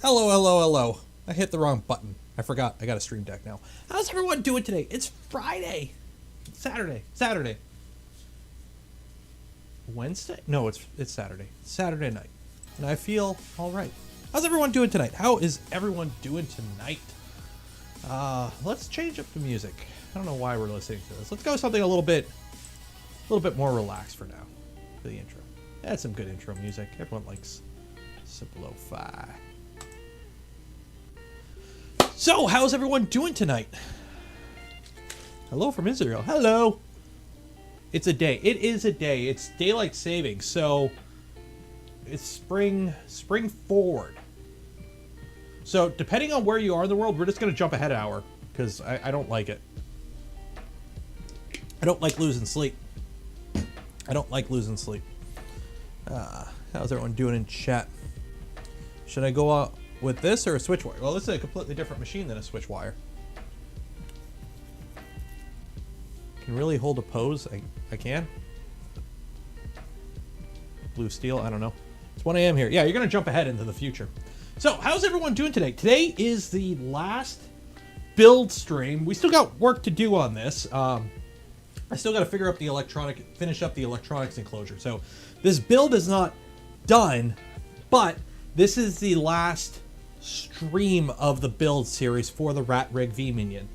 Hello, hello, hello. I hit the wrong button. I forgot. I got a stream deck now. How's everyone doing today? It's Friday. Saturday. Wednesday? No, it's Saturday. Saturday night. And I feel all right. How's everyone doing tonight? How is everyone doing tonight? Let's change up the music. I don't know why we're listening to this. Let's go with something a little bit more relaxed for now. For the intro. That's some good intro music. Everyone likes some lo-fi. So, how's everyone doing tonight? Hello from Israel. Hello. It's a day. It is a day. It's daylight saving, so it's spring forward. So, depending on where you are in the world, we're just going to jump ahead an hour because I don't like it. I don't like losing sleep. How's everyone doing in chat? Should I go out with this or a switch wire? Well, this is a completely different machine than a switch wire. Can really hold a pose. I can. Blue steel, I don't know. It's 1 a.m. here. Yeah, you're gonna jump ahead into the future. So, how's everyone doing today? Today is the last build stream. We still got work to do on this. I still got to finish up the electronics enclosure. So, this build is not done, but this is the last stream of the build series for the RatRig V-Minion.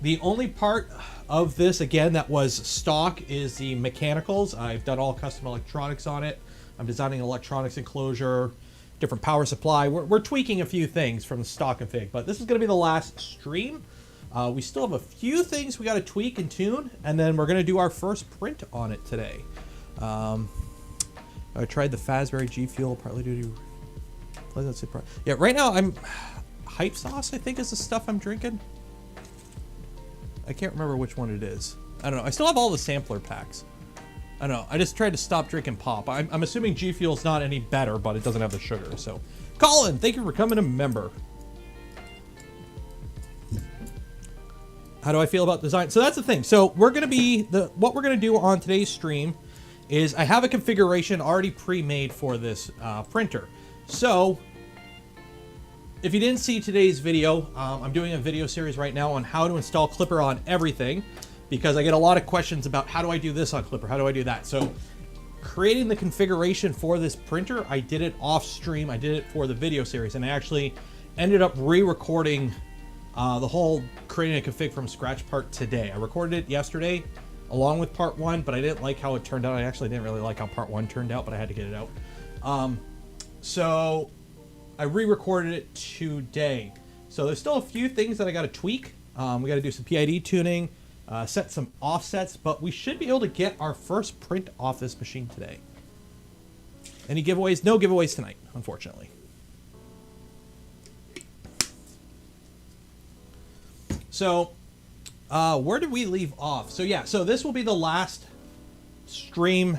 The only part of this, again, that was stock is the mechanicals. I've done all custom electronics on it. I'm designing an electronics enclosure, different power supply. We're tweaking a few things from the stock config, but this is going to be the last stream. We still have a few things we got to tweak and tune, and then we're going to do our first print on it today. I tried the Fazberry G Fuel, partly due to... Yeah, right now I'm... Hype Sauce, I think, is the stuff I'm drinking. I can't remember which one it is. I don't know. I still have all the sampler packs. I don't know. I just tried to stop drinking pop. I'm assuming G Fuel's not any better, but it doesn't have the sugar, so... Colin, thank you for becoming a member. How do I feel about design? So that's the thing. So we're going to be... What we're going to do on today's stream is I have a configuration already pre-made for this printer. So, if you didn't see today's video, I'm doing a video series right now on how to install Klipper on everything, because I get a lot of questions about how do I do this on Klipper, how do I do that. So, creating the configuration for this printer, I did it off stream, I did it for the video series, and I actually ended up re-recording the whole creating a config from scratch part today. I recorded it yesterday along with part 1, but I didn't like how it turned out. I actually didn't really like how part 1 turned out, but I had to get it out. So I re-recorded it today. So there's still a few things that I got to tweak. We got to do some PID tuning, set some offsets, but we should be able to get our first print off this machine today. Any giveaways? No giveaways tonight, unfortunately. So where did we leave off? So yeah, so this will be the last stream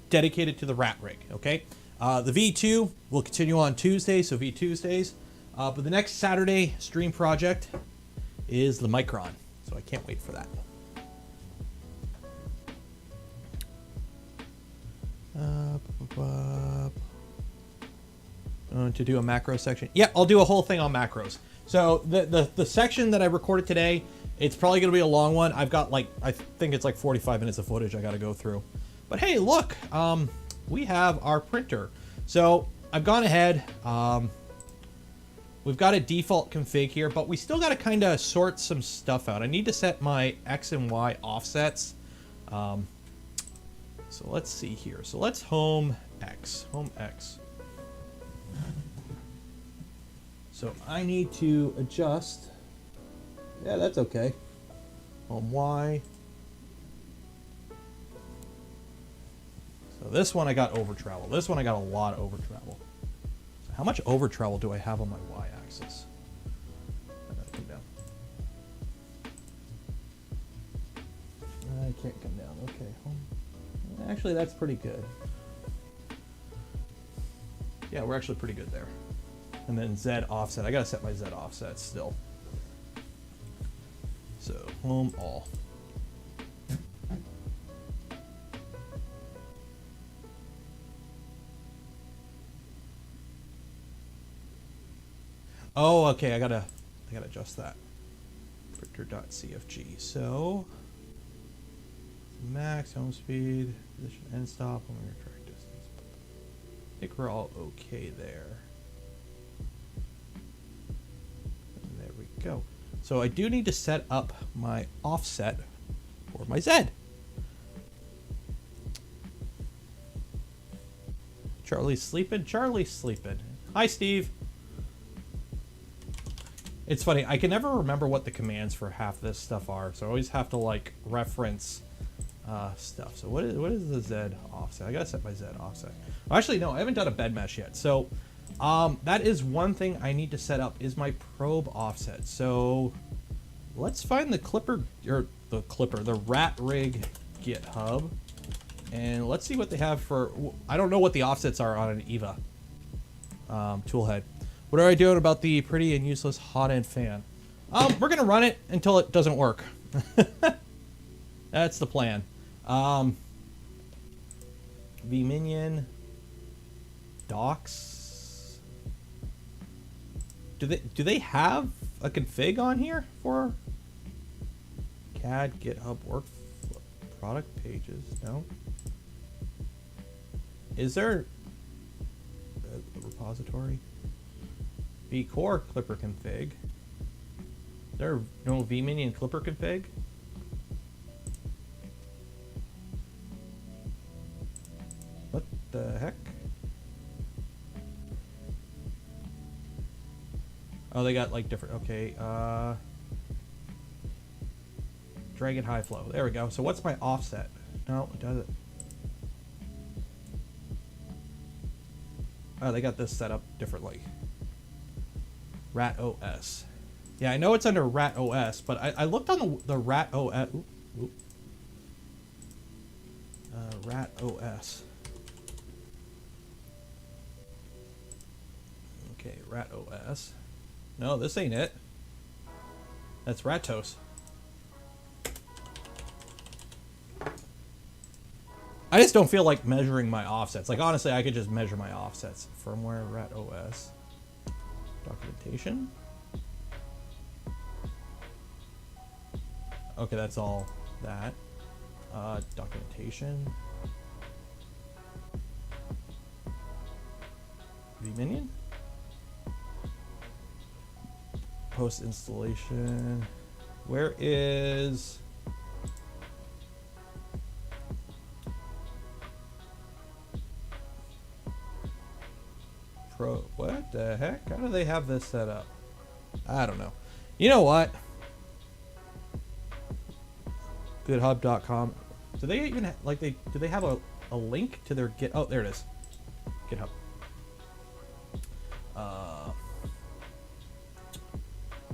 dedicated to the RatRig, okay? The V2 will continue on Tuesday, so V Tuesdays. But the next Saturday stream project is the Micron, so I can't wait for that. To do a macro section. Yeah, I'll do a whole thing on macros. So the section that I recorded today, it's probably going to be a long one. I've got I think it's like 45 minutes of footage I got to go through. But hey, look, we have our printer. So I've gone ahead. We've got a default config here, but we still got to kind of sort some stuff out. I need to set my X and Y offsets. So let's see here. So let's home X. So I need to adjust. Yeah, that's okay. Home Y. So this one I got over travel. This one I got a lot of over travel. So how much over travel do I have on my Y axis? I gotta come down. I can't come down. Okay. Home. Actually, that's pretty good. Yeah, we're actually pretty good there. And then Z offset. I gotta set my Z offset still. So home all. Oh, okay. I gotta adjust that. Printer.cfg. So max home speed, position end stop, linear track distance. I think we're all okay there. And there we go. So I do need to set up my offset for my Z. Charlie's sleeping. Charlie's sleeping. Hi, Steve. It's funny. I can never remember what the commands for half this stuff are, so I always have to like reference stuff. So what is the Z offset? I gotta set my Z offset. Well, actually, no, I haven't done a bed mesh yet. So that is one thing I need to set up is my probe offset. So let's find the Klipper or the RatRig GitHub. And let's see what they have for, I don't know what the offsets are on an EVA toolhead. What are I doing about the pretty and useless Hotend fan? We're going to run it until it doesn't work. That's the plan. V-Minion. Docs. Do they have a config on here for CAD, GitHub, workflow, product pages? No. Is there a repository? V-Core Klipper config. Is there no V-Minion Klipper config? What the heck? Oh, they got like different, okay, Dragon High Flow. There we go. So what's my offset? No, it doesn't. Oh, they got this set up differently. RatOS. Yeah, I know it's under RatOS, but I looked on the RatOS. RatOS. Okay, RatOS. No, this ain't it. That's Ratos. I just don't feel like measuring my offsets. Like, honestly, I could just measure my offsets. Firmware, RatOS. Documentation. Okay, that's all that. Documentation. V-Minion. Post installation. Where is... What the heck? How do they have this set up? I don't know. You know what? GitHub.com. Do they even like do they have a link to their Git? Oh, there it is. GitHub.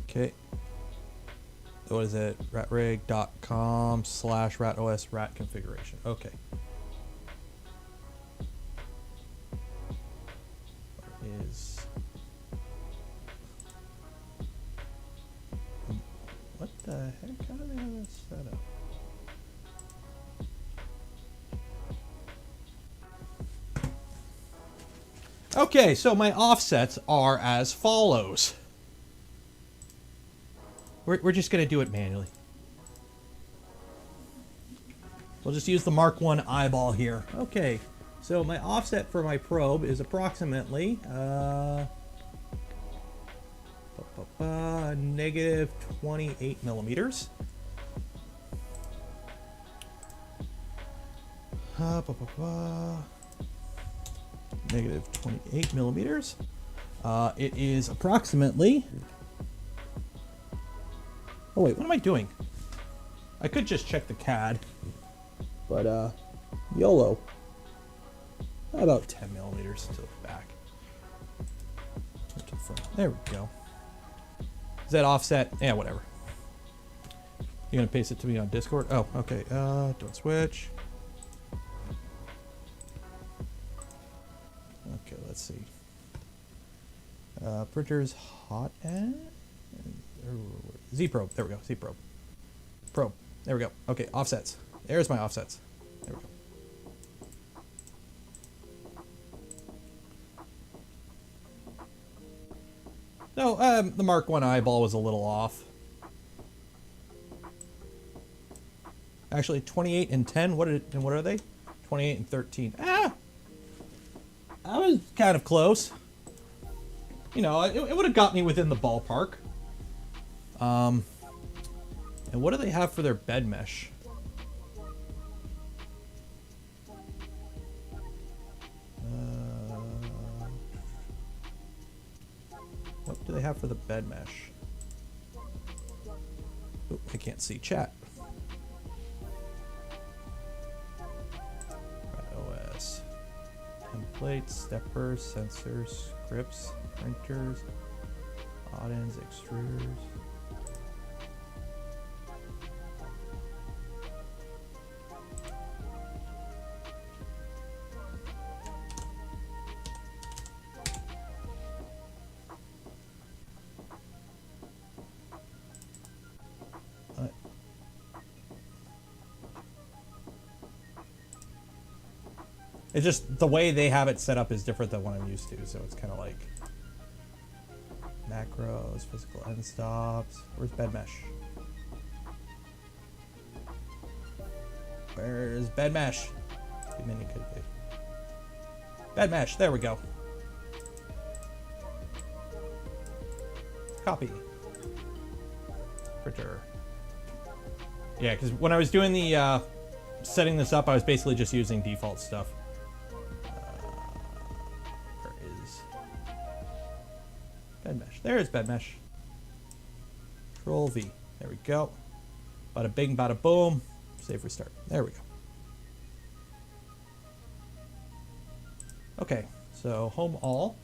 Okay. What is it? RatRig.com/RatOS rat configuration. Okay. What the heck? How do they have this set up? Okay, so my offsets are as follows. We're just going to do it manually. We'll just use the Mark 1 eyeball here. Okay, so my offset for my probe is approximately negative 28 millimeters. Negative 28 millimeters. It is approximately... Oh wait, what am I doing? I could just check the CAD, but YOLO. About 10 millimeters to the back. To the front. There we go. Is that offset? Yeah, whatever. You're gonna paste it to me on Discord? Oh, okay. Don't switch. Okay, let's see. Printers Hotend. Z-probe. There we go. Z-probe. Probe. There we go. Okay, offsets. There's my offsets. There we go. No, the Mark 1 eyeball was a little off. Actually, 28 and 10. What are they? 28 and 13. Ah! I was kind of close. You know, it would have got me within the ballpark. And what do they have for their bed mesh? What do they have for the bed mesh? Oh, I can't see chat. OS. Templates, steppers, sensors, scripts, printers, Hotends, extruders. It's just the way they have it set up is different than what I'm used to, so it's kind of like macros, physical end stops. Where's bed mesh? Where's bed mesh? V-Minion could be. Bed mesh, there we go. Copy. Printer. Yeah, because when I was doing the setting this up, I was basically just using default stuff. Bed mesh. There's bed mesh. Control V. There we go. Bada bing, bada boom. Save restart. There we go. Okay, so home all.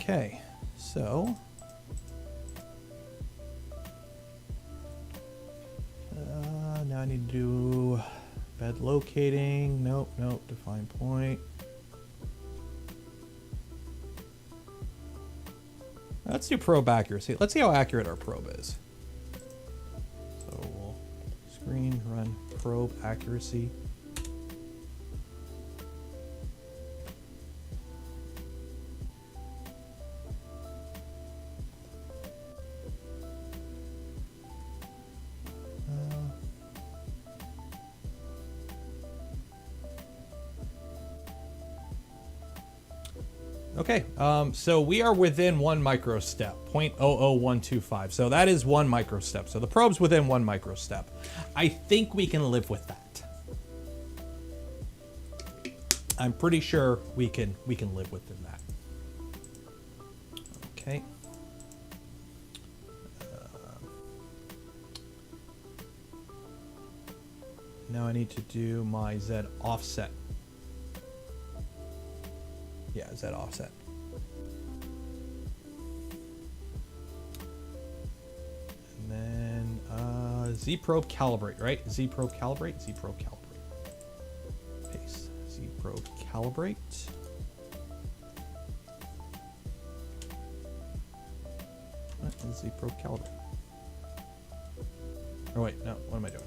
Okay, so now I need to do bed locating. Nope, define point. Let's do probe accuracy. Let's see how accurate our probe is. So we'll screen run probe accuracy. Okay, so we are within 1 microstep, 0.00125. So that is 1 microstep. So the probe's within 1 microstep. I think we can live with that. I'm pretty sure we can live within that. Okay. Now I need to do my Z offset. Yeah, Z offset. And then Z probe calibrate, right? Z probe calibrate, Z probe calibrate. Paste. Z probe calibrate. Z probe calibrate. Oh wait, no, what am I doing?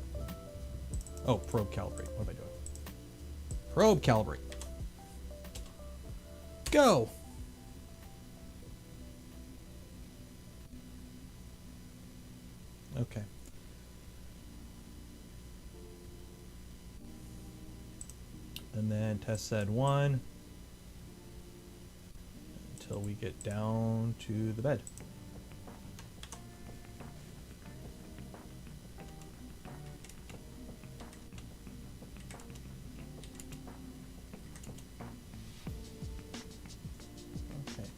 Oh, probe calibrate. What am I doing? Probe calibrate. Go. Okay. And then test set 1 until we get down to the bed. Okay.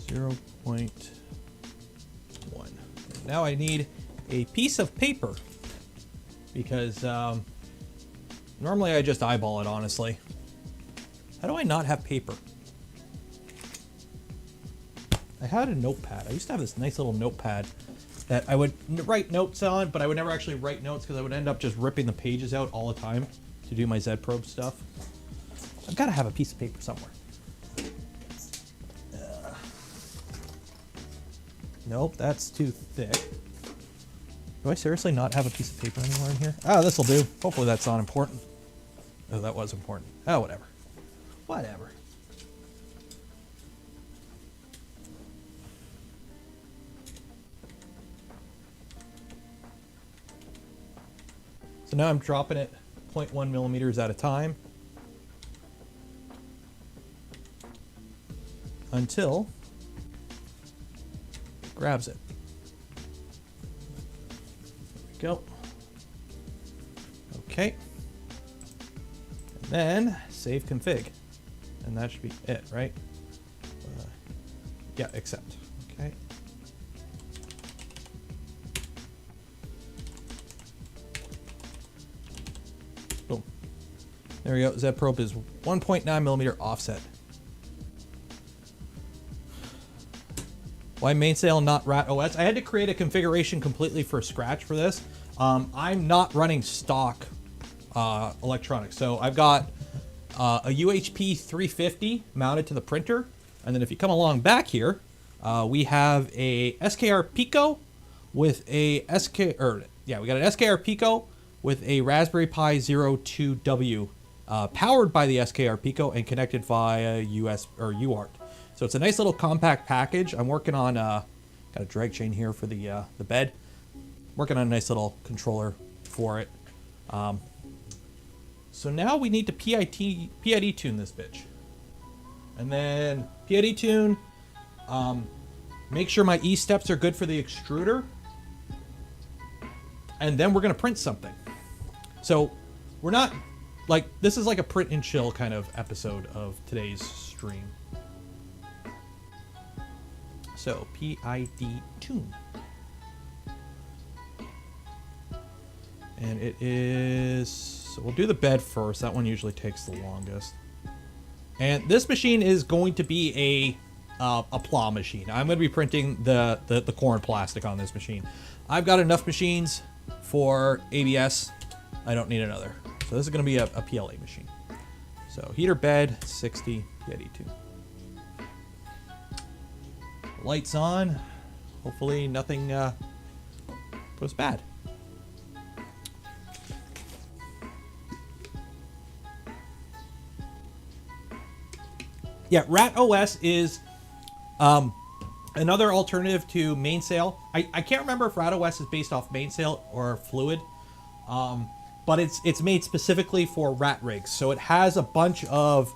0.1. Now I need a piece of paper because normally I just eyeball it, honestly. How do I not have paper? I had a notepad. I used to have this nice little notepad that I would write notes on, but I would never actually write notes because I would end up just ripping the pages out all the time to do my Z probe stuff. I'm got to have a piece of paper somewhere. Nope, that's too thick. Do I seriously not have a piece of paper anywhere in here? Oh, this'll do. Hopefully that's not important. Oh, that was important. Oh, whatever. Whatever. So now I'm dropping it 0.1 millimeters at a time until it grabs it. There we go. Okay. And then save config. And that should be it, right? Yeah, accept. Okay. Boom. There we go. Z probe is 1.9 millimeter offset. Why Mainsail, not RatOS? I had to create a configuration completely for scratch for this. I'm not running stock electronics. So I've got a UHP 350 mounted to the printer. And then if you come along back here, we have a SKR Pico with a we got an SKR Pico with a Raspberry Pi 02W powered by the SKR Pico and connected via US or UART. So it's a nice little compact package. I'm working on got a drag chain here for the bed. Working on a nice little controller for it. So now we need to PID tune this bitch, and then PID tune. Make sure my E steps are good for the extruder, and then we're gonna print something. So we're not like this is like a print and chill kind of episode of today's stream. So PID tune. And it is, so we'll do the bed first. That one usually takes the longest. And this machine is going to be a plow machine. I'm going to be printing the corn plastic on this machine. I've got enough machines for ABS. I don't need another. So this is going to be a PLA machine. So heater bed, 60, PID tune. Lights on. Hopefully nothing goes bad. Yeah, RatOS is another alternative to Mainsail. I can't remember if RatOS is based off Mainsail or Fluid, but it's made specifically for RatRigs. So it has a bunch of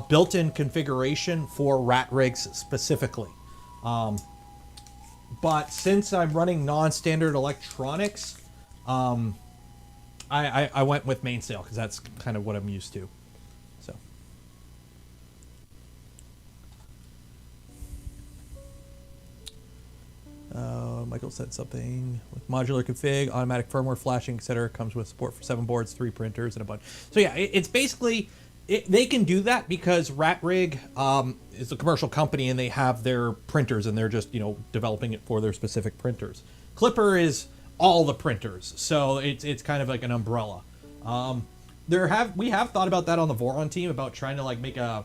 built-in configuration for RatRigs specifically. But since I'm running non-standard electronics, I went with Mainsail because that's kind of what I'm used to. So. Michael said something with modular config, automatic firmware flashing, etc. Comes with support for 7 boards, 3 printers, and a bunch. So yeah, it's basically they can do that because RatRig is a commercial company and they have their printers and they're just developing it for their specific printers. Klipper is all the printers, so it's kind of like an umbrella. We have thought about that on the Voron team about trying to like make a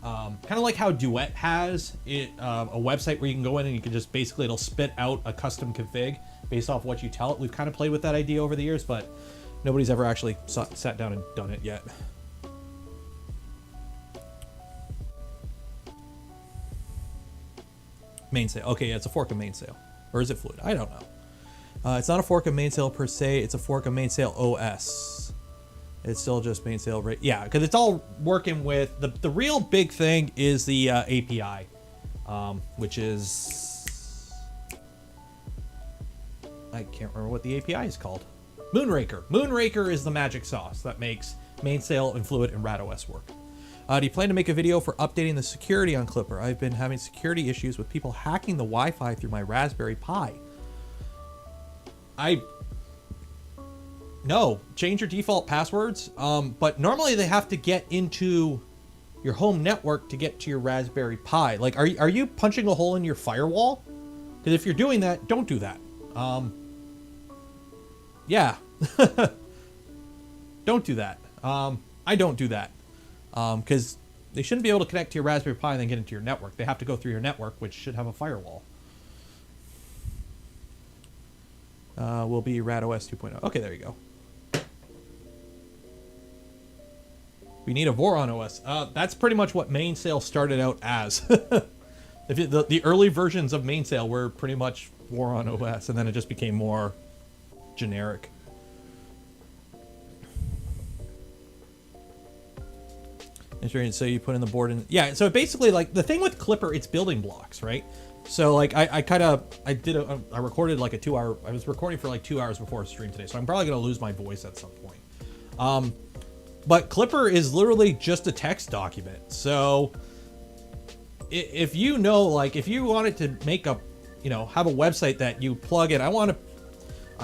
kind of like how Duet has it, a website where you can go in and you can just basically it'll spit out a custom config based off what you tell it. We've kind of played with that idea over the years, but nobody's ever actually sat down and done it yet. Mainsail. Okay, yeah, it's a fork of Mainsail. Or is it Fluid? I don't know. It's not a fork of Mainsail per se. It's a fork of Mainsail OS. It's still just Mainsail, right? Yeah, because it's all working with the real big thing is the API, which is I can't remember what the API is called. Moonraker. Moonraker is the magic sauce that makes Mainsail and Fluid and RatOS work. Do you plan to make a video for updating the security on Klipper? I've been having security issues with people hacking the Wi-Fi through my Raspberry Pi. No, change your default passwords. But normally they have to get into your home network to get to your Raspberry Pi. Like, are you punching a hole in your firewall? Because if you're doing that, don't do that. Yeah. Don't do that. I don't do that. because they shouldn't be able to connect to your Raspberry Pi and then get into your network. They have to go through your network, which should have a firewall. Will be RatOS 2.0. Okay, there you go. We need a Voron OS. That's pretty much what Mainsail started out as. The early versions of Mainsail were pretty much Voron OS, and then it just became more generic. So you put in the board in. Yeah, so basically, like, the thing with Klipper, it's building blocks, right? So, like, I recorded like a 2-hour, I was recording for like 2 hours before a stream today, so I'm probably going to lose my voice at some point. But Klipper is literally just a text document. So if you know, like, if you wanted to make a, have a website that you plug in, I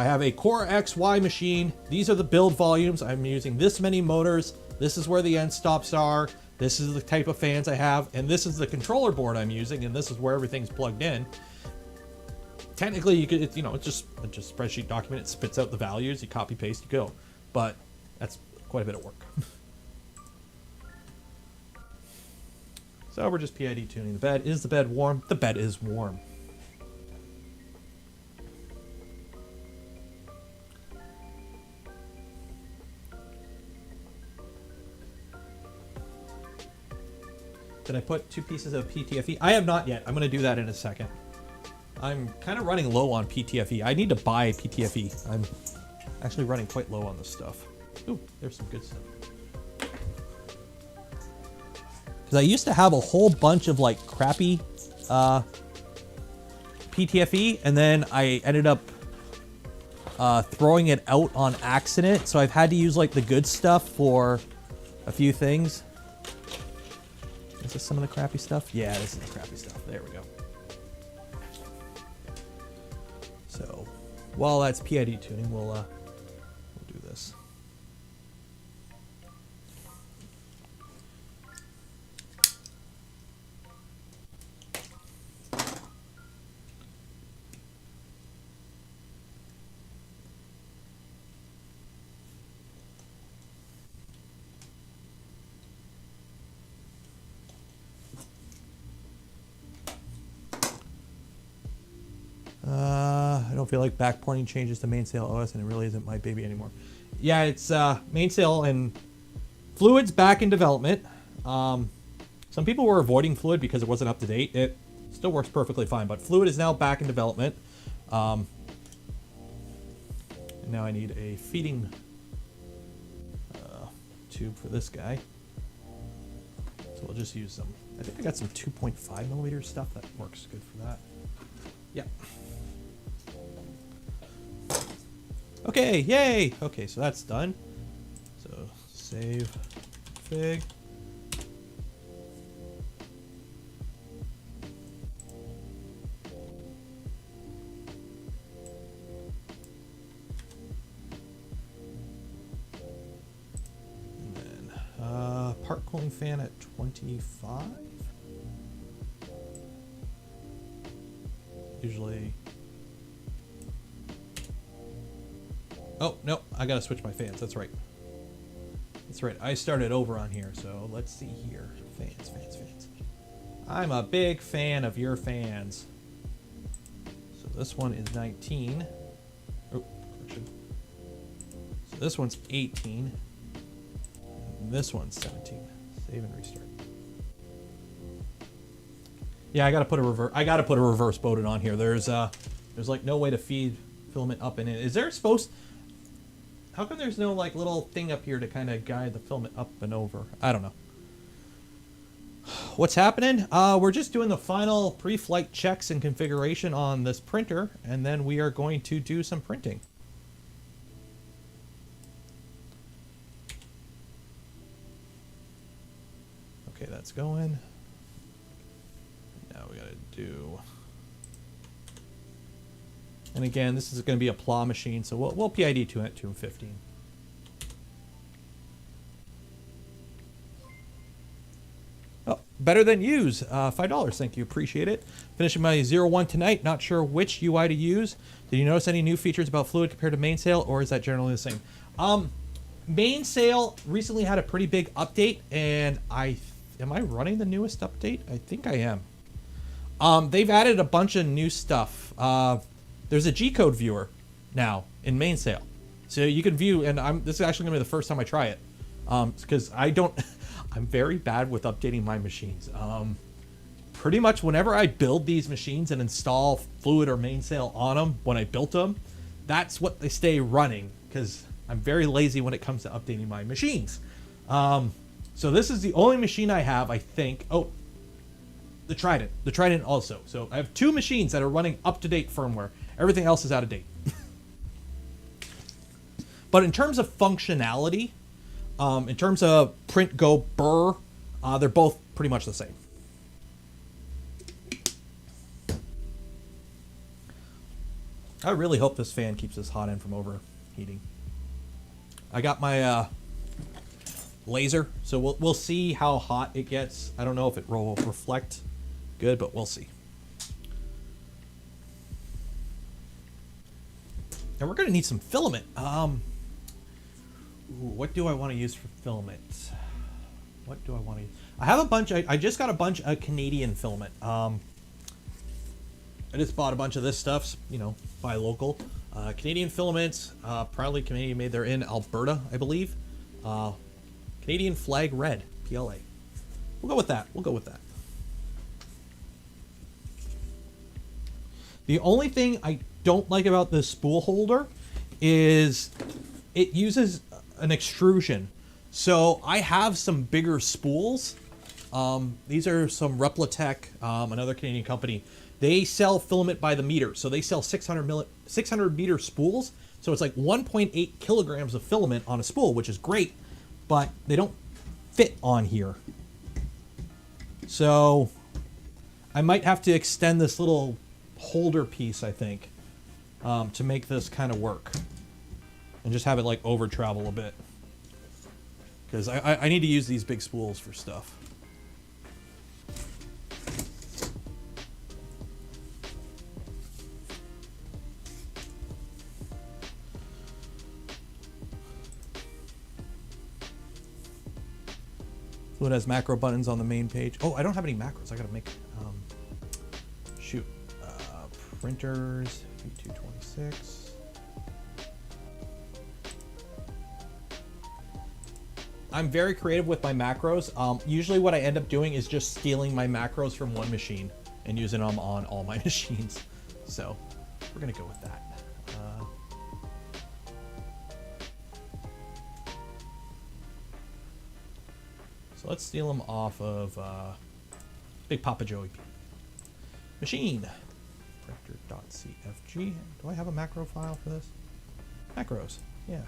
have a Core XY machine. These are the build volumes. I'm using this many motors. This is where the end stops are. This is the type of fans I have. And this is the controller board I'm using. And this is where everything's plugged in. Technically, you could, it's just a spreadsheet document. It spits out the values. You copy, paste, you go. But that's quite a bit of work. So we're just PID tuning the bed. Is the bed warm? The bed is warm. Did I put 2 pieces of PTFE? I have not yet. I'm going to do that in a second. I'm kind of running low on PTFE. I need to buy PTFE. I'm actually running quite low on this stuff. Ooh, there's some good stuff. Because I used to have a whole bunch of like crappy PTFE, and then I ended up throwing it out on accident. So I've had to use like the good stuff for a few things. Is this some of the crappy stuff? Yeah, this is the crappy stuff. There we go. So while that's PID tuning, we'll do this. I don't feel like backporting changes to Mainsail OS, and it really isn't my baby anymore. Yeah, it's Mainsail and Fluid's back in development. Some people were avoiding Fluid because it wasn't up to date. It still works perfectly fine, but Fluid is now back in development. And now I need a feeding tube for this guy. So we'll just use some. I think I got some 2.5 millimeter stuff that works good for that. Yeah. Okay, yay! Okay, so that's done. So save fig. And then part cooling fan at 25. Usually. Oh, no, I gotta switch my fans. That's right. That's right. I started over on here, so let's see here. Fans, fans, fans. I'm a big fan of your fans. So this one is 19. Oh, correction. So this one's 18. And this one's 17. Save and restart. Yeah, I gotta put a reverse Bowden on here. There's like no way to feed filament up and in. Is there supposed? How come there's no like little thing up here to kind of guide the filament up and over? I don't know. What's happening? We're just doing the final pre-flight checks and configuration on this printer, and then we are going to do some printing. Okay, that's going. Now we gotta do. And again, this is going to be a PLA machine, so we'll PID to it to 15. Oh, better than use. $5, thank you, appreciate it. Finishing my 01 tonight, not sure which UI to use. Did you notice any new features about Fluid compared to Mainsail, or is that generally the same? Mainsail recently had a pretty big update, and am I running the newest update? I think I am. They've added a bunch of new stuff. There's a G-code viewer now in Mainsail, so you can view. And this is actually gonna be the first time I try it, because I don't. I'm very bad with updating my machines. Pretty much whenever I build these machines and install Fluid or Mainsail on them, when I built them, that's what they stay running, because I'm very lazy when it comes to updating my machines. So this is the only machine I have, I think. Oh, the Trident also. So I have 2 machines that are running up-to-date firmware. Everything else is out of date. But in terms of functionality, in terms of print, go, burr, they're both pretty much the same. I really hope this fan keeps this hot end from overheating. I got my laser, so we'll see how hot it gets. I don't know if it will reflect good, but we'll see. And we're gonna need some filament. What do I want to use for filament? What do I want to use? I have a bunch. I just got a bunch of Canadian filament. I just bought a bunch of this stuff, you know, buy local. Canadian filaments, proudly Canadian made. They're in Alberta, I believe. Canadian flag red, PLA. We'll go with that. We'll go with that. The only thing I don't like about this spool holder is it uses an extrusion. So I have some bigger spools. These are some Replatech, another Canadian company. They sell filament by the meter. So they sell 600 meter spools. So it's like 1.8 kilograms of filament on a spool, which is great, but they don't fit on here. So I might have to extend this little holder piece, I think, to make this kind of work. And just have it like over travel a bit. Because I need to use these big spools for stuff. Fluid has macro buttons on the main page. Oh, I don't have any macros. I gotta make, shoot. Printers, V226. I'm very creative with my macros. Usually what I end up doing is just stealing my macros from one machine and using them on all my machines. So we're gonna go with that. So let's steal them off of Big Papa Joey. Machine. Printer.cfg. Do I have a macro file for this? Macros. Yeah.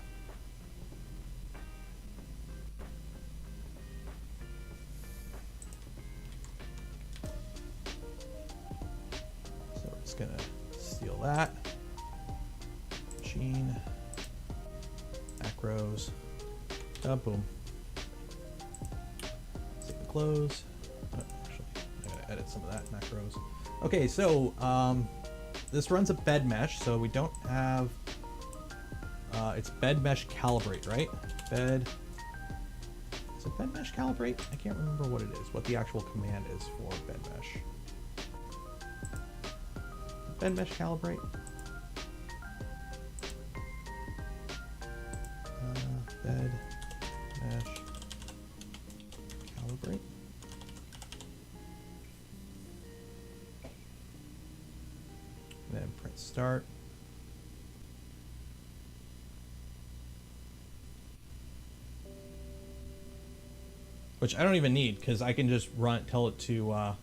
So we're just gonna steal that. Machine. Macros. Boom. Save the close. Oh, actually, I gotta edit some of that macros. Okay, so this runs a bed mesh, so we don't have. It's bed mesh calibrate, right? Bed. Is it bed mesh calibrate? I can't remember what it is. What the actual command is for bed mesh. Bed mesh calibrate. Bed mesh calibrate. And then print start. Which I don't even need, because I can just tell it to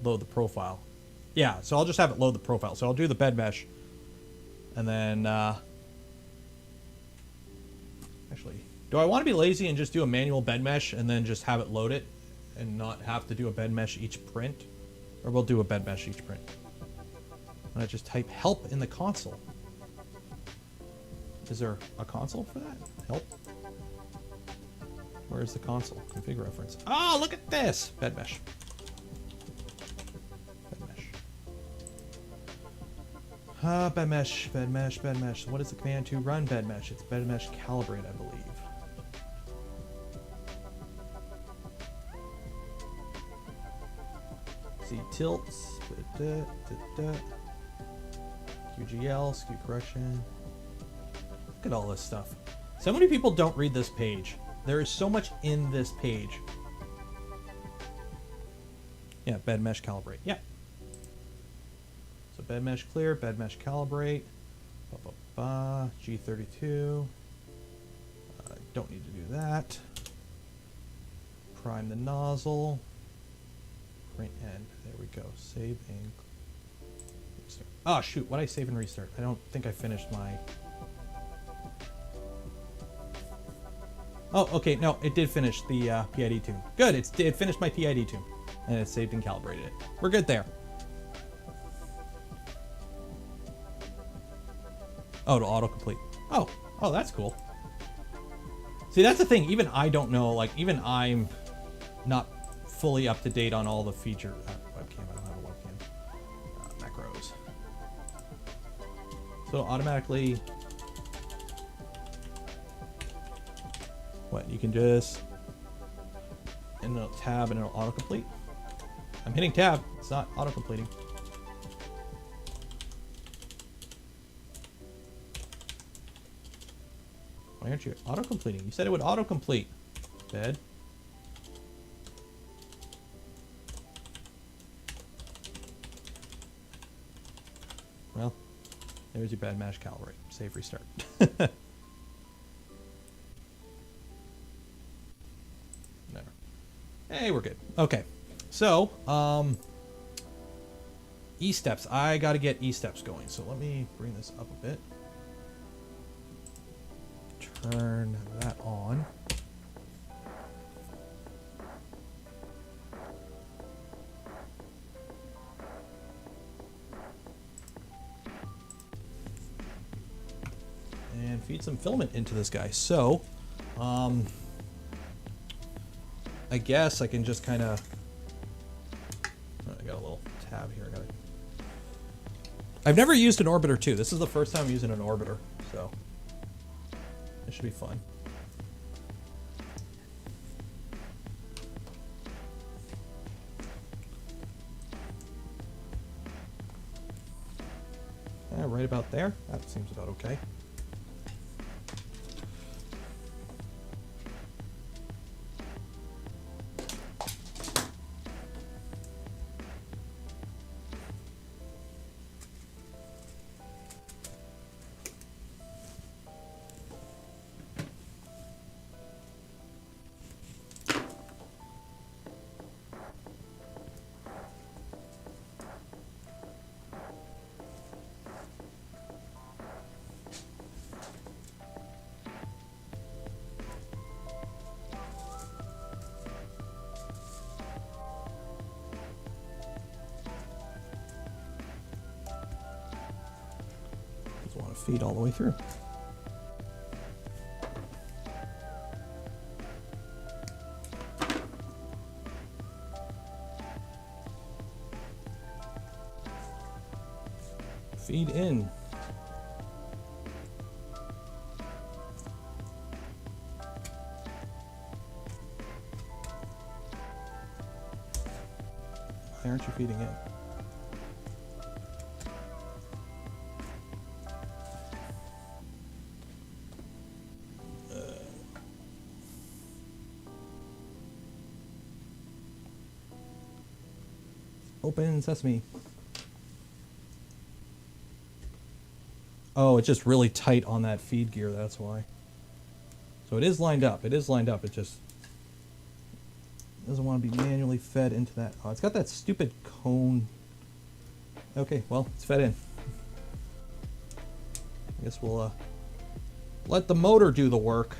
load the profile. Yeah, so I'll just have it load the profile. So I'll do the bed mesh. And then, actually, do I want to be lazy and just do a manual bed mesh and then just have it load it and not have to do a bed mesh each print? Or we'll do a bed mesh each print. And I just type help in the console. Is there a console for that? Help? Where's the console? Config reference. Oh, look at this! Bed mesh. Bed mesh. Bed mesh, bed mesh, bed mesh. What is the command to run bed mesh? It's bed mesh calibrate, I believe. Z tilts. QGL, skew correction. Look at all this stuff. So many people don't read this page. There is so much in this page. Yeah, bed mesh calibrate. Yeah. So bed mesh clear, bed mesh calibrate. G32. Don't need to do that. Prime the nozzle. Print end. There we go. Save and restart. Oh shoot! What did I save and restart? I don't think I finished my. Oh, okay. No, it did finish the PID tune. Good. It finished my PID tune, and it saved and calibrated it. We're good there. Oh, to autocomplete. Oh, that's cool. See, that's the thing. Even I don't know. Like, even I'm not fully up to date on all the feature. Webcam. I don't have a webcam. Macros. So automatically. What? You can just and it'll tab and it'll autocomplete. I'm hitting tab. It's not autocompleting. Why aren't you auto-completing? You said it would auto-complete. Bed. Well, there's your bed mesh calibrate. Save restart. Never. Hey, we're good. Okay. So, E-steps. I got to get E-steps going. So let me bring this up a bit. Turn that on. And feed some filament into this guy. So, I guess I can just kind of. I got a little tab here. I've never used an orbiter too. This is the first time I'm using an orbiter, so. It should be fun. Right about there. That seems about okay. Want to feed all the way through. Feed in. Why aren't you feeding in? Open sesame. Oh, it's just really tight on that feed gear, that's why. So it is lined up. It is lined up. It just doesn't want to be manually fed into that. Oh, it's got that stupid cone. Okay, well, it's fed in. I guess we'll let the motor do the work.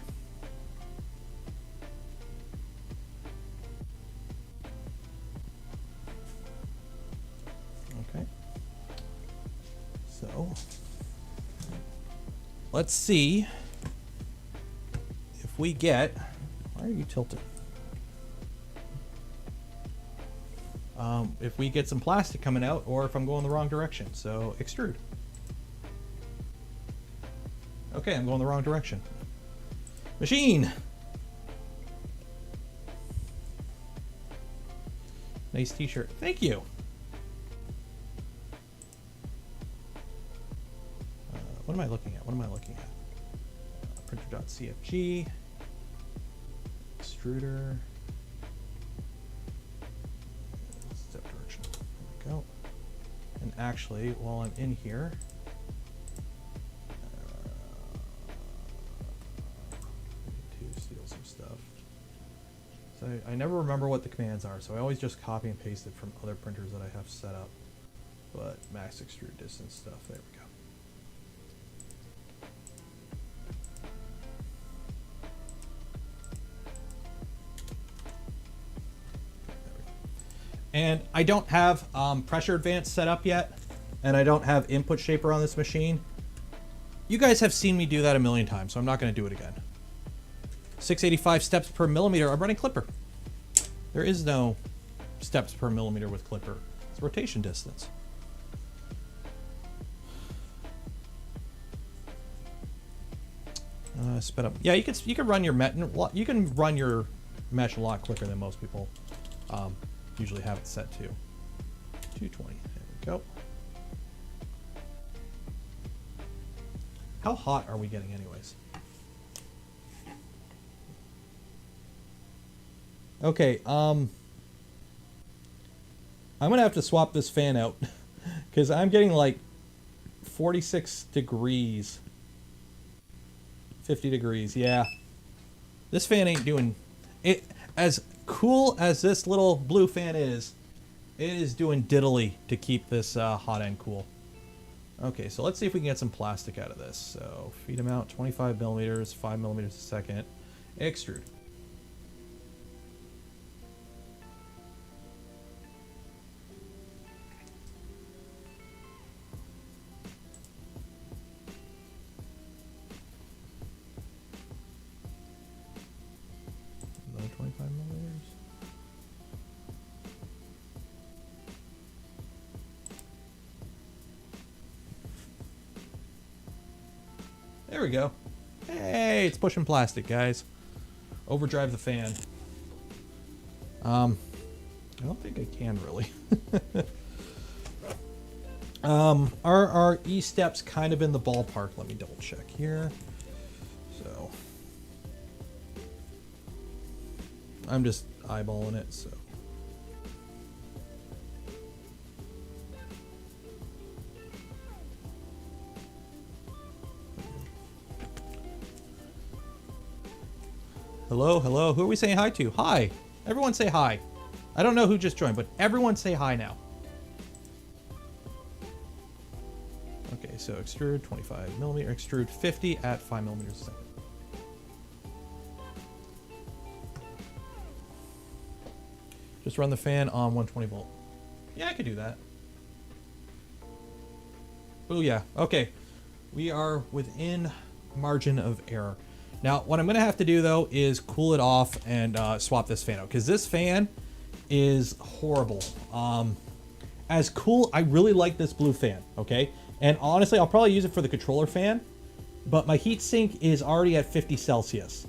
So, let's see if we get. Why are you tilted? If we get some plastic coming out, or if I'm going the wrong direction. So extrude. Okay, I'm going the wrong direction. Machine. Nice t-shirt. Thank you. What am I looking at? What am I looking at? Printer.cfg. Extruder. Step direction. There we go. And actually, while I'm in here, I need to steal some stuff. So I never remember what the commands are, so I always just copy and paste it from other printers that I have set up. But max extrude distance stuff, there we go. And I don't have pressure advance set up yet, and I don't have input shaper on this machine. You guys have seen me do that a million times, so I'm not going to do it again. 685 steps per millimeter. I'm running Klipper. There is no steps per millimeter with Klipper. It's rotation distance. Sped up. Yeah, you can run your mesh a lot quicker than most people usually have it set to. 220. There we go. How hot are we getting anyways? Okay, I'm gonna have to swap this fan out because I'm getting like 46 degrees. 50 degrees, yeah. This fan ain't doing it. As cool as this little blue fan is, it is doing diddly to keep this hot end cool. Okay, so let's see if we can get some plastic out of this. So feed them out 25 millimeters, 5 millimeters a second. Extrude. Another 25 millimeters. There we go. Hey, it's pushing plastic, guys. Overdrive the fan. I don't think I can really. Our E steps kind of in the ballpark. Let me double check here. So I'm just eyeballing it. So hello, hello. Who are we saying hi to? Hi. Everyone say hi. I don't know who just joined, but everyone say hi now. Okay, so extrude 25 millimeter, extrude 50 at 5 millimeters a second. Just run the fan on 120 volt. Yeah, I could do that. Oh yeah, okay. We are within margin of error. Now, what I'm gonna have to do though is cool it off and swap this fan out, because this fan is horrible. As cool, I really like this blue fan, okay? And honestly, I'll probably use it for the controller fan, but my heatsink is already at 50 Celsius.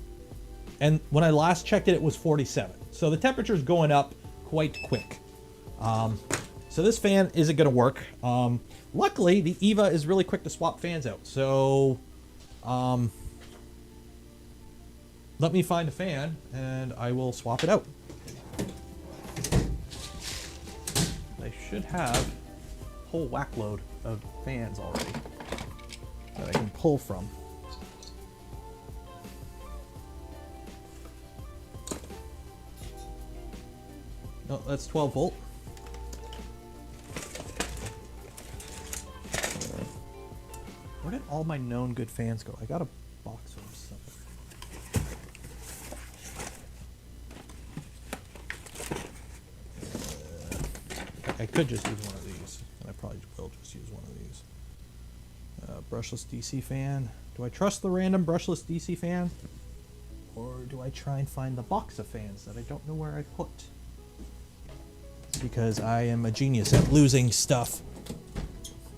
And when I last checked it, it was 47. So the temperature is going up quite quick. So this fan isn't gonna work. Luckily, the EVA is really quick to swap fans out. So let me find a fan and I will swap it out. I should have a whole whack load of fans already that I can pull from. No, that's 12 volt. Where did all my known good fans go? I got a box of them somewhere. I could just use one of these, and I probably will just use one of these. Brushless DC fan. Do I trust the random brushless DC fan? Or do I try and find the box of fans that I don't know where I put? Because I am a genius at losing stuff.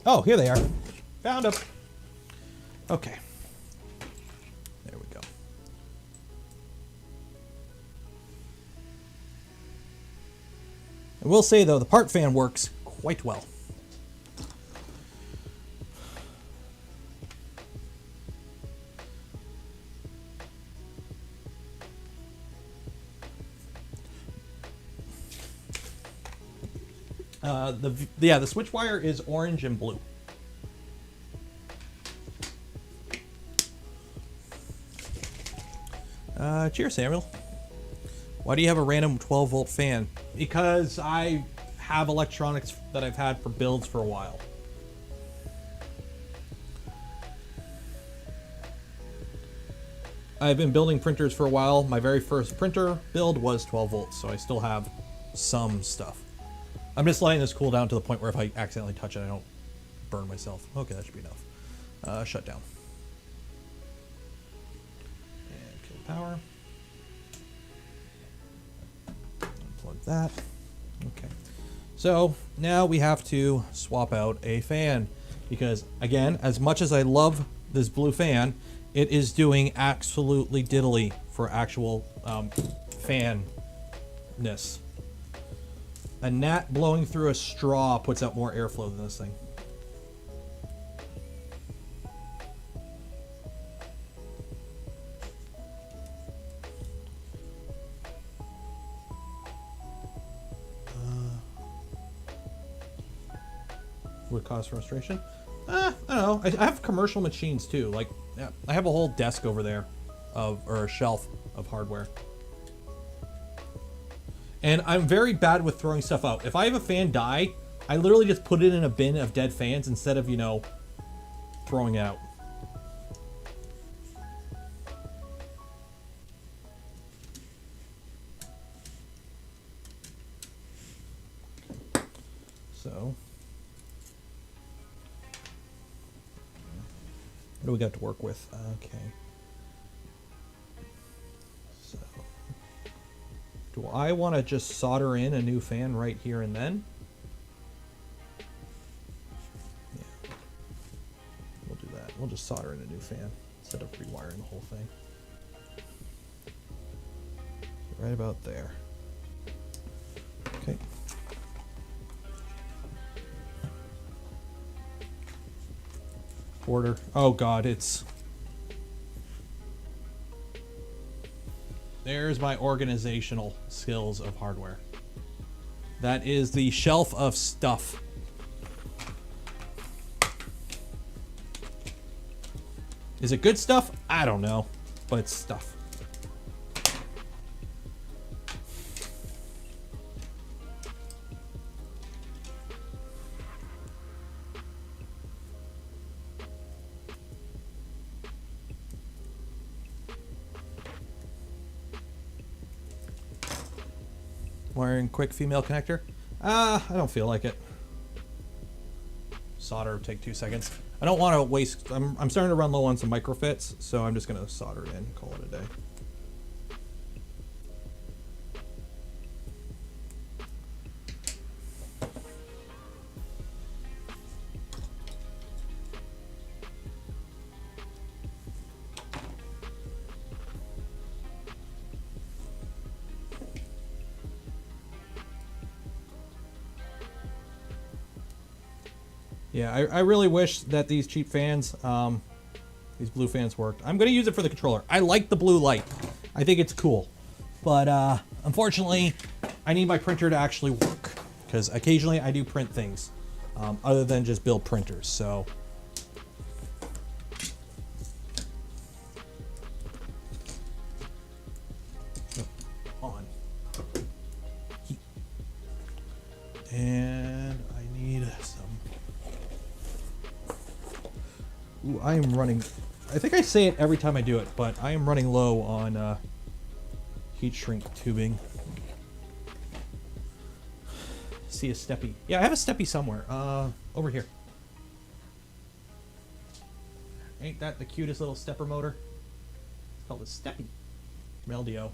Oh, here they are. Found them. Okay. There we go. I will say, though, the part fan works quite well. The switch wire is orange and blue. Cheers, Samuel. Why do you have a random 12-volt fan? Because I have electronics that I've had for builds for a while. I've been building printers for a while. My very first printer build was 12 volts, so I still have some stuff. I'm just letting this cool down to the point where if I accidentally touch it, I don't burn myself. Okay, that should be enough. Shut down. And kill power. Unplug that. Okay. So now we have to swap out a fan because, again, as much as I love this blue fan, it is doing absolutely diddly for actual fan-ness. A gnat blowing through a straw puts out more airflow than this thing. Would cause frustration. I don't know. I have commercial machines too. Like, yeah, I have a whole desk over there, or a shelf of hardware. And I'm very bad with throwing stuff out. If I have a fan die, I literally just put it in a bin of dead fans instead of, you know, throwing it out. So, what do we got to work with? Okay. So, do I want to just solder in a new fan right here and then? Yeah. We'll do that. We'll just solder in a new fan instead of rewiring the whole thing. Right about there. Okay. Order. Oh god, it's... There's my organizational skills of hardware. That is the shelf of stuff. Is it good stuff? I don't know, but it's stuff. Wiring quick female connector. I don't feel like it. Solder would take 2 seconds. I don't want to waste. I'm starting to run low on some microfits, so I'm just gonna solder it in and call it a day. Yeah, I really wish that these cheap fans, these blue fans worked. I'm going to use it for the controller. I like the blue light. I think it's cool. But unfortunately, I need my printer to actually work. Because occasionally I do print things, other than just build printers. So... on. And I need some... Ooh, I am running... I think I say it every time I do it, but I am running low on heat shrink tubing. See a steppy. Yeah, I have a steppy somewhere. Over here. Ain't that the cutest little stepper motor? It's called a steppy. From LDO.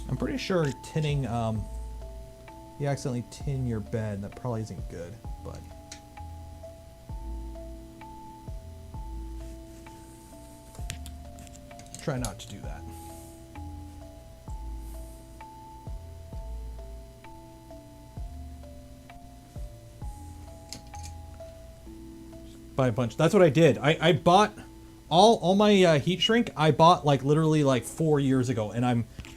I'm pretty sure tinning, you accidentally tin your bed. That probably isn't good, but. Try not to do that. Buy a bunch. That's what I did. I bought all my heat shrink. I bought like literally like 4 years ago, and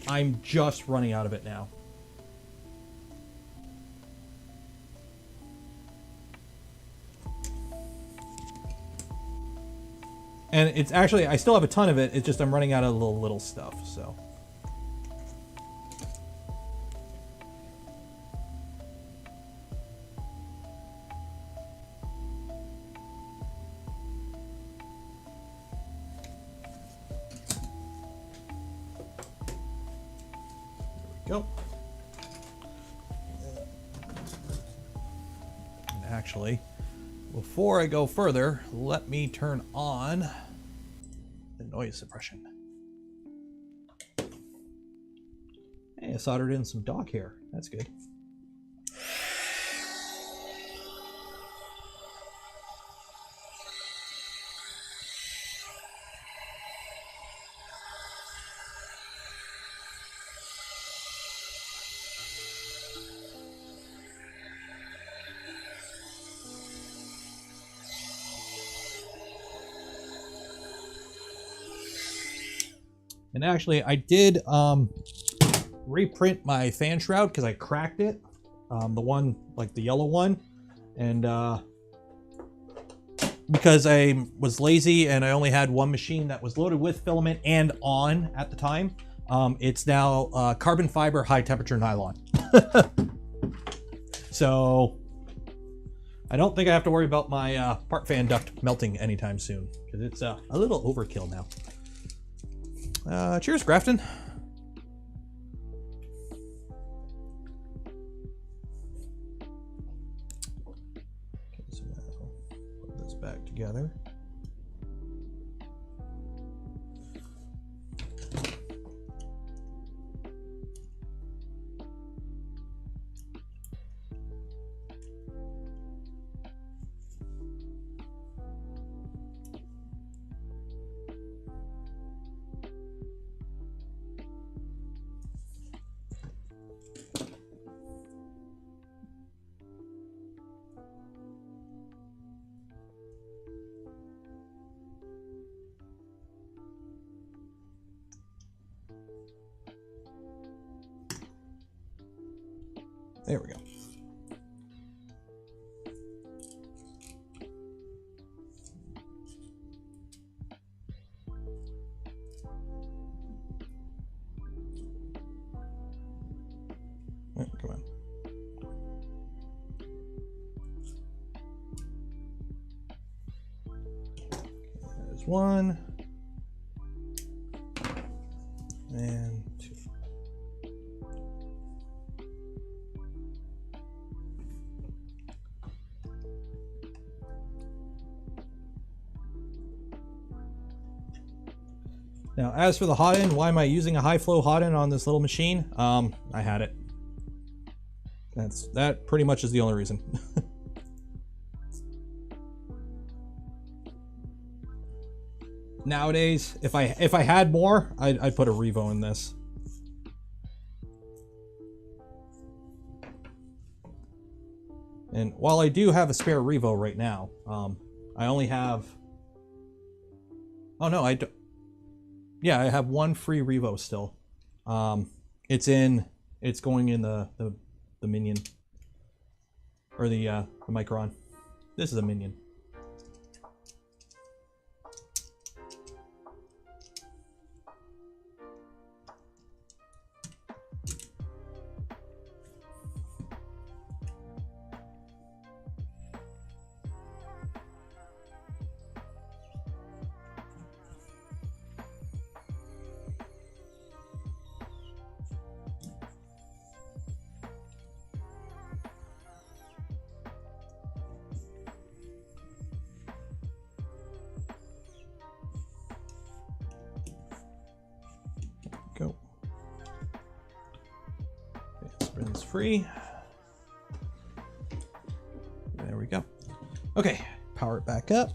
I'm just running out of it now. And it's actually, I still have a ton of it. It's just I'm running out of the little stuff, so. There we go. And actually, before I go further, let me turn on the noise suppression. Hey, I soldered in some dog hair. That's good. And actually, I did reprint my fan shroud because I cracked it. The one, like the yellow one. And because I was lazy and I only had one machine that was loaded with filament and on at the time, it's now carbon fiber high temperature nylon. So I don't think I have to worry about my part fan duct melting anytime soon, because it's a little overkill now. Cheers, Grafton. Okay, so now put this back together. There we go. Oh, come on. There's one. And two. Now, as for the Hotend, why am I using a high flow Hotend on this little machine? I had it. That pretty much is the only reason. Nowadays, if I had more, I'd put a Revo in this. And while I do have a spare Revo right now, I only have. Oh no, I don't. Yeah, I have one free Revo still. It's going in the Minion. Or the Micron. This is a Minion. free. There we go. Okay, power it back up.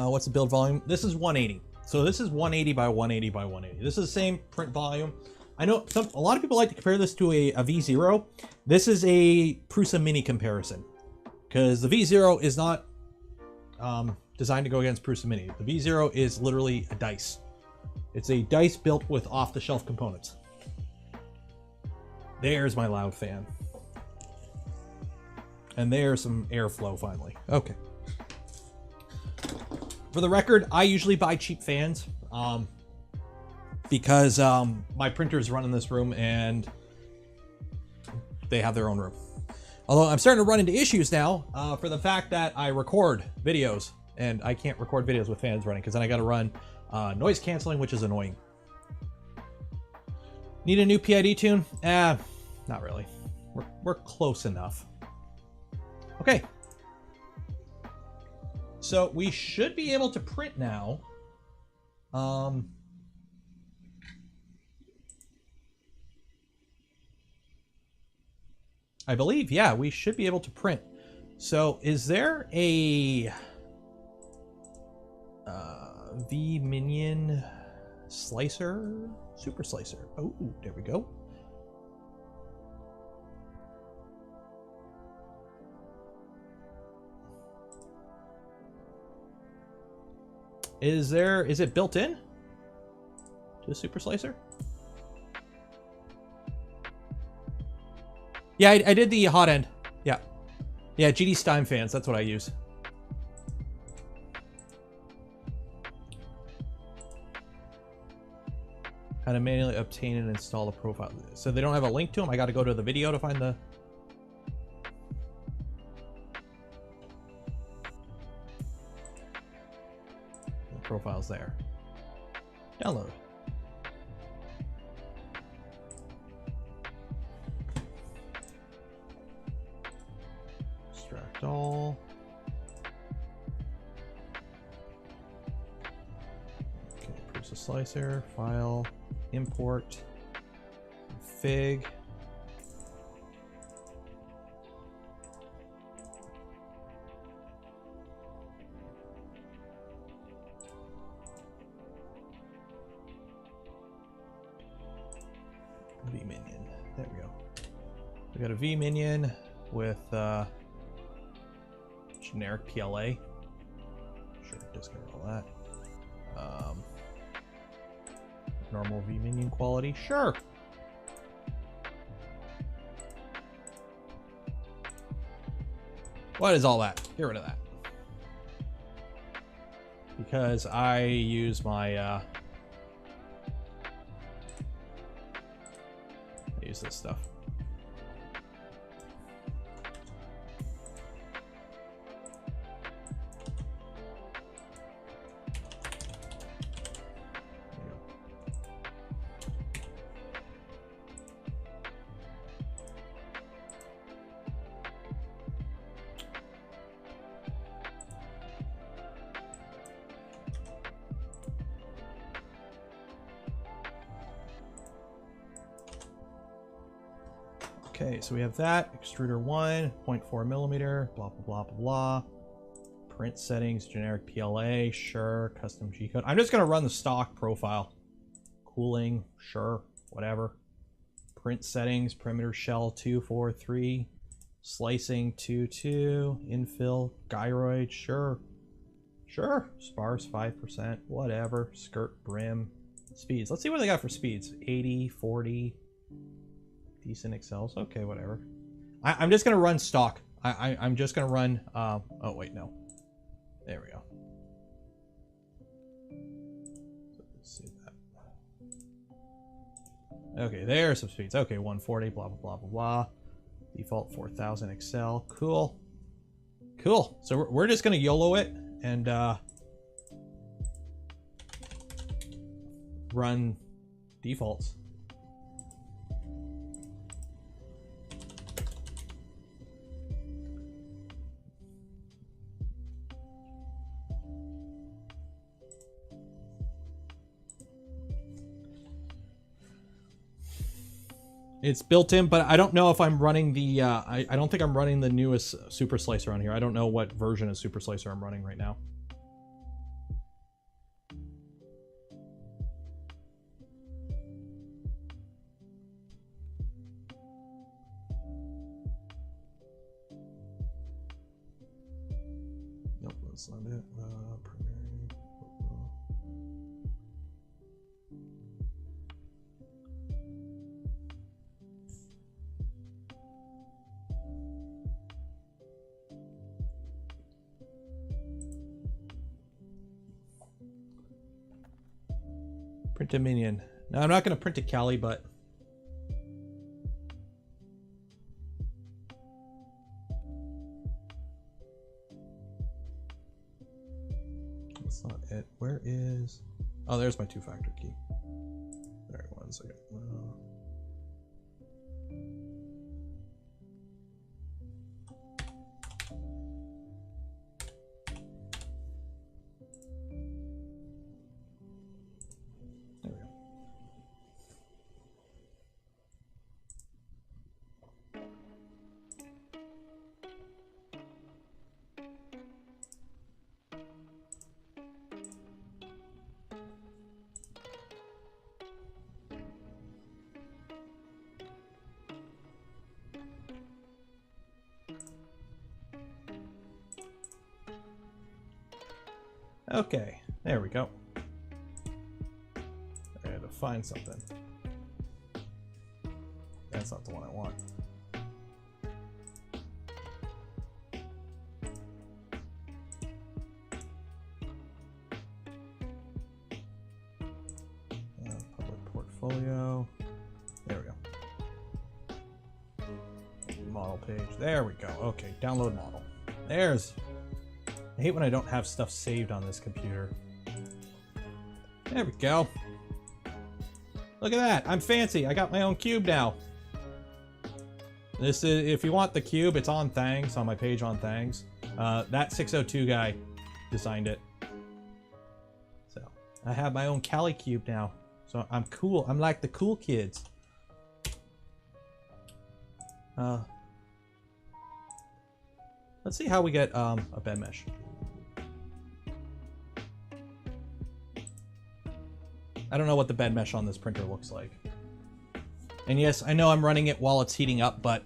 What's the build volume? This is 180. So this is 180 by 180 by 180. This is the same print volume. I know a lot of people like to compare this to a V0. This is a Prusa Mini comparison because the V0 is not designed to go against Prusa Mini. The V0 is literally a dice. It's a dice built with off-the-shelf components. There's my loud fan. And there's some airflow finally. Okay. For the record, I usually buy cheap fans because my printers run in this room and they have their own room. Although I'm starting to run into issues now for the fact that I record videos and I can't record videos with fans running because then I got to run noise canceling, which is annoying. Need a new PID tune? Not really. We're close enough. Okay. So we should be able to print now. I believe, yeah, we should be able to print. So is there a V-Minion slicer? Super slicer. Oh, there we go. Is it built in to a super slicer? Yeah, I did the Hotend. Yeah. Yeah, GD Stein fans, that's what I use. How to manually obtain and install the profile. So they don't have a link to them? I got to go to the video to find the... profiles there. Download. Extract all. Okay, Prusa slicer, file, import, config. V-Minion. There we go. We got a V-Minion with generic PLA. Sure, discard all that. Normal V-Minion quality. Sure. What is all that? Get rid of that. Because I use my use this stuff. Okay, so we have that, extruder 1, 0.4 millimeter, blah, blah, blah, blah, blah. Print settings, generic PLA, sure, custom G-code. I'm just gonna run the stock profile. Cooling, sure, whatever. Print settings, perimeter shell 243, slicing 22, infill, gyroid, sure. Sure, sparse 5%, whatever, skirt, brim, speeds. Let's see what they got for speeds. 80, 40, decent excels. Okay, whatever. I'm just gonna run stock. I'm just gonna run. Oh wait, no. There we go. Let's see that. Okay, there's some speeds. Okay, 140. Blah blah blah blah blah. Default 4000 Excel. Cool. Cool. So we're just gonna YOLO it and run defaults. It's built in, but I don't know if I'm running the, I don't think I'm running the newest Super Slicer on here. I don't know what version of Super Slicer I'm running right now. Nope, that's not it. Print a minion. No, I'm not going to print a Cali, but that's not it. Where is? Oh, there's my two-factor key. There, 1 second. Okay, there we go. I had to find something. That's not the one I want. Public portfolio. There we go. Model page. There we go. Okay, download model. There's. I hate when I don't have stuff saved on this computer. There we go. Look at that. I'm fancy. I got my own cube now. This is, if you want the cube, it's on Thangs, on my page on Thangs. That 602 guy designed it. So I have my own Cali cube now. So I'm cool. I'm like the cool kids. Let's see how we get a bed mesh. I don't know what the bed mesh on this printer looks like. And yes, I know I'm running it while it's heating up, but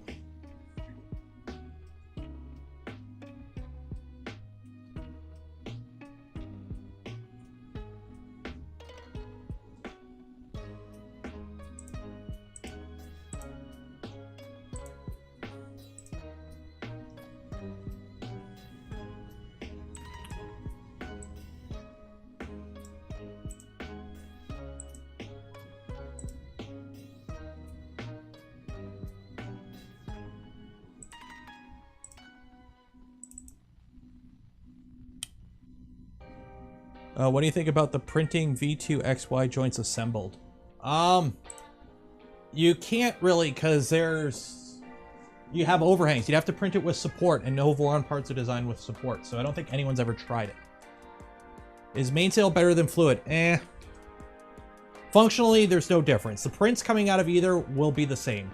what do you think about the printing V2XY joints assembled? You can't really, because you have overhangs. You'd have to print it with support, and no Voron parts are designed with support, so I don't think anyone's ever tried it. Is Mainsail better than Fluid? Eh. Functionally, there's no difference. The prints coming out of either will be the same.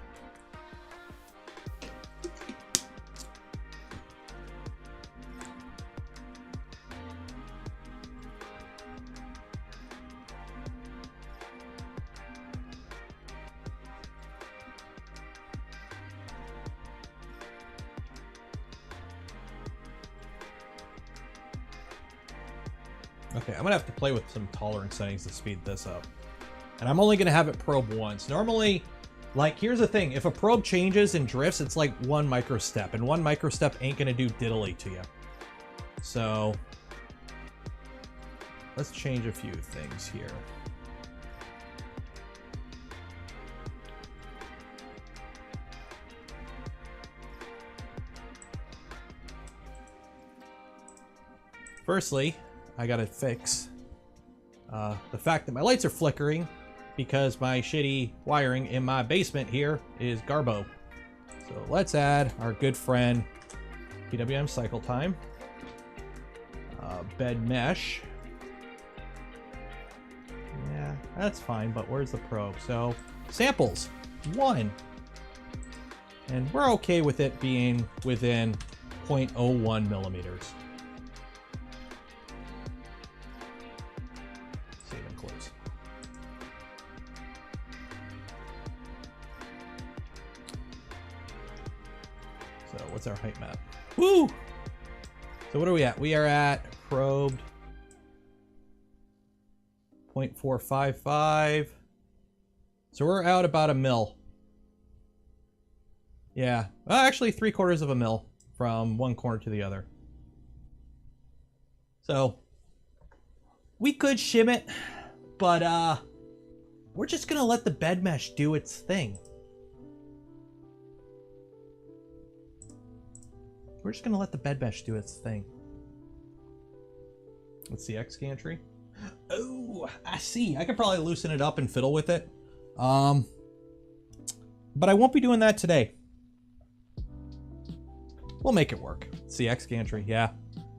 Okay, I'm gonna have to play with some tolerance settings to speed this up. And I'm only gonna have it probe once. Normally, like, here's the thing. If a probe changes and drifts, it's like 1 microstep. And 1 microstep ain't gonna do diddly to you. So, let's change a few things here. Firstly, I gotta fix the fact that my lights are flickering because my shitty wiring in my basement here is garbo. So let's add our good friend PWM cycle time, bed mesh. Yeah, that's fine, but where's the probe? So samples 1, and we're okay with it being within 0.01 millimeters. Save and close. So what's our height map? Woo! So what are we at? We are at probed 0.455. So we're out about a mil. Yeah, well, actually 3/4 of a mil from one corner to the other. So we could shim it, but we're just gonna let the bed mesh do its thing. We're just gonna let the bed mesh do its thing. Let's see, X gantry. Oh, I see. I could probably loosen it up and fiddle with it. But I won't be doing that today. We'll make it work. See, X gantry. Yeah,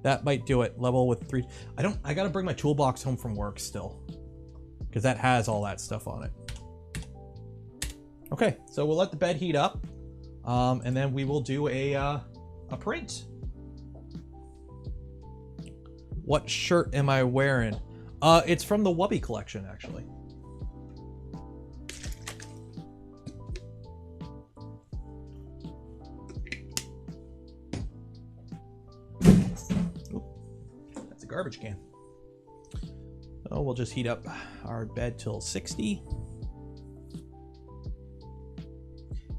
that might do it. Level with 3. I gotta bring my toolbox home from work still, because that has all that stuff on it. Okay, so we'll let the bed heat up, and then we will do a print. What shirt am I wearing? It's from the Wubby collection, actually. Oop, that's a garbage can. So we'll just heat up our bed till 60.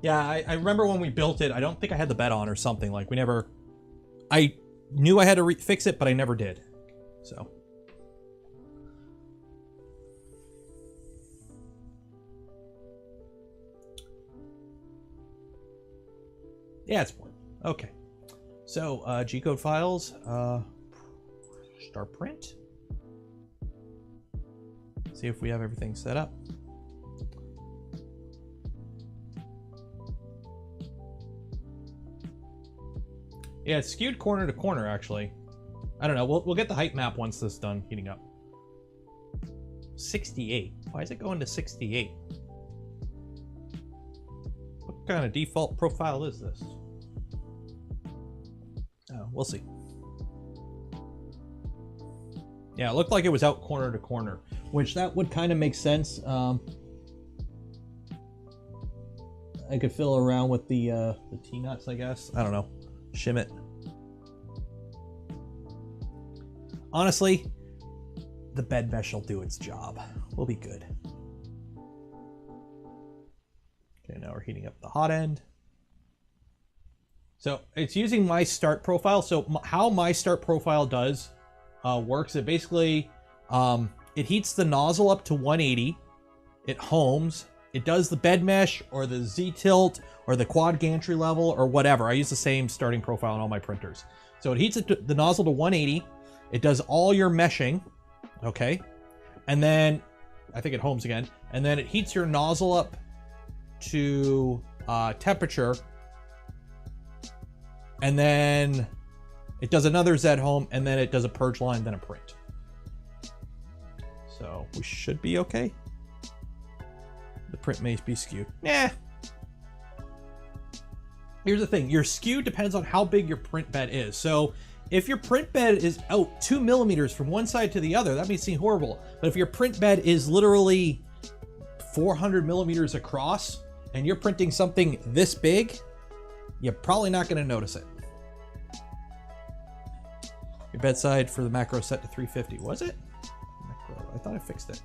Yeah, I remember when we built it, I don't think I had the bed on or something. Like, we never... I knew I had to fix it, but I never did. So... yeah, it's boring. Okay. So, G-code files. Start print. See if we have everything set up. Yeah, it's skewed corner to corner, actually. I don't know. We'll get the height map once this is done heating up. 68. Why is it going to 68? What kind of default profile is this? Oh, we'll see. Yeah, it looked like it was out corner to corner, which that would kind of make sense. I could fiddle around with the T-nuts, I guess. I don't know. Shim it. Honestly, the bed mesh will do its job. We'll be good. Okay, now we're heating up the hot end. So it's using my start profile. So how my start profile does works, it basically it heats the nozzle up to 180. It homes. It does the bed mesh or the Z-tilt or the quad gantry level or whatever. I use the same starting profile on all my printers. So it heats the nozzle to 180. It does all your meshing, okay? And then, I think it homes again. And then it heats your nozzle up to temperature. And then it does another Z home, and then it does a purge line, then a print. So we should be okay. The print may be skewed. Nah. Here's the thing. Your skew depends on how big your print bed is. So if your print bed is out 2 millimeters from one side to the other, that may seem horrible. But if your print bed is literally 400 millimeters across and you're printing something this big, you're probably not going to notice it. Your bedside for the macro set to 350. Was it? Macro. I thought I fixed it.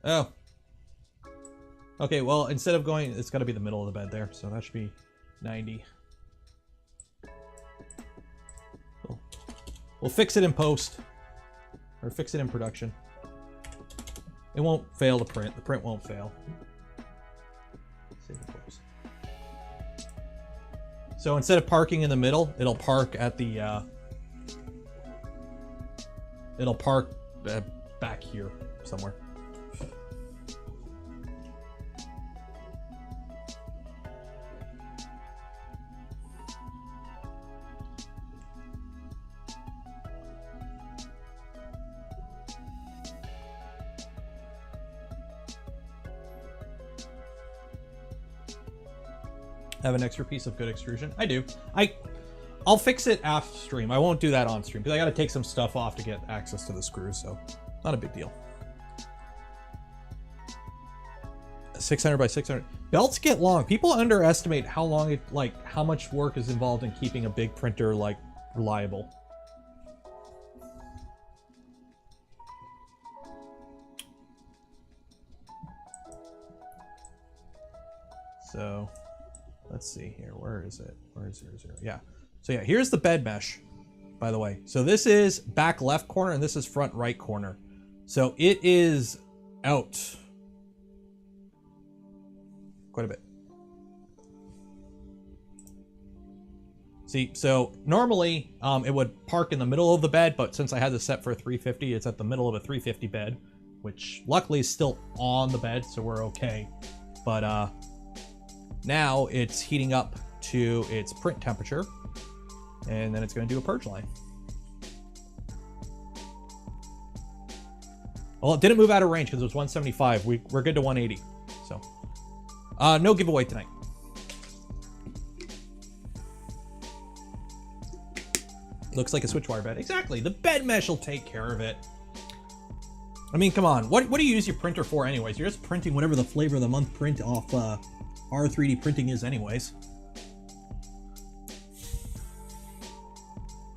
Oh. Okay, well, instead of going, it's got to be the middle of the bed there, so that should be 90. Cool. We'll fix it in post. Or fix it in production. It won't fail to print. The print won't fail. So instead of parking in the middle, it'll park at the, back here somewhere. Have an extra piece of good extrusion? I do. I'll fix it off stream. I won't do that on stream because I got to take some stuff off to get access to the screws, so not a big deal. 600 by 600. Belts get long. People underestimate how long it, like, how much work is involved in keeping a big printer, like, reliable. So, let's see here. Where is it? Where is 0, 0? Yeah. So yeah, here's the bed mesh, by the way. So this is back left corner and this is front right corner. So it is out quite a bit. See, so normally it would park in the middle of the bed, but since I had this set for a 350, it's at the middle of a 350 bed, which luckily is still on the bed, so we're okay. But now it's heating up to its print temperature, and then it's going to do a purge line. Well, it didn't move out of range because it was 175. We're good to 180. So, no giveaway tonight. Looks like a switch wire bed. Exactly. The bed mesh will take care of it. I mean, come on. What do you use your printer for anyways? You're just printing whatever the flavor of the month print off R3D printing is anyways.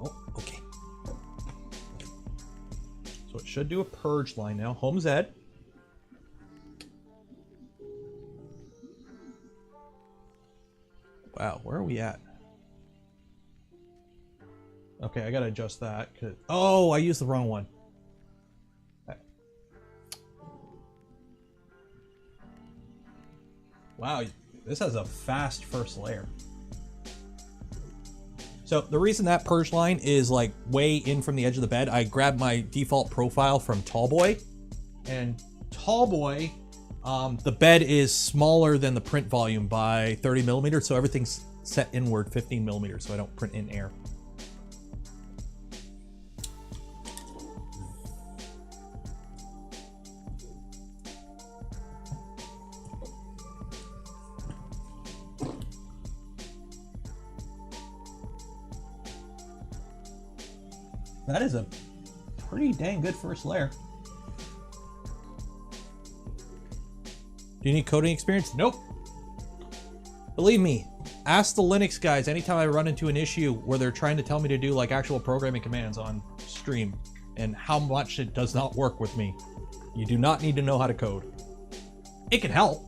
Oh, okay. So it should do a purge line now. Home Z. Wow, where are we at? Okay, I gotta adjust that. Oh, I used the wrong one. Wow, this has a fast first layer. So the reason that purge line is like way in from the edge of the bed, I grabbed my default profile from Tallboy, and Tallboy, the bed is smaller than the print volume by 30 millimeters, so everything's set inward 15 millimeters, so I don't print in air. That is a pretty dang good first layer. Do you need coding experience? Nope. Believe me, ask the Linux guys anytime I run into an issue where they're trying to tell me to do like actual programming commands on stream and how much it does not work with me. You do not need to know how to code. It can help,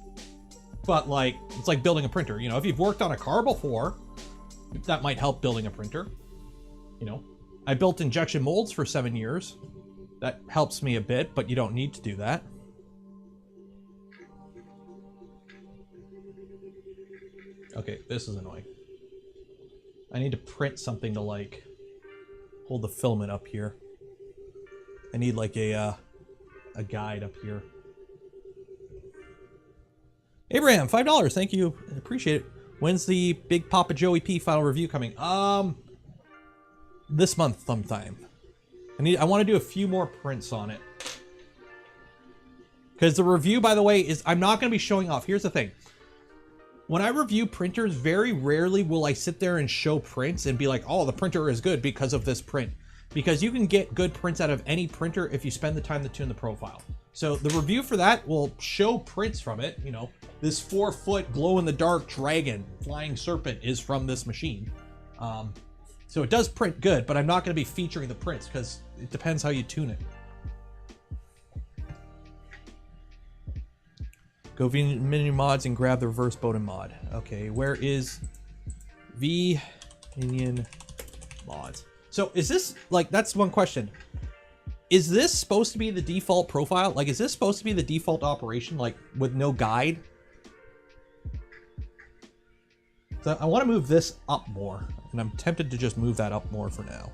but like, it's like building a printer. You know, if you've worked on a car before, that might help building a printer, you know. I built injection molds for 7 years. That helps me a bit, but you don't need to do that. Okay, this is annoying. I need to print something to like hold the filament up here. I need like a guide up here. Abraham, $5. Thank you. I appreciate it. When's the Big Papa Joey P final review coming? This month sometime. I want to do a few more prints on it. Because the review, by the way, is I'm not going to be showing off. Here's the thing. When I review printers, very rarely will I sit there and show prints and be like, oh, the printer is good because of this print. Because you can get good prints out of any printer if you spend the time to tune the profile. So the review for that will show prints from it. You know, this 4-foot glow-in-the-dark dragon flying serpent is from this machine. So it does print good, but I'm not going to be featuring the prints because it depends how you tune it. Go V-Minion mods and grab the reverse Bowden mod. Okay, where is V-Minion mods? So is this, like, that's one question. Is this supposed to be the default profile? Like, is this supposed to be the default operation, like, with no guide? So I want to move this up more, and I'm tempted to just move that up more for now.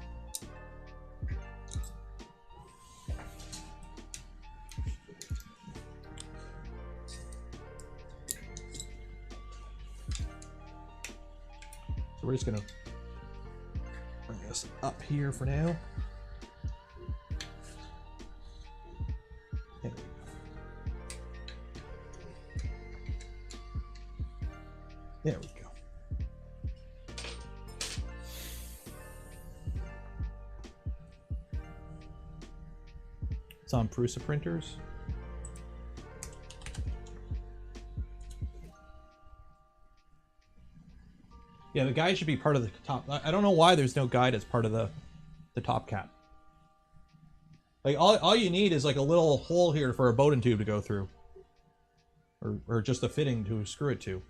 So we're just gonna bring this up here for now. There we go. There we go. It's on Prusa printers. Yeah, the guide should be part of the top. I don't know why there's no guide as part of the top cap. Like all you need is like a little hole here for a Bowden tube to go through, or just a fitting to screw it to.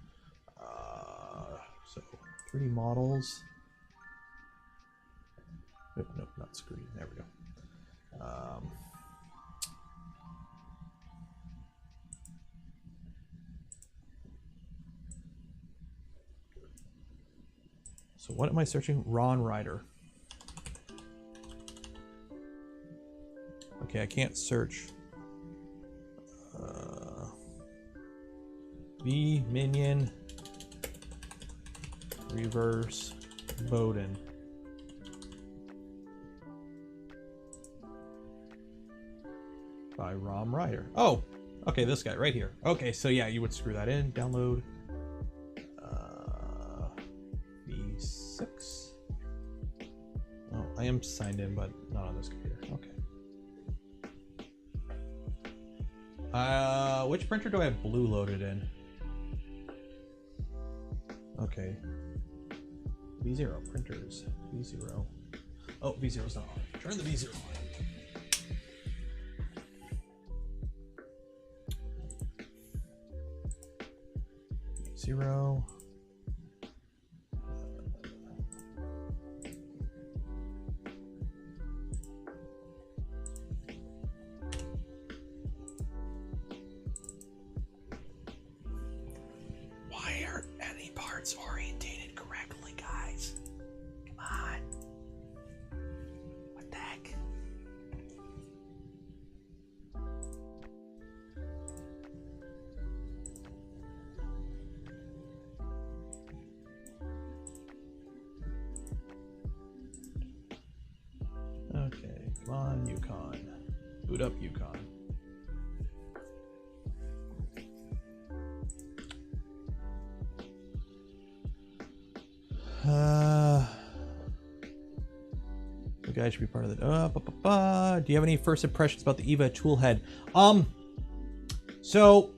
So 3D models. Nope, nope, not screen. There we go. So what am I searching? Ron Rider. Okay, I can't search. V-Minion reverse Bowden. By Ron Rider. Oh, okay, this guy right here. Okay, so yeah, you would screw that in, download. V6. Oh, I am signed in, but not on this computer. Okay. Which printer do I have blue loaded in? Okay. V0 printers. V0. Oh, V0's not on. Turn the V0 on. V0. Why aren't any parts orientated correctly, guys? Come on. What the heck? Okay, come on, Yukon. Boot up Yukon. The guy should be part of the. Do you have any first impressions about the EVA toolhead? So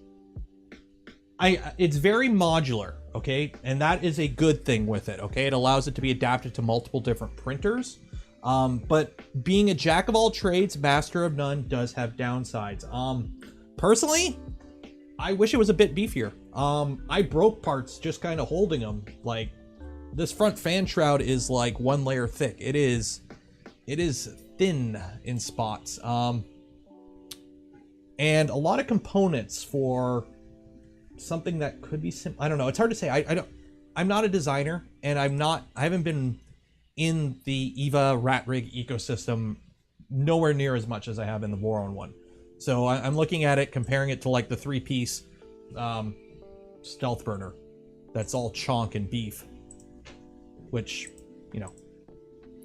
it's very modular, okay, and that is a good thing with it. Okay, it allows it to be adapted to multiple different printers. But being a jack of all trades, master of none does have downsides. Personally, I wish it was a bit beefier. I broke parts just kind of holding them. Like, this front fan shroud is like 1 layer thick. It is thin in spots. And a lot of components for something that could be simple. I don't know. It's hard to say. I'm not a designer, and I haven't been in the EVA RatRig ecosystem nowhere near as much as I have in the Voron one. So I'm looking at it, comparing it to like the 3-piece stealth burner that's all chonk and beef, which, you know,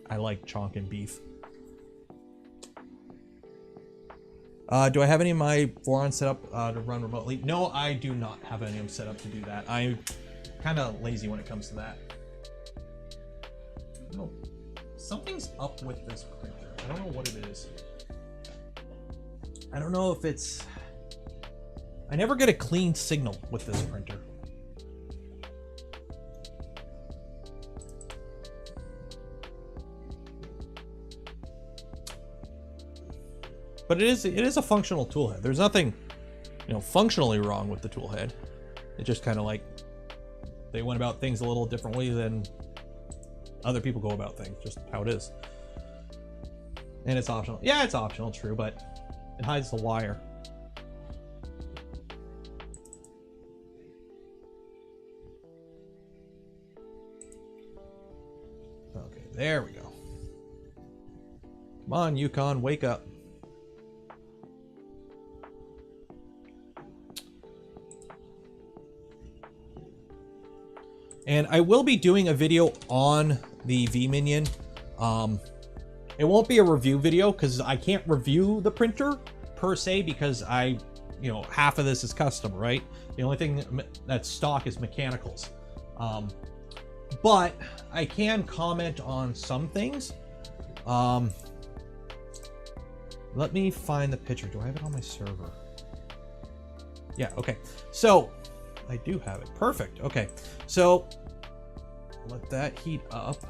I like chonk and beef. Do I have any of my Voron set up to run remotely? No, I do not have any of them set up to do that. I'm kind of lazy when it comes to that. I don't know. Something's up with this printer. I don't know what it is. I don't know if it's... I never get a clean signal with this printer. But it is a functional toolhead. There's nothing, you know, functionally wrong with the toolhead. It just kind of like they went about things a little differently than other people go about things, just how it is. And it's optional. Yeah, it's optional, true, but it hides the wire. There we go. Come on, Yukon, wake up. And I will be doing a video on the V-Minion. It won't be a review video because I can't review the printer per se because half of this is custom, right? The only thing that's stock is mechanicals. But I can comment on some things. Let me find the picture. Do I have it on my server? Yeah, okay. So I do have it. Perfect. Okay. So let that heat up.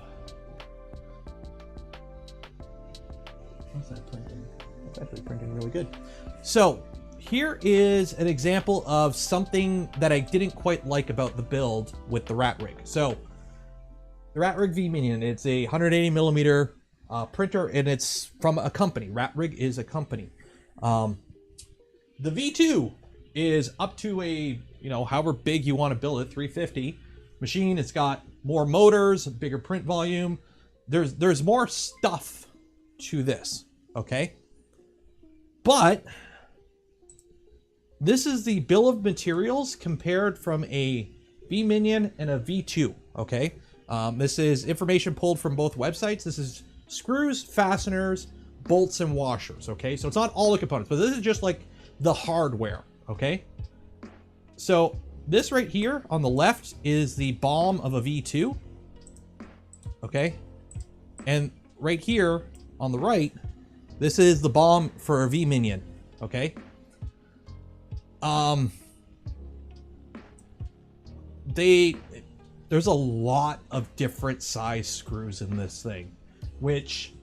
How's that printing? It's actually printing really good. So here is an example of something that I didn't quite like about the build with the RatRig. So the RatRig V-Minion, it's a 180 millimeter printer, and it's from a company. RatRig is a company. The V2 is up to a, however big you want to build it, 350 machine. It's got more motors, a bigger print volume. There's more stuff to this, okay? But this is the bill of materials compared from a V-Minion and a V2, okay? This is information pulled from both websites. This is screws, fasteners, bolts, and washers, okay? So it's not all the components, but this is just like the hardware, okay? So this right here on the left is the BOM of a V2, okay? And right here on the right, this is the BOM for a V-Minion, okay? There's a lot of different size screws in this thing, which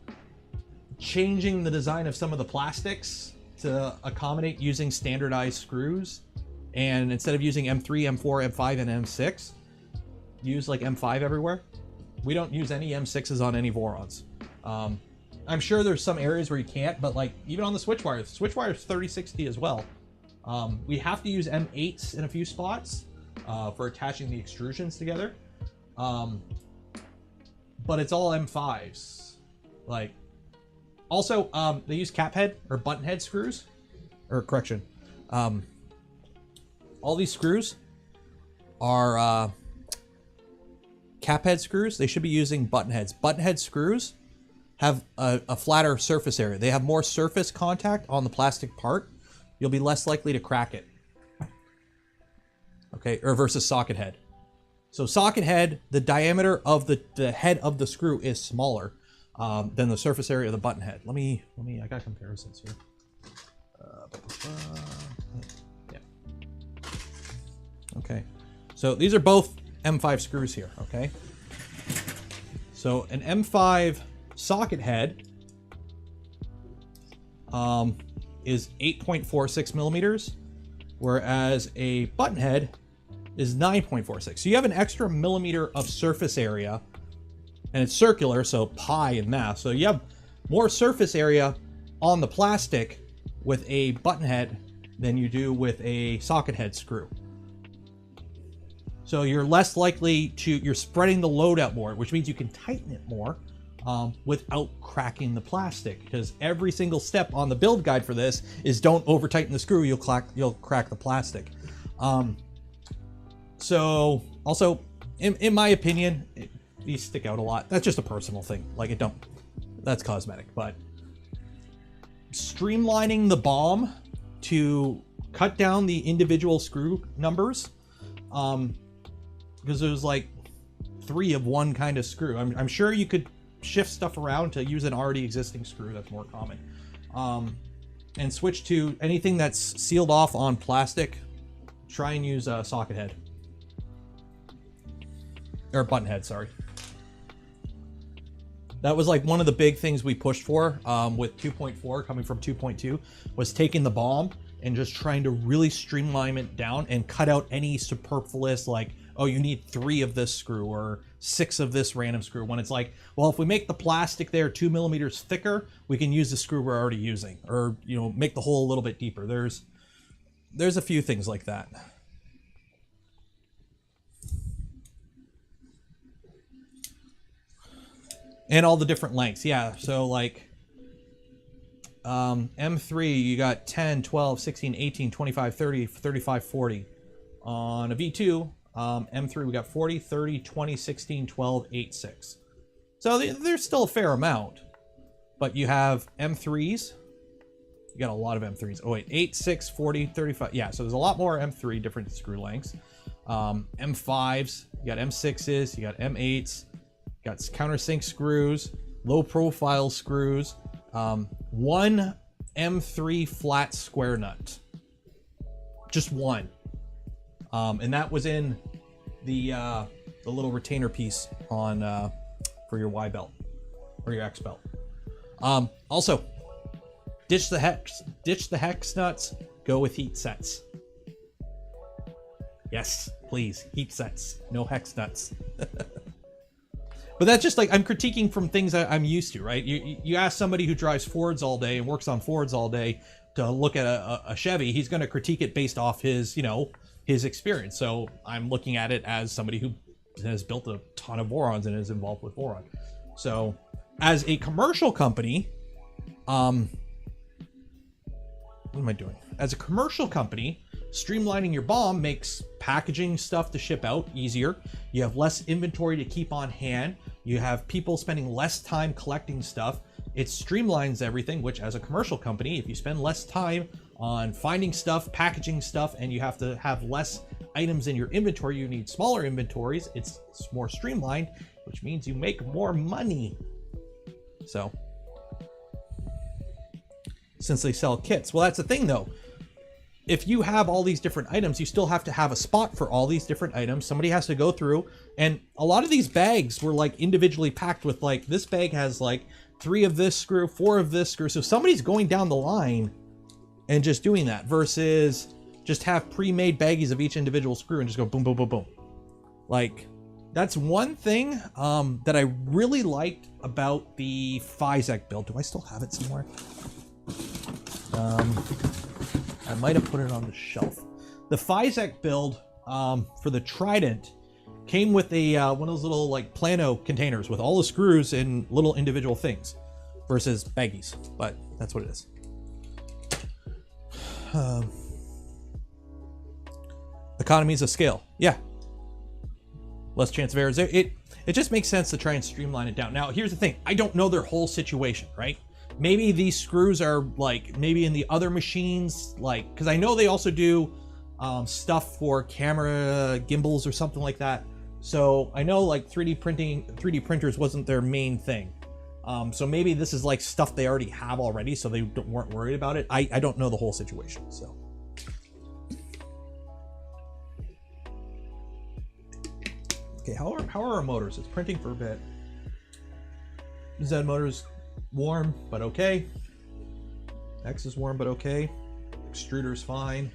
changing the design of some of the plastics to accommodate using standardized screws, and instead of using M3, M4, M5, and M6, use like M5 everywhere. We don't use any M6s on any Vorons. I'm sure there's some areas where you can't, but like even on the switch wire is 3060 as well. We have to use M8s in a few spots for attaching the extrusions together. But it's all M5s. Like, also, they use cap head or button head screws, or correction. All these screws are cap head screws. They should be using button heads. Button head screws have a flatter surface area. They have more surface contact on the plastic part. You'll be less likely to crack it. Okay, or versus socket head. So socket head, the diameter of the head of the screw is smaller than the surface area of the button head. I got comparisons here. Yeah. Okay, so these are both M5 screws here, okay? So an M5 socket head is 8.46 millimeters, whereas a button head is 9.46. So you have an extra millimeter of surface area, and it's circular, so pi in math. So you have more surface area on the plastic with a button head than you do with a socket head screw. So you're less likely to, you're spreading the load out more, which means you can tighten it more without cracking the plastic, because every single step on the build guide for this is don't over tighten the screw, you'll crack the plastic. So also, in my opinion, these stick out a lot. That's just a personal thing. Like that's cosmetic, but streamlining the BOM to cut down the individual screw numbers, because there's like 3 of one kind of screw. I'm sure you could shift stuff around to use an already existing screw. That's more common. And switch to anything that's sealed off on plastic. Try and use a socket head. Or button head, sorry. That was like one of the big things we pushed for with 2.4 coming from 2.2 was taking the BOM and just trying to really streamline it down and cut out any superfluous, like, oh, you need 3 of this screw or 6 of this random screw, when it's like, well, if we make the plastic there 2 millimeters thicker, we can use the screw we're already using, or make the hole a little bit deeper. There's a few things like that. And all the different lengths. Yeah, so like M3, you got 10, 12, 16, 18, 25, 30, 35, 40. On a V2, M3, we got 40, 30, 20, 16, 12, 8, 6. So there's still a fair amount. But you have M3s. You got a lot of M3s. Oh, wait, 8, 6, 40, 35. Yeah, so there's a lot more M3 different screw lengths. M5s, you got M6s, you got M8s, you got countersink screws, low profile screws, one M3 flat square nut. Just one. And that was in the little retainer piece on for your Y belt or your X belt. Also, ditch the hex nuts, go with heat sets. Yes, please, heat sets, no hex nuts. But that's just like, I'm critiquing from things that I'm used to, right? You ask somebody who drives Fords all day and works on Fords all day to look at a Chevy, he's going to critique it based off his, his experience. So I'm looking at it as somebody who has built a ton of Vorons and is involved with Voron. So as a commercial company, what am I doing? As a commercial company, streamlining your BOM makes packaging stuff to ship out easier. You have less inventory to keep on hand. You have people spending less time collecting stuff. It streamlines everything, which as a commercial company, if you spend less time on finding stuff, packaging stuff, and you have to have less items in your inventory, you need smaller inventories. It's more streamlined, which means you make more money. So, since they sell kits. Well, that's the thing though. If you have all these different items, you still have to have a spot for all these different items. Somebody has to go through, and a lot of these bags were like individually packed with like, this bag has like 3 of this screw, 4 of this screw. So somebody's going down the line and just doing that versus just have pre-made baggies of each individual screw and just go boom, boom, boom, boom. Like, that's one thing that I really liked about the Physek build. Do I still have it somewhere? I might have put it on the shelf. The Physek build for the Trident came with a one of those little like plano containers with all the screws and little individual things versus baggies, but that's what it is. Economies of scale. Yeah. Less chance of errors. It just makes sense to try and streamline it down. Now, here's the thing. I don't know their whole situation, right? Maybe these screws are like, maybe in the other machines, like, because I know they also do stuff for camera gimbals or something like that. So I know like 3D printers wasn't their main thing. So maybe this is like stuff they already have already, so they weren't worried about it. I don't know the whole situation, so. Okay, how are our motors? It's printing for a bit. Z motor's warm, but okay. X is warm, but okay. Extruder's fine.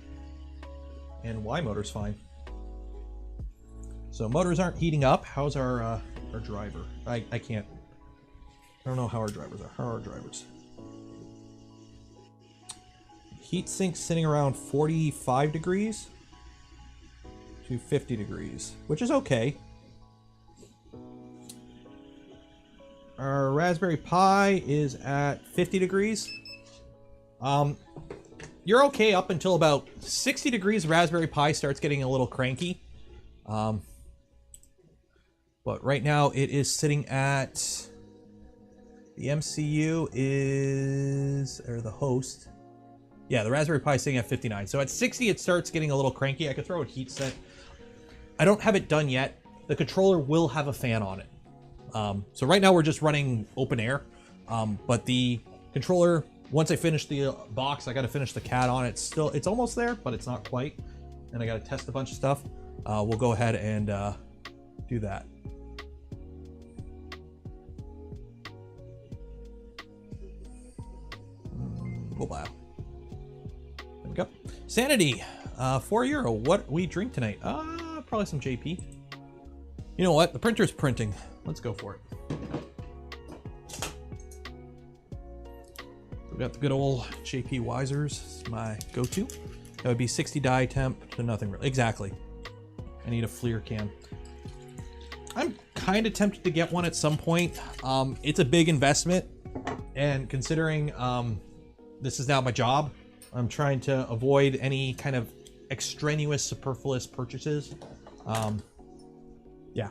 And Y motor's fine. So motors aren't heating up. How's our driver? I can't. I don't know how our drivers are. How are our drivers? Heat sink sitting around 45 degrees to 50 degrees, which is okay. Our Raspberry Pi is at 50 degrees. You're okay up until about 60 degrees. Raspberry Pi starts getting a little cranky. But right now it is sitting at, the MCU is, or the host. Yeah, the Raspberry Pi is sitting at 59. So at 60 it starts getting a little cranky. I could throw a heat set. I don't have it done yet. The controller will have a fan on it. So right now we're just running open air, but the controller, once I finish the box, I got to finish the CAD on it. It's almost there, but it's not quite. And I got to test a bunch of stuff. We'll go ahead and do that. Mobile. There we go. Sanity, €4. What we drink tonight? Probably some JP. You know what? The printer's printing. Let's go for it. We've got the good old JP Wisers. It's my go-to. That would be 60 die temp to nothing. Exactly. I need a FLIR cam. I'm kind of tempted to get one at some point. It's a big investment, and considering this is now my job, I'm trying to avoid any kind of extraneous superfluous purchases. Yeah.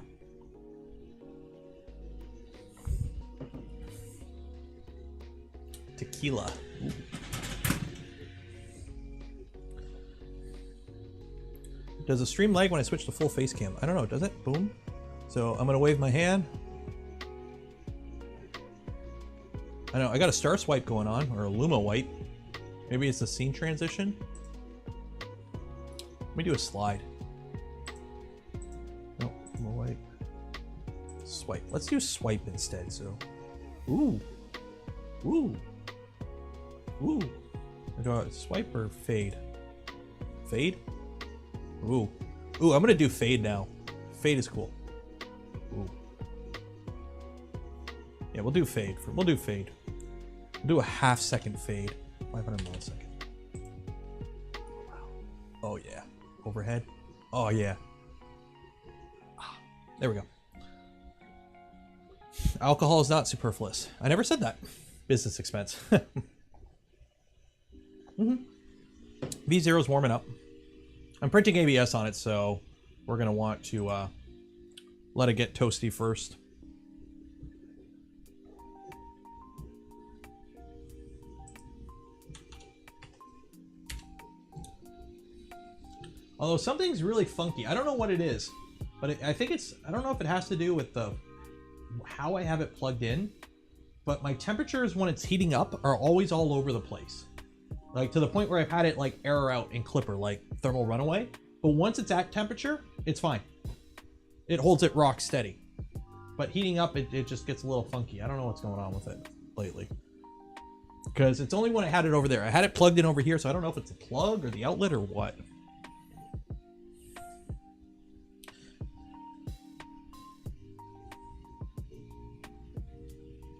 Tequila. Ooh. Does the stream lag when I switch to full face cam? I don't know, does it? Boom. So I'm gonna wave my hand. I know, I got a star swipe going on, or a Luma wipe. Maybe it's a scene transition. Let me do a slide. No, Luma wipe. Swipe. Let's do swipe instead, so. Ooh. Ooh. Ooh. Do I swipe or fade? Fade? Ooh. Ooh, I'm gonna do fade now. Fade is cool. Ooh. Yeah, we'll do fade. We'll do fade. We'll do a half-second fade. 500 millisecond. Wow. Oh, yeah. Overhead. Oh, yeah. Ah, there we go. Alcohol is not superfluous. I never said that. Business expense. V0 is warming up. I'm printing ABS on it, so we're going to want to let it get toasty first. Although something's really funky. I don't know what it is, but I think it's, I don't know if it has to do with how I have it plugged in, but my temperatures when it's heating up are always all over the place. Like to the point where I've had it like error out in Klipper, like thermal runaway. But once it's at temperature, it's fine. It holds it rock steady. But heating up, it just gets a little funky. I don't know what's going on with it lately. Because it's only when I had it over there. I had it plugged in over here, so I don't know if it's a plug or the outlet or what.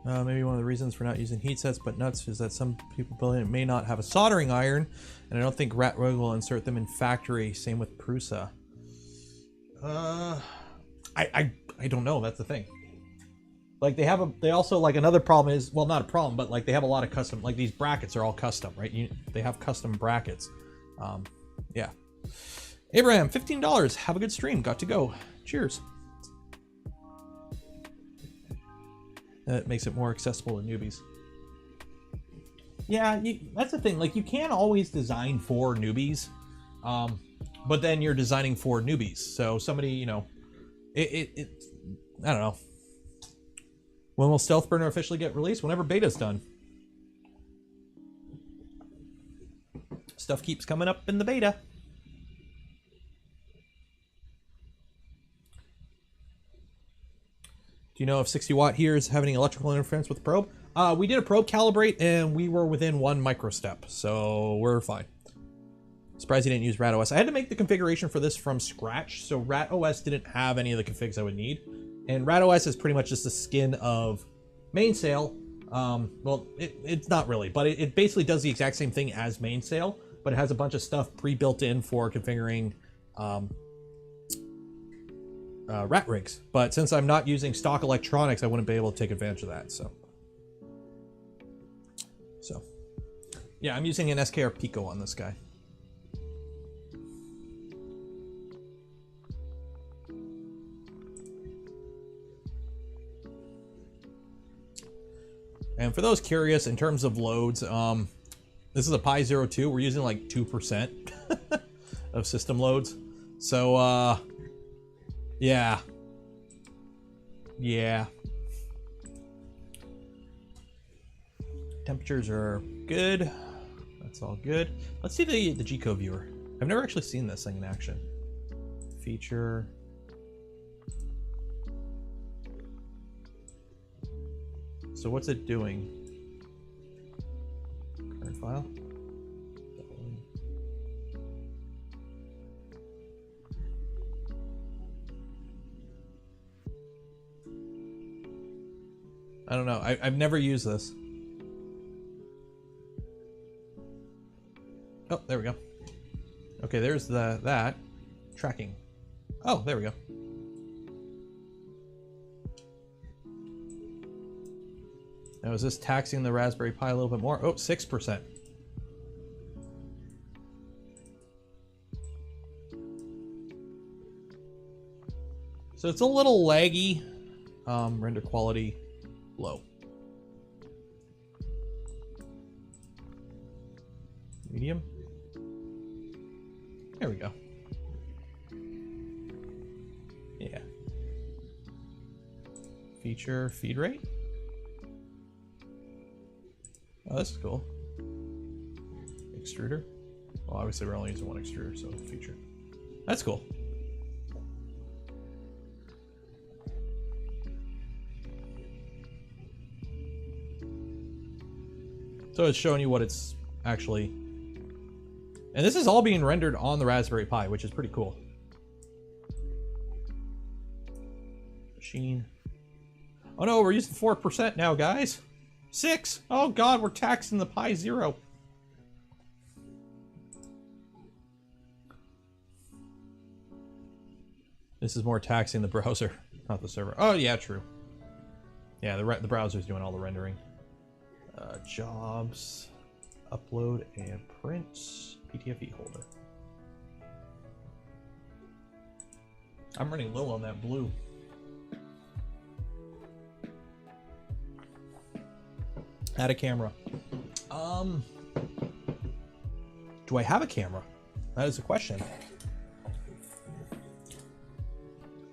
Maybe one of the reasons for not using heat sets but nuts is that some people building it may not have a soldering iron, and I don't think RatRig will insert them in factory. Same with Prusa. I don't know. That's the thing. Like they also like another problem is, well, not a problem, but like they have a lot of custom, like these brackets are all custom, right? They have custom brackets. Yeah. Abraham, $15. Have a good stream. Got to go. Cheers. That makes it more accessible to newbies. Yeah, that's the thing. Like, you can't always design for newbies, but then you're designing for newbies. So somebody, you know, I don't know. When will Stealth Burner officially get released? Whenever beta's done. Stuff keeps coming up in the beta. Do you know if 60 watt heaters have any electrical interference with the probe? We did a probe calibrate and we were within 1 microstep, so we're fine. Surprised you didn't use RatOS. I had to make the configuration for this from scratch, so RatOS didn't have any of the configs I would need. And RatOS is pretty much just the skin of Mainsail. Well, it's not really, but it basically does the exact same thing as Mainsail, but it has a bunch of stuff pre-built in for configuring RatRigs. But since I'm not using stock electronics, I wouldn't be able to take advantage of that. So yeah, I'm using an SKR Pico on this guy. And for those curious, in terms of loads, this is a Pi 02. We're using like 2% of system loads. So, yeah. Temperatures are good. That's all good. Let's see the G-Code viewer. I've never actually seen this thing in action. Feature. So what's it doing? Current file. I don't know. I've never used this. Oh, there we go. Okay, there's that tracking. Oh, there we go. Now, is this taxing the Raspberry Pi a little bit more? Oh, 6%. So it's a little laggy. Render quality low. Medium. There we go. Yeah. Feature feed rate. Oh, this is cool. Extruder. Well, obviously we're only using one extruder, so feature. That's cool. So it's showing you what it's actually... And this is all being rendered on the Raspberry Pi, which is pretty cool. Machine. Oh no, we're using 4% now, guys. 6! Oh god, we're taxing the Pi 0. This is more taxing the browser, not the server. Oh yeah, true. Yeah, the browser's doing all the rendering. Jobs, upload and print, PTFE holder. I'm running low on that blue. Add a camera. Do I have a camera? That is a question.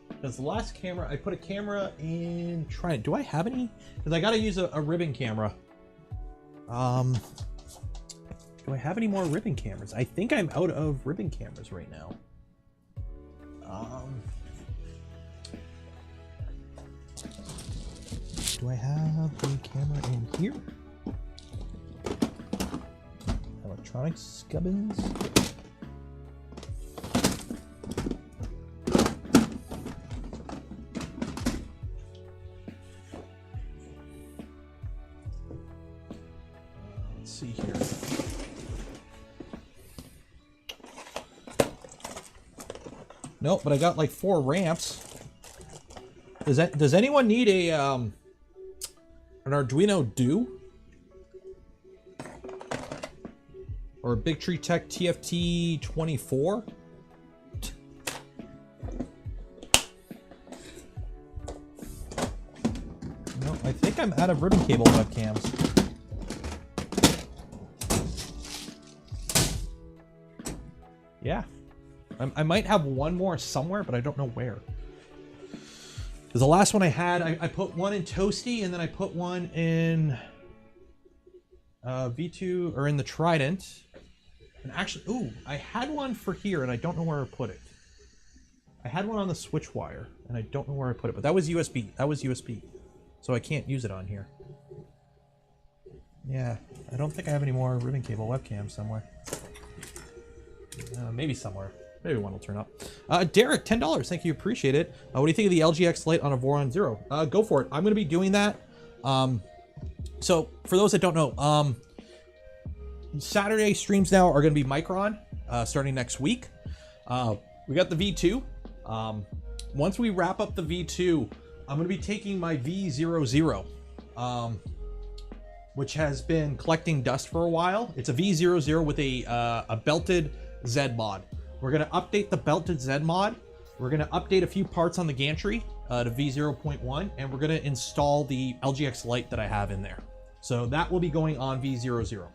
Because the last camera, I put a camera in Trident. Do I have any? Because I got to use a ribbon camera. Do I have any more ribbon cameras? I think I'm out of ribbon cameras right now. Do I have a camera in here? Electronic gubbins. Let's see here. Nope, but I got like 4 ramps. Does anyone need a an Arduino Do? Or a Big Tree Tech TFT 24? No, I think I'm out of ribbon cable webcams. Yeah. I might have one more somewhere, but I don't know where. Because the last one I had, I put one in Toasty, and then I put one in V2, or in the Trident. And actually, ooh, I had one for here, and I don't know where I put it. I had one on the switch wire, and I don't know where I put it, but that was USB. That was USB. So I can't use it on here. Yeah, I don't think I have any more ribbon cable webcams somewhere. Maybe somewhere. Maybe one will turn up. Derek, $10. Thank you. Appreciate it. What do you think of the LGX Lite on a Voron Zero? Go for it. I'm going to be doing that. So for those that don't know, Saturday streams now are going to be Micron, starting next week. We got the V2. Once we wrap up the V2, I'm going to be taking my V00, which has been collecting dust for a while. It's a V00 with a belted Z mod. We're going to update the belted Z mod. We're going to update a few parts on the gantry to V0.1, and we're going to install the LGX Lite that I have in there. So that will be going on V00.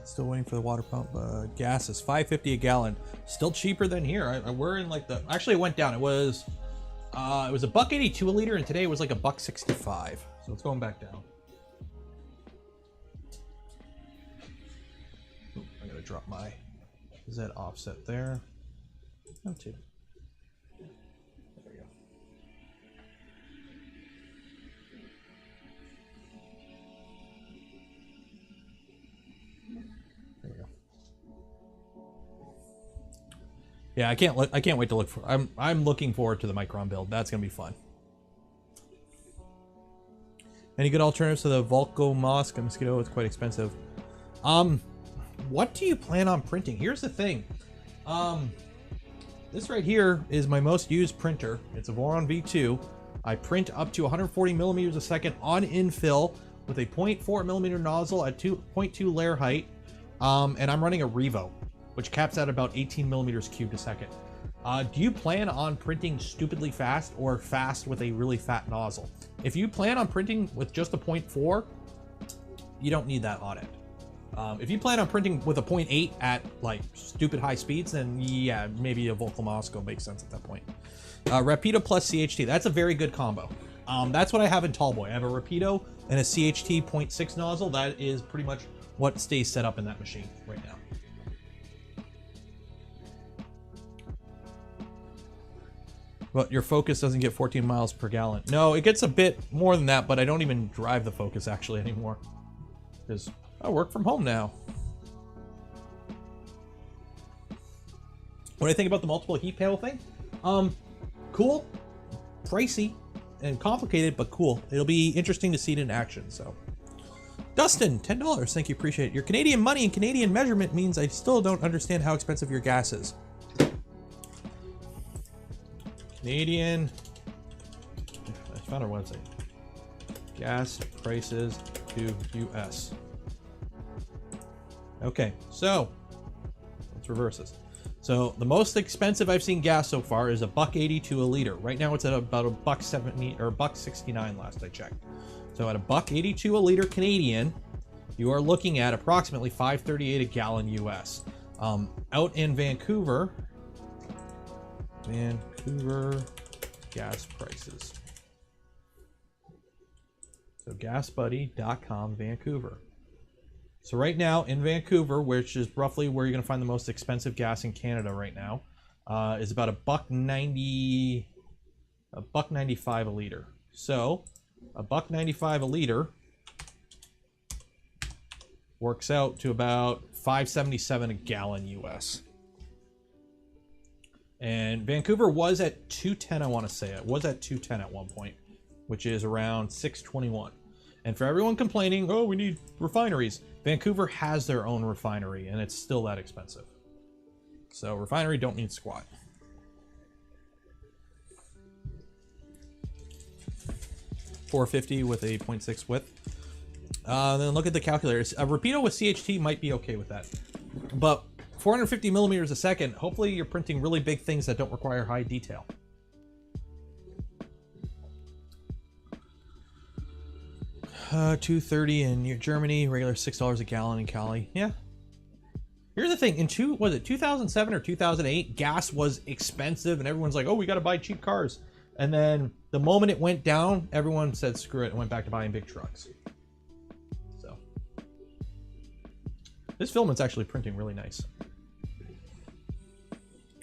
Still waiting for the water pump. Gas is $5.50 a gallon. Still cheaper than here. We're in like the... Actually, it went down. It was $1.82 a liter, and today it was like $1.65. So it's going back down. drop my Z offset there. Oh, two. There we go. There we go. Yeah, I can't wait to look for. I'm looking forward to the Micron build. That's gonna be fun. Any good alternatives to the Volco Mosque and Mosquito? It's quite expensive. What do you plan on printing? Here's the thing. This right here is my most used printer. It's a Voron V2. I print up to 140 millimeters a second on infill with a 0.4 millimeter nozzle at 2.2 layer height. And I'm running a Revo, which caps out about 18 millimeters cubed a second. Do you plan on printing stupidly fast or fast with a really fat nozzle? If you plan on printing with just a 0.4, you don't need that on it. If you plan on printing with a 0.8 at like stupid high speeds, then yeah, maybe a Volco Moscow makes sense at that point. Rapido plus CHT, that's a very good combo. That's what I have in Tallboy. I have a Rapido and a CHT 0.6 nozzle. That is pretty much what stays set up in that machine right now. But your Focus doesn't get 14 miles per gallon. No, it gets a bit more than that, but I don't even drive the Focus actually anymore. Because I work from home now. What do you think about the multiple heat panel thing? Cool, pricey, and complicated, but cool. It'll be interesting to see it in action, so. Dustin, $10, thank you, appreciate it. Your Canadian money and Canadian measurement means I still don't understand how expensive your gas is. Canadian, I found our website. Gas prices to US. Okay, so let's reverse this. So the most expensive I've seen gas so far is $1.82 a liter. Right now it's at about $1.70 or $1.69 last I checked. So at $1.82 a liter Canadian, you are looking at approximately $5.38 a gallon US. Out in Vancouver gas prices. So gasbuddy.com Vancouver. So right now in Vancouver, which is roughly where you're going to find the most expensive gas in Canada right now, is about $1.95 a liter. So $1.95 a liter works out to about $5.77 a gallon US. And Vancouver was at $2.10, I want to say. It was at $2.10 at one point, which is around $6.21. And for everyone complaining, oh, we need refineries, Vancouver has their own refinery, and it's still that expensive. So refinery don't need squat. $4.50 with a 0.6 width. Then look at the calculators. A Rapido with CHT might be okay with that. But 450 millimeters a second, hopefully you're printing really big things that don't require high detail. $2.30 in Germany, regular $6 a gallon in Cali. Yeah. Here's the thing, in 2007 or 2008, gas was expensive and everyone's like, oh, we got to buy cheap cars. And then the moment it went down, everyone said screw it and went back to buying big trucks. So this filament's actually printing really nice.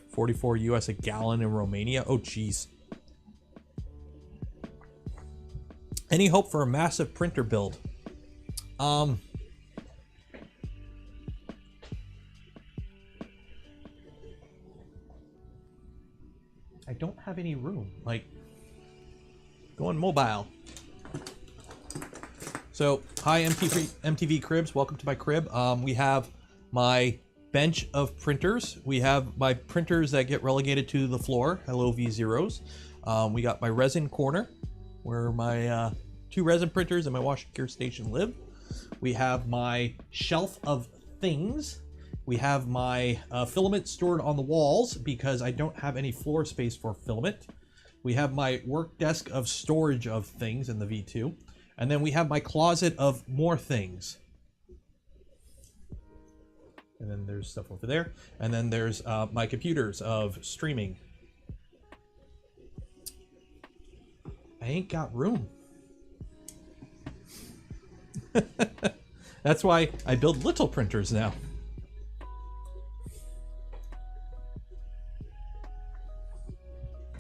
44 US a gallon in Romania. Oh, geez. Any hope for a massive printer build? I don't have any room. Like, going mobile. So, hi MTV Cribs. Welcome to my crib. We have my bench of printers. We have my printers that get relegated to the floor. Hello V0s. We got my resin corner, where my 2 resin printers and my wash and cure station live. We have my shelf of things. We have my filament stored on the walls because I don't have any floor space for filament. We have my work desk of storage of things in the V2. And then we have my closet of more things. And then there's stuff over there. And then there's my computers of streaming. I ain't got room. That's why I build little printers now.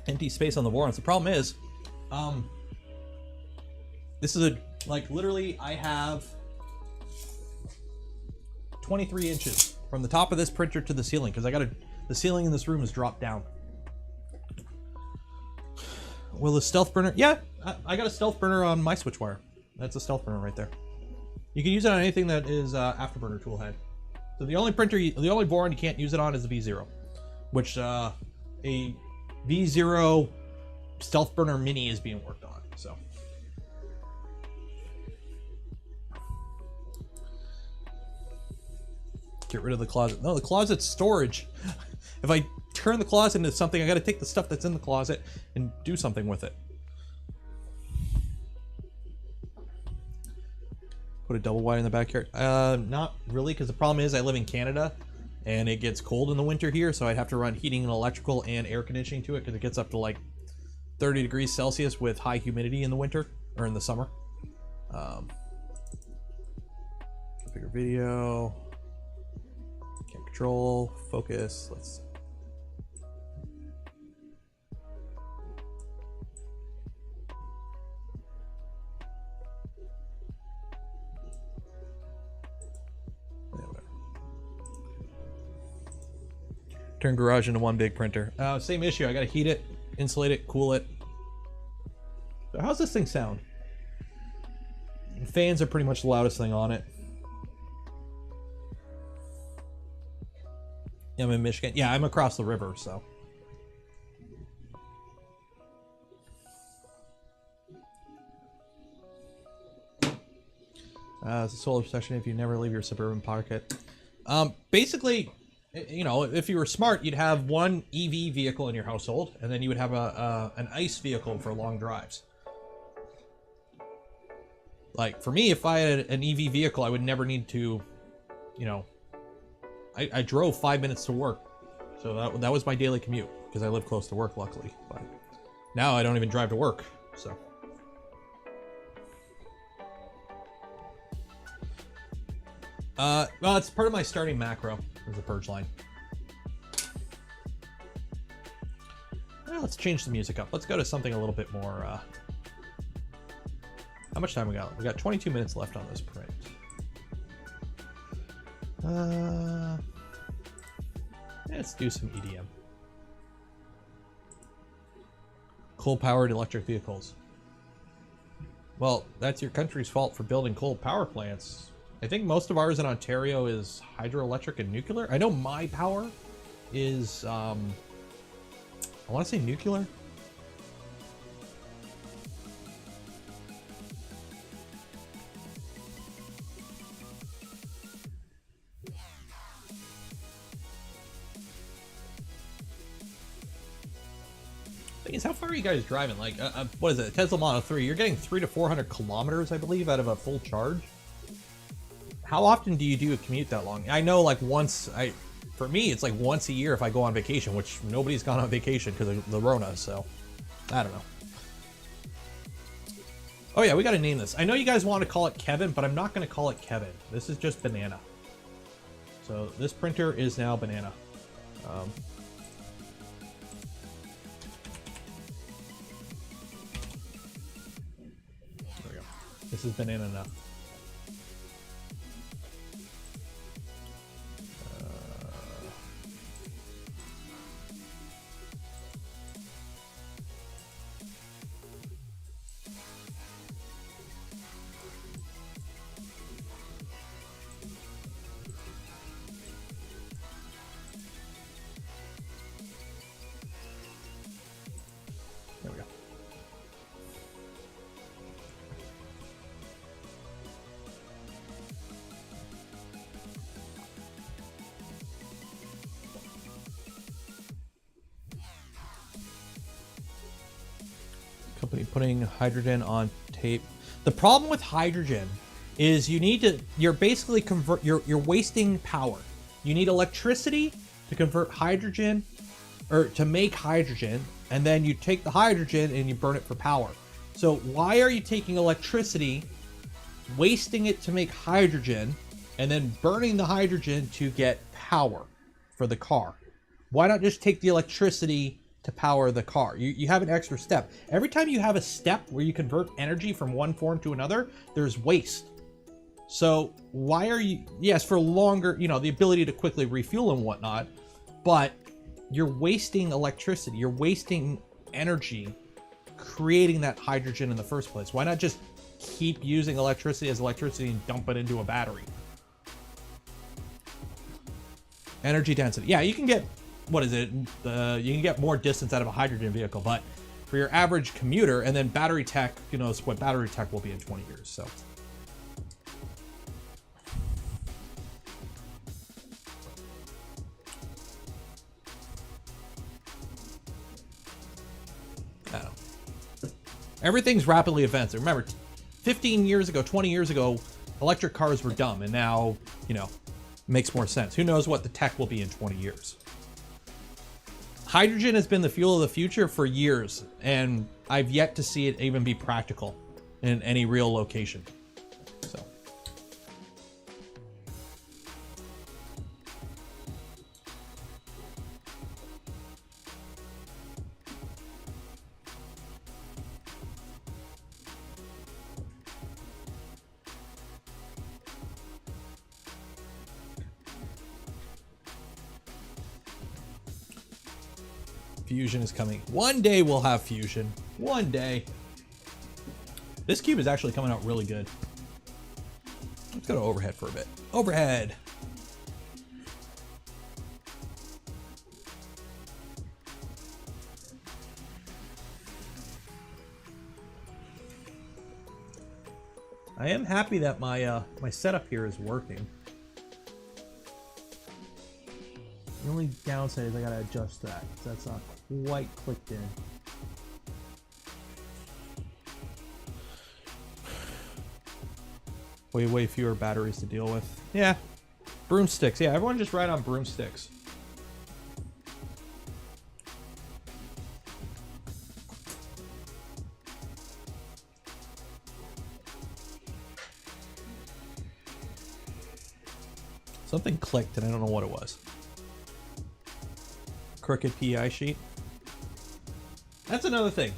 empty space on the Vorons. The problem is, this is like literally I have 23 inches from the top of this printer to the ceiling because the ceiling in this room is dropped down. Will the stealth burner? Yeah, I got a stealth burner on my switch wire. That's a stealth burner right there. You can use it on anything that is afterburner tool head. So the only Voron you can't use it on is the V0, which a V0 stealth burner mini is being worked on. So get rid of the closet. No, the closet's storage. If I turn the closet into something, I got to take the stuff that's in the closet and do something with it. Put a double wide in the backyard. Not really, because the problem is I live in Canada and it gets cold in the winter here, so I'd have to run heating and electrical and air conditioning to it because it gets up to like 30 degrees Celsius with high humidity in the winter or in the summer. Configure video, camera control, focus. Let's. Turn garage into one big printer. Same issue. I gotta heat it, insulate it, cool it. So how's this thing sound? Fans are pretty much the loudest thing on it. Yeah, I'm in Michigan. Yeah, I'm across the river, so. It's a solar obsession if you never leave your suburban pocket. Basically, you know, if you were smart, you'd have one EV vehicle in your household, and then you would have an ICE vehicle for long drives. Like, for me, if I had an EV vehicle, I would never need to, you know, I drove 5 minutes to work. So that was my daily commute, because I live close to work, luckily. But now I don't even drive to work, so. Well, it's part of my starting macro, is the purge line. Well, let's change the music up. Let's go to something a little bit more, how much time we got? We got 22 minutes left on this print. Let's do some EDM. Coal-powered electric vehicles. Well, that's your country's fault for building coal power plants. I think most of ours in Ontario is hydroelectric and nuclear. I know my power is, I want to say nuclear. Thing is, how far are you guys driving? Like, what is it? A Tesla Model 3. You're getting 300 to 400 kilometers, I believe, out of a full charge. How often do you do a commute that long? I know, like, for me, it's like once a year if I go on vacation, which nobody's gone on vacation because of the Rona, so I don't know. Oh yeah, we got to name this. I know you guys want to call it Kevin, but I'm not going to call it Kevin. This is just Banana. So this printer is now Banana. There we go. This is Banana now. There we go. Company putting hydrogen on tape. The problem with hydrogen is you're basically you're wasting power. You need electricity to convert hydrogen, or to make hydrogen, and then you take the hydrogen and you burn it for power. So why are you taking electricity, wasting it to make hydrogen, and then burning the hydrogen to get power for the car? Why not just take the electricity to power the car. You have an extra step. Every time you have a step where you convert energy from one form to another, there's waste. So why are you, yes, for longer, you know, the ability to quickly refuel and whatnot, but you're wasting electricity, you're wasting energy creating that hydrogen in the first place. Why not just keep using electricity as electricity and dump it into a battery? Energy density. Yeah, you can get, what is it? You can get more distance out of a hydrogen vehicle, but for your average commuter, and then battery tech, you know, it's what battery tech will be in 20 years, so. I don't know. Everything's rapidly advancing. Remember, 15 years ago, 20 years ago, electric cars were dumb, and now, you know, makes more sense. Who knows what the tech will be in 20 years? Hydrogen has been the fuel of the future for years, and I've yet to see it even be practical in any real location. So. Fusion is coming. One day we'll have fusion. One day. This cube is actually coming out really good. Let's go to overhead for a bit. Overhead. I am happy that my my setup here is working. The only downside is I gotta adjust that, because that's not quite clicked in. Way fewer batteries to deal with. Yeah, broomsticks. Yeah, everyone just ride on broomsticks. Something clicked and I don't know what it was. Crooked PI sheet. That's another thing.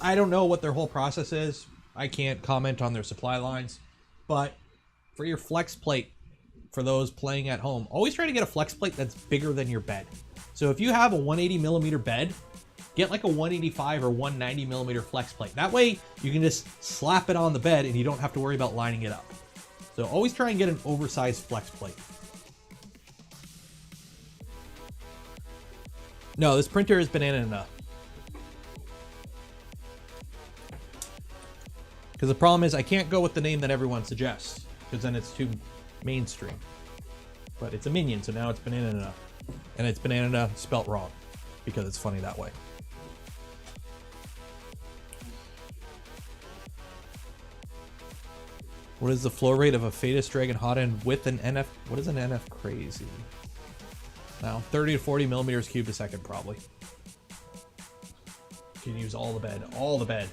I don't know what their whole process is. I can't comment on their supply lines, but for your flex plate, for those playing at home, always try to get a flex plate that's bigger than your bed. So if you have a 180 millimeter bed, get like a 185 or 190 millimeter flex plate. That way you can just slap it on the bed and you don't have to worry about lining it up. So always try and get an oversized flex plate. No, this printer is banana enough. Because the problem is I can't go with the name that everyone suggests, because then it's too mainstream. But it's a Minion, so now it's banana enough. And it's banana spelt wrong, because it's funny that way. What is the flow rate of a Fadus Dragon Hotend with an NF? What is an NF crazy? Now, 30 to 40 millimeters cubed a second, probably. You can use all the bed. All the bed.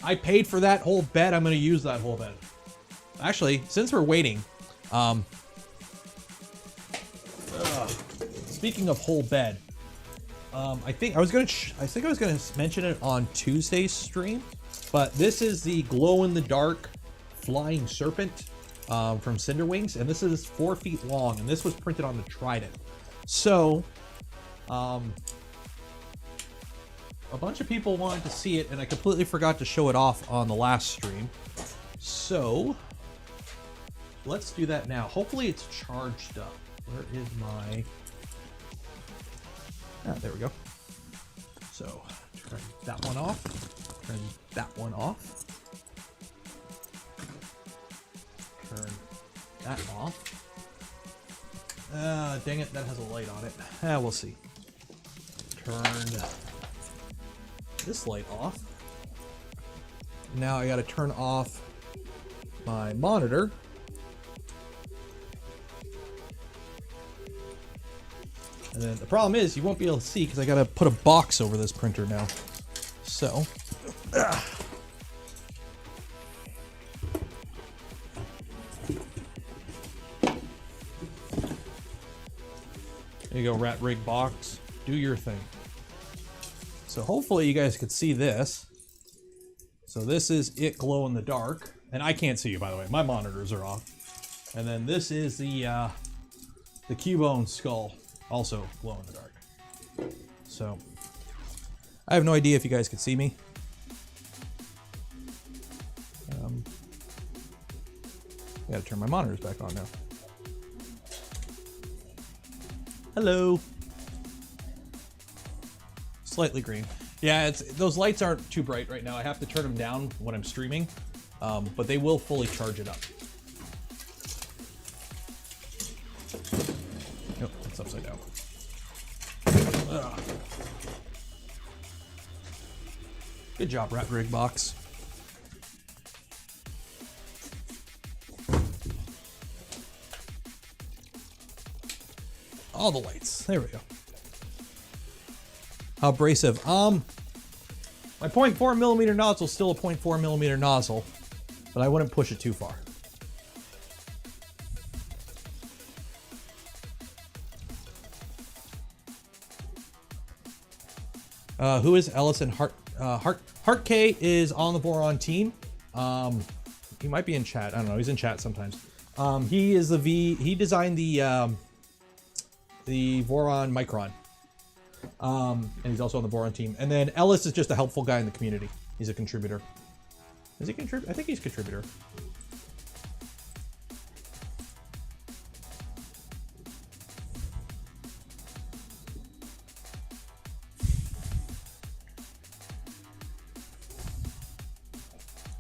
I paid for that whole bed. I'm going to use that whole bed. Actually, since we're waiting, speaking of whole bed, I think I was going to mention it on Tuesday's stream, but this is the glow-in-the-dark flying serpent from Cinderwings, and this is 4 feet long, and this was printed on the Trident. So, a bunch of people wanted to see it, and I completely forgot to show it off on the last stream. So, let's do that now. Hopefully it's charged up. Where is my... Ah, there we go. So, turn that one off. Turn that one off. Turn that off. Dang it, that has a light on it. We'll see. Turn this light off. Now I gotta turn off my monitor. And then the problem is you won't be able to see because I gotta put a box over this printer now. So, There you go, RatRig box. Do your thing. So hopefully you guys could see this. So this is it glow in the dark. And I can't see you, by the way. My monitors are off. And then this is the Cubone skull, also glow in the dark. So I have no idea if you guys could see me. I gotta turn my monitors back on now. Hello. Slightly green. Yeah, those lights aren't too bright right now. I have to turn them down when I'm streaming, but they will fully charge it up. Nope, it's upside down. Ugh. Good job, RatRig box. All the lights. There we go. How abrasive. My 0.4 millimeter nozzle is still a 0.4 millimeter nozzle, but I wouldn't push it too far. Who is Ellison Hart? Hart K is on the Voron team. He might be in chat. I don't know. He's in chat sometimes. He is he designed the Voron Micron. And he's also on the Voron team. And then Ellis is just a helpful guy in the community. He's a contributor. Is he contributor? I think he's a contributor.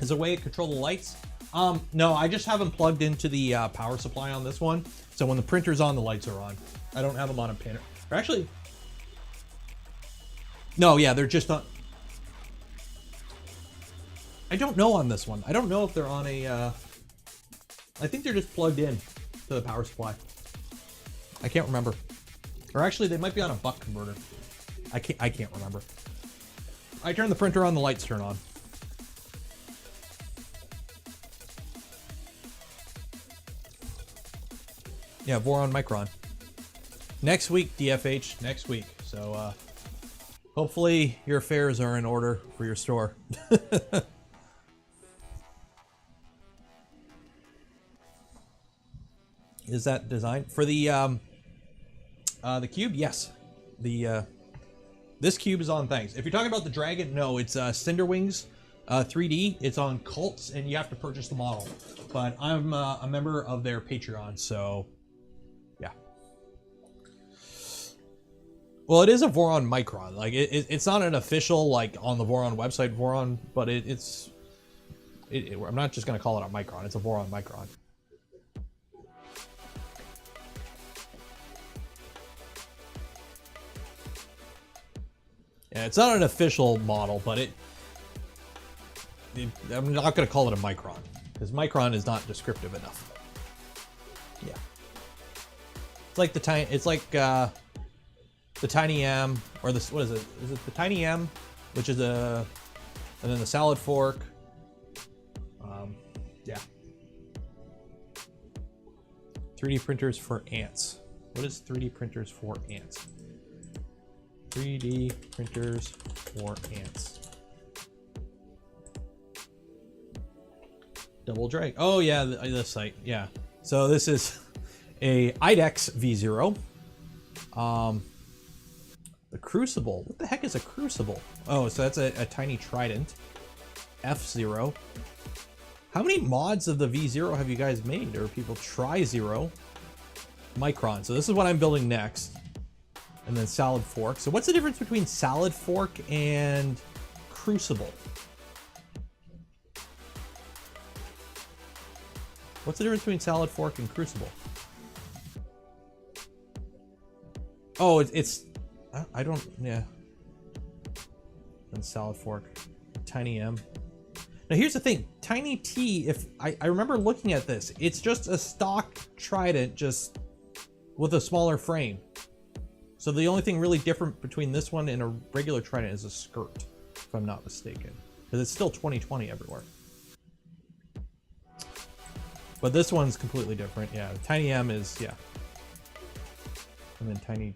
Is there a way to control the lights? No, I just have them plugged into the power supply on this one. So when the printer's on, the lights are on. I don't have them on a pin. Or actually, no, yeah, they're just on. I don't know on this one. I don't know if they're on a, I think they're just plugged in to the power supply. I can't remember. Or actually, they might be on a buck converter. I can't remember. I turn the printer on, the lights turn on. Yeah, Voron Micron. Next week, DFH, next week. So hopefully your affairs are in order for your store. Is that designed for the cube? Yes. This cube is on things. If you're talking about the Dragon, no, it's Cinderwings 3D. It's on Cults, and you have to purchase the model. But I'm a member of their Patreon, so yeah. Well, it is a Voron Micron. Like it's not an official like on the Voron website Voron, but I'm not just gonna call it a Micron. It's a Voron Micron. Yeah, it's not an official model, but I'm not going to call it a Micron, because Micron is not descriptive enough. Yeah. It's like the Tiny M, or this, what is it? Is it the Tiny M, which is and then the Salad Fork. Yeah. 3D printers for ants. What is 3D printers for ants? 3D printers for ants. Double drag. Oh yeah, the site. Yeah. So this is a IDEX V0. The Crucible. What the heck is a Crucible? Oh, so that's a tiny Trident. F0. How many mods of the V0 have you guys made? Or people try 0? Micron. So this is what I'm building next. And then Salad Fork. So what's the difference between Salad Fork and Crucible? What's the difference between Salad Fork and Crucible? Oh, it's I don't, yeah. And Salad Fork. Tiny M. Now here's the thing. Tiny T, if I remember looking at this, it's just a stock Trident just with a smaller frame. So the only thing really different between this one and a regular Trident is a skirt, if I'm not mistaken. Because it's still 2020 everywhere. But this one's completely different, yeah. Tiny M is, yeah. And then tiny.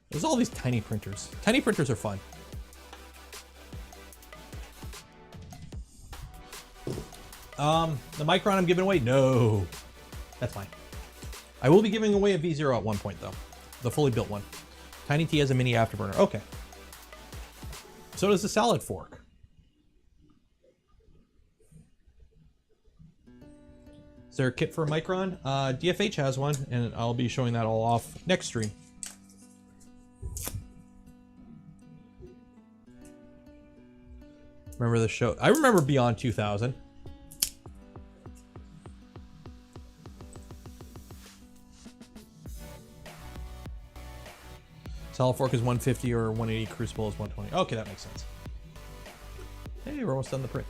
There's all these tiny printers. Tiny printers are fun. The Micron I'm giving away? No. That's fine. I will be giving away a V0 at one point, though. The fully built one. Tiny T has a mini afterburner. Okay. So does the salad fork. Is there a kit for a Micron? DFH has one, and I'll be showing that all off next stream. Remember the show? I remember Beyond 2000. Salad fork is 150 or 180, Crucible is 120. Okay, that makes sense. Hey, we're almost done the print.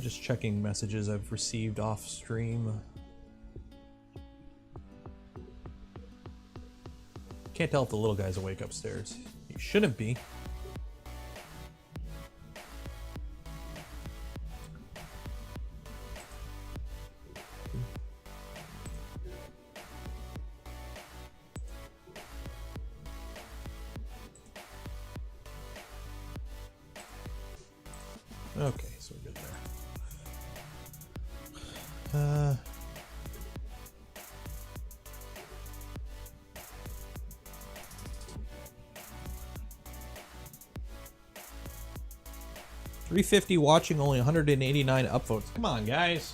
Just checking messages I've received off stream. Can't tell if the little guy's awake upstairs. He shouldn't be. Okay, so we're good there. 350 watching, only 189 upvotes. Come on, guys.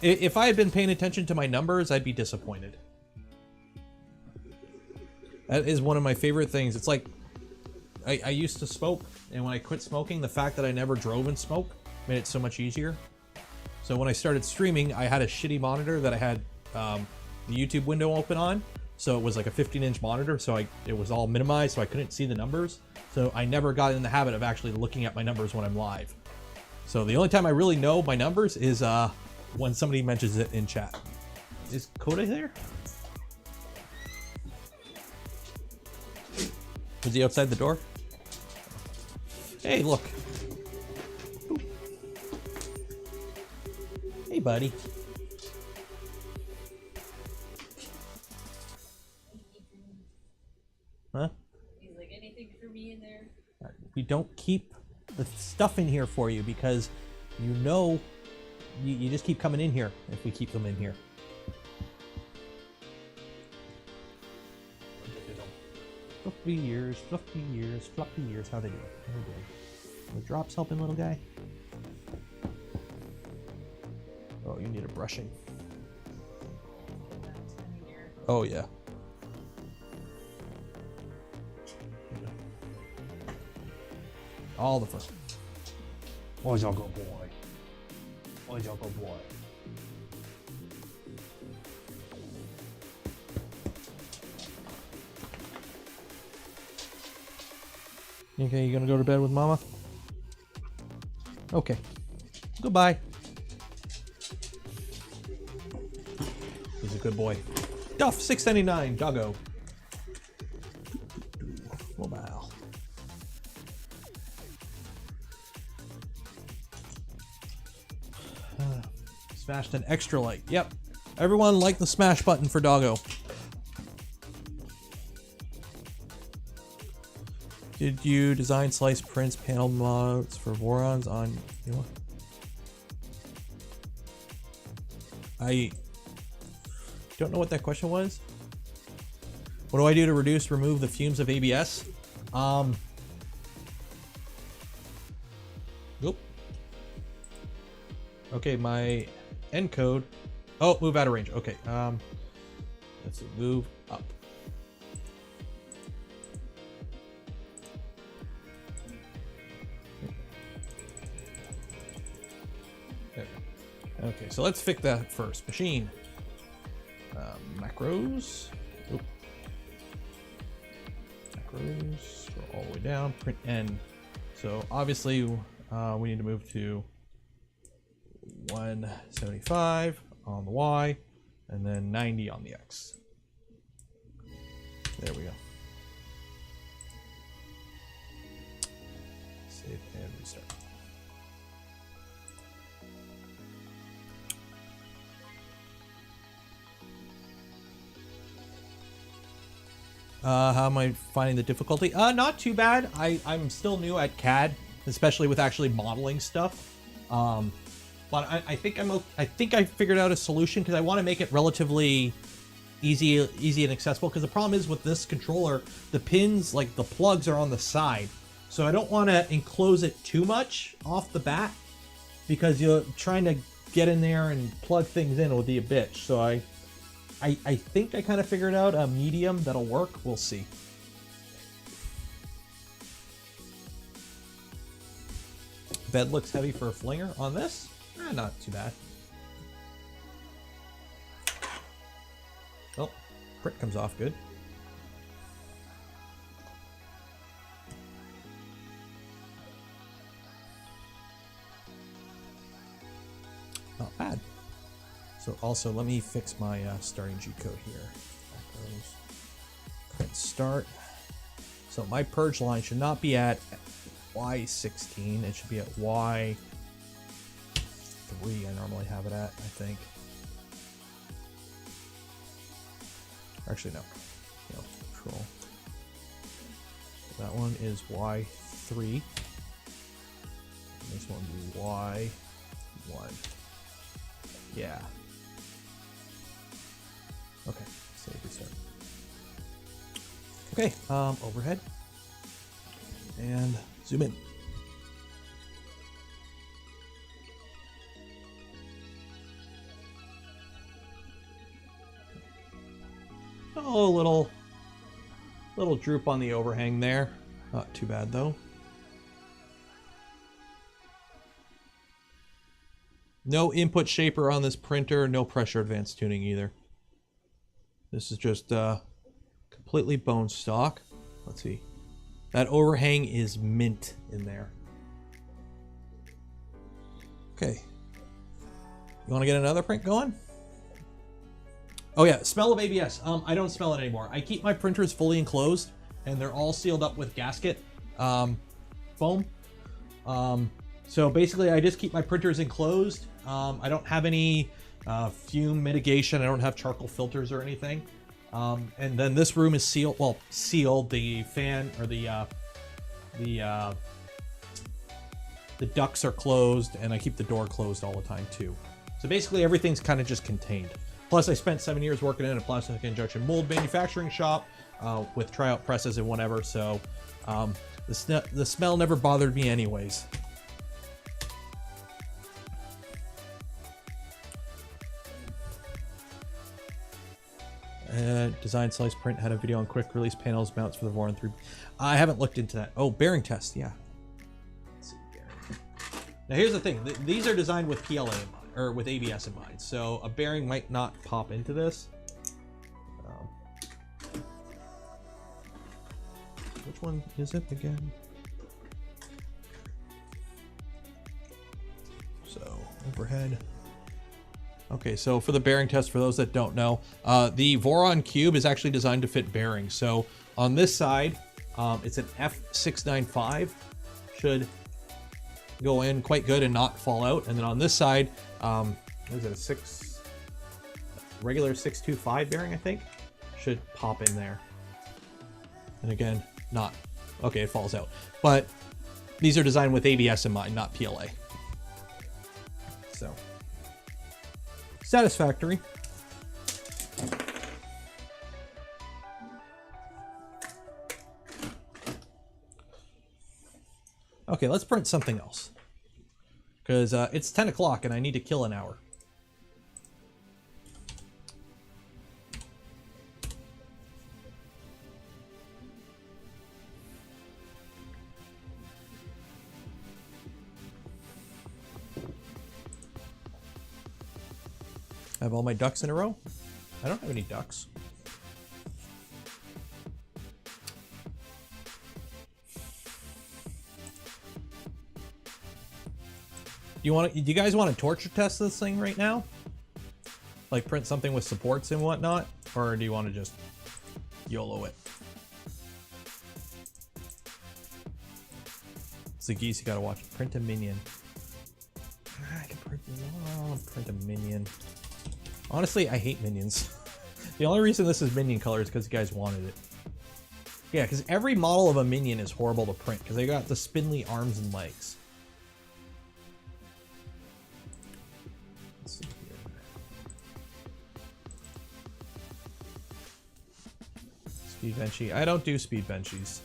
If I had been paying attention to my numbers, I'd be disappointed. That is one of my favorite things. It's like, I used to smoke, and when I quit smoking, the fact that I never drove and smoked made it so much easier. So when I started streaming, I had a shitty monitor that I had the YouTube window open on. So it was like a 15-inch monitor, so it was all minimized, so I couldn't see the numbers. So I never got in the habit of actually looking at my numbers when I'm live. So the only time I really know my numbers is when somebody mentions it in chat. Is Koda there? Was he outside the door? Hey, look. Hey, buddy. Huh? He's like, anything for me in there? We don't keep the stuff in here for you because you know you just keep coming in here if we keep them in here. Fluffy ears, fluffy ears, fluffy ears. How they doing? How they doing? The drops helping, little guy? Oh, you need a brushing. Oh, yeah. All the fur. Boy's all good boy. Boy's all good boy. Okay, you gonna go to bed with Mama? Okay. Goodbye. He's a good boy. Duff, $6.99, doggo. Mobile. Smashed an extra light. Yep. Everyone like the smash button for doggo. Did you design slice prints panel mods for Vorons on, you know? I don't know what that question was. What do I do to remove the fumes of ABS? Nope. Okay, my end code. Oh, move out of range. Okay. Let's see, move up. There. Okay, so let's fix that first. Machine. Macros. Oop. scroll all the way down, print N. So obviously we need to move to 175 on the Y, and then 90 on the X. There we go. Save and restart. How am I finding the difficulty? Not too bad. I'm still new at CAD, especially with actually modeling stuff. But I think I think I figured out a solution because I want to make it relatively easy and accessible. Because the problem is with this controller, the pins, like the plugs, are on the side, so I don't want to enclose it too much off the bat because you're trying to get in there and plug things in will be a bitch. So I think I kind of figured out a medium that'll work. We'll see. Bed looks heavy for a flinger on this. Not too bad. Oh, print comes off good. Not bad. So also, let me fix my starting G code here. Macros. Print start. So my purge line should not be at Y16. It should be at Y3. I normally have it at, I think. Actually, no. Control. So that one is Y3. This one will be Y1. Yeah. Okay, save restart. Okay, overhead. And zoom in. Oh, a little droop on the overhang there. Not too bad though. No input shaper on this printer, no pressure advanced tuning either. This is just completely bone stock. Let's see. That overhang is mint in there. Okay. You want to get another print going? Oh yeah, smell of ABS. I don't smell it anymore. I keep my printers fully enclosed, and they're all sealed up with gasket foam. So basically, I just keep my printers enclosed. I don't have any fume mitigation. I don't have charcoal filters or anything. And then this room is sealed. Well, sealed. The fan or the ducts are closed, and I keep the door closed all the time too. So basically, everything's kind of just contained. Plus, I spent 7 years working in a plastic injection mold manufacturing shop with tryout presses and whatever. So the smell never bothered me anyways. Design slice print had a video on quick release panels mounts for the Voron 3. I haven't looked into that. Oh, bearing test, yeah. Let's see, bearing. Now here's the thing. These are designed with PLA in mind, or with ABS in mind, so a bearing might not pop into this. Which one is it again? So overhead. Okay, so for the bearing test, for those that don't know, the Voron Cube is actually designed to fit bearings. So on this side, it's an F695, should go in quite good and not fall out. And then on this side, what is it, a regular 625 bearing, I think, should pop in there. And again, not, okay, it falls out. But these are designed with ABS in mind, not PLA. So. Satisfactory. Okay, let's print something else. Because it's 10 o'clock and I need to kill an hour. I have all my ducks in a row. I don't have any ducks. Do you guys want to torture test this thing right now? Like print something with supports and whatnot? Or do you want to just YOLO it? It's the geese you gotta watch. Print a minion. I can print a minion. Honestly, I hate minions. The only reason this is minion color is because you guys wanted it. Yeah, because every model of a minion is horrible to print because they got the spindly arms and legs. Let's see here. Speed benchy. I don't do speed benchies.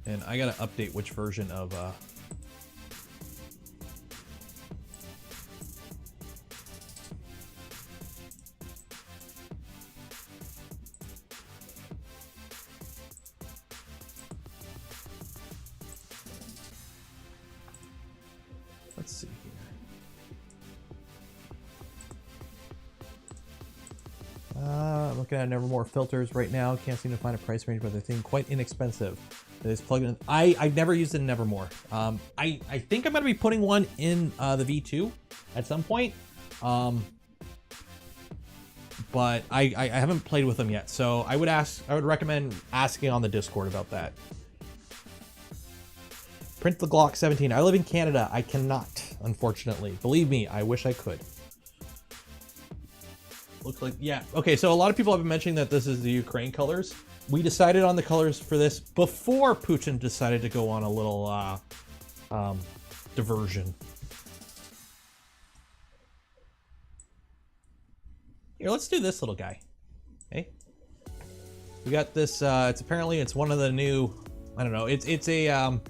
And I gotta update which version of let's see here. Looking at Nevermore filters right now. Can't seem to find a price range, but they seem quite inexpensive. This plugin, I've never used it in Nevermore. I think I'm gonna be putting one in the V2 at some point, but I haven't played with them yet. So I would recommend asking on the Discord about that. Print the Glock 17. I live in Canada. I cannot, unfortunately. Believe me, I wish I could. Looks like, yeah. Okay, so a lot of people have been mentioning that this is the Ukraine colors. We decided on the colors for this before Putin decided to go on a little diversion. Here, let's do this little guy. Okay. We got this, it's apparently it's one of the new, I don't know, it's a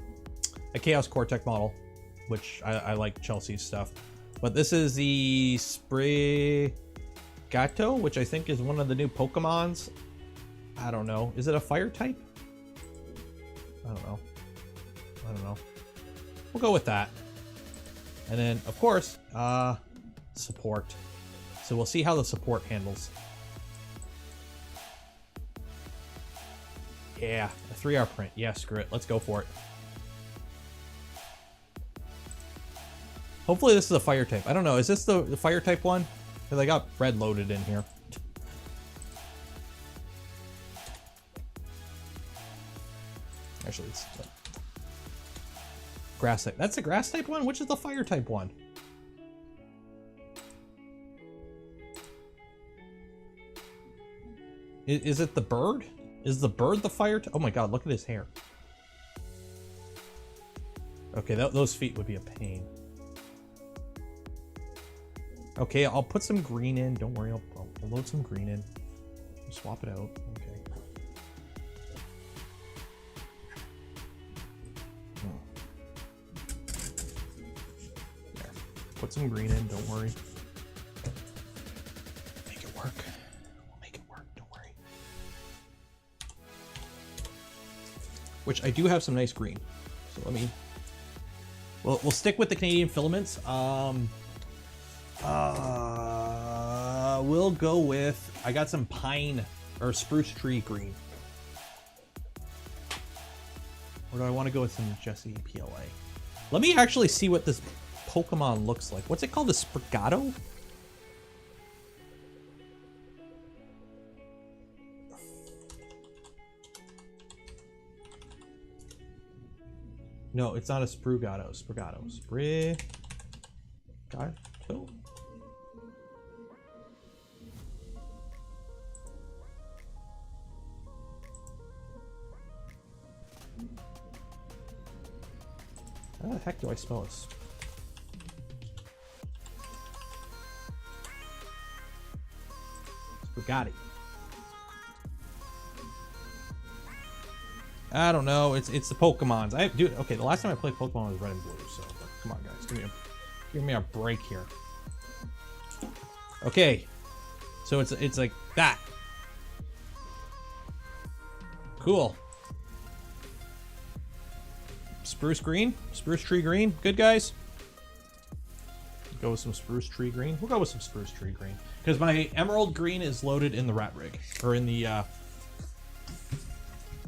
Chaos Cortec model, which I like Chelsea's stuff. But this is the Spray Gato, which I think is one of the new Pokemons. I don't know. Is it a fire type? I don't know. I don't know. We'll go with that. And then, of course, support. So we'll see how the support handles. Yeah, a 3R print. Yeah, screw it. Let's go for it. Hopefully this is a fire type. I don't know. Is this the fire type one? Because I got red loaded in here. Actually, it's grass type. That's the grass type one? Which is the fire type one? Is it the bird? Is the bird the fire type? Oh my god, look at his hair. Okay, those feet would be a pain. Okay, I'll put some green in. Don't worry, I'll load some green in. Swap it out. Okay. There. Put some green in. Don't worry. Make it work. We'll make it work. Don't worry. Which I do have some nice green. So let me. We'll stick with the Canadian filaments. We'll go with, I got some pine or spruce tree green. Or do I want to go with some Jesse PLA? Let me actually see what this Pokemon looks like. What's it called? The Sprigato? No, it's not a Sprugato. Sprigato. Sprigato? How the heck do I spell this? Spaghetti. I don't know. It's the Pokemons. Okay, the last time I played Pokemon was Red and Blue. So come on, guys, give me a break here. Okay, so it's like that. Cool. Spruce green? Spruce tree green? Good, guys? Go with some spruce tree green. We'll go with some spruce tree green. Because my emerald green is loaded in the RatRig. Or in the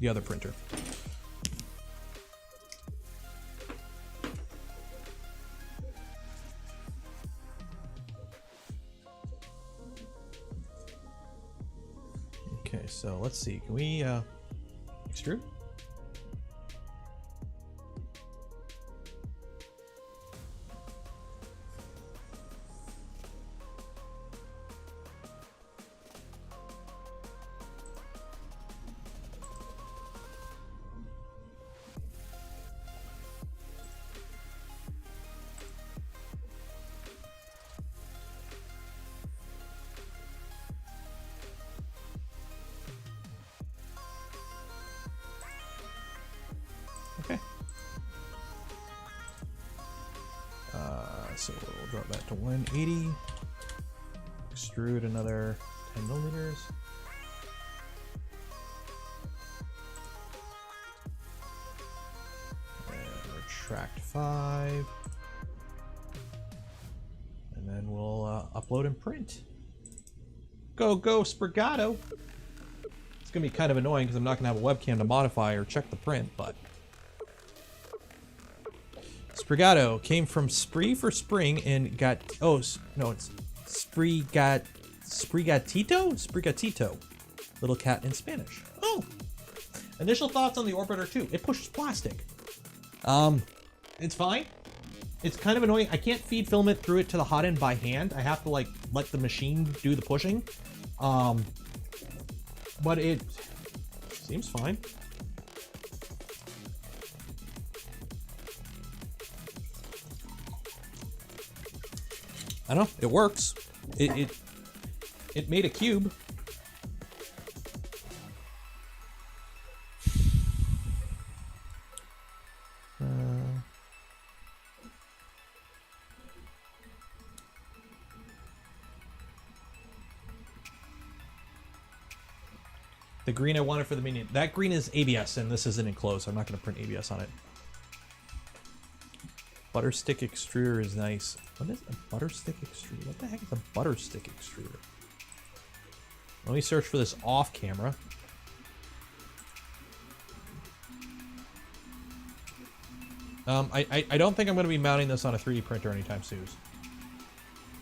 other printer. Okay, so let's see. Can we extrude? Okay. So we'll drop that to 180. Extrude another 10 millimeters. And retract 5. And then we'll upload and print. Go, Sprigato! It's gonna be kind of annoying because I'm not gonna have a webcam to modify or check the print, but Sprigato came from Spree for spring and got it's Sprigatito, little cat in Spanish. Oh, initial thoughts on the orbiter too. It pushes plastic. It's fine. It's kind of annoying. I can't feed filament through it to the Hotend by hand. I have to like let the machine do the pushing. But it seems fine. I don't know. It works. It made a cube. The green I wanted for the minion. That green is ABS, and this isn't enclosed, so I'm not going to print ABS on it. Butter stick extruder is nice. What is a butter stick extruder? What the heck is a butter stick extruder? Let me search for this off camera. I don't think I'm going to be mounting this on a 3D printer anytime soon.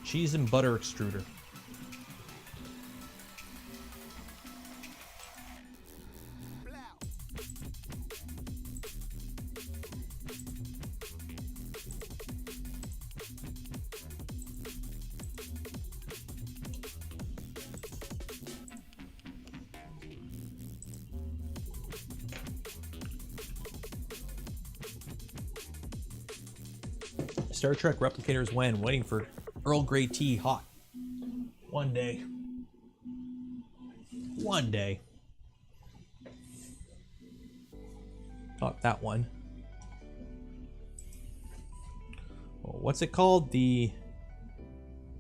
Cheese and butter extruder. Star Trek replicators when? Waiting for Earl Grey tea hot. One day. One day. Not that one. Oh, what's it called? The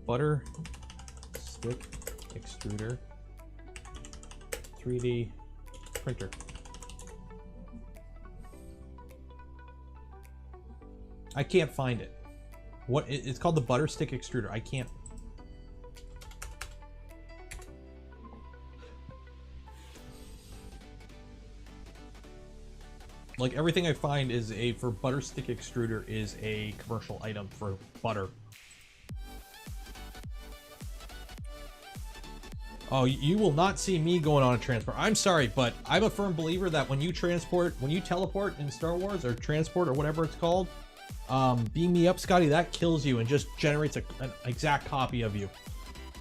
butter stick extruder 3D printer. I can't find it. What? It's called the butter stick extruder. I can't. Like everything I find is for butter stick extruder is a commercial item for butter. Oh, you will not see me going on a transport. I'm sorry, but I'm a firm believer that when you teleport in Star Wars or transport or whatever it's called, beam me up, Scotty, that kills you and just generates an exact copy of you.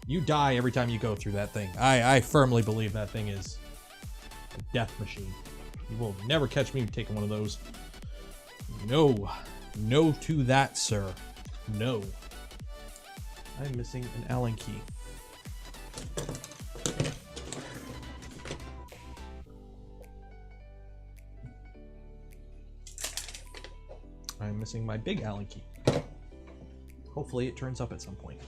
You die every time you go through that thing. I firmly believe that thing is a death machine. You will never catch me taking one of those. No. No to that, sir. No. I'm missing an Allen key. I'm missing my big Allen key. Hopefully it turns up at some point.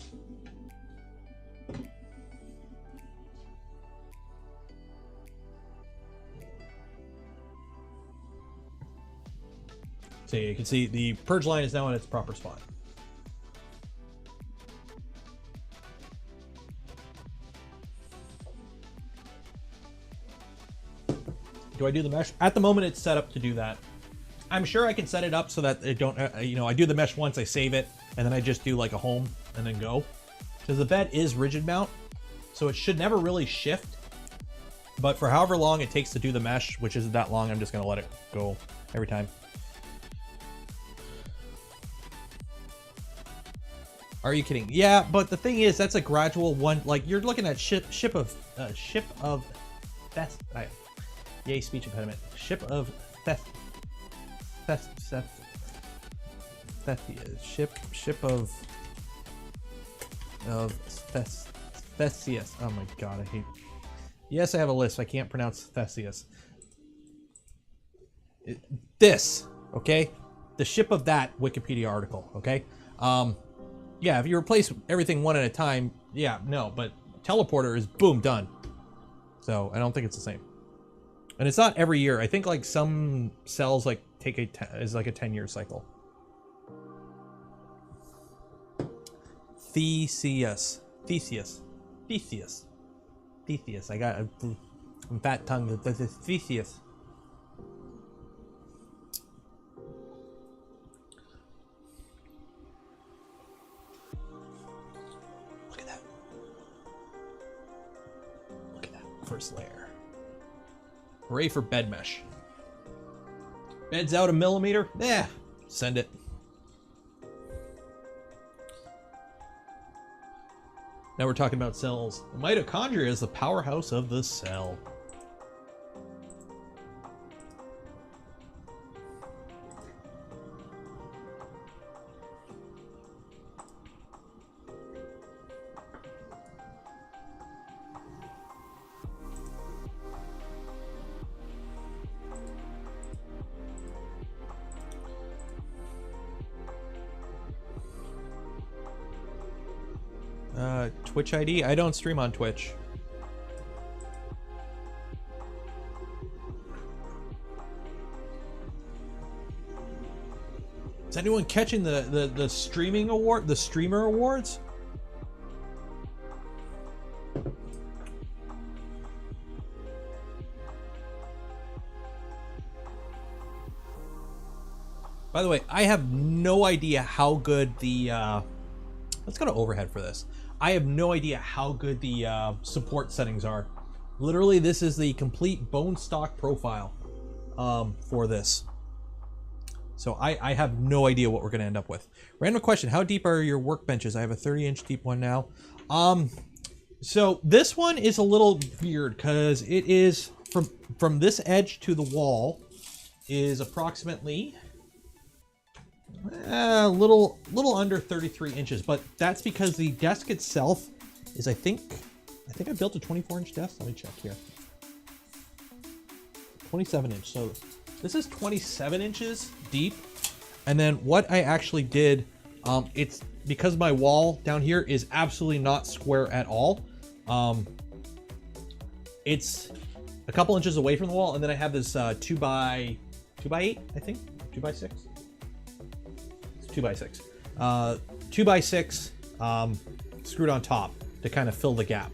So you can see the purge line is now in its proper spot. Do I do the mesh? At the moment, it's set up to do that. I'm sure I can set it up so that it don't, you know, I do the mesh once, I save it, and then I just do like a home and then go. Because the bed is rigid mount, so it should never really shift. But for however long it takes to do the mesh, which isn't that long, I'm just gonna let it go every time. Are you kidding? Yeah, but the thing is, that's a gradual one. Like you're looking at ship of Thess. Yay, speech impediment. Ship of Thess. Ship of Theseus. Oh my god, I hate. Yes, I have a list. I can't pronounce Theseus. This, okay? The ship of that Wikipedia article, okay? Yeah, if you replace everything one at a time, yeah, no, but teleporter is boom, done. So I don't think it's the same. And it's not every year. I think like some cells like take is like a 10-year cycle. Theseus. I got a fat tongue. Theseus. Look at that. Look at that first layer. Hooray for bed mesh. Bed's out a millimeter? Yeah, send it. Now we're talking about cells. The mitochondria is the powerhouse of the cell. Twitch ID? I don't stream on Twitch. Is anyone catching the streaming award, the streamer awards? By the way, I have no idea how good the let's go to overhead for this. I have no idea how good the support settings are. Literally, this is the complete bone stock profile for this. So I have no idea what we're going to end up with. Random question, how deep are your workbenches? I have a 30-inch deep one now. So this one is a little weird because it is from this edge to the wall is approximately a little under 33 inches, but that's because the desk itself is, I think I built a 24-inch desk. Let me check here. 27 inch. So this is 27 inches deep. And then what I actually did, it's because my wall down here is absolutely not square at all. It's a couple inches away from the wall, and then I have this 2 by 8, I think, 2 by 6. 2 by 6. 2 by 6 screwed on top to kind of fill the gap.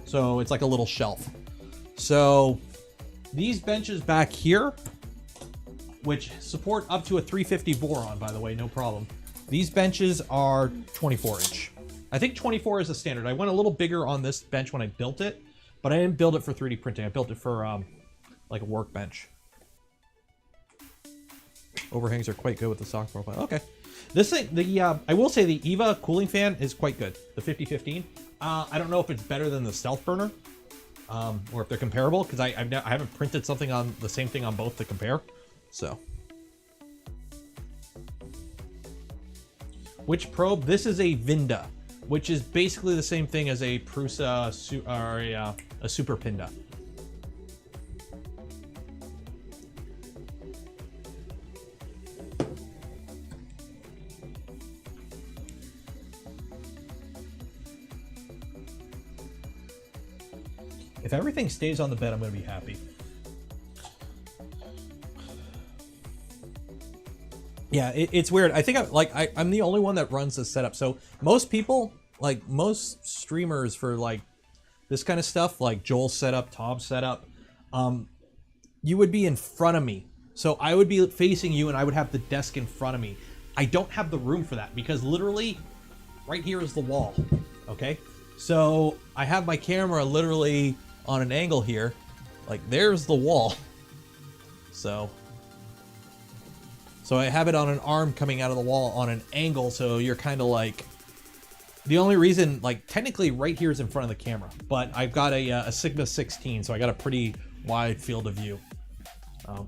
So it's like a little shelf. So these benches back here, which support up to a 350 boron, by the way, no problem. These benches are 24 inch. I think 24 is the standard. I went a little bigger on this bench when I built it, but I didn't build it for 3D printing. I built it for like a workbench. Overhangs are quite good with the stock profile. Okay. This thing, I will say the EVA cooling fan is quite good. The 5015. I don't know if it's better than the Stealth Burner, or if they're comparable, because I haven't printed something on the same thing on both to compare. So, which probe? This is a Vinda, which is basically the same thing as a Prusa or a Super Pinda. If everything stays on the bed, I'm going to be happy. Yeah, it's weird. I think I'm the only one that runs this setup. So most people, like most streamers for like this kind of stuff, like Joel's setup, Tom's setup, you would be in front of me. So I would be facing you and I would have the desk in front of me. I don't have the room for that because literally right here is the wall, okay? So I have my camera literally on an angle here. Like there's the wall. So I have it on an arm coming out of the wall on an angle, so you're kind of like, the only reason, like technically right here is in front of the camera, but I've got a Sigma 16, so I got a pretty wide field of view.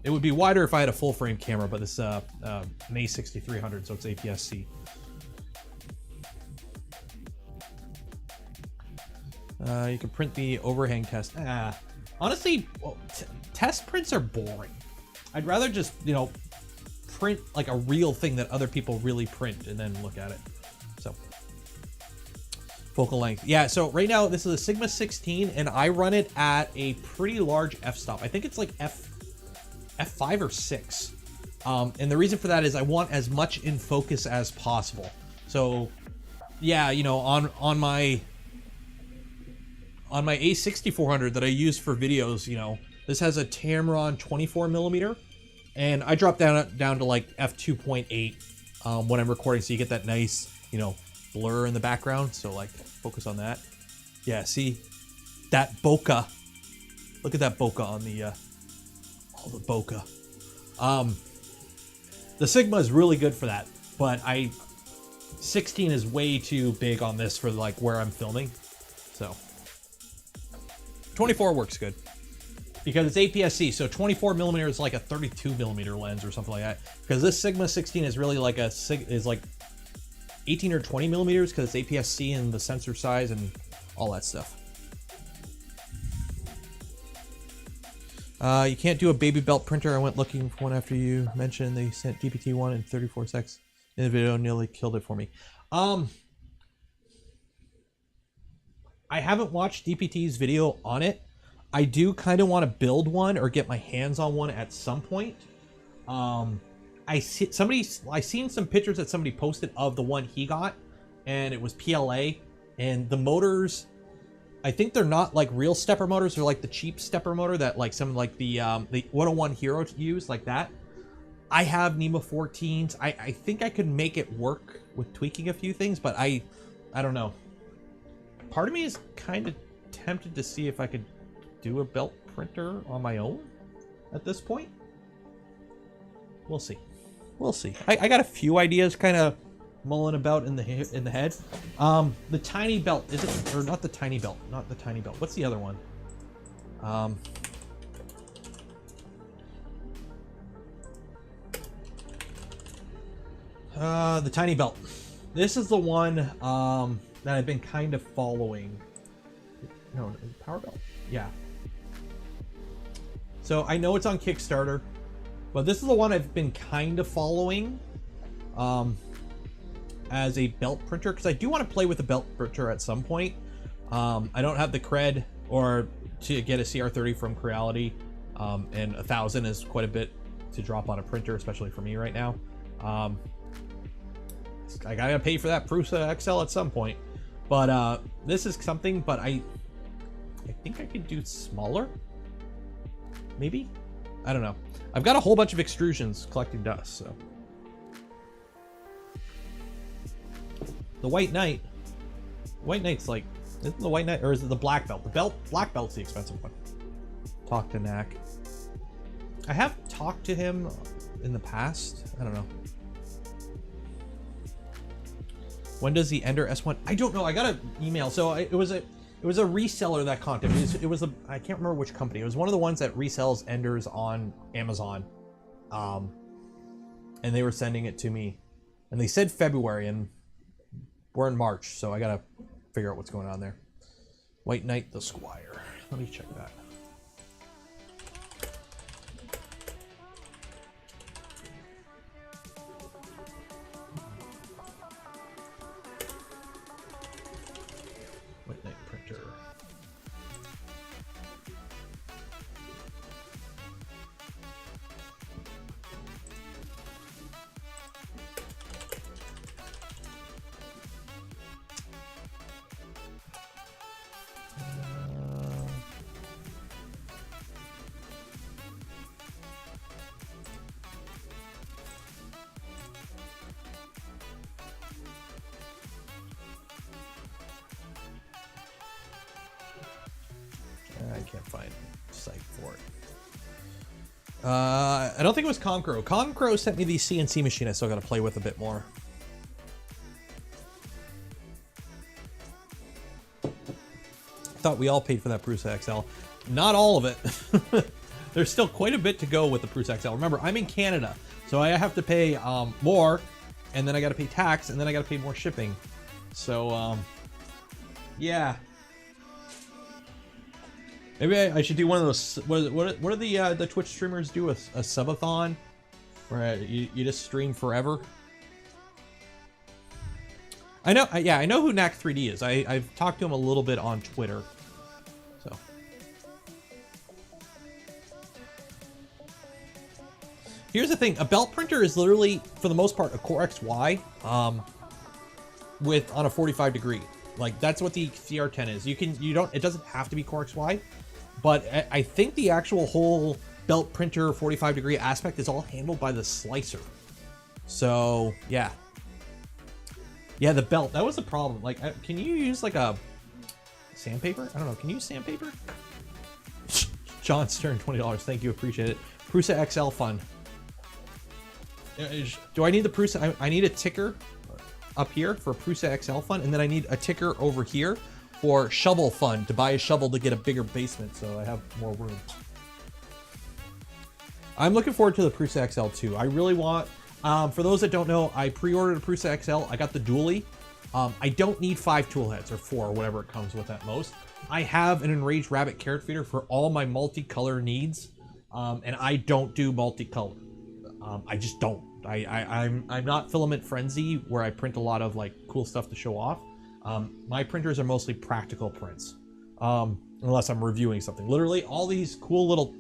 It would be wider if I had a full frame camera, but this an A6300, so it's APS-C. You can print the overhang test. Honestly, test prints are boring. I'd rather just, you know, print like a real thing that other people really print and then look at it. So focal length, yeah, so right now this is a Sigma 16 and I run it at a pretty large f-stop. I think it's like f5 or 6, and the reason for that is I want as much in focus as possible. So yeah, you know, on my A6400 that I use for videos, you know, this has a Tamron 24mm. And I drop down to like f2.8 when I'm recording, so you get that nice, you know, blur in the background. So like, focus on that. Yeah, see that bokeh. Look at that bokeh on the all the bokeh. The Sigma is really good for that, but 16 is way too big on this for like where I'm filming. So 24 works good. Because it's APS-C, so 24mm is like a 32mm lens or something like that. Because this Sigma 16 is really like is like 18 or 20mm because it's APS-C and the sensor size and all that stuff. You can't do a baby belt printer. I went looking for one after you mentioned they sent GPT-1 in 34 seconds in the video, nearly killed it for me. I haven't watched DPT's video on it. I do kind of want to build one or get my hands on one at some point. I seen some pictures that somebody posted of the one he got, and it was PLA, and the motors, I think they're not like real stepper motors. They're like the cheap stepper motor that like some like the 101 Hero use, like that. I have NEMA 14s. I think I could make it work with tweaking a few things, but I don't know. Part of me is kind of tempted to see if I could do a belt printer on my own at this point. We'll see. We'll see. I got a few ideas kind of mulling about in the head. The tiny belt, is it, or not the tiny belt? Not the tiny belt. What's the other one? The tiny belt. This is the one that I've been kind of following. No, power belt. Yeah. So I know it's on Kickstarter, but this is the one I've been kind of following as a belt printer, because I do want to play with a belt printer at some point. I don't have the cred or to get a CR30 from Creality, and 1,000 is quite a bit to drop on a printer, especially for me right now. I gotta pay for that Prusa XL at some point, but this is something. But I think I could do smaller. Maybe? I don't know. I've got a whole bunch of extrusions collecting dust, so. The White Knight. White Knight's like, isn't the White Knight, or is it the Black Belt? Black Belt's the expensive one. Talk to Knack. I have talked to him in the past. I don't know. When does the Ender S1? I don't know. I got an email. So it was a reseller that contacted me. It was a, I can't remember which company. It was one of the ones that resells Enders on Amazon. And they were sending it to me. And they said February, and we're in March, so I gotta figure out what's going on there. White Knight the Squire. Let me check that. White Knight printer. can't find a site for it. I don't think it was Concro. Concro sent me the CNC machine I still got to play with a bit more. Thought we all paid for that Prusa XL. Not all of it. There's still quite a bit to go with the Prusa XL. Remember, I'm in Canada, so I have to pay more, and then I got to pay tax, and then I got to pay more shipping. So, yeah. Maybe I should do one of those. What do the Twitch streamers do? A subathon, where you just stream forever. I know. Yeah, I know who Knack3D is. I've talked to him a little bit on Twitter. So. Here's the thing. A belt printer is literally, for the most part, a Core XY with on a 45 degree. Like, that's what the CR10 is. It doesn't have to be Core XY, but I think the actual whole belt printer 45 degree aspect is all handled by the slicer. So, yeah. Yeah, the belt, that was the problem. Like, can you use like a sandpaper? I don't know. Can you use sandpaper? John Stern, $20. Thank you. Appreciate it. Prusa XL fun. Do I need the Prusa? I need a ticker up here for Prusa XL fun, and then I need a ticker over here for shovel fun, to buy a shovel to get a bigger basement so I have more room. I'm looking forward to the Prusa XL too. I really want, for those that don't know, I pre-ordered a Prusa XL. I got the dually. I don't need 5 tool heads, or 4, or whatever it comes with at most. I have an Enraged Rabbit carrot feeder for all my multicolor needs, and I don't do multicolor. I just don't. I'm not Filament Frenzy, where I print a lot of like cool stuff to show off. My printers are mostly practical prints, unless I'm reviewing something. Literally, all these cool little,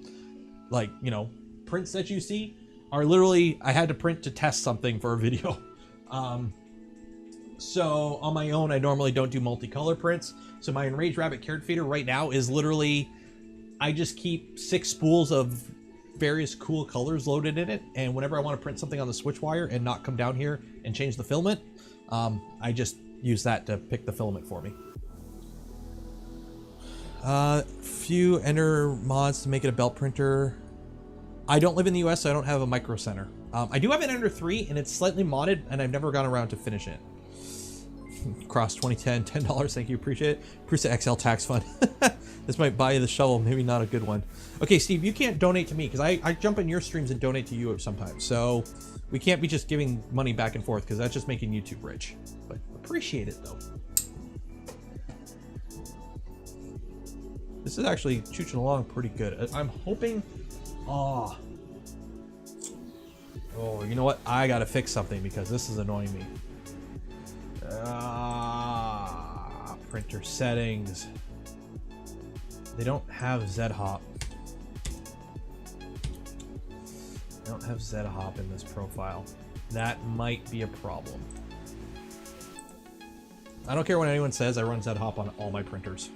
like, you know, prints that you see are literally, I had to print to test something for a video. So on my own, I normally don't do multicolor prints. So my Enraged Rabbit carrot feeder right now is literally, I just keep 6 spools of various cool colors loaded in it, and whenever I want to print something on the switch wire and not come down here and change the filament, I just use that to pick the filament for me. Few Ender mods to make it a belt printer. I don't live in the US, so I don't have a micro center. I do have an Ender 3, and it's slightly modded, and I've never gone around to finish it. Cross 2010, $10, thank you, appreciate it. Prusa XL tax fund. This might buy you the shovel, maybe not a good one. Okay, Steve, you can't donate to me, because I jump in your streams and donate to you sometimes, so we can't be just giving money back and forth, because that's just making YouTube rich. But appreciate it, though. This is actually chooching along pretty good. I'm hoping... Oh, you know what? I gotta fix something, because this is annoying me. Printer settings. They don't have Z-Hop. They don't have Z-Hop in this profile. That might be a problem. I don't care what anyone says, I run Z-Hop on all my printers.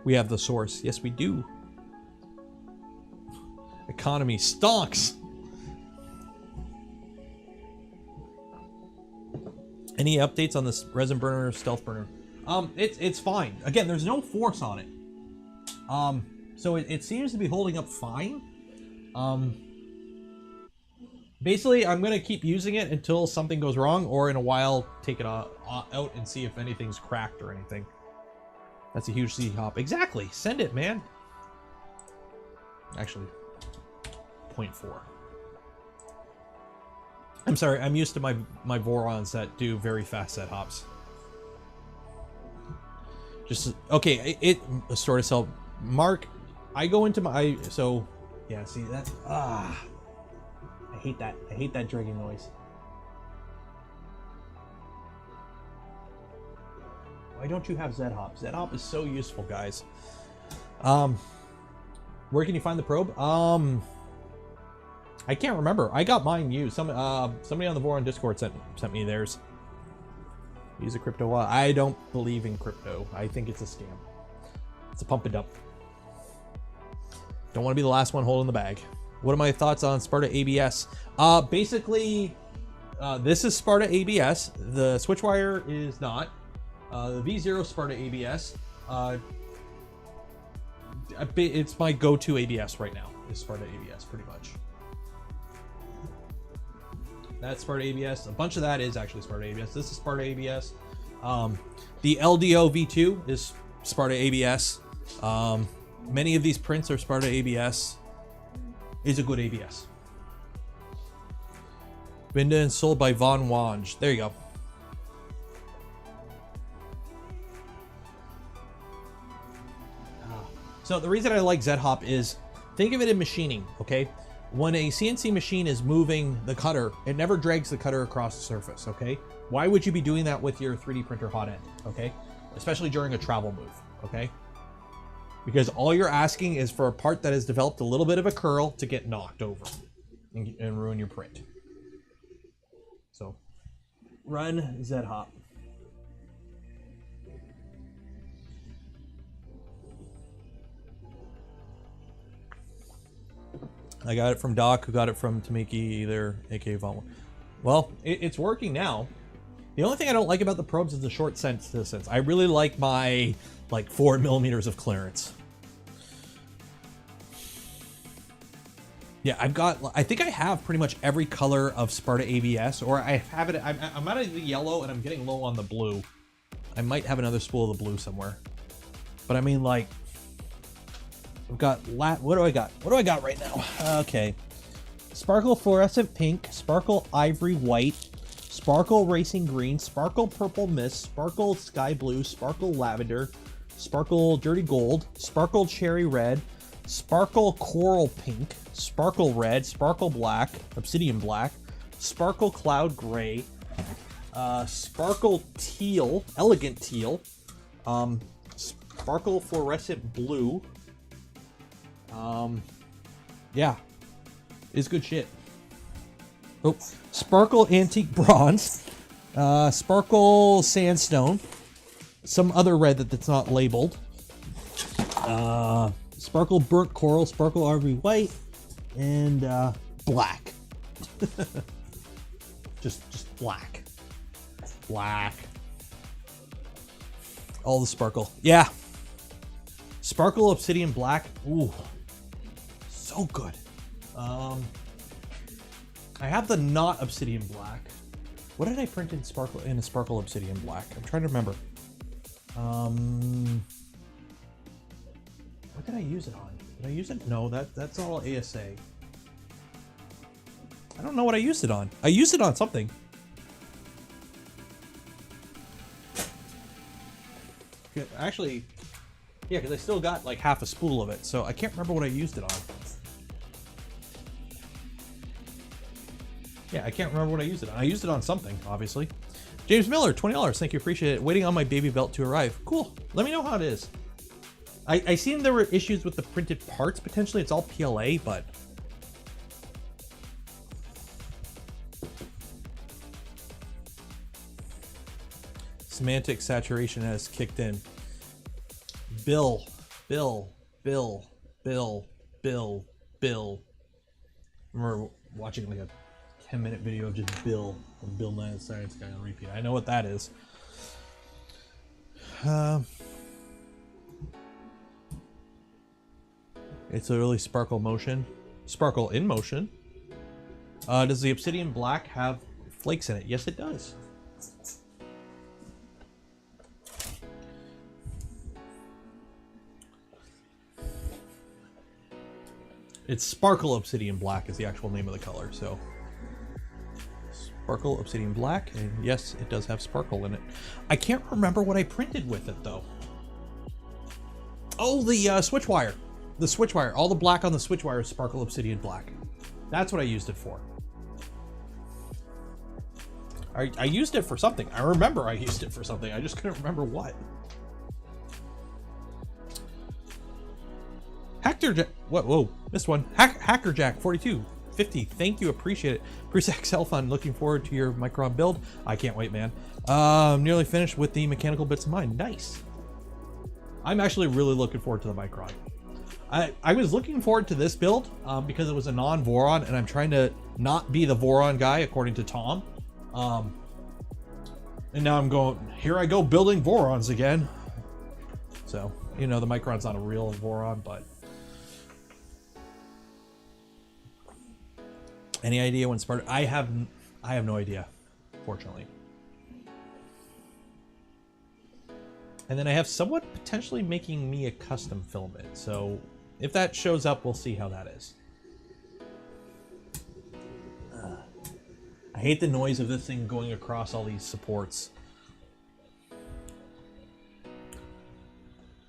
We have the source. Yes, we do. Economy stonks. Any updates on this resin burner, stealth burner? It's fine. Again, there's no force on it. So it seems to be holding up fine. Basically, I'm gonna keep using it until something goes wrong, or in a while, take it out and see if anything's cracked or anything. That's a huge Z-Hop. Exactly. Send it, man. Actually, 0.4. I'm sorry, I'm used to my Vorons that do very fast set hops. Just, okay, it sort of self. Mark, I go into my, so, yeah, see, that's, I hate that. I hate that dragging noise. Why don't you have Z-Hop? Z-Hop is so useful, guys. Where can you find the probe? I can't remember. I got mine used. Somebody on the Voron Discord sent me theirs. Use a crypto wallet. I don't believe in crypto. I think it's a scam. It's a pump and dump. Don't want to be the last one holding the bag. What are my thoughts on Sparta ABS? Basically, this is Sparta ABS. The switch wire is not. The V0 Sparta ABS. It's my go-to ABS right now, is Sparta ABS, pretty much. That's Sparta ABS. A bunch of that is actually Sparta ABS. This is Sparta ABS. The LDO V2 is Sparta ABS. Many of these prints are Sparta ABS. It's a good ABS. Binda and sold by Von Wange. There you go. So the reason I like Z-Hop is, think of it in machining, okay? When a CNC machine is moving the cutter, it never drags the cutter across the surface, okay? Why would you be doing that with your 3D printer Hotend, okay? Especially during a travel move, okay? Because all you're asking is for a part that has developed a little bit of a curl to get knocked over and ruin your print. So, run Z-Hop. I got it from Doc, who got it from Tamiki, either, aka Von. Well, it's working now. The only thing I don't like about the probes is the short sense distance. I really like my, 4 millimeters of clearance. Yeah, I think I have pretty much every color of Sparta ABS, or I have it, I'm out of the yellow and I'm getting low on the blue. I might have another spool of the blue somewhere. But I mean, I've got, what do I got? What do I got right now? Okay. Sparkle Fluorescent Pink, Sparkle Ivory White, Sparkle Racing Green, Sparkle Purple Mist, Sparkle Sky Blue, Sparkle Lavender, Sparkle Dirty Gold, Sparkle Cherry Red, Sparkle Coral Pink, Sparkle Red, Sparkle Black, Obsidian Black, Sparkle Cloud Gray, Sparkle Teal, Elegant Teal, Sparkle Fluorescent Blue. Yeah, it's good shit. Oh, Sparkle Antique Bronze, Sparkle Sandstone, some other red that's not labeled, Sparkle Burnt Coral, Sparkle Ivory White, and black. just black. Black. All the sparkle. Yeah. Sparkle Obsidian Black. Ooh. So good. I have the not Obsidian Black. What did I print in a Sparkle Obsidian Black? I'm trying to remember. What did I use it on? Did I use it? No, that's all ASA. I don't know what I used it on. I used it on something. Actually, yeah, because I still got half a spool of it, so I can't remember what I used it on. Yeah, I can't remember what I used it on. I used it on something, obviously. James Miller, $20. Thank you, appreciate it. Waiting on my baby belt to arrive. Cool. Let me know how it is. I seen there were issues with the printed parts, potentially. It's all PLA, but... Semantic saturation has kicked in. Bill. I remember watching a 10-minute video of just Bill from Bill Nye the Science Guy on repeat. I know what that is. It's literally Sparkle Motion. Sparkle in Motion. Does the Obsidian Black have flakes in it? Yes, it does. It's Sparkle Obsidian Black is the actual name of the color, so. Sparkle Obsidian Black, and yes, it does have sparkle in it. I can't remember what I printed with it, though. Oh, the switch wire. The switch wire. All the black on the switch wire is Sparkle Obsidian Black. That's what I used it for. I used it for something. I remember I used it for something. I just couldn't remember what. Whoa, missed one. Hackerjack 4250. Thank you, appreciate it. Presac Cell Fund, looking forward to your Micron build. I can't wait, man. I'm nearly finished with the mechanical bits of mine. Nice. I'm actually really looking forward to the Micron. I was looking forward to this build because it was a non-Voron, and I'm trying to not be the Voron guy, according to Tom. And now I'm going, here I go building Vorons again. So, you know, the Micron's not a real Voron, but... Any idea when Sparta... I have no idea, fortunately. And then I have someone potentially making me a custom filament. So if that shows up, we'll see how that is. I hate the noise of this thing going across all these supports.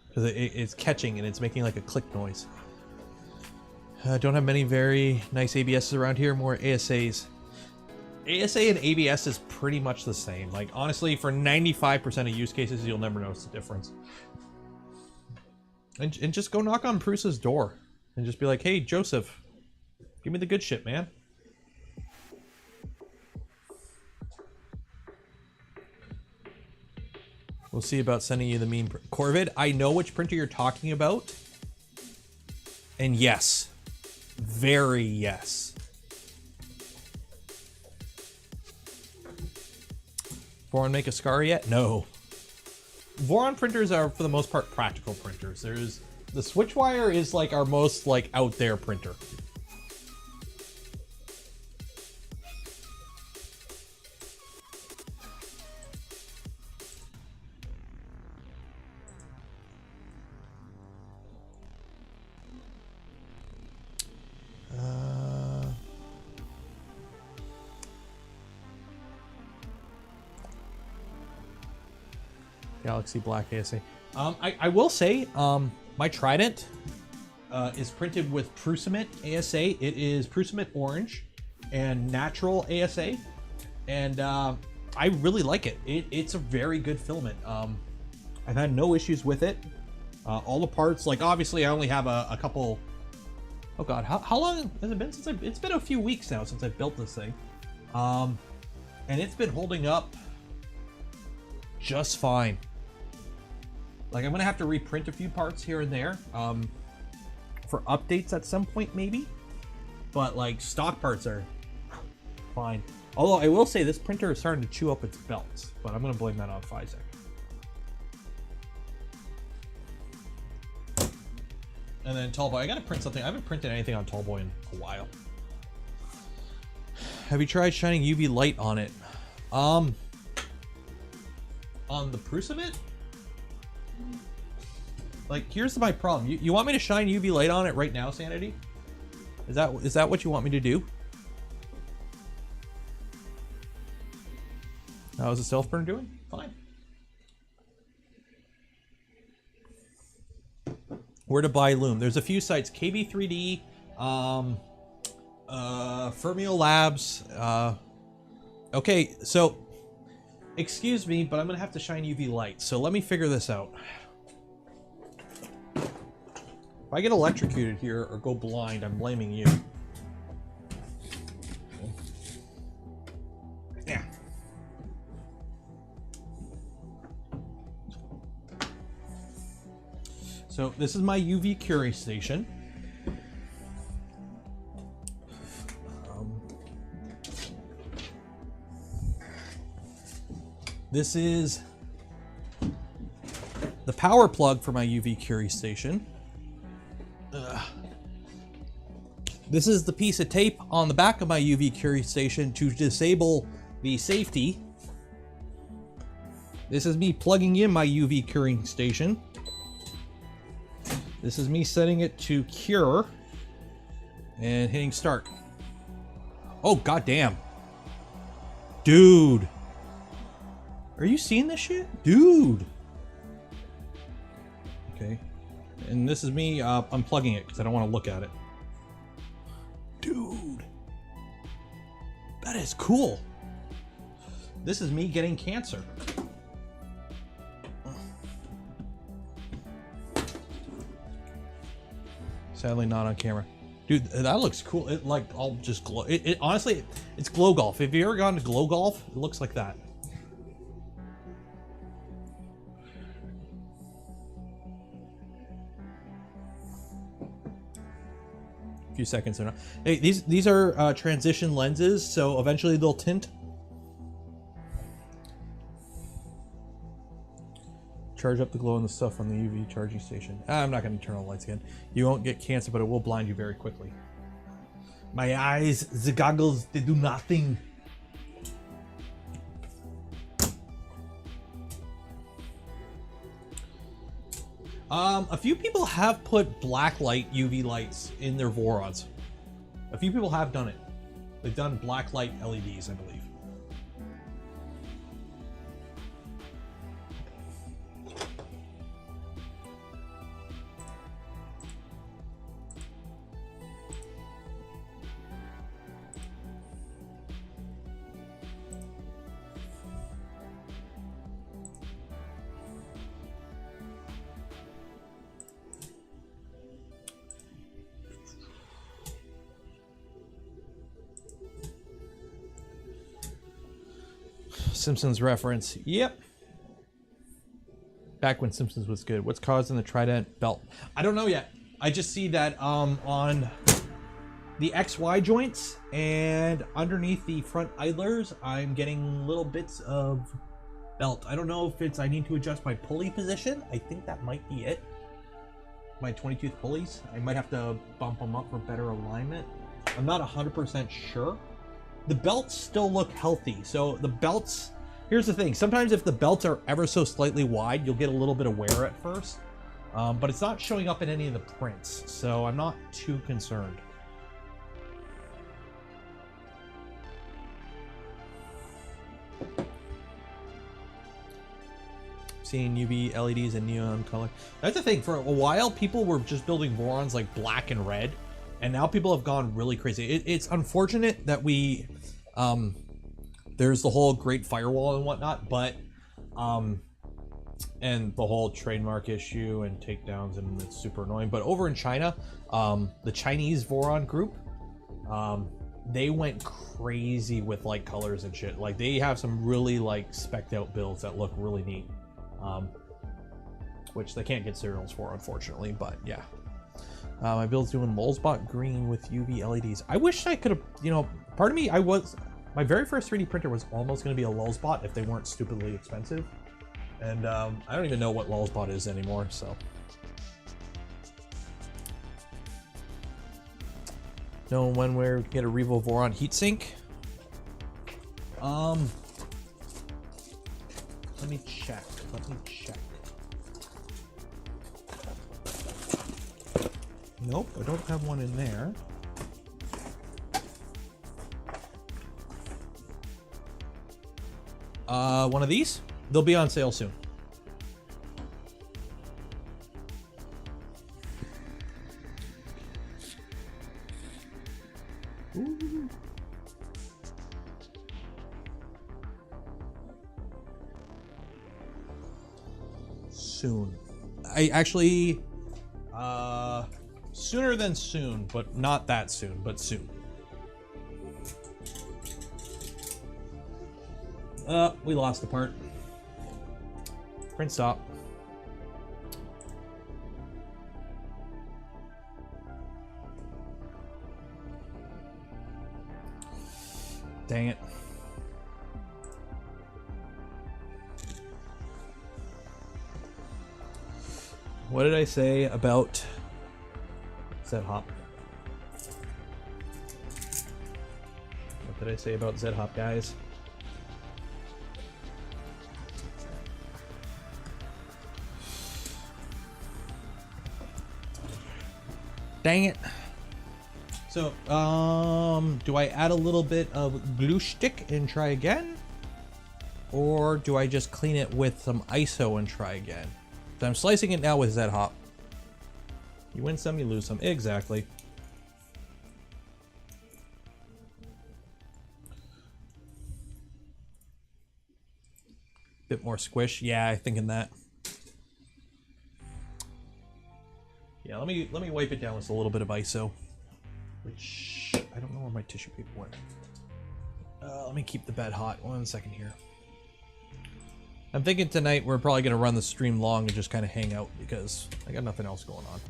Because it's catching and it's making like a click noise. Don't have many very nice ABSs around here, more ASAs. ASA and ABS is pretty much the same. Like, honestly, for 95% of use cases, you'll never notice the difference. And just go knock on Prusa's door. And just be like, hey, Joseph, give me the good shit, man. We'll see about sending you the mean... Corvid, I know which printer you're talking about. And yes. Very yes. Voron make a scar yet? No. Voron printers are, for the most part, practical printers. There's the Switchwire is like our most like out there printer. Galaxy Black ASA. I will say, my Trident is printed with Prusament ASA. It is Prusament Orange and Natural ASA, and I really like it. It's a very good filament. I've had no issues with it. All the parts, like obviously I only have a couple. Oh god, how long has it been since it's been a few weeks now since I built this thing, and it's been holding up just fine. Like, I'm gonna have to reprint a few parts here and there for updates at some point, maybe. But like, stock parts are fine. Although I will say this printer is starting to chew up its belts, but I'm gonna blame that on Physec. And then Tallboy, I gotta print something. I haven't printed anything on Tallboy in a while. Have you tried shining UV light on it? On the Prusament? Like, here's my problem. You want me to shine UV light on it right now, Sanity? Is that what you want me to do? How's the stealth burn doing? Fine. Where to buy Loom? There's a few sites. KB3D, Fermio Labs. Okay, so excuse me, but I'm gonna have to shine UV light. So let me figure this out. If I get electrocuted here or go blind, I'm blaming you. Yeah. So this is my UV Curie station. This is the power plug for my UV Curie station. This is the piece of tape on the back of my UV Curie station to disable the safety. This is me plugging in my UV curing station. This is me setting it to cure and hitting start. Oh, goddamn. Dude. Are you seeing this shit? Dude. Okay. And this is me unplugging it because I don't want to look at it. Dude. That is cool. This is me getting cancer. Sadly not on camera. Dude, that looks cool. It like all just glow. It honestly, it's glow golf. Have you ever gone to glow golf? It looks like that. A few seconds or not. Hey, these are transition lenses, so eventually they'll tint. charge up the glow in the stuff on the UV charging station. I'm not going to turn on the lights again. You won't get cancer, but it will blind you very quickly. My eyes, the goggles, they do nothing. A few people have put black light UV lights in their Vorons. A few people have done it. They've done black light LEDs, I believe. Simpsons reference. Yep. Back when Simpsons was good. What's causing the Trident belt? I don't know yet. I just see that on the XY joints and underneath the front idlers, I'm getting little bits of belt. I don't know if it's I need to adjust my pulley position. I think that might be it. My 22th pulleys. I might have to bump them up for better alignment. I'm not 100% sure. The belts still look healthy. So the belts, here's the thing. Sometimes if the belts are ever so slightly wide, you'll get a little bit of wear at first. But it's not showing up in any of the prints. So I'm not too concerned. Seeing UV LEDs and neon color. That's the thing. For a while, people were just building Vorons like black and red. And now people have gone really crazy. It's unfortunate that we, there's the whole Great Firewall and whatnot, but, and the whole trademark issue and takedowns, and it's super annoying. But over in China, the Chinese Voron group, they went crazy with like colors and shit. Like they have some really like specced out builds that look really neat, which they can't get serials for, unfortunately, but yeah. My build's doing Lulzbot green with UV LEDs. I wish I could have, you know, part of me, my very first 3D printer was almost going to be a Lulzbot if they weren't stupidly expensive. And I don't even know what Lulzbot is anymore, so. Know when we get a Revo Voron heatsink? Let me check. Nope, I don't have one in there. One of these? They'll be on sale soon. Ooh. Soon. I actually, sooner than soon, but not that soon, but soon. We lost a part. Print stop. Dang it. What did I say about Z-Hop? What did I say about Z-Hop, guys? Dang it. So, do I add a little bit of glue stick and try again? Or do I just clean it with some ISO and try again? So I'm slicing it now with Z-Hop. You win some, you lose some. Exactly. Bit more squish. Yeah, I'm thinking that. Yeah, let me wipe it down with a little bit of ISO. Which I don't know where my tissue paper went. Let me keep the bed hot. 1 second here. I'm thinking tonight we're probably gonna run the stream long and just kind of hang out because I got nothing else going on.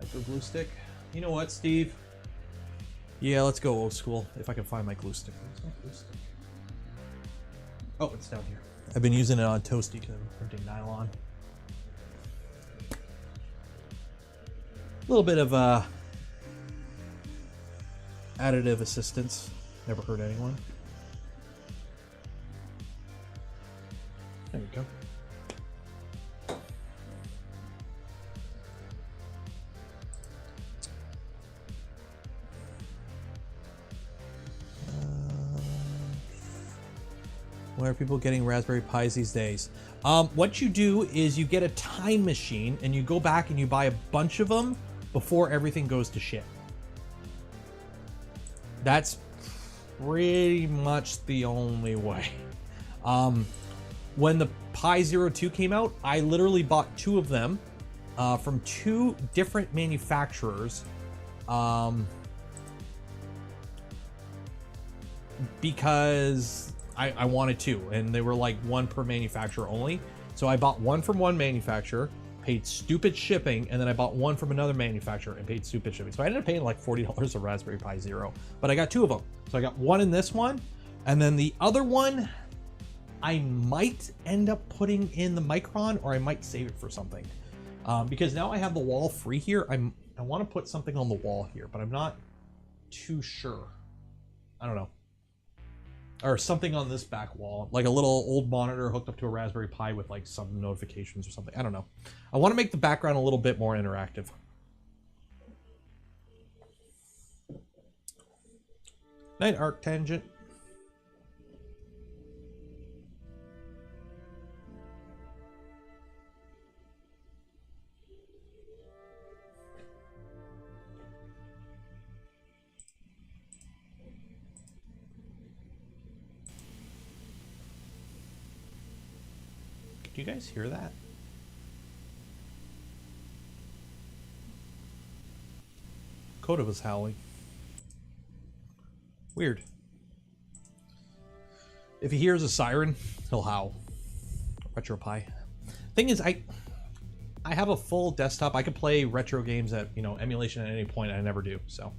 Micro glue stick. You know what, Steve? Yeah, let's go old school. If I can find my glue stick. Where's my glue stick? Oh, it's down here. I've been using it on Toasty because I'm printing nylon. A little bit of additive assistance. Never hurt anyone. There we go. Why are people getting Raspberry Pis these days? What you do is you get a time machine and you go back and you buy a bunch of them before everything goes to shit. That's pretty much the only way. When the Pi 02 came out, I literally bought 2 of them from 2 different manufacturers because I wanted to, and they were like 1 per manufacturer only. So I bought 1 from one manufacturer, paid stupid shipping, and then I bought 1 from another manufacturer and paid stupid shipping. So I ended up paying like $40 a Raspberry Pi Zero, but I got 2 of them. So I got 1 in this one, and then the other one I might end up putting in the Micron, or I might save it for something. Because now I have the wall free here. I want to put something on the wall here, but I'm not too sure. I don't know. Or something on this back wall, like a little old monitor hooked up to a Raspberry Pi with like some notifications or something. I don't know. I want to make the background a little bit more interactive. Night, Arctangent. Do you guys hear that? Coda was howling. Weird. If he hears a siren, he'll howl. RetroPie. Thing is, I have a full desktop. I could play retro games at, you know, emulation at any point. I never do. So,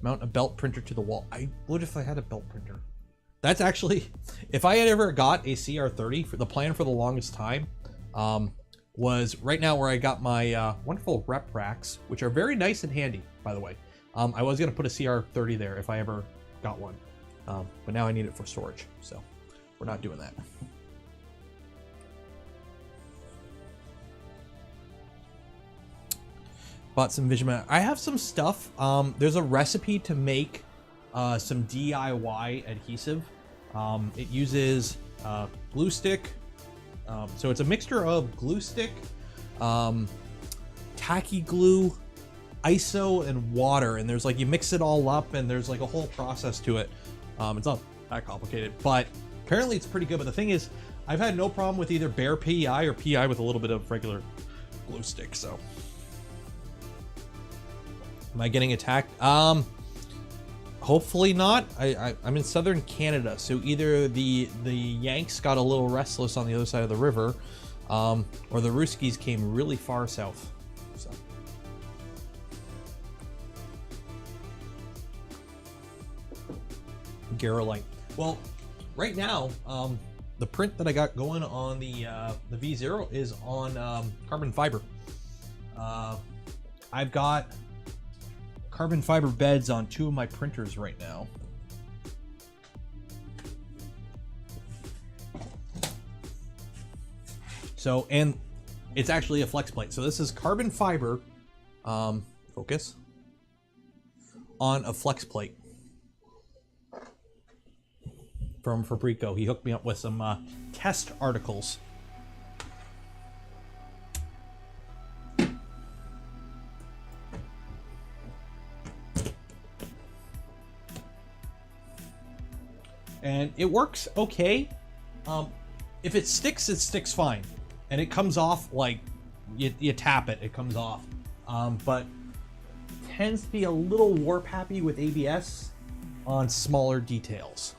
mount a belt printer to the wall. I would if I had a belt printer. That's actually, if I had ever got a CR30, for the plan for the longest time was right now where I got my wonderful rep racks, which are very nice and handy, by the way. I was going to put a CR30 there if I ever got one, but now I need it for storage, so we're not doing that. Bought some Vision. I have some stuff. There's a recipe to make some DIY adhesive. It uses glue stick. So it's a mixture of glue stick, tacky glue, ISO, and water. And there's like, you mix it all up and there's like a whole process to it. It's not that complicated, but apparently it's pretty good. But the thing is, I've had no problem with either bare PEI or PEI with a little bit of regular glue stick. So am I getting attacked? Hopefully not. I'm in southern Canada, so either the Yanks got a little restless on the other side of the river, or the Ruskies came really far south. So. Garolite. Well, right now, the print that I got going on the V0 is on carbon fiber. I've got carbon fiber beds on 2 of my printers right now. So, and it's actually a flex plate. So this is carbon fiber, focus, on a flex plate from Fabrico. He hooked me up with some test articles. And it works okay. If it sticks fine. And it comes off like, you tap it, it comes off. But tends to be a little warp happy with ABS on smaller details.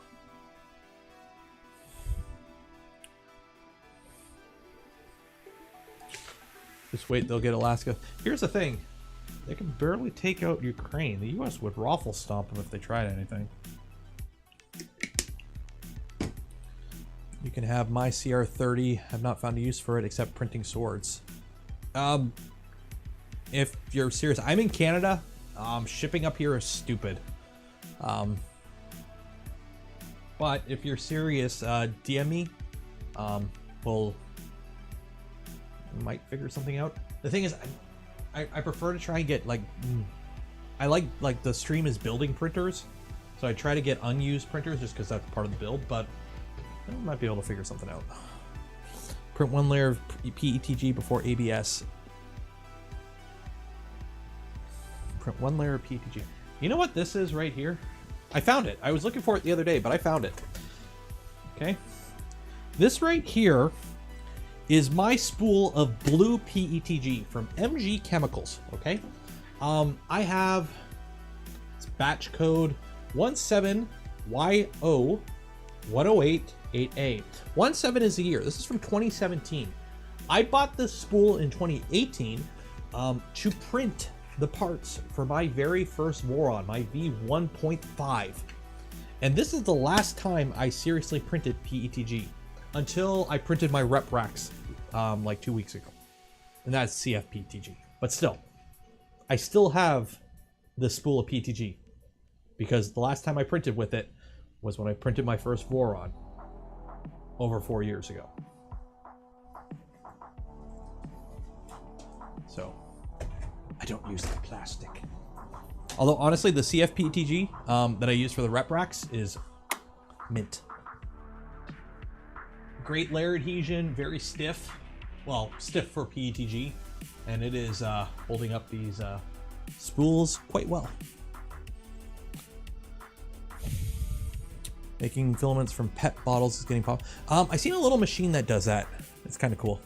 Just wait, they'll get Alaska. Here's the thing. They can barely take out Ukraine. The US would raffle stomp them if they tried anything. You can have my CR30. I've not found a use for it except printing swords. If you're serious, I'm in Canada. Shipping up here is stupid. But if you're serious, DM me. We'll might figure something out. The thing is, I prefer to try and get like, I like the stream is building printers, so I try to get unused printers just because that's part of the build. But I might be able to figure something out. Print one layer of PETG before ABS. Print one layer of PETG. You know what this is right here? I found it. I was looking for it the other day, but I found it. Okay. This right here is my spool of blue PETG from MG Chemicals. Okay. I have it's batch code 17YO1088A. 17 is the year. This is from 2017. I bought this spool in 2018 to print the parts for my very first Voron, my V1.5. And this is the last time I seriously printed PETG until I printed my rep racks like 2 weeks ago. And that's CF PETG. But still, I still have this spool of PETG because the last time I printed with it was when I printed my first Voron over 4 years ago. So I don't use the plastic. Although honestly, the CF PETG that I use for the rep racks is mint. Great layer adhesion, very stiff. Well, stiff for PETG, and it is holding up these spools quite well. Making filaments from PET bottles is getting pop. I seen a little machine that does that. It's kind of cool.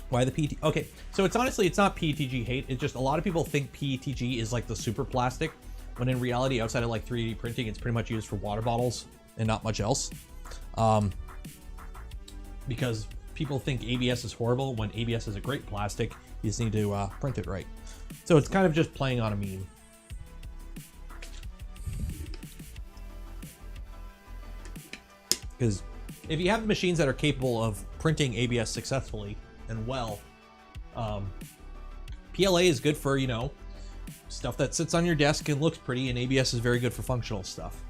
Why the PET? Okay, so it's honestly, it's not PETG hate. It's just a lot of people think PETG is like the super plastic, when in reality, outside of like 3D printing, it's pretty much used for water bottles and not much else. Because people think ABS is horrible when ABS is a great plastic. You just need to print it right. So it's kind of just playing on a meme. Because if you have machines that are capable of printing ABS successfully and well, PLA is good for, you know, stuff that sits on your desk and looks pretty, and ABS is very good for functional stuff.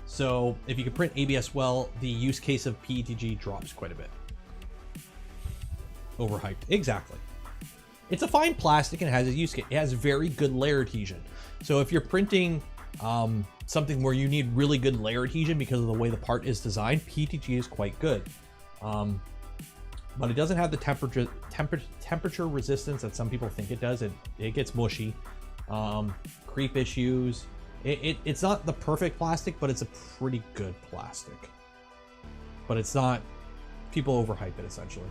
So if you can print ABS well, the use case of PETG drops quite a bit. Overhyped. Exactly. It's a fine plastic and it has a use case. It has very good layer adhesion. So if you're printing something where you need really good layer adhesion because of the way the part is designed, PETG is quite good. But it doesn't have the temperature resistance that some people think it does. It gets mushy, creep issues. It's not the perfect plastic, but it's a pretty good plastic. But it's not, people overhype it essentially.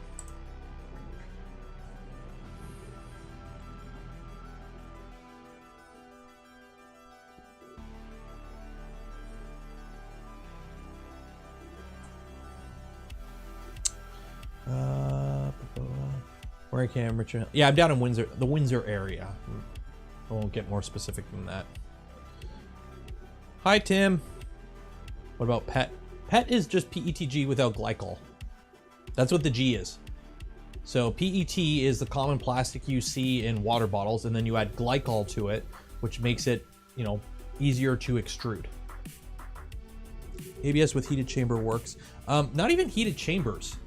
Where I can, Richard. Yeah, I'm down in Windsor, the Windsor area. I won't get more specific than that. Hi, Tim. What about PET? PET is just PETG without glycol. That's what the G is. So PET is the common plastic you see in water bottles, and then you add glycol to it, which makes it, you know, easier to extrude. ABS with heated chamber works. Not even heated chambers.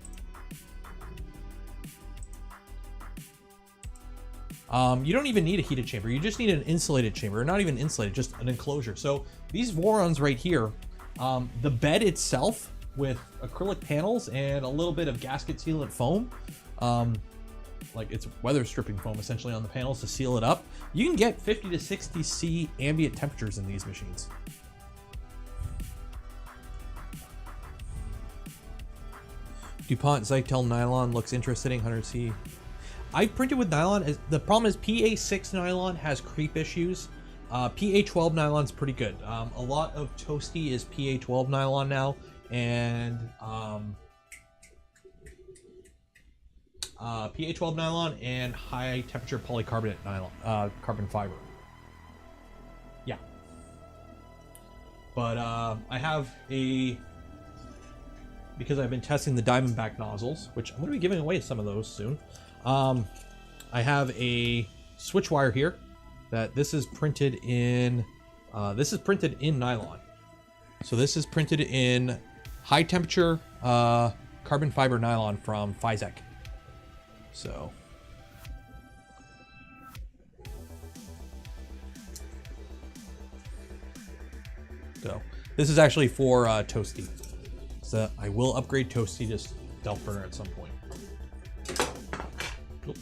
You don't even need a heated chamber. You just need an insulated chamber, or not even insulated, just an enclosure. So these Vorons right here, the bed itself with acrylic panels and a little bit of gasket sealant foam, like it's weather stripping foam essentially on the panels to seal it up. You can get 50 to 60 C ambient temperatures in these machines. DuPont Zytel nylon looks interesting, 100C. I printed with nylon. The problem is PA6 nylon has creep issues. PA12 nylon is pretty good. A lot of Toasty is PA12 nylon now, and PA12 nylon and high temperature polycarbonate nylon, carbon fiber. Yeah. But I have because I've been testing the Diamondback nozzles, which I'm going to be giving away some of those soon. I have a switch wire here that this is printed in nylon. So this is printed in high temperature carbon fiber nylon from Physek. So this is actually for Toasty. So I will upgrade Toasty to stealth burner at some point. Cool.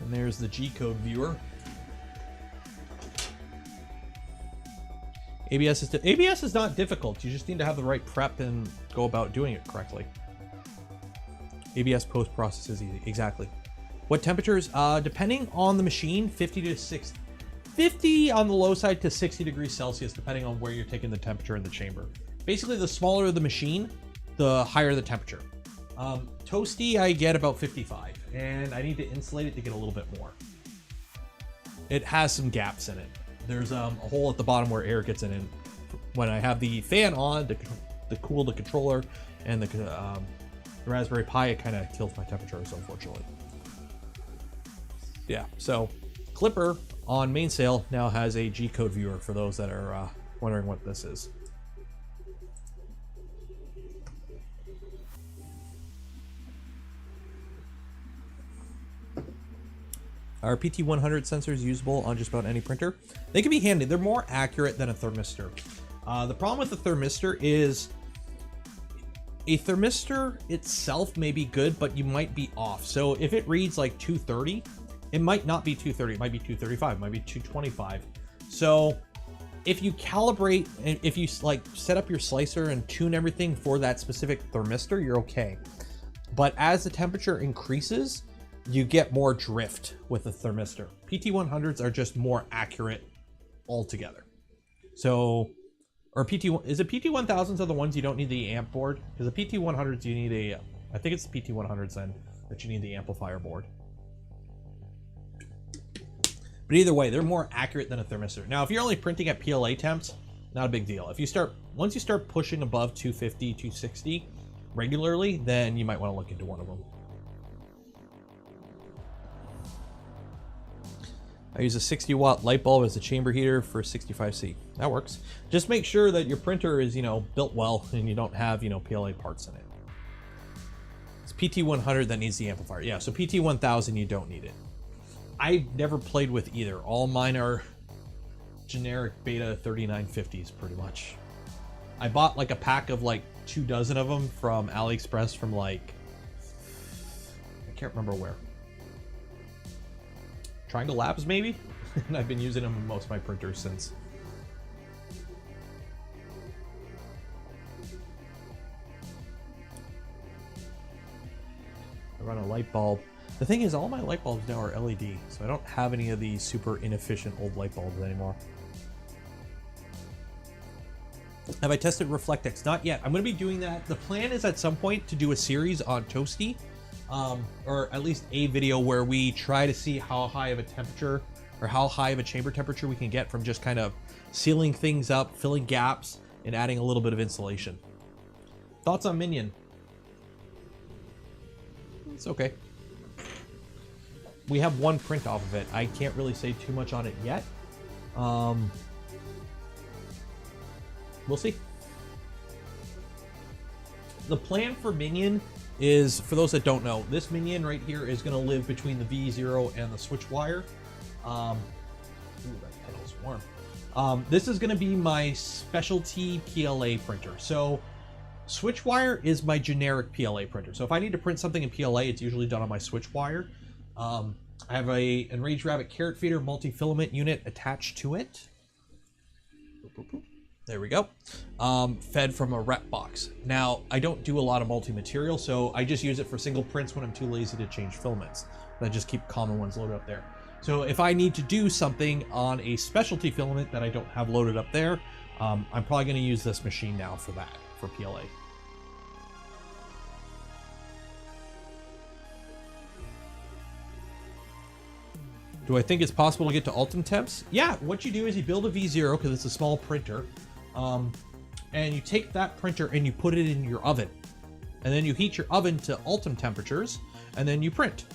And there's the G-code viewer. ABS is not difficult. You just need to have the right prep and go about doing it correctly. ABS post-process is easy. Exactly. What temperatures? Depending on the machine, 50 to 60. 50 on the low side to 60 degrees Celsius, depending on where you're taking the temperature in the chamber. Basically, the smaller the machine, the higher the temperature. Toasty, I get about 55, and I need to insulate it to get a little bit more. It has some gaps in it. There's a hole at the bottom where air gets in, and when I have the fan on to cool the controller and the Raspberry Pi, it kind of kills my temperatures, unfortunately. Yeah, so Klipper on Mainsail now has a G-code viewer for those that are wondering what this is. Are PT100 sensors usable on just about any printer? They can be handy. They're more accurate than a thermistor. The problem with the thermistor is a thermistor itself may be good, but you might be off. So if it reads like 230, it might not be 230, it might be 235, it might be 225. So if you calibrate, and if you like set up your slicer and tune everything for that specific thermistor, you're okay. But as the temperature increases, you get more drift with the thermistor. PT100s are just more accurate altogether. So, or is it PT1000s are the ones you don't need the amp board? Because the PT100s you need I think it's the PT100s then that you need the amplifier board. But either way, they're more accurate than a thermistor. Now, if you're only printing at PLA temps, not a big deal. If you once you start pushing above 250, 260 regularly, then you might want to look into one of them. I use a 60-watt light bulb as a chamber heater for 65C. That works. Just make sure that your printer is, built well and you don't have, PLA parts in it. It's PT100 that needs the amplifier. Yeah, so PT1000 you don't need it. I've never played with either. All mine are generic beta 3950s pretty much. I bought like a pack of like 2 dozen of them from AliExpress from like, I can't remember where. Triangle Labs maybe? And I've been using them in most of my printers since. I run a light bulb. The thing is, all my light bulbs now are LED, so I don't have any of these super inefficient old light bulbs anymore. Have I tested Reflectix? Not yet. I'm going to be doing that. The plan is at some point to do a series on Toasty, or at least a video where we try to see how high of a temperature or how high of a chamber temperature we can get from just kind of sealing things up, filling gaps, and adding a little bit of insulation. Thoughts on Minion? It's okay. We have one print off of it. I can't really say too much on it yet. We'll see. The plan for Minion is, for those that don't know, this Minion right here is going to live between the V0 and the switch wire. Ooh, that pedal's warm. This is going to be my specialty PLA printer. So switch wire is my generic PLA printer. So if I need to print something in PLA, it's usually done on my switch wire. I have a Enraged Rabbit carrot feeder multi-filament unit attached to it. There we go. Fed from a rep box. Now, I don't do a lot of multi-material, so I just use it for single prints when I'm too lazy to change filaments. I just keep common ones loaded up there. So if I need to do something on a specialty filament that I don't have loaded up there, I'm probably going to use this machine now for that, for PLA. Do I think it's possible to get to Ultim temps? Yeah, what you do is you build a V0 because it's a small printer. And you take that printer and you put it in your oven. And then you heat your oven to Ultim temperatures, and then you print.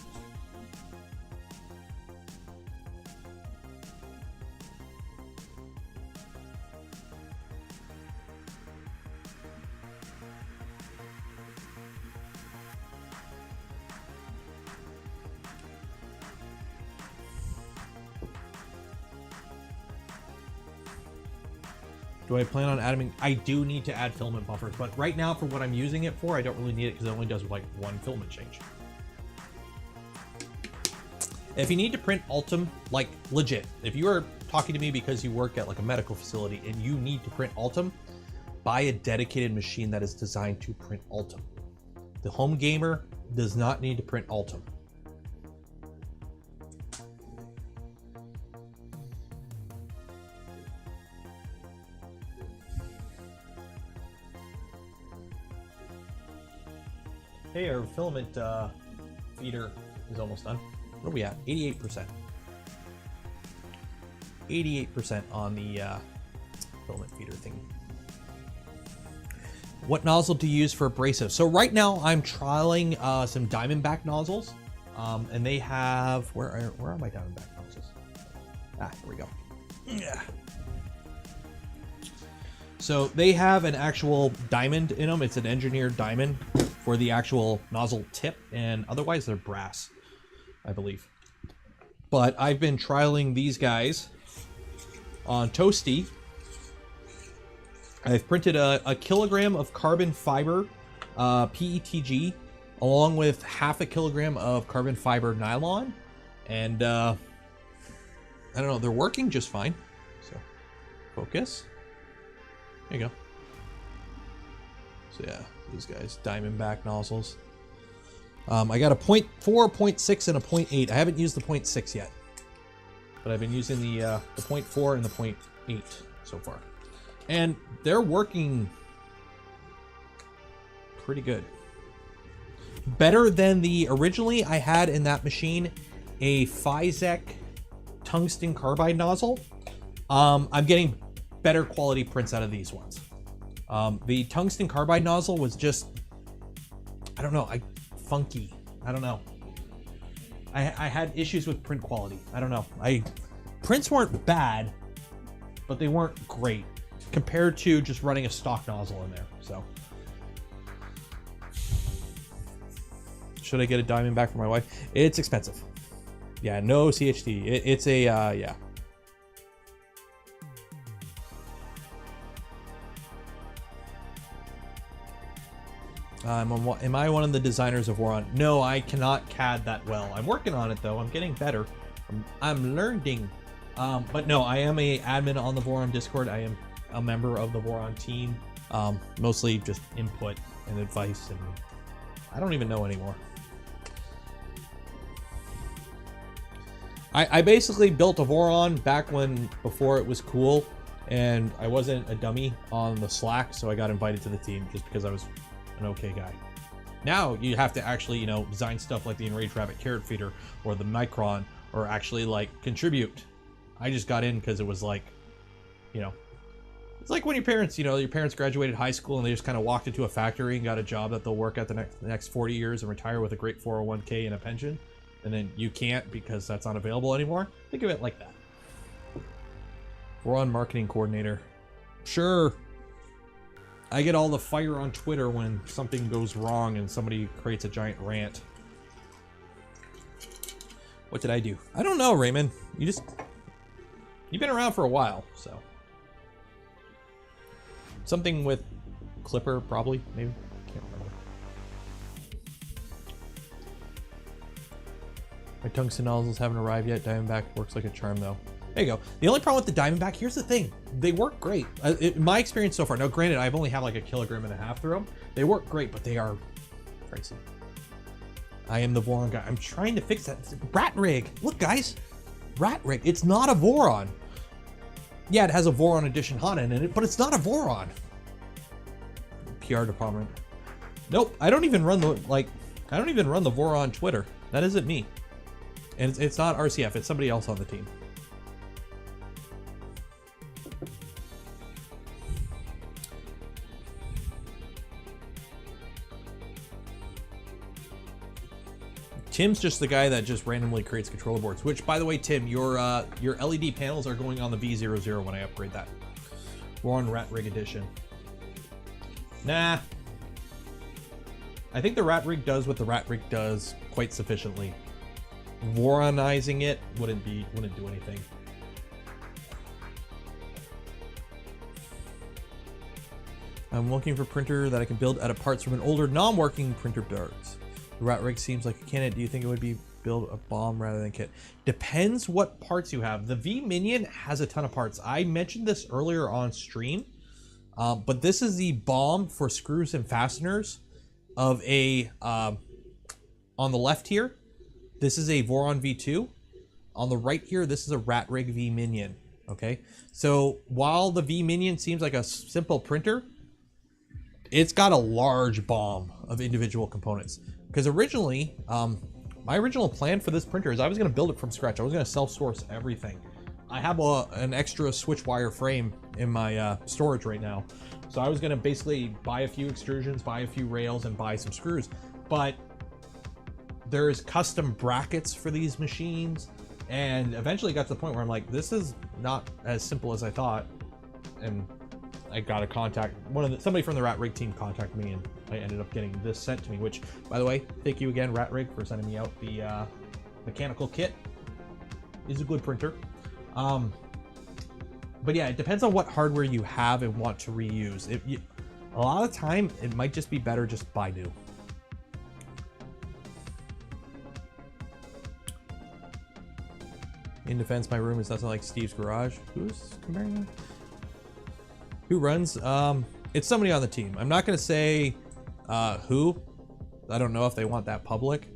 Do I plan on adding? I do need to add filament buffers, but right now for what I'm using it for, I don't really need it because it only does like one filament change. If you need to print Ultim, like legit, if you are talking to me because you work at like a medical facility and you need to print Ultim, buy a dedicated machine that is designed to print Ultim. The home gamer does not need to print Ultim. Hey, our filament feeder is almost done. What are we at? 88%. 88% on the filament feeder thing. What nozzle do you use for abrasive? So right now I'm trialing some Diamondback nozzles, and they have where are my Diamondback nozzles? Ah, here we go. Yeah. So they have an actual diamond in them. It's an engineered diamond for the actual nozzle tip, and otherwise they're brass, I believe. But I've been trialing these guys on Toasty. I've printed a kilogram of carbon fiber PETG along with half a kilogram of carbon fiber nylon, and I don't know, they're working just fine. So focus. There you go. So yeah, these guys, Diamondback nozzles. I got a 0.4, 0.6, and a 0.8. I haven't used the 0.6 yet, but I've been using the 0.4 and the 0.8 so far, and they're working pretty good. Better than the originally I had in that machine, a Physek tungsten carbide nozzle. I'm getting better quality prints out of these ones. The tungsten carbide nozzle was just, I don't know, funky. I don't know. I had issues with print quality. I don't know. Prints weren't bad, but they weren't great compared to just running a stock nozzle in there. So, should I get a Diamondback for my wife? It's expensive. Yeah, no CHT. It's a yeah. Am I one of the designers of Voron? No, I cannot CAD that well. I'm working on it though. I'm getting better. I'm learning. But no, I am a admin on the Voron Discord. I am a member of the Voron team. Mostly just input and advice, and I don't even know anymore. I basically built a Voron back before it was cool, and I wasn't a dummy on the Slack, so I got invited to the team just because I was an okay guy. Now you have to actually, you know, design stuff like the Enraged Rabbit carrot feeder or the Micron, or actually like contribute. I just got in because it was like, you know, it's like when your parents, you know, your parents graduated high school and they just kind of walked into a factory and got a job that they'll work at the next 40 years and retire with a great 401k and a pension, and then you can't because that's not available anymore. Think of it like that. We're on marketing coordinator. Sure. I get all the fire on Twitter when something goes wrong and somebody creates a giant rant. What did I do? I don't know, Raymond. You've been around for a while, so. Something with Klipper, probably, maybe. Can't remember. My tungsten nozzles haven't arrived yet. Diamondback works like a charm, though. There you go. The only problem with the Diamondback, here's the thing. They work great. In my experience so far, now granted, I've only had like 1.5 kilograms through them. They work great, but they are pricey. I am the Voron guy. I'm trying to fix that. RatRig. Look, guys. RatRig. It's not a Voron. Yeah, it has a Voron Edition Hotend in it, but it's not a Voron. PR department. Nope. I don't even run the Voron Twitter. That isn't me. And it's not RCF, it's somebody else on the team. Tim's just the guy that just randomly creates controller boards, which, by the way, Tim, your LED panels are going on the V00 when I upgrade that. We're on RatRig Edition. Nah. I think the RatRig does what the RatRig does quite sufficiently. Voronizing it wouldn't do anything. I'm looking for a printer that I can build out of parts from an older non-working printer parts. The RatRig seems like a candidate. Do you think it would be build a bomb rather than kit? Depends what parts you have. The V-Minion has a ton of parts. I mentioned this earlier on stream, but this is the bomb for screws and fasteners of a, on the left here, this is a Voron V2. On the right here, this is a RatRig V-Minion, okay? So while the V-Minion seems like a simple printer, it's got a large bomb of individual components. Because originally, my original plan for this printer is I was going to build it from scratch. I was going to self-source everything. I have an extra switch wire frame in my storage right now. So I was going to basically buy a few extrusions, buy a few rails, and buy some screws. But there's custom brackets for these machines. And eventually got to the point where I'm like, this is not as simple as I thought. And I got a contact, somebody from the RatRig team contacted me, and I ended up getting this sent to me, which, by the way, thank you again, RatRig, for sending me out the mechanical kit. It's a good printer. But yeah, it depends on what hardware you have and want to reuse. A lot of the time, it might just be better just buy new. In defense, my room is nothing like Steve's garage. Who's comparing that? Who runs? It's somebody on the team. I'm not going to say who. I don't know if they want that public.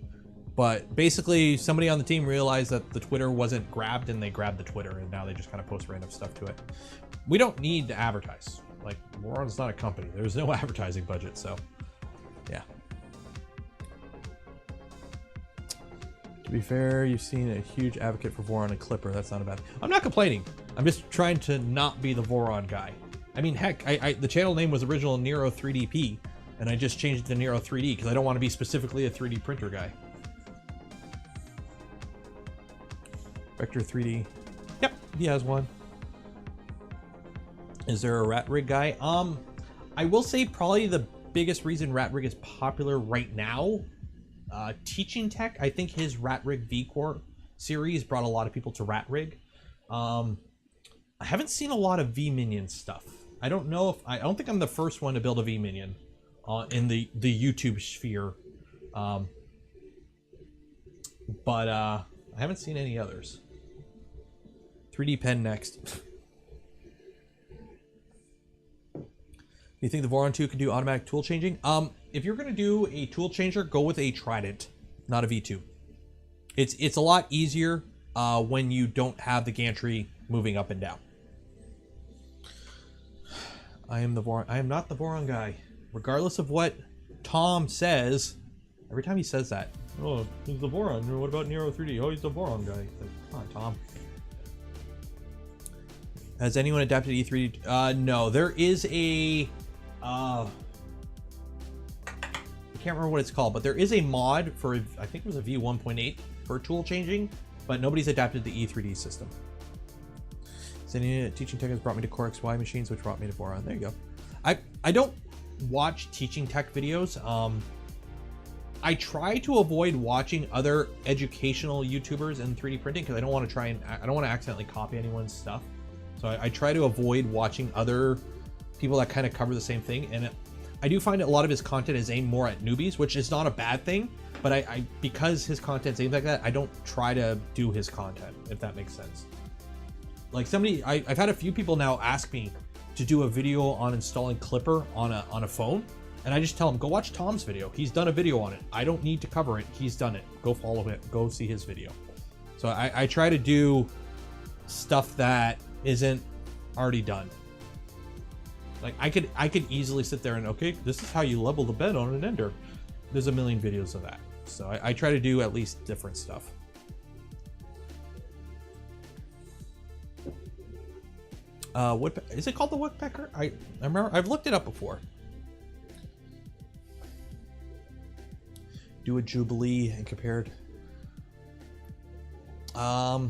But basically, somebody on the team realized that the Twitter wasn't grabbed, and they grabbed the Twitter, and now they just kind of post random stuff to it. We don't need to advertise. Like, Voron's not a company. There's no advertising budget, so yeah. To be fair, you've seen a huge advocate for Voron and Klipper. That's not a bad. I'm not complaining. I'm just trying to not be the Voron guy. I mean, heck, the channel name was original Nero 3DP, and I just changed it to Nero 3D because I don't want to be specifically a 3D printer guy. Vector 3D. Yep, he has one. Is there a RatRig guy? I will say probably the biggest reason RatRig is popular right now, Teaching Tech. I think his RatRig V-Core series brought a lot of people to RatRig. I haven't seen a lot of V-Minion stuff. I don't know if I don't think I'm the first one to build a V-Minion in the YouTube sphere, but I haven't seen any others. 3D pen next. Do you think the Voron 2 can do automatic tool changing? If you're going to do a tool changer, go with a Trident, not a V2. It's a lot easier when you don't have the gantry moving up and down. I am not the Voron guy. Regardless of what Tom says, every time he says that, oh, he's the Voron. What about Nero 3D? Oh, he's the Voron guy. Like, come on, Tom. Has anyone adapted E3D? No, there is a, I can't remember what it's called, but there is a mod for, I think it was a V1.8 for tool changing, but nobody's adapted the E3D system. Teaching Tech has brought me to Core XY machines, which brought me to Voron. There you go. I don't watch Teaching Tech videos. I try to avoid watching other educational YouTubers in 3D printing because I don't want to accidentally copy anyone's stuff. So I try to avoid watching other people that kind of cover the same thing. And I do find that a lot of his content is aimed more at newbies, which is not a bad thing. But because his content's aimed like that, I don't try to do his content, if that makes sense. Like I've had a few people now ask me to do a video on installing Klipper on a phone. And I just tell them, go watch Tom's video. He's done a video on it. I don't need to cover it. He's done it. Go follow him. Go see his video. So I try to do stuff that isn't already done. Like I could easily sit there and, okay, this is how you level the bed on an Ender. There's a million videos of that. So I try to do at least different stuff. Is it called the woodpecker? I remember I've looked it up before. Do a Jubilee and compared. A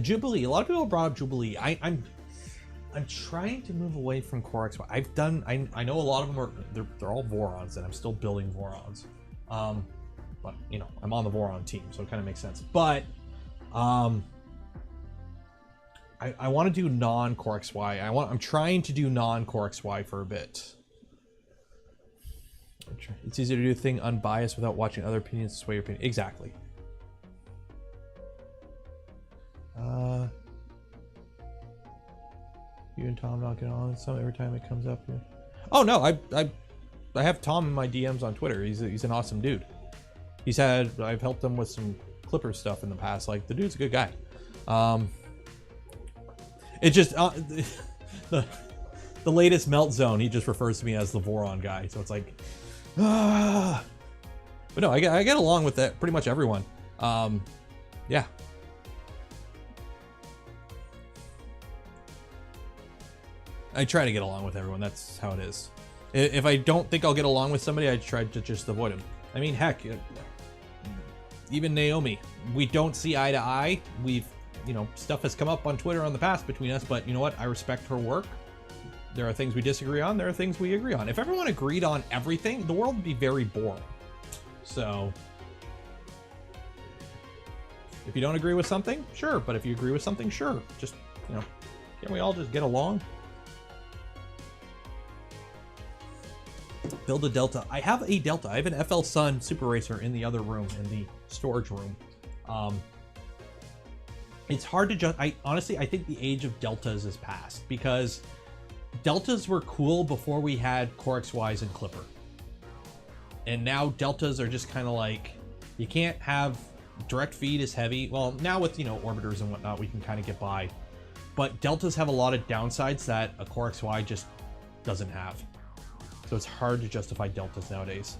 Jubilee. A lot of people brought up Jubilee. I'm trying to move away from Core XY. I know a lot of them are they're all Vorons, and I'm still building Vorons. But you know, I'm on the Voron team, so it kind of makes sense. But I want to do non-Core XY. I'm trying to do non-Core XY for a bit. It's easier to do a thing unbiased without watching other opinions to sway your opinion. Exactly. You and Tom not get on some every time it comes up. Yeah. Oh no, I have Tom in my DMs on Twitter. He's an awesome dude. I've helped him with some Klipper stuff in the past. Like, the dude's a good guy. It just the latest melt zone, he just refers to me as the Voron guy. So it's like, but no, I get along with that pretty much everyone. Yeah. I try to get along with everyone. That's how it is. If I don't think I'll get along with somebody, I try to just avoid them. I mean, heck, even Naomi, we don't see eye to eye. Stuff has come up on Twitter on the past between us, but you know what? I respect her work. There are things we disagree on. There are things we agree on. If everyone agreed on everything, the world would be very boring. So, if you don't agree with something, sure. But if you agree with something, sure. Just, can we all just get along? Build a Delta. I have a Delta. I have an FL Sun Super Racer in the other room, in the storage room. It's hard to just. Honestly, I think the age of Deltas is past, because Deltas were cool before we had Core XYs and Klipper. And now Deltas are just kind of like, you can't have direct feed is heavy. Well, now with, orbiters and whatnot, we can kind of get by. But Deltas have a lot of downsides that a Core XY just doesn't have. So it's hard to justify Deltas nowadays.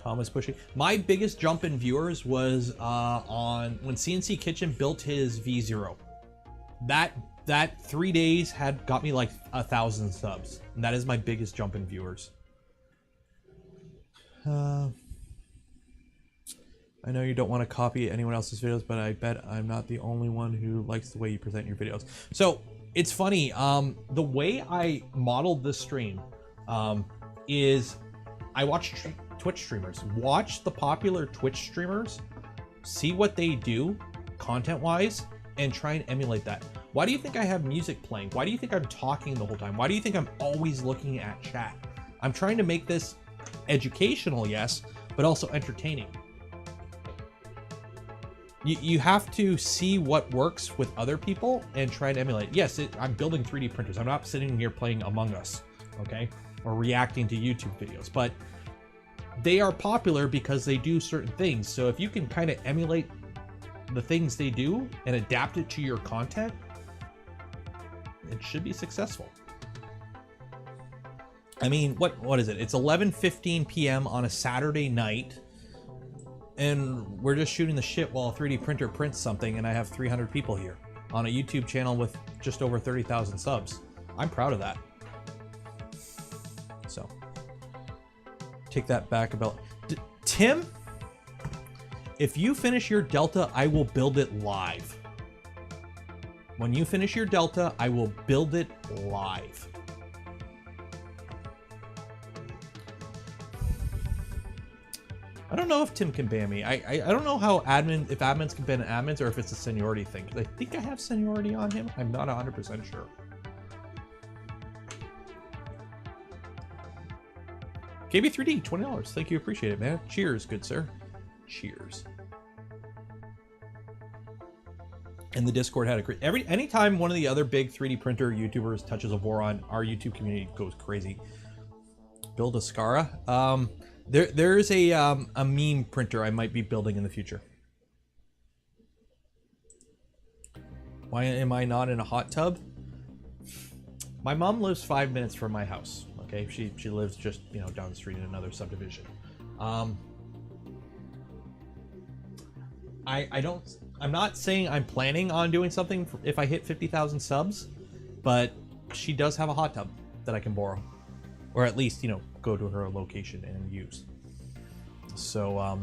Thomas pushing. My biggest jump in viewers was on when CNC Kitchen built his V0. That 3 days had got me like 1,000 subs, and that is my biggest jump in viewers. I know you don't want to copy anyone else's videos, but I bet I'm not the only one who likes the way you present your videos. So it's funny. The way I modeled this stream is I watch Twitch streamers. Watch the popular Twitch streamers, see what they do content-wise, and try and emulate that. Why do you think I have music playing? Why do you think I'm talking the whole time? Why do you think I'm always looking at chat? I'm trying to make this educational, yes, but also entertaining. You have to see what works with other people and try to emulate. Yes, I'm building 3D printers. I'm not sitting here playing Among Us, okay? Or reacting to YouTube videos, but they are popular because they do certain things. So if you can kind of emulate the things they do and adapt it to your content, it should be successful. I mean, what is it? It's 11:15 p.m. on a Saturday night, and we're just shooting the shit while a 3D printer prints something, and I have 300 people here on a YouTube channel with just over 30,000 subs. I'm proud of that. So, take that back about... Tim, if you finish your Delta, I will build it live. When you finish your Delta, I will build it live. I don't know if Tim can ban me. I don't know how if admins can ban admins, or if it's a seniority thing. I think I have seniority on him. I'm not 100% sure. KB3D, $20. Thank you, appreciate it, man. Cheers, good sir. Cheers. And the Discord had a great... Anytime one of the other big 3D printer YouTubers touches a Voron, our YouTube community goes crazy. Build a Scara. There's a meme printer I might be building in the future. Why am I not in a hot tub? My mom lives 5 minutes from my house. Okay, she lives just, you know, down the street in another subdivision. I'm not saying I'm planning on doing something if I hit 50,000 subs, but she does have a hot tub that I can borrow, or at least, you know, go to her location and use. So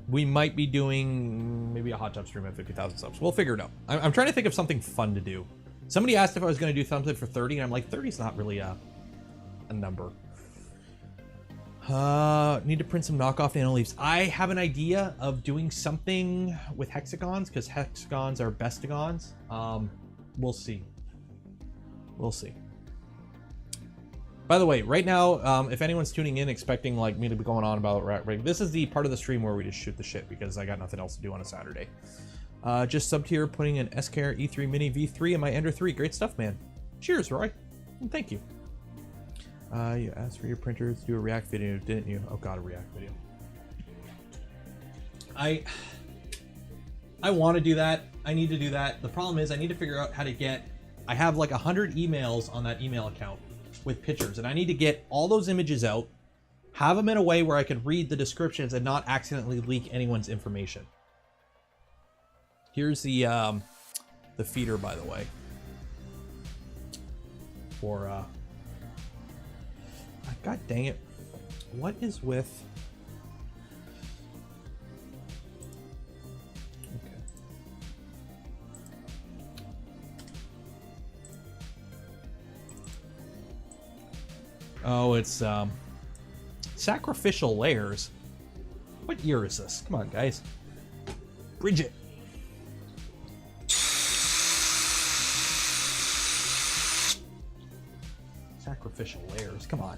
we might be doing maybe a hot tub stream at 50,000 subs. We'll figure it out. I'm trying to think of something fun to do. Somebody asked if I was going to do something for 30, and I'm like, 30 is not really a number. Need to print some knockoff nano leaves. I have an idea of doing something with hexagons, because hexagons are bestagons. We'll see. We'll see. By the way, right now, if anyone's tuning in expecting like me to be going on about RatRig, this is the part of the stream where we just shoot the shit because I got nothing else to do on a Saturday. Just subbed here, putting an SKR E3 Mini V3 in my Ender 3. Great stuff, man. Cheers, Roy. And thank you. You asked for your printer to do a React video, didn't you? Oh god, a React video. I want to do that. I need to do that. The problem is I need to figure out how to get... I have like 100 emails on that email account with pictures, and I need to get all those images out, have them in a way where I can read the descriptions and not accidentally leak anyone's information. Here's the feeder, by the way, for god dang it, what is with... Okay. Oh, it's sacrificial layers. What year is this? Come on, guys. Bridget. Sacrificial layers. Come on.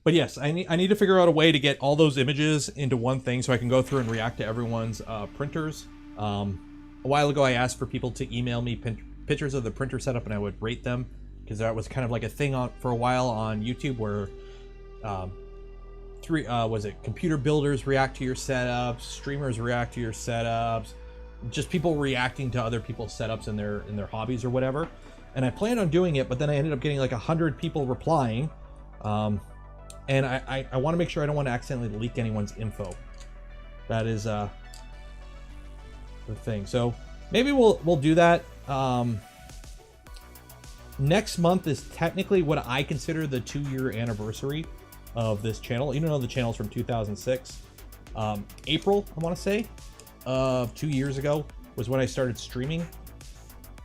But yes, I need to figure out a way to get all those images into one thing so I can go through and react to everyone's printers. A while ago, I asked for people to email me pictures of the printer setup, and I would rate them, because that was kind of like a thing for a while on YouTube where computer builders react to your setups, streamers react to your setups, just people reacting to other people's setups in their hobbies or whatever. And I planned on doing it, but then I ended up getting like 100 people replying. And I want to make sure I don't want to accidentally leak anyone's info. That is the thing. So maybe we'll do that. Next month is technically what I consider the 2-year anniversary of this channel. Even though the channel's from 2006. April, I want to say, of 2 years ago was when I started streaming.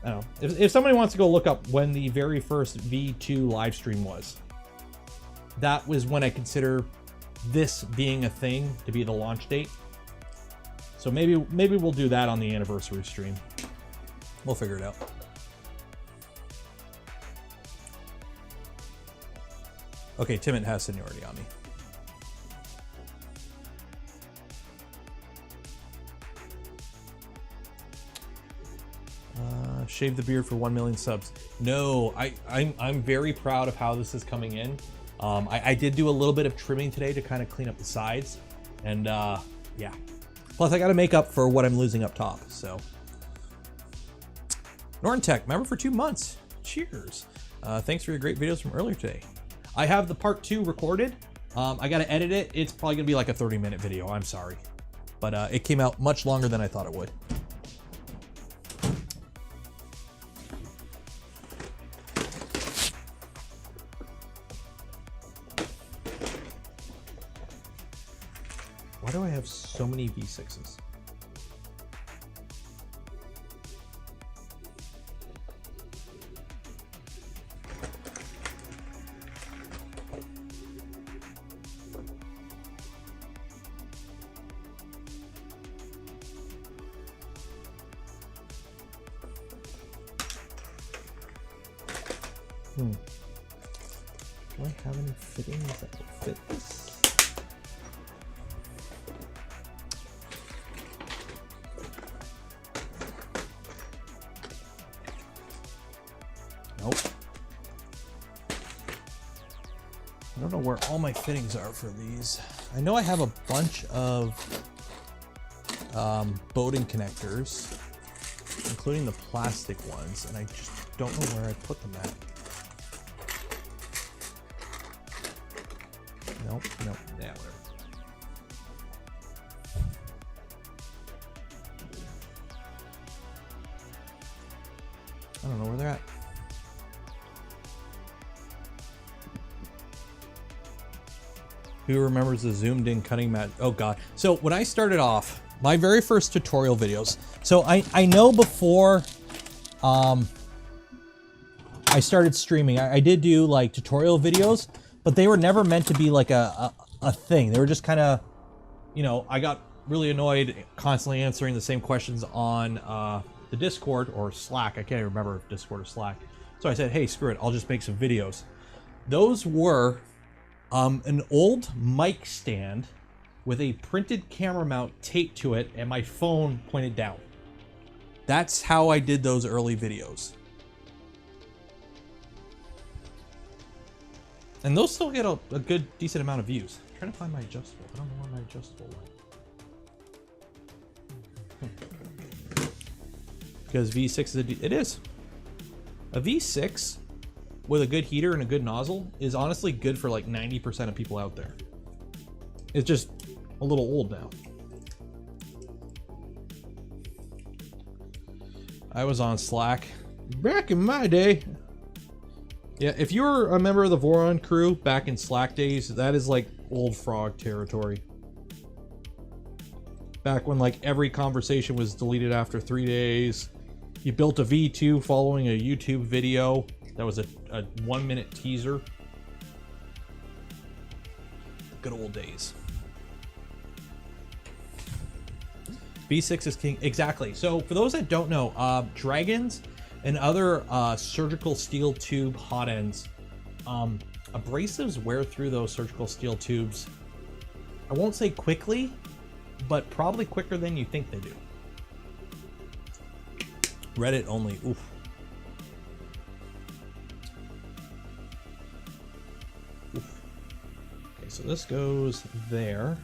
I don't know. If somebody wants to go look up when the very first V2 live stream was, that was when I consider this being a thing to be the launch date. So maybe we'll do that on the anniversary stream. We'll figure it out. Okay, Timon has seniority on me. Shave the beard for 1 million subs. No, I'm very proud of how this is coming in. I did do a little bit of trimming today to kind of clean up the sides, and yeah. Plus, I got to make up for what I'm losing up top. So, Norntech, member for 2 months. Cheers. Thanks for your great videos from earlier today. I have the part 2 recorded. I got to edit it. It's probably gonna be like a 30-minute video. I'm sorry, but it came out much longer than I thought it would. Why do I have so many V6s? Do I have any fittings that will fit this? Nope. I don't know know where all my fittings are for these. I know I have a bunch of boating connectors, including the plastic ones, and I just don't know where I put them at. Nope, nope, yeah, whatever. I don't know where they're at. Who remembers the zoomed in cutting mat? Oh god. So when I started off, my very first tutorial videos, so I know before I started streaming, I did do like tutorial videos, but they were never meant to be like a thing. They were just kind of, you know, I got really annoyed constantly answering the same questions on the Discord or Slack. I can't remember if Discord or Slack. So I said, hey, screw it, I'll just make some videos. Those were an old mic stand with a printed camera mount taped to it and my phone pointed down. That's how I did those early videos. And those still get a good, decent amount of views. I'm trying to find my adjustable. I don't know where my adjustable went. Because V6 is it is. A V6 with a good heater and a good nozzle is honestly good for like 90% of people out there. It's just a little old now. I was on Slack back in my day. Yeah, if you were a member of the Voron crew back in Slack days, that is like old frog territory. Back when like every conversation was deleted after 3 days. You built a V2 following a YouTube video that was a 1-minute teaser. Good old days. V6 is king. Exactly. So for those that don't know, dragons and other surgical steel tube hot ends, abrasives wear through those surgical steel tubes. I won't say quickly, but probably quicker than you think they do. Reddit only. Oof. Oof. Okay, so this goes there.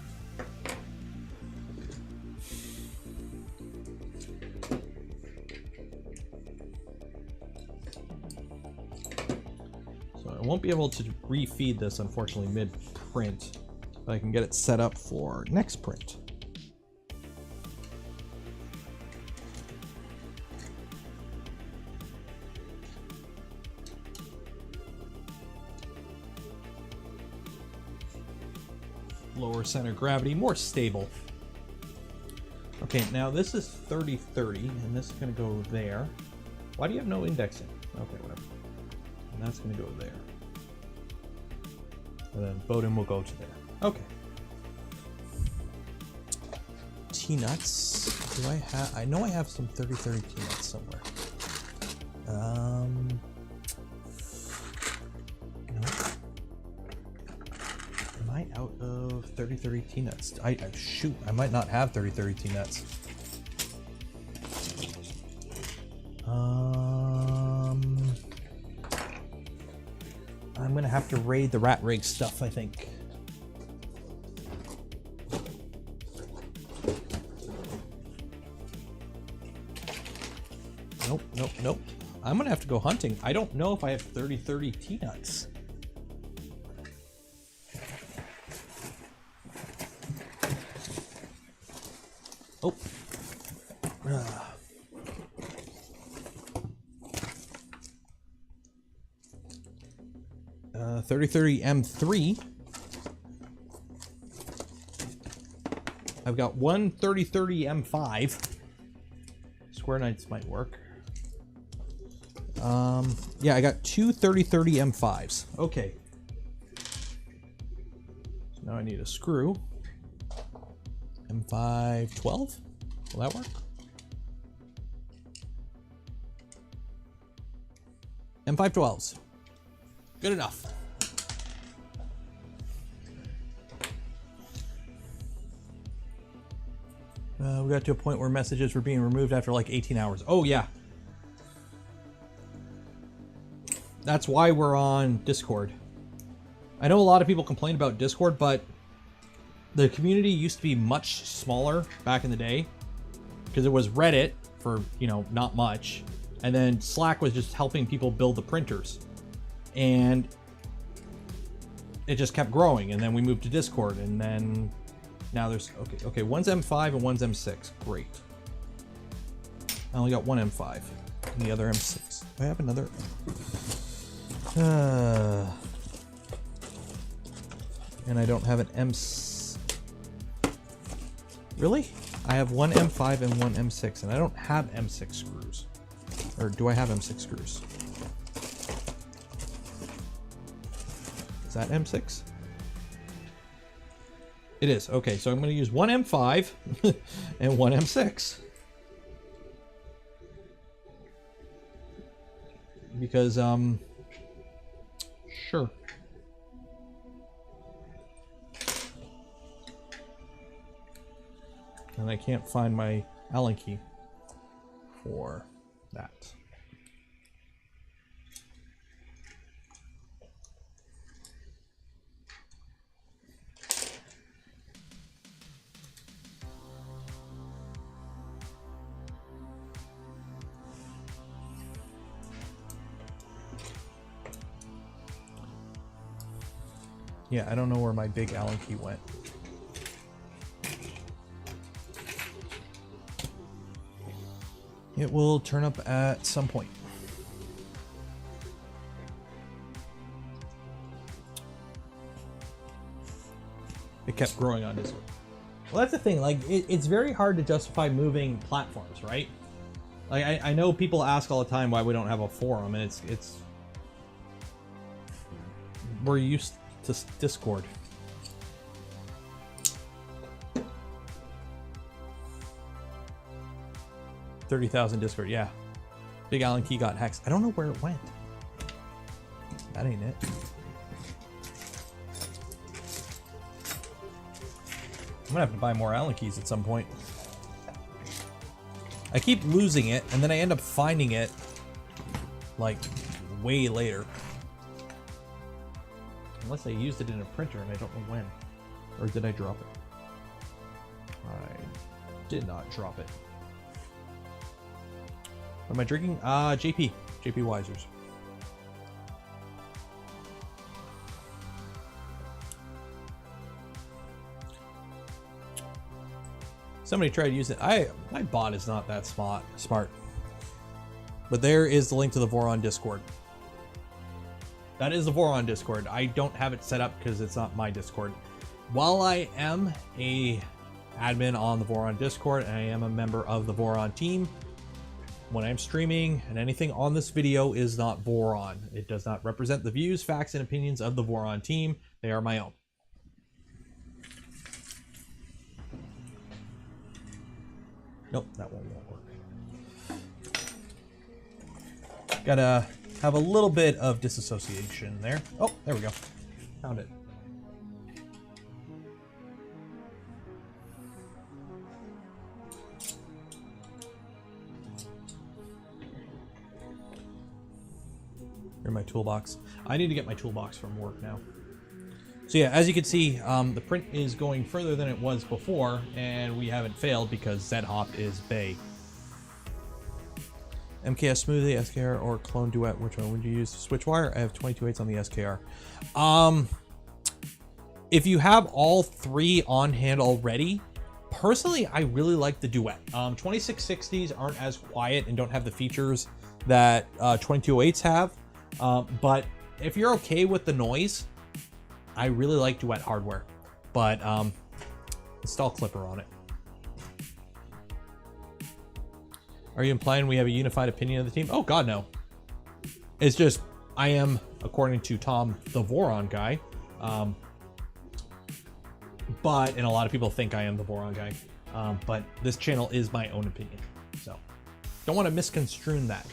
So I won't be able to refeed this, unfortunately, mid-print, but I can get it set up for next print. Lower center gravity, more stable. Okay, now this is 30-30, and this is going to go there. Why do you have no indexing? Okay, whatever. And that's going to go there. And then Bowden will go to there. Okay. T-nuts. Do I have... I know I have some 30-30 T-nuts somewhere. Out of 30-30 T-nuts. Shoot, I might not have 30-30 T-nuts. I'm gonna have to raid the RatRig stuff, I think. Nope, nope, nope. I'm gonna have to go hunting. I don't know if I have 30-30 T-nuts. Oh. 30-30 M3. I've got one 30-30 M5. Square Knights might work. Yeah, I got two 30-30 M5s. Okay. So now I need a screw. M512? Will that work? M512s. Good enough. We got to a point where messages were being removed after like 18 hours. Oh, yeah. That's why we're on Discord. I know a lot of people complain about Discord, but the community used to be much smaller back in the day because it was Reddit for, you know, not much. And then Slack was just helping people build the printers. And it just kept growing. And then we moved to Discord. And then now there's, okay, one's M5 and one's M6. Great. I only got one M5 and the other M6. Do I have another? And I don't have an Really? I have one M5 and one M6, and I don't have M6 screws. Or do I have M6 screws? Is that M6? It is. Okay, so I'm going to use one M5 and one M6. Because, sure. And I can't find my Allen key for that. Yeah, I don't know where my big Allen key went. It will turn up at some point. It kept growing on Discord. Well, that's the thing. Like, it's very hard to justify moving platforms, right? Like, I know people ask all the time why we don't have a forum, and it's we're used to Discord. 30,000 Discord, yeah. Big Allen key got hexed. I don't know where it went. That ain't it. I'm gonna have to buy more Allen keys at some point. I keep losing it, and then I end up finding it, like, way later. Unless I used it in a printer, and I don't know when. Or did I drop it? I did not drop it. What am I drinking? JP Weisers. Somebody tried to use it. My bot is not that smart. But there is the link to the Voron Discord. That is the Voron Discord. I don't have it set up because it's not my Discord. While I am a admin on the Voron Discord, and I am a member of the Voron team, when I'm streaming and anything on this video is not Voron. It does not represent the views, facts, and opinions of the Voron team. They are my own. Nope, that one won't work. Gotta have a little bit of disassociation there. Oh, there we go. Found it. Here's my toolbox. I need to get my toolbox from work now. So yeah, as you can see, the print is going further than it was before, and we haven't failed because ZHop is Bay. MKS Smoothie, SKR, or Clone Duet, which one would you use? Switchwire? I have 22.8s on the SKR. If you have all three on hand already, personally, I really like the Duet. 2660s aren't as quiet and don't have the features that 2208s have. But if you're okay with the noise, I really like Duet hardware, but install Klipper on it. Are you implying we have a unified opinion of the team? Oh God, no. It's just, I am, according to Tom, the Voron guy. And a lot of people think I am the Voron guy. But this channel is my own opinion. So don't want to misconstrue that.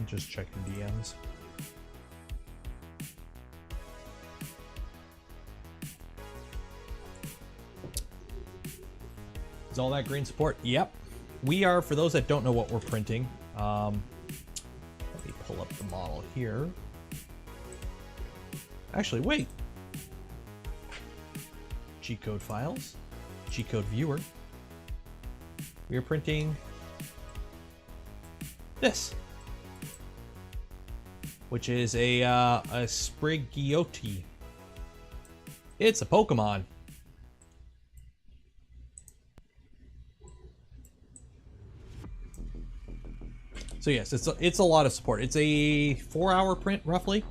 Just checking DMs. Is all that green support? Yep. We are, for those that don't know what we're printing, let me pull up the model here. Actually, wait. G-code files, G-code viewer. We are printing this, which is a Sprigiote. It's a Pokemon. So yes, it's a lot of support. It's a 4-hour print roughly.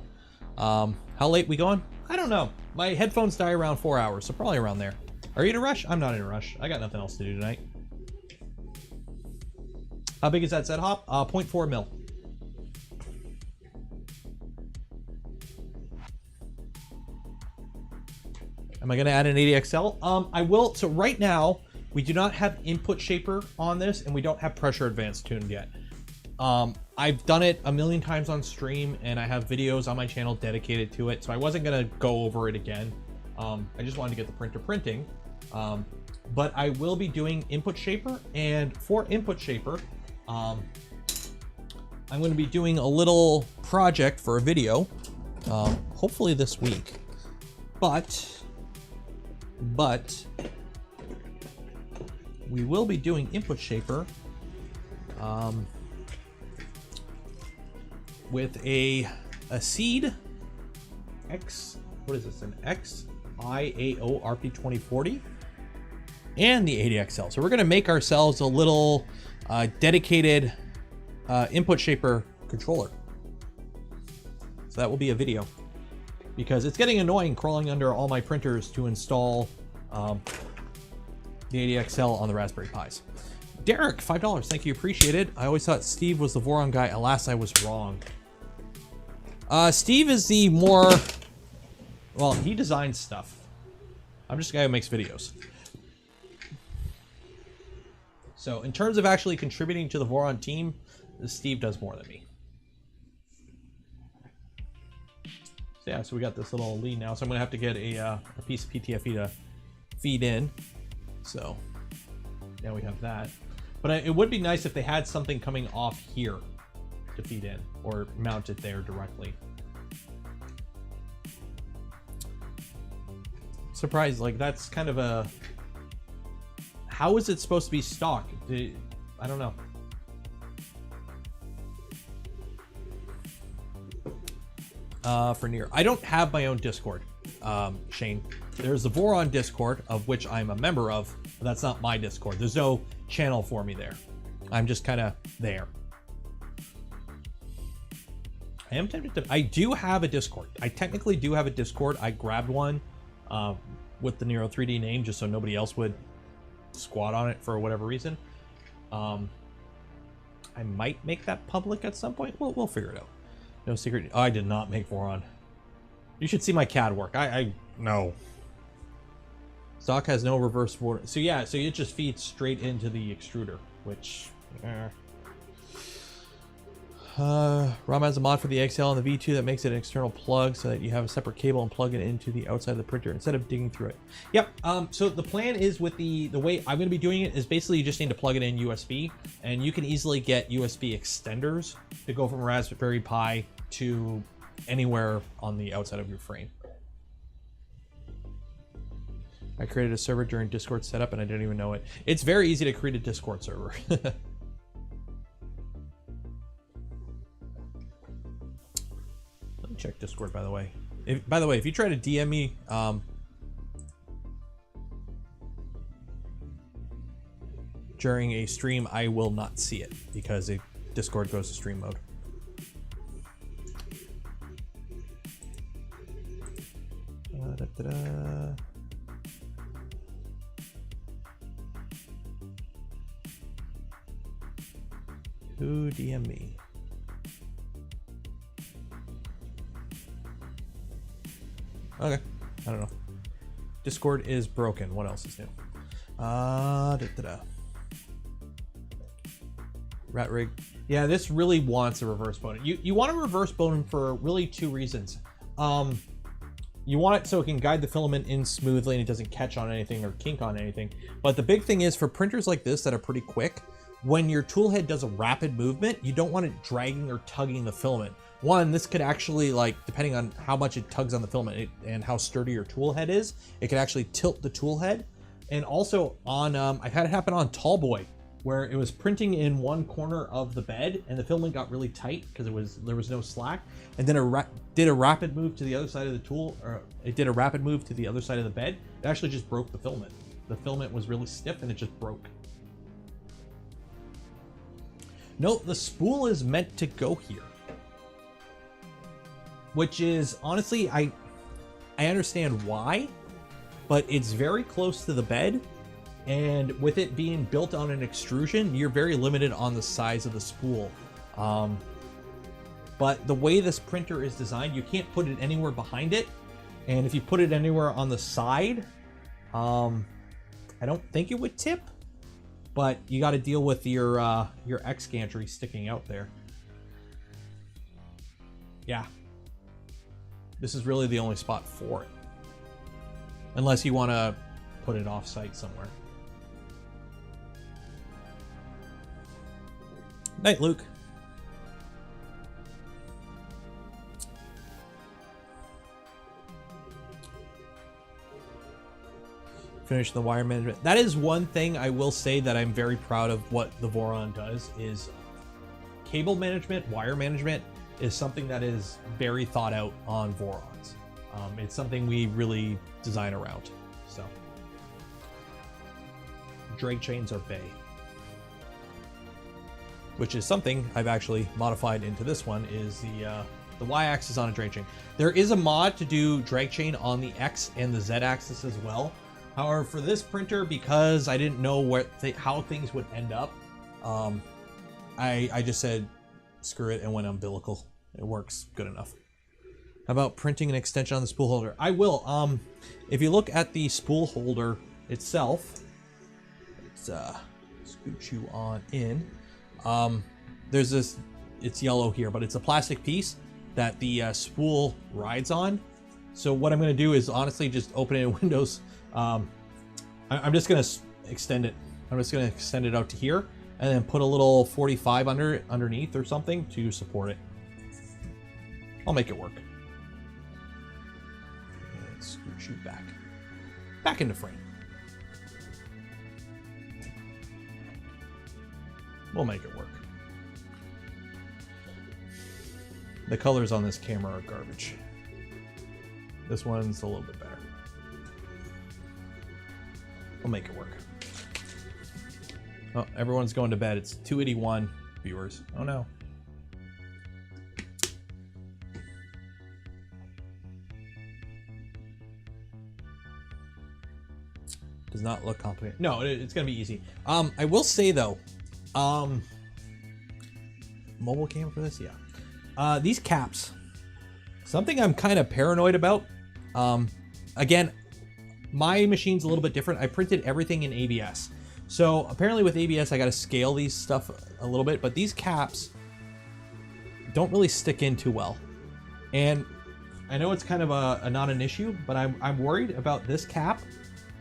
How late we going? I don't know. My headphones die around 4 hours, so probably around there. Are you in a rush? I'm not in a rush. I got nothing else to do tonight. How big is that set hop? 0.4 mil. Am I going to add an 80XL? I will. So right now, we do not have input shaper on this, and we don't have pressure advance tuned yet. I've done it a million times on stream, and I have videos on my channel dedicated to it, so I wasn't going to go over it again. I just wanted to get the printer printing. But I will be doing input shaper, and for input shaper, I'm going to be doing a little project for a video, hopefully this week. But we will be doing input shaper with a seed X, what is this, an XIAO RP2040 and the 80XL. So we're going to make ourselves a little dedicated input shaper controller. So that will be a video, because it's getting annoying crawling under all my printers to install the 80XL on the Raspberry Pis. Derek, $5, thank you, appreciate it. I always thought Steve was the Voron guy. Alas, I was wrong. Steve is the more, well, he designs stuff. I'm just a guy who makes videos. So in terms of actually contributing to the Voron team, Steve does more than me. So yeah, so we got this little lead now. So I'm gonna have to get a piece of PTFE to feed in. So now we have that. But it would be nice if they had something coming off here to feed in, or mount it there directly. Surprised, like that's kind of a, how is it supposed to be stock? I don't know. For near, I don't have my own Discord, Shane. There's the Voron Discord, of which I'm a member of, but that's not my Discord. There's no channel for me there. I'm just kind of there. I am tempted to, I do have a Discord. I technically do have a Discord. I grabbed one with the Nero 3D name just so nobody else would squat on it for whatever reason. I might make that public at some point. We'll figure it out. No secret. Oh, I did not make Voron. You should see my CAD work. No. Stock has no reverse border. So yeah, so it just feeds straight into the extruder, which ROM has a mod for the XL and the V2 that makes it an external plug so that you have a separate cable and plug it into the outside of the printer instead of digging through it. Yep. So the plan is with the way I'm going to be doing it is basically you just need to plug it in USB, and you can easily get USB extenders to go from Raspberry Pi to anywhere on the outside of your frame. I created a server during Discord setup and I didn't even know it. It's very easy to create a Discord server. Let me check Discord, by the way. If you try to DM me, during a stream, I will not see it because Discord goes to stream mode. Who DM me? Okay, I don't know. Discord is broken. What else is new? RatRig Yeah, this really wants a reverse boning. You want to reverse bone for really two reasons. You want it so it can guide the filament in smoothly and it doesn't catch on anything or kink on anything. But the big thing is for printers like this that are pretty quick, when your tool head does a rapid movement, you don't want it dragging or tugging the filament. One, this could actually, like, depending on how much it tugs on the filament and how sturdy your tool head is, it could actually tilt the tool head. And also on, I've had it happen on Tallboy, where it was printing in one corner of the bed and the filament got really tight because there was no slack, and then did a rapid move to the other side of the tool, or it did a rapid move to the other side of the bed. It actually just broke the filament. The filament was really stiff and it just broke. Note the spool is meant to go here, which is honestly, I understand why, but it's very close to the bed. And with it being built on an extrusion, you're very limited on the size of the spool. But the way this printer is designed, you can't put it anywhere behind it. And if you put it anywhere on the side, I don't think it would tip, but you got to deal with your X gantry sticking out there. Yeah. This is really the only spot for it. Unless you want to put it off site somewhere. Night, Luke. Finish the wire management. That is one thing I will say that I'm very proud of what the Voron does is cable management, wire management is something that is very thought out on Vorons. It's something we really design around. So, drag chains are bay, which is something I've actually modified into this one, is the Y-axis on a drag chain. There is a mod to do drag chain on the X and the Z-axis as well. However, for this printer, because I didn't know how things would end up, I just said screw it and went umbilical. It works good enough. How about printing an extension on the spool holder? I will. If you look at the spool holder itself, let's scoot you on in. There's this, it's yellow here, but it's a plastic piece that the spool rides on. So what I'm going to do is honestly just open it in Windows. I'm just going to extend it. I'm just going to extend it out to here and then put a little 45 underneath or something to support it. I'll make it work. And scoot you back into frame. We'll make it work. The colors on this camera are garbage. This one's a little bit better. We'll make it work. Oh, everyone's going to bed. It's 2:81 viewers. Oh no. Does not look complicated. No, it's gonna be easy. I will say though, mobile cam for this, yeah. These caps, something I'm kind of paranoid about. Again, my machine's a little bit different. I printed everything in ABS. So apparently with ABS, I got to scale these stuff a little bit, but these caps don't really stick in too well. And I know it's kind of not an issue, but I'm worried about this cap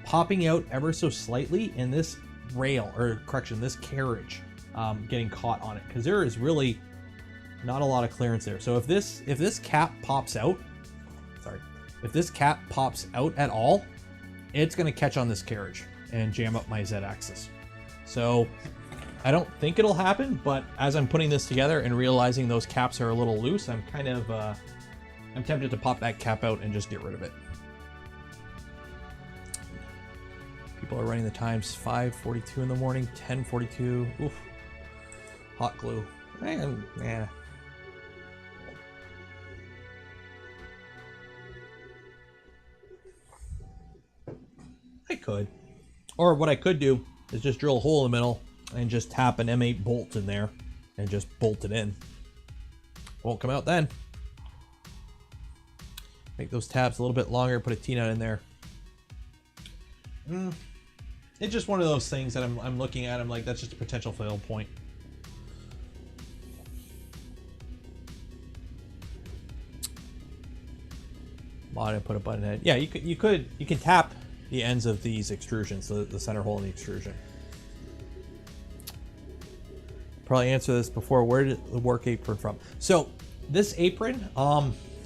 popping out ever so slightly and this rail, or correction, this carriage getting caught on it, because there is really not a lot of clearance there. So if this cap pops out, if this cap pops out at all, it's going to catch on this carriage and jam up my Z-axis. So I don't think it'll happen, but as I'm putting this together and realizing those caps are a little loose, I'm kind of I'm tempted to pop that cap out and just get rid of it. People are running the times 5:42 in the morning, 10:42. Oof. Hot glue. And yeah. I could. Or what I could do is just drill a hole in the middle and just tap an M8 bolt in there and just bolt it in. Won't come out then. Make those tabs a little bit longer, put a T-nut in there. It's just one of those things that I'm looking at. I'm like, that's just a potential fail point. mod and put a button head. Yeah, you can tap the ends of these extrusions, the center hole in the extrusion. Probably answer this before. Where did the work apron from? So this apron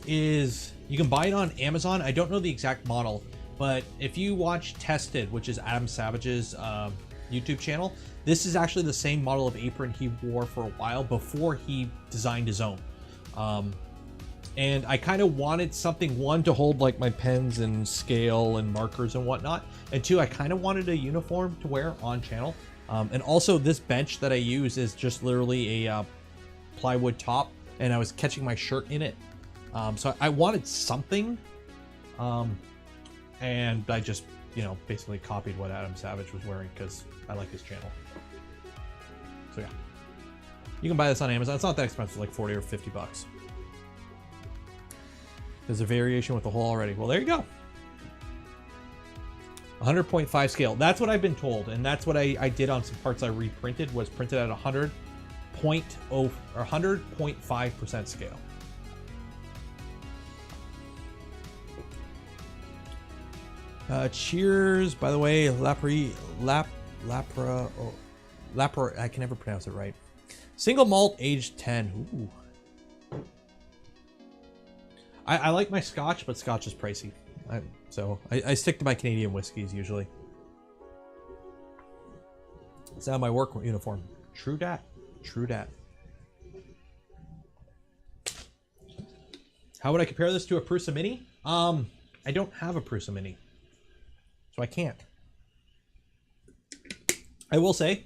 is, you can buy it on Amazon. I don't know the exact model, but if you watch Tested, which is Adam Savage's YouTube channel, this is actually the same model of apron he wore for a while before he designed his own. And I kind of wanted something, one, to hold like my pens and scale and markers and whatnot, and two, I kind of wanted a uniform to wear on channel. And also this bench that I use is just literally a plywood top, and I was catching my shirt in it. So I wanted something, and I just, you know, basically copied what Adam Savage was wearing because I like his channel. So yeah, you can buy this on Amazon. It's not that expensive, like 40 or 50 bucks. There's a variation with the hole already. Well, there you go. 100.5 scale. That's what I've been told, and that's what I did on some parts I reprinted, was printed at 100.5% scale. Cheers, by the way, Lapra, I can never pronounce it right. Single malt, aged 10. Ooh. I like my Scotch, but Scotch is pricey. So I stick to my Canadian whiskeys usually. It's now my work uniform. True dat. True dat. How would I compare this to a Prusa Mini? I don't have a Prusa Mini, so I can't. I will say,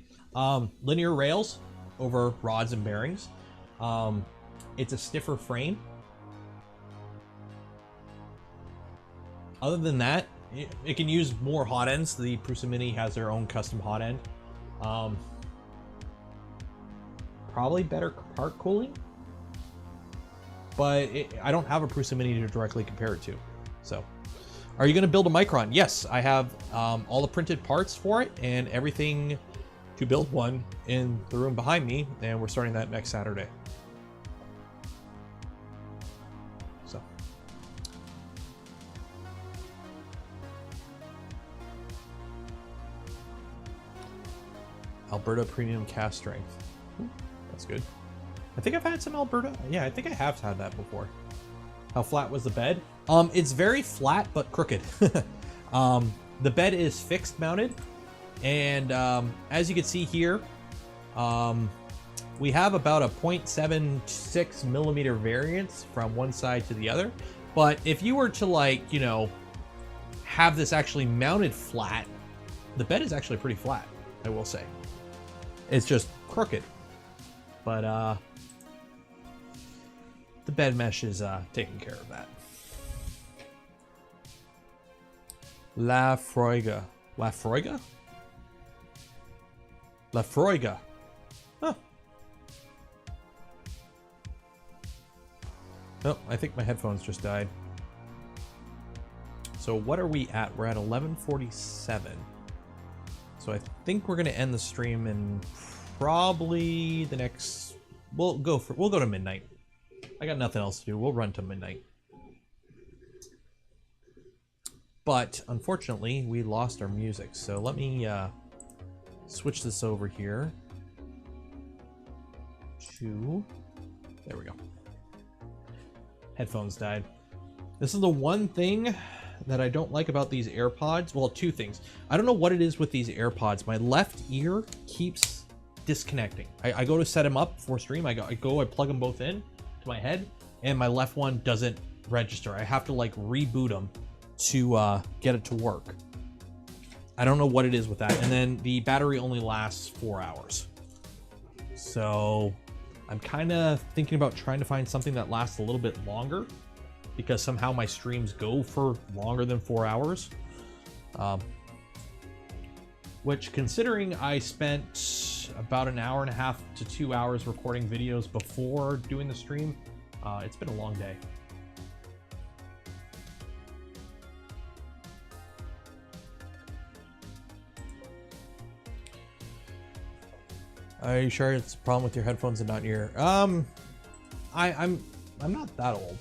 linear rails over rods and bearings. It's a stiffer frame. Other than that, it can use more hot ends. The Prusa Mini has their own custom hot end. Probably better part cooling, but I don't have a Prusa Mini to directly compare it to. So, are you going to build a Micron? Yes, I have all the printed parts for it and everything to build one in the room behind me, and we're starting that next Saturday. So. Alberta Premium Cast Strength. Ooh, that's good. I think I've had some Alberta. Yeah, I think I have had that before. How flat was the bed? It's very flat but crooked. The bed is fixed mounted, and as you can see here, we have about a 0.76 millimeter variance from one side to the other. But if you were to, like, you know, have this actually mounted flat, the bed is actually pretty flat, I will say. It's just crooked, but the bed mesh is taking care of that. La Froiga. La Froiga? La Froiga. Huh. Oh, I think my headphones just died. So what are we at? We're at 11:47. So I think we're gonna end the stream in probably the next. We'll go to midnight. I got nothing else to do. We'll run to midnight. But unfortunately, we lost our music. So let me switch this over here to. There we go. Headphones died. This is the one thing that I don't like about these AirPods. Well, two things. I don't know what it is with these AirPods. My left ear keeps disconnecting. I go to set them up for stream. I plug them both in to my head, and my left one doesn't register. I have to like reboot them to get it to work. I don't know what it is with that. And then the battery only lasts 4 hours. So I'm kind of thinking about trying to find something that lasts a little bit longer, because somehow my streams go for longer than 4 hours. Which, considering I spent about an hour and a half to 2 hours recording videos before doing the stream, it's been a long day. Are you sure it's a problem with your headphones and not your ear? I'm not that old.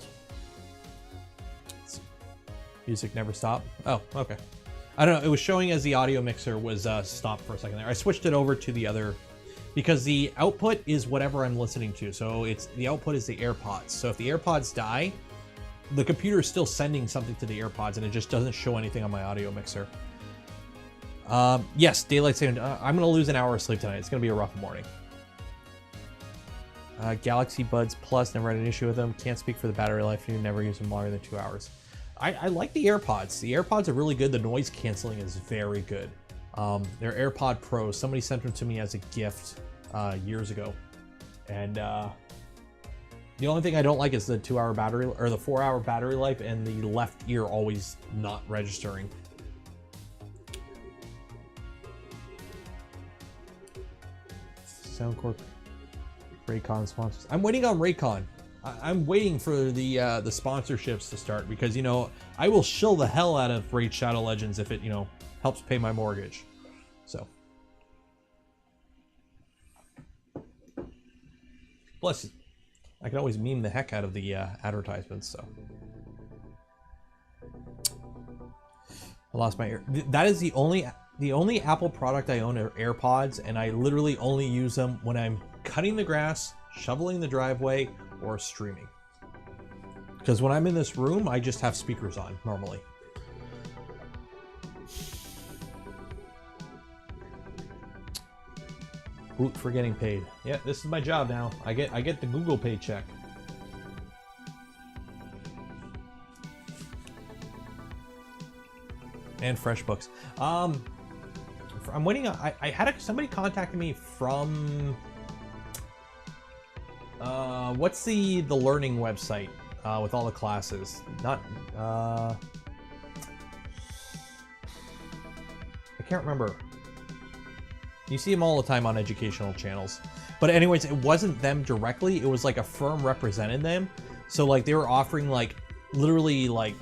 Music never stopped. Oh, okay. I don't know. It was showing as the audio mixer was stopped for a second there. I switched it over to the other because the output is whatever I'm listening to. So it's the output is the AirPods. So if the AirPods die, the computer is still sending something to the AirPods and it just doesn't show anything on my audio mixer. Yes, daylight saving. I'm gonna lose an hour of sleep tonight. It's gonna be a rough morning. Galaxy Buds Plus, never had an issue with them. Can't speak for the battery life. You never use them longer than 2 hours. I like the AirPods. The AirPods are really good. The noise canceling is very good. They're AirPod Pros. Somebody sent them to me as a gift years ago. And the only thing I don't like is the 2 hour battery or the 4 hour battery life and the left ear always not registering. Soundcore Raycon sponsors. I'm waiting on Raycon. I'm waiting for the sponsorships to start because, you know, I will shill the hell out of Raid Shadow Legends if it, you know, helps pay my mortgage. So. Plus, I can always meme the heck out of the advertisements, so. I lost my ear. That is the only Apple product I own are AirPods, and I literally only use them when I'm cutting the grass, shoveling the driveway, or streaming. Because when I'm in this room, I just have speakers on normally. Boot for getting paid. Yeah, this is my job now. I get the Google paycheck. And FreshBooks. I'm waiting on. I had somebody contacted me from. What's the learning website with all the classes? Not. I can't remember. You see them all the time on educational channels. But anyways, it wasn't them directly. It was like a firm represented them. So like they were offering like literally like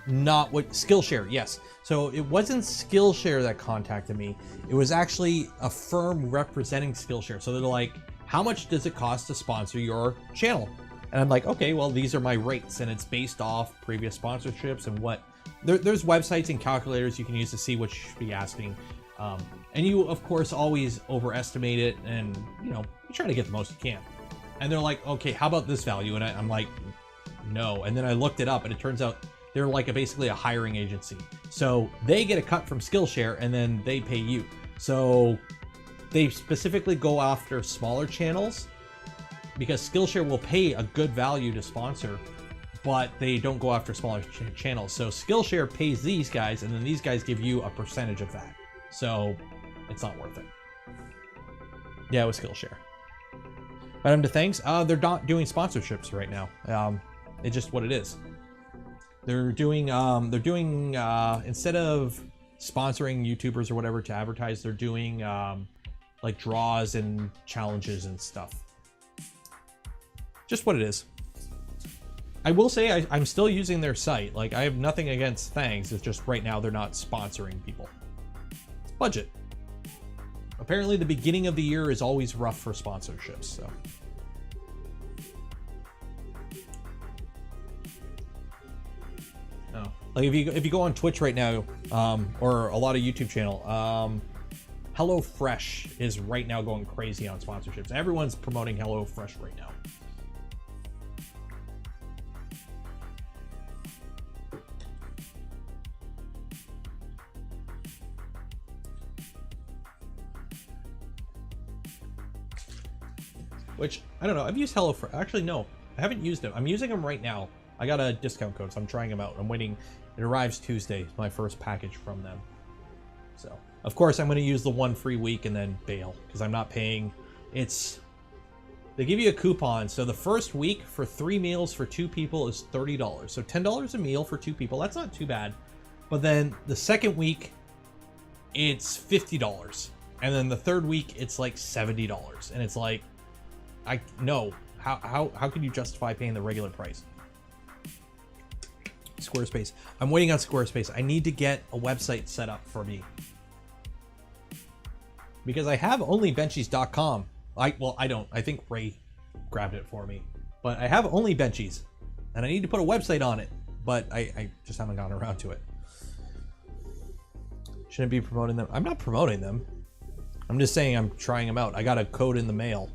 not what Skillshare. Yes. So it wasn't Skillshare that contacted me. It was actually a firm representing Skillshare. So they're like, how much does it cost to sponsor your channel? And I'm like, okay, well, these are my rates and it's based off previous sponsorships and what there's websites and calculators you can use to see what you should be asking. And you, of course, always overestimate it and, you know, you try to get the most you can. And they're like, okay, how about this value? And I'm like, no. And then I looked it up and it turns out they're like basically a hiring agency. So they get a cut from Skillshare and then they pay you. So they specifically go after smaller channels because Skillshare will pay a good value to sponsor, but they don't go after smaller channels. So Skillshare pays these guys and then these guys give you a percentage of that. So it's not worth it. Yeah, it was Skillshare. But I'm to thanks. They're not doing sponsorships right now. It's just what it is. They're doing instead of sponsoring YouTubers or whatever to advertise, they're doing like draws and challenges and stuff. Just what it is. I will say I'm still using their site. Like I have nothing against thanks. It's just right now they're not sponsoring people. It's budget. Apparently the beginning of the year is always rough for sponsorships, so. Oh. Like if you go on Twitch right now, or a lot of YouTube channel, HelloFresh is right now going crazy on sponsorships. Everyone's promoting HelloFresh right now. Which, I don't know, I've used HelloFresh. Actually, no, I haven't used them. I'm using them right now. I got a discount code, so I'm trying them out. I'm waiting. It arrives Tuesday, my first package from them. So, of course, I'm going to use the one free week and then bail, because I'm not paying. They give you a coupon, so the first week for 3 meals for 2 people is $30. So $10 a meal for 2 people, that's not too bad. But then the second week, it's $50. And then the third week, it's like $70. And it's like, no. How can you justify paying the regular price? Squarespace. I'm waiting on Squarespace. I need to get a website set up for me. Because I have onlybenchies.com. I don't. I think Ray grabbed it for me. But I have onlybenchies. And I need to put a website on it. but I just haven't gotten around to it. Shouldn't be promoting them. I'm not promoting them. I'm just saying I'm trying them out. I got a code in the mail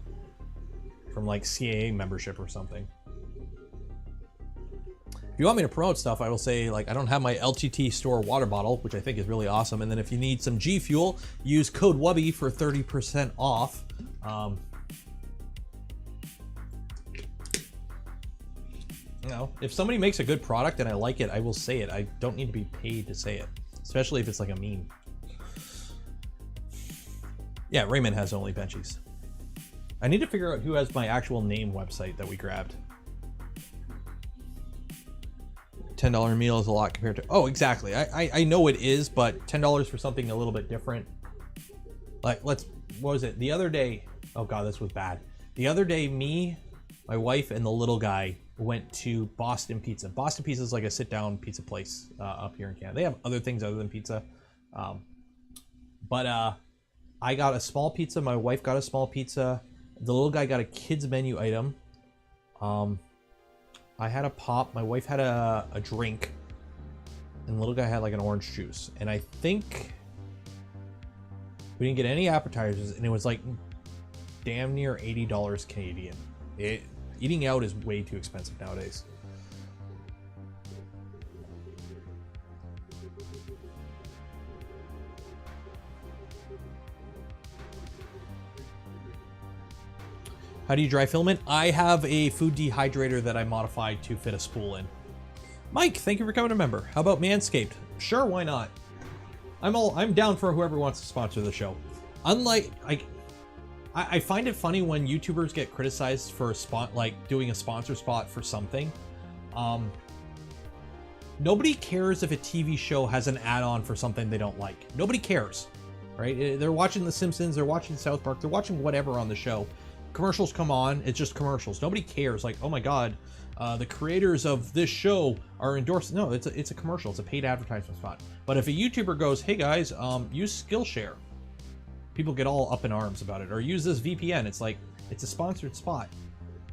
from like CAA membership or something. If you want me to promote stuff, I will say, like, I don't have my LTT store water bottle, which I think is really awesome. And then if you need some G Fuel, use code WUBBY for 30% off. You know, if somebody makes a good product and I like it, I will say it. I don't need to be paid to say it, especially if it's like a meme. Yeah, Raymond has only benchies. I need to figure out who has my actual name website that we grabbed. $10 meal is a lot compared to... Oh, exactly. I know it is, but $10 for something a little bit different. Like, what was it? The other day... Oh, God, this was bad. The other day, me, my wife, and the little guy went to Boston Pizza. Boston Pizza is like a sit-down pizza place up here in Canada. They have other things other than pizza. I got a small pizza. My wife got a small pizza. The little guy got a kids menu item. I had a pop. My wife had a drink. And the little guy had like an orange juice. And I think we didn't get any appetizers. And it was like damn near $80 Canadian. Eating out is way too expensive nowadays. How do you dry filament? I have a food dehydrator that I modified to fit a spool in. Mike, thank you for coming a member. How about Manscaped? Sure, why not? I'm down for whoever wants to sponsor the show. Unlike, I find it funny when YouTubers get criticized for doing a sponsor spot for something. Nobody cares if a TV show has an add-on for something they don't like. Nobody cares, right? They're watching The Simpsons, they're watching South Park, they're watching whatever on the show. Commercials come on, it's just commercials. Nobody cares, like, oh my God, the creators of this show are endorsed. No, it's a commercial, it's a paid advertisement spot. But if a YouTuber goes, hey guys, use Skillshare, people get all up in arms about it. Or use this VPN, it's like, it's a sponsored spot.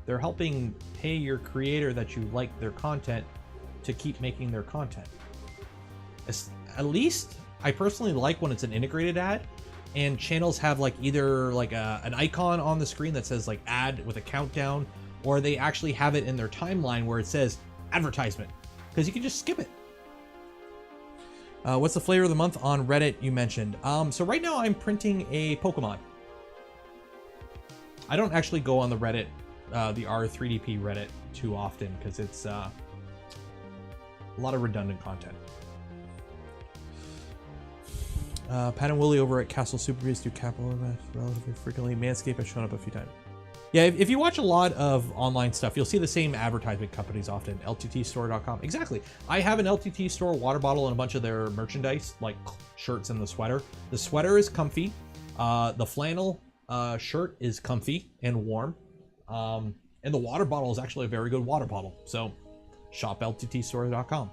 They're helping pay your creator that you like their content to keep making their content. At least, I personally like when it's an integrated ad. And channels have like either like an icon on the screen that says like ad with a countdown, or they actually have it in their timeline where it says advertisement, because you can just skip it. What's the flavor of the month on Reddit you mentioned? So right now I'm printing a Pokemon. I don't actually go on the Reddit, the R3DP Reddit too often, because it's a lot of redundant content. Pat and Willie over at Castle Superbeast do capital events relatively frequently. Manscaped has shown up a few times. Yeah, if you watch a lot of online stuff, you'll see the same advertisement companies often. LTTstore.com. Exactly. I have an LTT store water bottle and a bunch of their merchandise, like shirts and the sweater. The sweater is comfy. The flannel shirt is comfy and warm. And the water bottle is actually a very good water bottle. So shop LTTstore.com.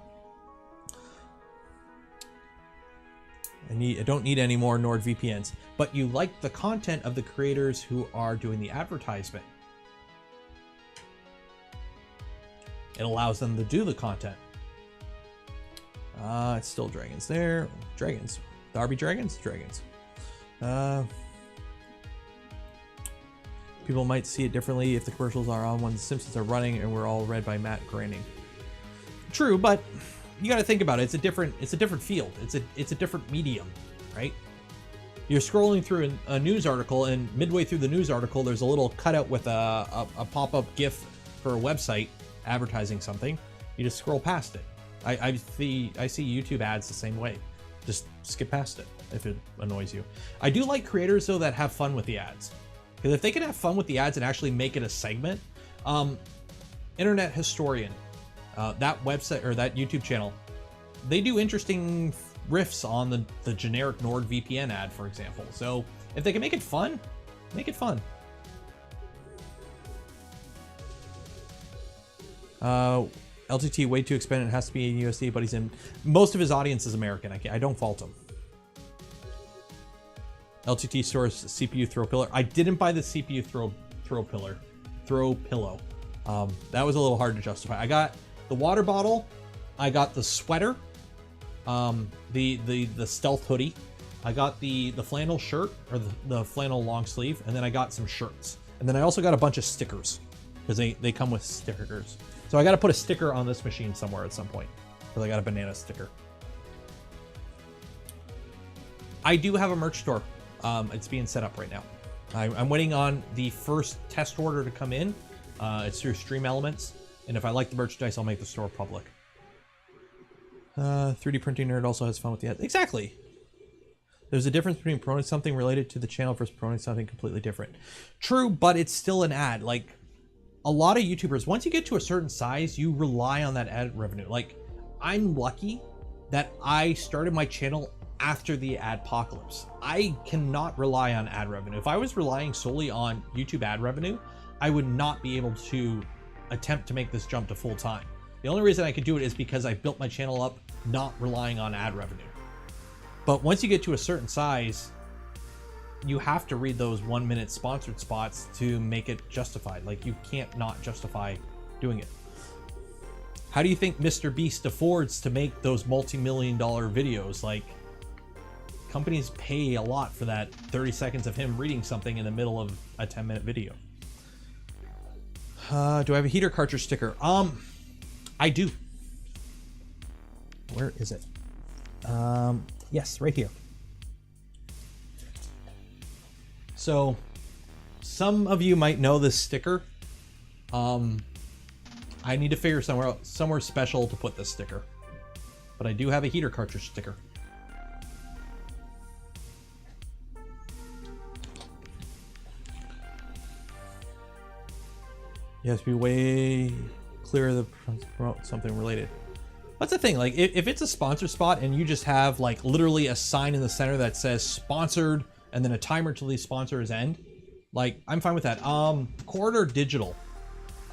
I don't need any more NordVPNs, but you like the content of the creators who are doing the advertisement. It allows them to do the content. It's still dragons there. Dragons. Darby dragons? Dragons. People might see it differently if the commercials are on when The Simpsons are running and we're all read by Matt Groening. True, but you got to think about it. It's a different field. It's a different medium, right? You're scrolling through a news article, and midway through the news article, there's a little cutout with a pop-up GIF for a website advertising something. You just scroll past it. I see YouTube ads the same way. Just skip past it if it annoys you. I do like creators though that have fun with the ads, because if they can have fun with the ads and actually make it a segment, Internet Historian. That website or that YouTube channel, they do interesting riffs on the generic NordVPN ad, for example. So if they can make it fun, make it fun. LTT way too expensive. It has to be in USD, but most of his audience is American. I don't fault him. LTT stores CPU throw pillar. I didn't buy the CPU throw pillow. That was a little hard to justify. I got the water bottle I got the sweater, the stealth hoodie. I got the flannel shirt, or the flannel long sleeve, and then I got some shirts. And then I also got a bunch of stickers, because they come with stickers. So I got to put a sticker on this machine somewhere at some point, because I got a banana sticker. I do have a merch store. It's being set up right now. I'm waiting on the first test order to come in. It's through Stream Elements, and if I like the merchandise, I'll make the store public. 3D printing nerd also has fun with the ads. Exactly. There's a difference between promoting something related to the channel versus promoting something completely different. True, but it's still an ad. Like, a lot of YouTubers, once you get to a certain size, you rely on that ad revenue. Like, I'm lucky that I started my channel after the adpocalypse. I cannot rely on ad revenue. If I was relying solely on YouTube ad revenue, I would not be able to attempt to make this jump to full time. The only reason I could do it is because I built my channel up not relying on ad revenue. But once you get to a certain size, you have to read those 1 minute sponsored spots to make it justified. Like, you can't not justify doing it. How do you think Mr. Beast affords to make those multi-million-dollar videos? Like, companies pay a lot for that 30 seconds of him reading something in the middle of a 10-minute video. Do I have a heater cartridge sticker? I do. Where is it? Yes, right here. So, some of you might know this sticker. I need to figure somewhere special to put this sticker. But I do have a heater cartridge sticker. You have to be way clear to promote something related. That's the thing, like, if it's a sponsored spot and you just have, like, literally a sign in the center that says sponsored and then a timer till these sponsors end, like, I'm fine with that. Corridor Digital,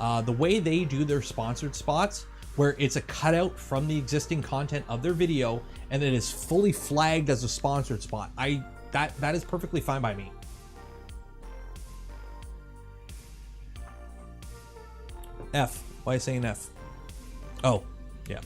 the way they do their sponsored spots, where it's a cutout from the existing content of their video and it is fully flagged as a sponsored spot, that is perfectly fine by me. F. Why are you saying F? Oh, yeah.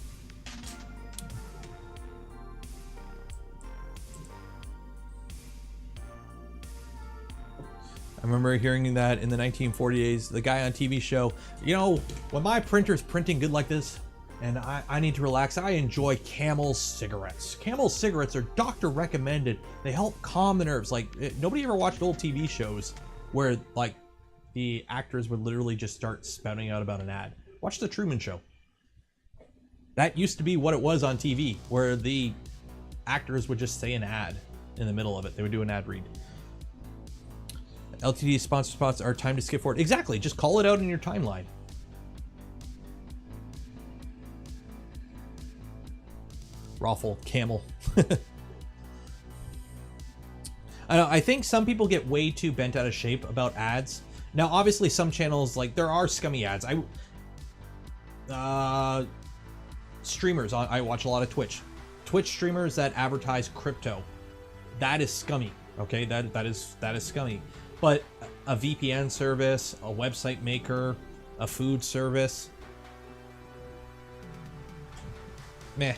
I remember hearing that in the 1940s, the guy on TV show, you know, when my printer's printing good like this and I need to relax, I enjoy Camel's cigarettes. Camel's cigarettes are doctor recommended. They help calm the nerves. Like, nobody ever watched old TV shows where, like, the actors would literally just start spouting out about an ad. Watch The Truman Show. That used to be what it was on TV, where the actors would just say an ad in the middle of it. They would do an ad read. LTD sponsor spots are time to skip forward. Exactly, just call it out in your timeline. Raffle, Camel. I think some people get way too bent out of shape about ads. Now, obviously, some channels, like, there are scummy ads. Streamers, I watch a lot of Twitch. Twitch streamers that advertise crypto. That is scummy, okay? That is scummy. But a VPN service, a website maker, a food service, meh,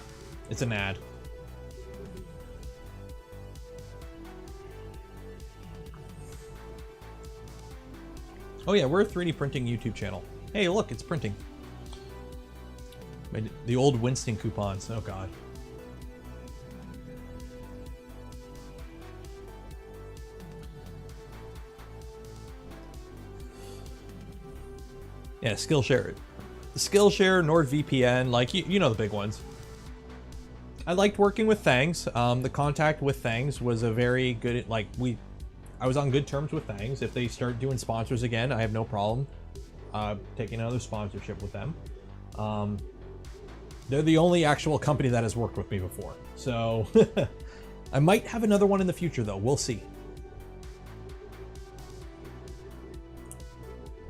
it's an ad. Oh yeah, we're a 3D printing YouTube channel. Hey, look, it's printing. The old Winston coupons. Oh god. Yeah, Skillshare. Skillshare, NordVPN, like, you know the big ones. I liked working with Thangs. The contact with Thangs was a very good, like, I was on good terms with Thangs. If they start doing sponsors again, I have no problem taking another sponsorship with them. They're the only actual company that has worked with me before. So I might have another one in the future, though. We'll see.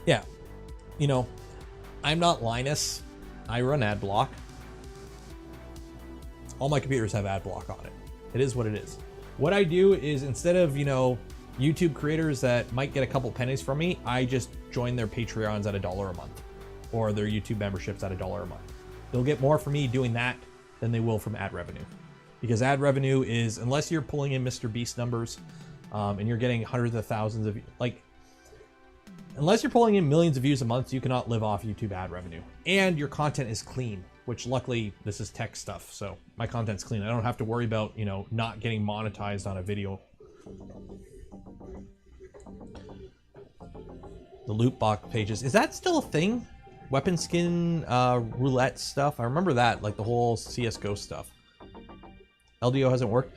Yeah. You know, I'm not Linus. I run AdBlock. All my computers have AdBlock on it. It is what it is. What I do is, instead of, you know, YouTube creators that might get a couple pennies from me, I just join their Patreons at $1 a month, or their YouTube memberships at $1 a month. They'll get more from me doing that than they will from ad revenue. Because ad revenue is, unless you're pulling in Mr. Beast numbers, and you're getting hundreds of thousands of, like, unless you're pulling in millions of views a month, you cannot live off YouTube ad revenue. And your content is clean, which luckily this is tech stuff, so my content's clean. I don't have to worry about, you know, not getting monetized on a video. The loot box pages, is that still a thing? Weapon skin roulette stuff. I remember that, like the whole CS:GO stuff. LDO hasn't worked.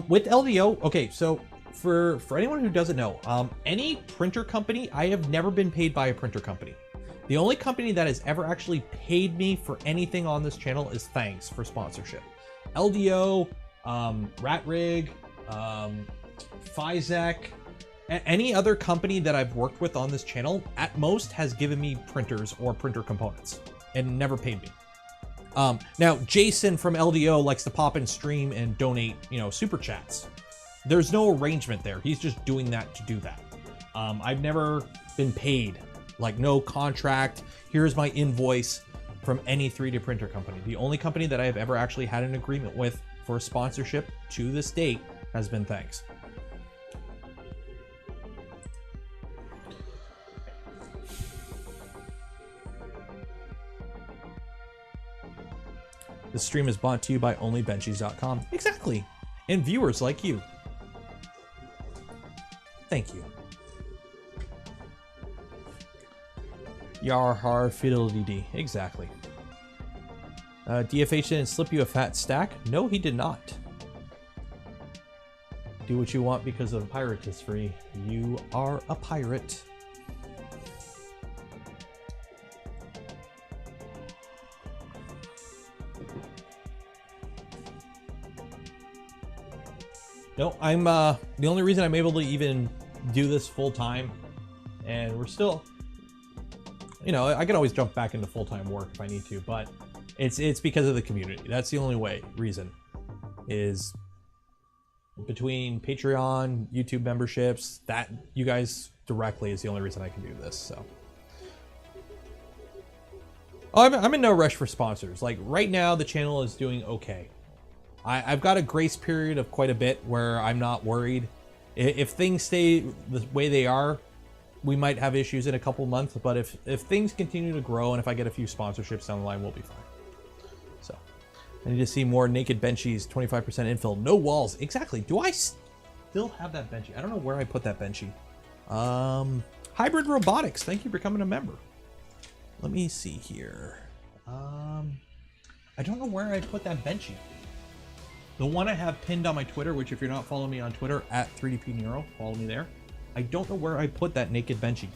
With LDO, okay, so for anyone who doesn't know, any printer company, I have never been paid by a printer company. The only company that has ever actually paid me for anything on this channel is Thanks for sponsorship. LDO, RatRig, Physec, any other company that I've worked with on this channel, at most has given me printers or printer components and never paid me. Now, Jason from LDO likes to pop in stream and donate, you know, super chats. There's no arrangement there. He's just doing that to do that. I've never been paid, like no contract. Here's my invoice from any 3D printer company. The only company that I have ever actually had an agreement with for sponsorship to this date has been Thanks. The stream is brought to you by onlybenchies.com. Exactly. And viewers like you. Thank you. Yarhar fiddly dee. Exactly. DFH didn't slip you a fat stack? No, he did not. Do what you want because of pirate is free. You are a pirate. No, I'm the only reason I'm able to even do this full time, and we're still, you know, I can always jump back into full-time work if I need to, but it's because of the community. That's the only reason is between Patreon, YouTube memberships, that you guys directly is the only reason I can do this. So I'm in no rush for sponsors. Like right now the channel is doing okay. I've got a grace period of quite a bit where I'm not worried. If things stay the way they are, we might have issues in a couple months, but if things continue to grow and if I get a few sponsorships down the line, we'll be fine. So I need to see more naked benchies, 25% infill, no walls. Exactly. Do I still have that benchy? I don't know where I put that benchy. Hybrid Robotics, thank you for becoming a member. Let me see here. I don't know where I put that benchy. The one I have pinned on my Twitter, which if you're not following me on Twitter, at 3DPNeuro, follow me there. I don't know where I put that naked benchy.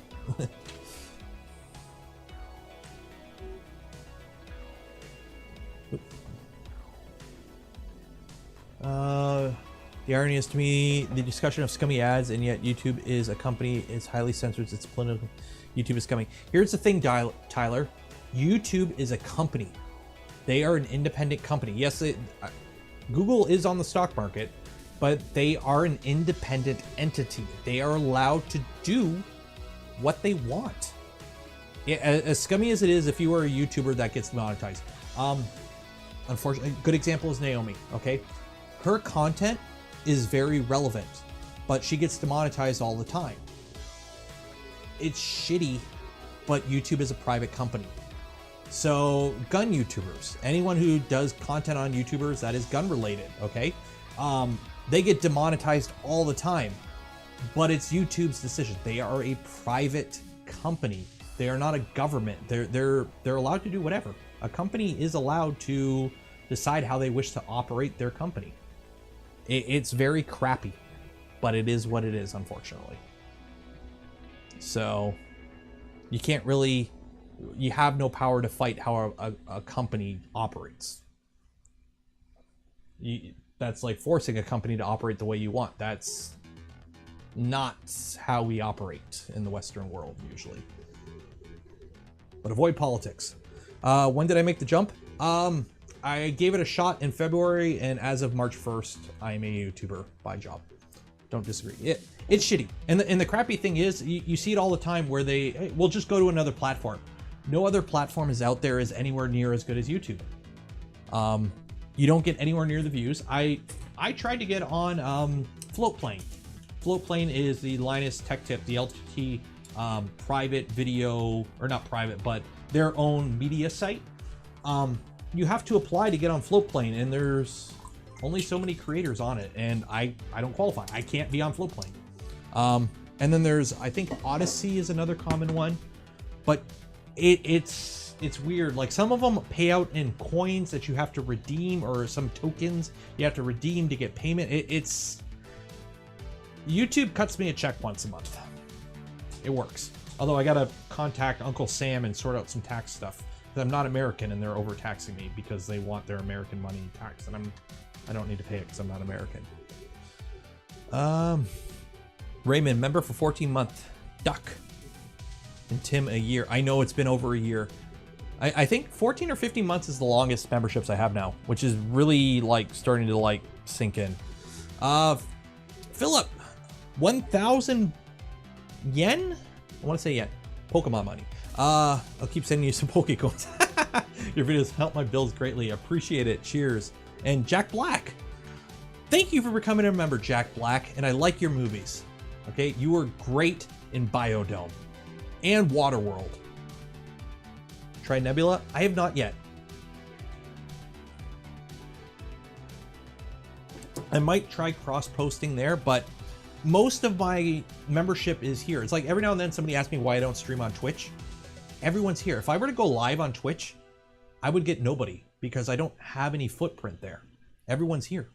The irony is to me, the discussion of scummy ads, and yet YouTube is a company, is highly censored, it's political. YouTube is scummy. Here's the thing, Tyler. YouTube is a company. They are an independent company. Yes, Google is on the stock market, but they are an independent entity. They are allowed to do what they want. As scummy as it is, if you are a YouTuber that gets monetized. Unfortunately, a good example is Naomi, okay? Her content is very relevant, but she gets demonetized all the time. It's shitty, but YouTube is a private company. So gun YouTubers, anyone who does content on YouTubers that is gun related, okay? They get demonetized all the time, but it's YouTube's decision. They are a private company. They are not a government. They're allowed to do whatever. A company is allowed to decide how they wish to operate their company. It's very crappy, but it is what it is, unfortunately. So you can't really, you have no power to fight how a company operates. That's like forcing a company to operate the way you want. That's not how we operate in the Western world usually. But avoid politics. When did I make the jump? I gave it a shot in February, and as of March 1st, I am a YouTuber by job. Don't disagree. It's shitty. And the crappy thing is, you see it all the time where they, hey, we'll just go to another platform. No other platform is out there is anywhere near as good as YouTube. You don't get anywhere near the views. I tried to get on Floatplane. Floatplane is the Linus Tech Tip, the LTT private video, or not private, but their own media site. You have to apply to get on Floatplane, and there's only so many creators on it, and I don't qualify. I can't be on Floatplane. And then there's, I think Odyssey is another common one, but it's weird. Like some of them pay out in coins that you have to redeem, or some tokens you have to redeem to get payment. It's YouTube cuts me a check once a month. It works. Although I gotta contact Uncle Sam and sort out some tax stuff, because I'm not American and they're overtaxing me because they want their American money taxed, and I don't need to pay it because I'm not American. Raymond, member for 14 month. Duck. And Tim, a year. I know it's been over a year. I think 14 or 15 months is the longest memberships I have now, which is really like starting to like sink in. Philip, 1,000 yen? I want to say yen. Pokemon money. I'll keep sending you some Pokecoins. Your videos help my bills greatly. Appreciate it. Cheers. And Jack Black. Thank you for becoming a member, Jack Black. And I like your movies. Okay, you were great in Biodome and Waterworld. Try Nebula? I have not yet. I might try cross-posting there, but most of my membership is here. It's like every now and then somebody asks me why I don't stream on Twitch. Everyone's here. If I were to go live on Twitch, I would get nobody because I don't have any footprint there. Everyone's here.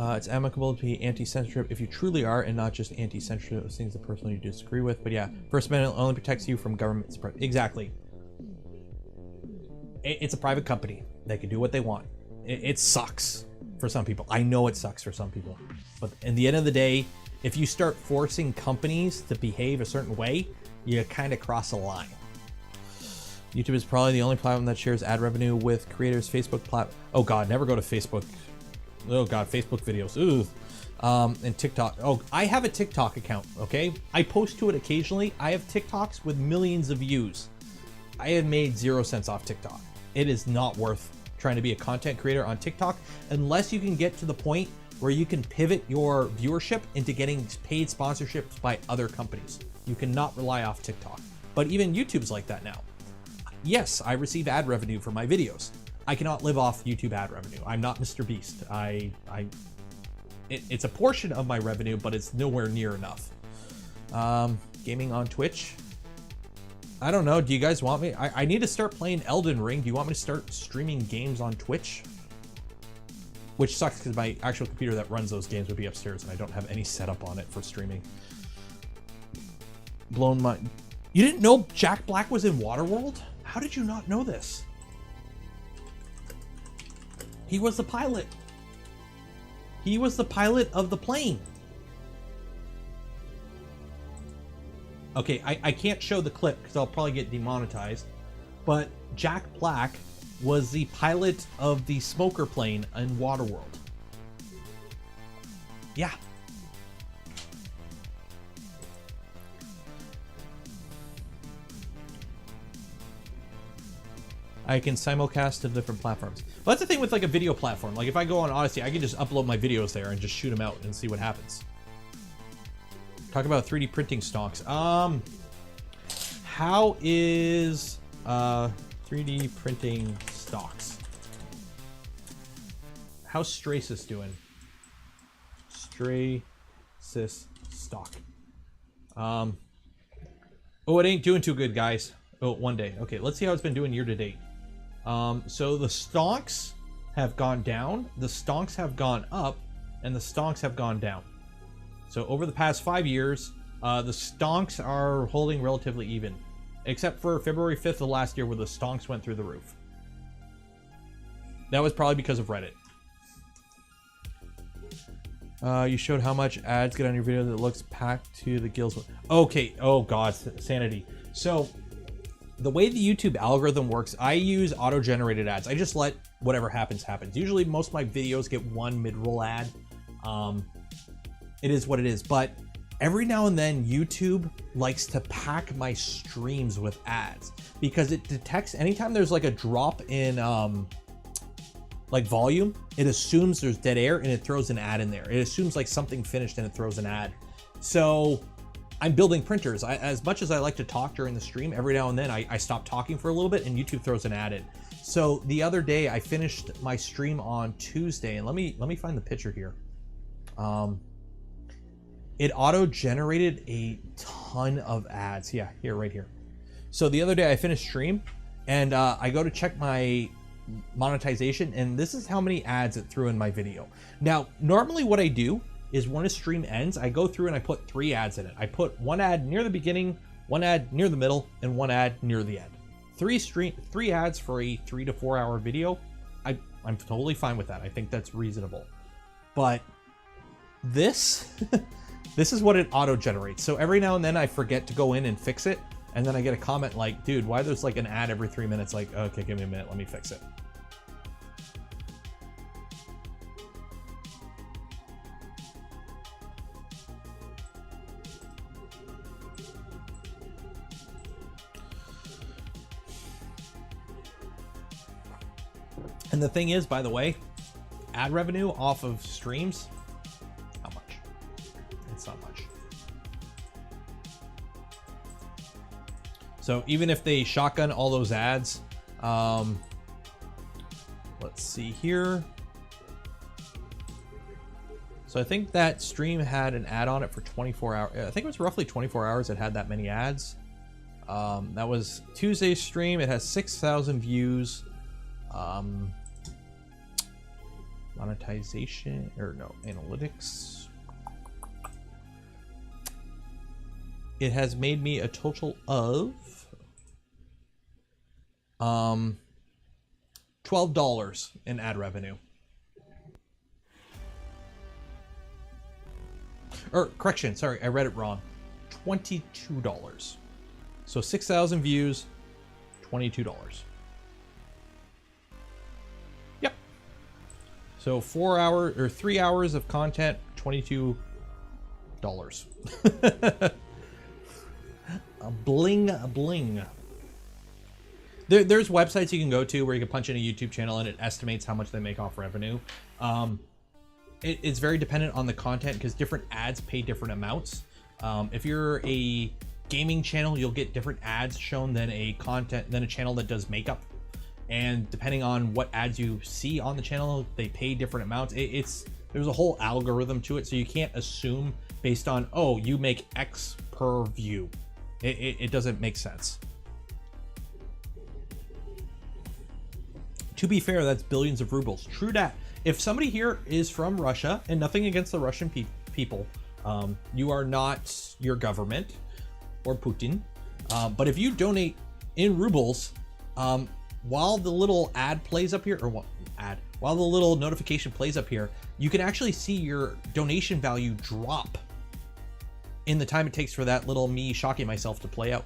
It's amicable to be anti-censorship if you truly are, and not just anti-censorship of things that personally you disagree with. But yeah, First Amendment only protects you from government spread. Exactly. It's a private company. They can do what they want. It sucks for some people. I know it sucks for some people. But in the end of the day, if you start forcing companies to behave a certain way, you kind of cross a line. YouTube is probably the only platform that shares ad revenue with creators. Facebook platform. Oh God, never go to Facebook. Oh God, Facebook videos. Ooh. And TikTok. Oh, I have a TikTok account, okay? I post to it occasionally. I have TikToks with millions of views. I have made 0 cents off TikTok. It is not worth trying to be a content creator on TikTok unless you can get to the point where you can pivot your viewership into getting paid sponsorships by other companies. You cannot rely off TikTok. But even YouTube's like that now. Yes, I receive ad revenue for my videos. I cannot live off YouTube ad revenue. I'm not Mr. Beast. It's a portion of my revenue, but it's nowhere near enough. Gaming on Twitch. I don't know. Do you guys want me? I need to start playing Elden Ring. Do you want me to start streaming games on Twitch? Which sucks because my actual computer that runs those games would be upstairs and I don't have any setup on it for streaming. Blown my... You didn't know Jack Black was in Waterworld? How did you not know this? He was the pilot. He was the pilot of the plane. Okay, I can't show the clip because I'll probably get demonetized. But Jack Black was the pilot of the smoker plane in Waterworld. Yeah. I can simulcast to different platforms. Well, that's the thing with like a video platform. Like if I go on Odyssey, I can just upload my videos there and just shoot them out and see what happens. Talk about 3D printing stocks. How is 3D printing stocks? How's Strasis doing? Strasis stock. Oh, it ain't doing too good, guys. Oh, one day. Okay, let's see how it's been doing year to date. So the stonks have gone down, the stonks have gone up, and the stonks have gone down. So over the past 5 years, the stonks are holding relatively even, except for February 5th of last year where the stonks went through the roof. That was probably because of Reddit. You showed how much ads get on your video that looks packed to the gills. Okay, oh God, sanity. So the way the YouTube algorithm works, I use auto-generated ads. I just let whatever happens, happens. Usually most of my videos get one mid-roll ad. It is what it is, but every now and then YouTube likes to pack my streams with ads because it detects anytime there's like a drop in like volume, it assumes there's dead air and it throws an ad in there. It assumes like something finished and it throws an ad. So I'm building printers. As much as I like to talk during the stream, every now and then I stop talking for a little bit and YouTube throws an ad in. So the other day I finished my stream on Tuesday, and let me find the picture here. It auto-generated a ton of ads. Yeah, here, right here. So the other day I finished stream and I go to check my monetization, and this is how many ads it threw in my video. Now, normally what I do is when a stream ends, I go through and I put 3 ads in it. I put 1 ad near the beginning, 1 ad near the middle, and 1 ad near the end. 3 ads for a 3 to 4 hour video. I'm totally fine with that. I think that's reasonable. But this, this is what it auto generates. So every now and then I forget to go in and fix it. And then I get a comment like, dude, why there's like an ad every 3 minutes? Like, okay, give me a minute, let me fix it. And the thing is, by the way, ad revenue off of streams, not much. It's not much. So even if they shotgun all those ads, let's see here. So I think that stream had an ad on it for 24 hours. I think it was roughly 24 hours it had that many ads. That was Tuesday's stream. It has 6,000 views. Monetization, or no, analytics. It has made me a total of $12 in ad revenue. Or correction, sorry, I read it wrong. $22. So 6,000 views, $22. Yep. So 4 hours or 3 hours of content, $22. Bling bling. There's websites you can go to where you can punch in a YouTube channel and it estimates how much they make off revenue. It's very dependent on the content because different ads pay different amounts. If you're a gaming channel, you'll get different ads shown than a channel that does makeup. And depending on what ads you see on the channel, they pay different amounts. There's a whole algorithm to it, so you can't assume based on, oh, you make X per view. It doesn't make sense. To be fair, that's billions of rubles. True that. If somebody here is from Russia, and nothing against the Russian people, you are not your government or Putin, but if you donate in rubles, while the little ad plays up here, or while the little notification plays up here, you can actually see your donation value drop in the time it takes for that little me shocking myself to play out.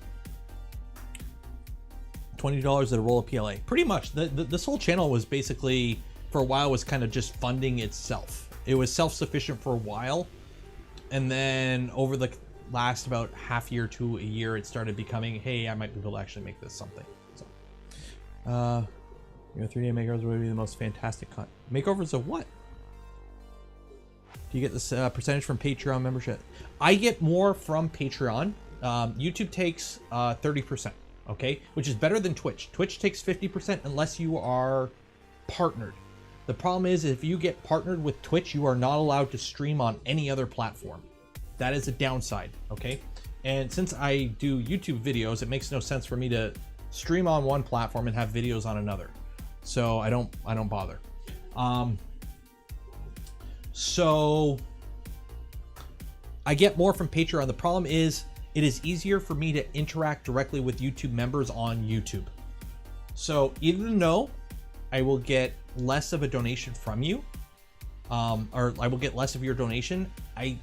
$20 at a roll of PLA. Pretty much, this whole channel was basically, for a while, was kind of just funding itself. It was self-sufficient for a while, and then over the last about half year to a year, it started becoming, hey, I might be able to actually make this something. So, your 3D makeovers would be the most fantastic makeovers of what? Do you get this percentage from Patreon membership? I get more from Patreon. YouTube takes 30%, okay? Which is better than Twitch. Twitch takes 50% unless you are partnered. The problem is if you get partnered with Twitch, you are not allowed to stream on any other platform. That is a downside, okay? And since I do YouTube videos, it makes no sense for me to stream on one platform and have videos on another. So I don't bother. So I get more from Patreon. The problem is it is easier for me to interact directly with YouTube members on YouTube. So even though I will get less of a donation from you, or I will get less of your donation, I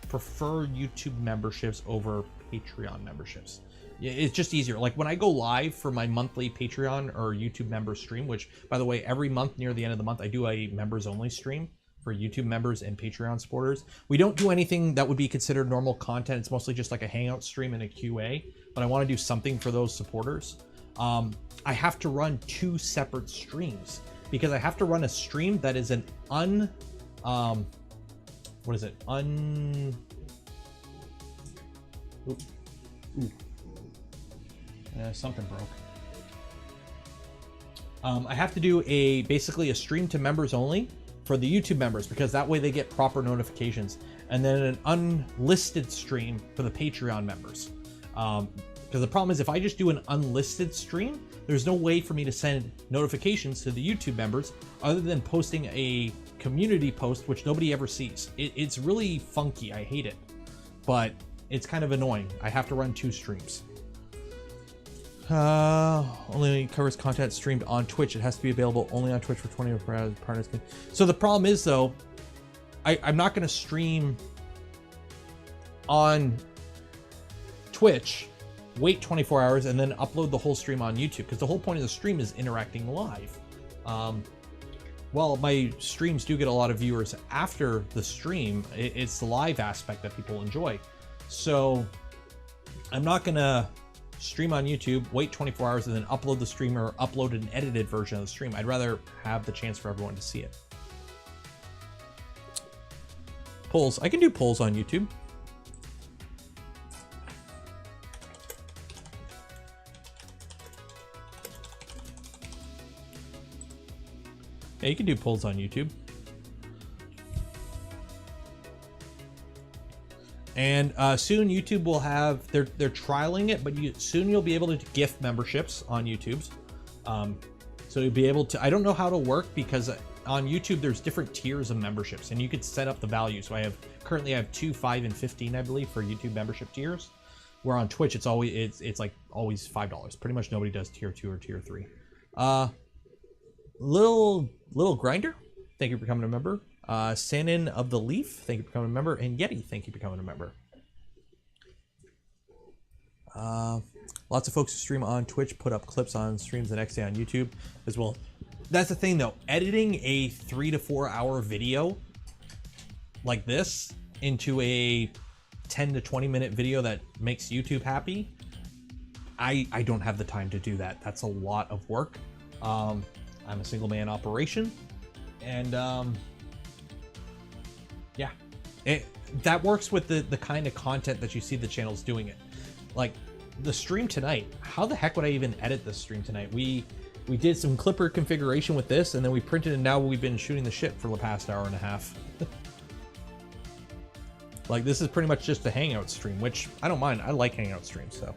prefer YouTube memberships over Patreon memberships. It's just easier. Like when I go live for my monthly Patreon or YouTube member stream, which by the way, every month near the end of the month, I do a members only stream for YouTube members and Patreon supporters. We don't do anything that would be considered normal content. It's mostly just like a Hangout stream and a QA, but I want to do something for those supporters. I have to run 2 separate streams because I have to run a stream that is an something broke. I have to do basically a stream to members only for the YouTube members, because that way they get proper notifications, and then an unlisted stream for the Patreon members. Because the problem is, if I just do an unlisted stream, there's no way for me to send notifications to the YouTube members other than posting a community post, which nobody ever sees. It's really funky. I hate it, but it's kind of annoying. I have to run 2 streams. Only covers content streamed on Twitch. It has to be available only on Twitch for 24 hours. Partners can. So the problem is, though, I'm not going to stream on Twitch, wait 24 hours, and then upload the whole stream on YouTube, because the whole point of the stream is interacting live. Well, my streams do get a lot of viewers after the stream. It's the live aspect that people enjoy. So I'm not going to stream on YouTube, wait 24 hours, and then upload the stream or upload an edited version of the stream. I'd rather have the chance for everyone to see it. Polls. I can do polls on YouTube. Yeah, you can do polls on YouTube. And soon YouTube will have, they're trialing it, but soon you'll be able to gift memberships on YouTube's. So you'll be able to, I don't know how to work, because on YouTube there's different tiers of memberships, and you could set up the value. So currently I have 2, 5, and 15, I believe, for YouTube membership tiers. Where on Twitch it's always like always $5. Pretty much nobody does tier 2 or tier 3. Little Grinder, thank you for becoming a member. Sanin of the Leaf, thank you for becoming a member. And Yeti, thank you for becoming a member. Lots of folks who stream on Twitch put up clips on streams the next day on YouTube as well. That's the thing, though. Editing a 3 to 4 hour video like this into a 10 to 20 minute video that makes YouTube happy, I don't have the time to do that. That's a lot of work. I'm a single man operation, and yeah, that works with the kind of content that you see the channels doing it. Like the stream tonight, how the heck would I even edit this stream tonight? We did some Klipper configuration with this, and then we printed, and now we've been shooting the shit for the past hour and a half. Like, this is pretty much just a Hangout stream, which I don't mind. I like Hangout streams, so.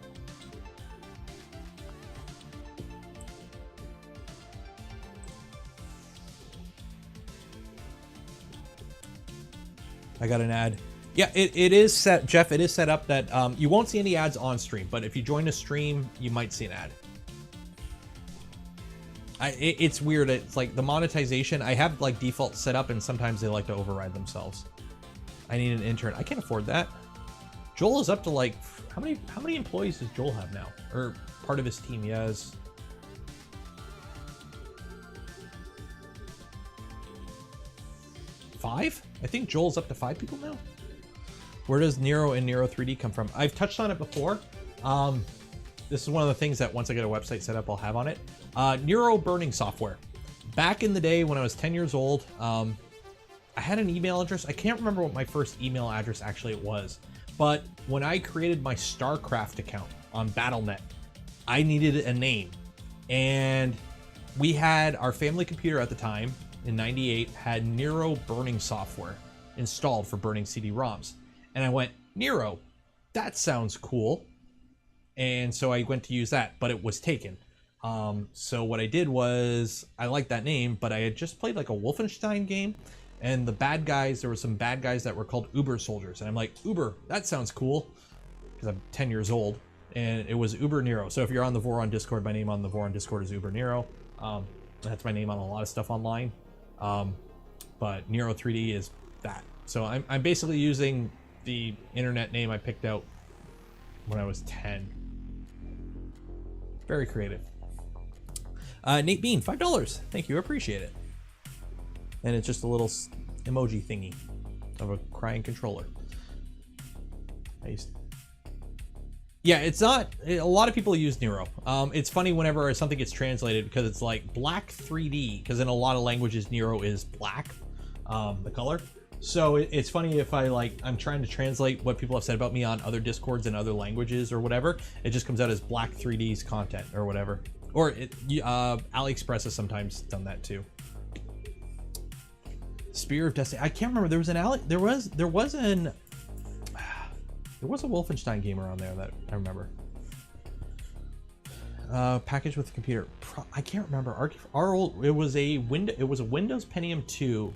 I got an ad. Yeah, it is set, Jeff, it is set up that you won't see any ads on stream, but if you join a stream, you might see an ad. It's weird. It's like the monetization, I have like default set up, and sometimes they like to override themselves. I need an intern. I can't afford that. Joel is up to like, how many employees does Joel have now? Or part of his team? He has 5? I think Joel's up to 5 people now. Where does Nero and Nero 3D come from? I've touched on it before. This is one of the things that once I get a website set up, I'll have on it. Nero burning software. Back in the day when I was 10 years old, I had an email address. I can't remember what my first email address actually was, but when I created my StarCraft account on Battle.net, I needed a name. And we had our family computer at the time in '98 had Nero burning software installed for burning CD-ROMs. And I went, Nero, that sounds cool. And so I went to use that, but it was taken. So what I did was, I liked that name, but I had just played like a Wolfenstein game, and the bad guys, there were some bad guys that were called Uber soldiers. And I'm like, Uber, that sounds cool, because I'm 10 years old. And it was Uber Nero. So if you're on the Voron Discord, my name on the Voron Discord is Uber Nero. That's my name on a lot of stuff online. But Nero 3D is that. So I'm basically using the internet name I picked out when I was 10. Very creative. Nate Bean, $5. Thank you, appreciate it. And it's just a little emoji thingy of a crying controller. Yeah, it's not. A lot of people use Nero. It's funny whenever something gets translated because it's like black 3D, because in a lot of languages Nero is black, the color. So it's funny if I'm trying to translate what people have said about me on other Discords in other languages or whatever, it just comes out as black 3D's content or whatever. Or AliExpress has sometimes done that too. Spear of Destiny. I can't remember. There was a Wolfenstein gamer on there that I remember. Package with the computer. I can't remember. It was a Windows Pentium 2,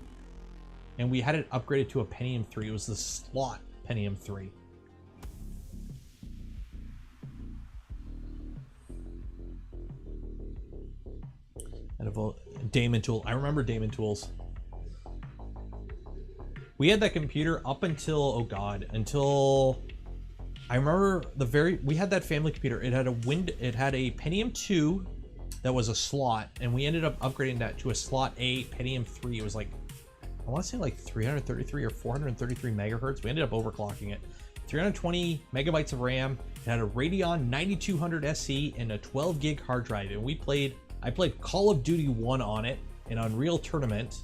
and we had it upgraded to a Pentium 3. It was the slot Pentium 3. And a Damon tool. I remember Damon tools. We had that computer up until, oh god, until I remember we had that family computer. It had a Pentium 2 that was a slot, and we ended up upgrading that to a slot A Pentium 3. It was like, I want to say like 333 or 433 megahertz. We ended up overclocking it. 320 megabytes of RAM. It had a Radeon 9200 SC and a 12 gig hard drive. And I played Call of Duty 1 on it, and Unreal Tournament,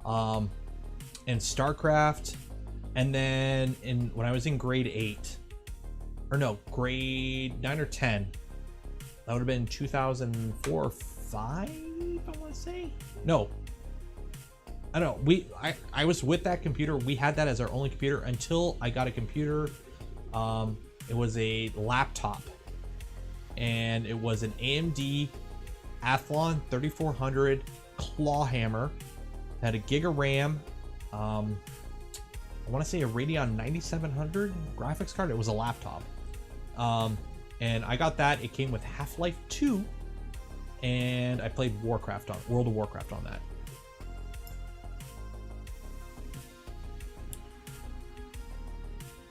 and StarCraft, and then when I was in grade 8, or no, grade 9 or 10, that would have been 2004 or 5, I want to say. No, I don't know. I was with that computer. We had that as our only computer until I got a computer. It was a laptop, and it was an AMD Athlon 3400 claw hammer. It had a gig of RAM. I want to say a Radeon 9700 graphics card. It was a laptop. And I got that. It came with Half-Life 2, and I played World of Warcraft on that.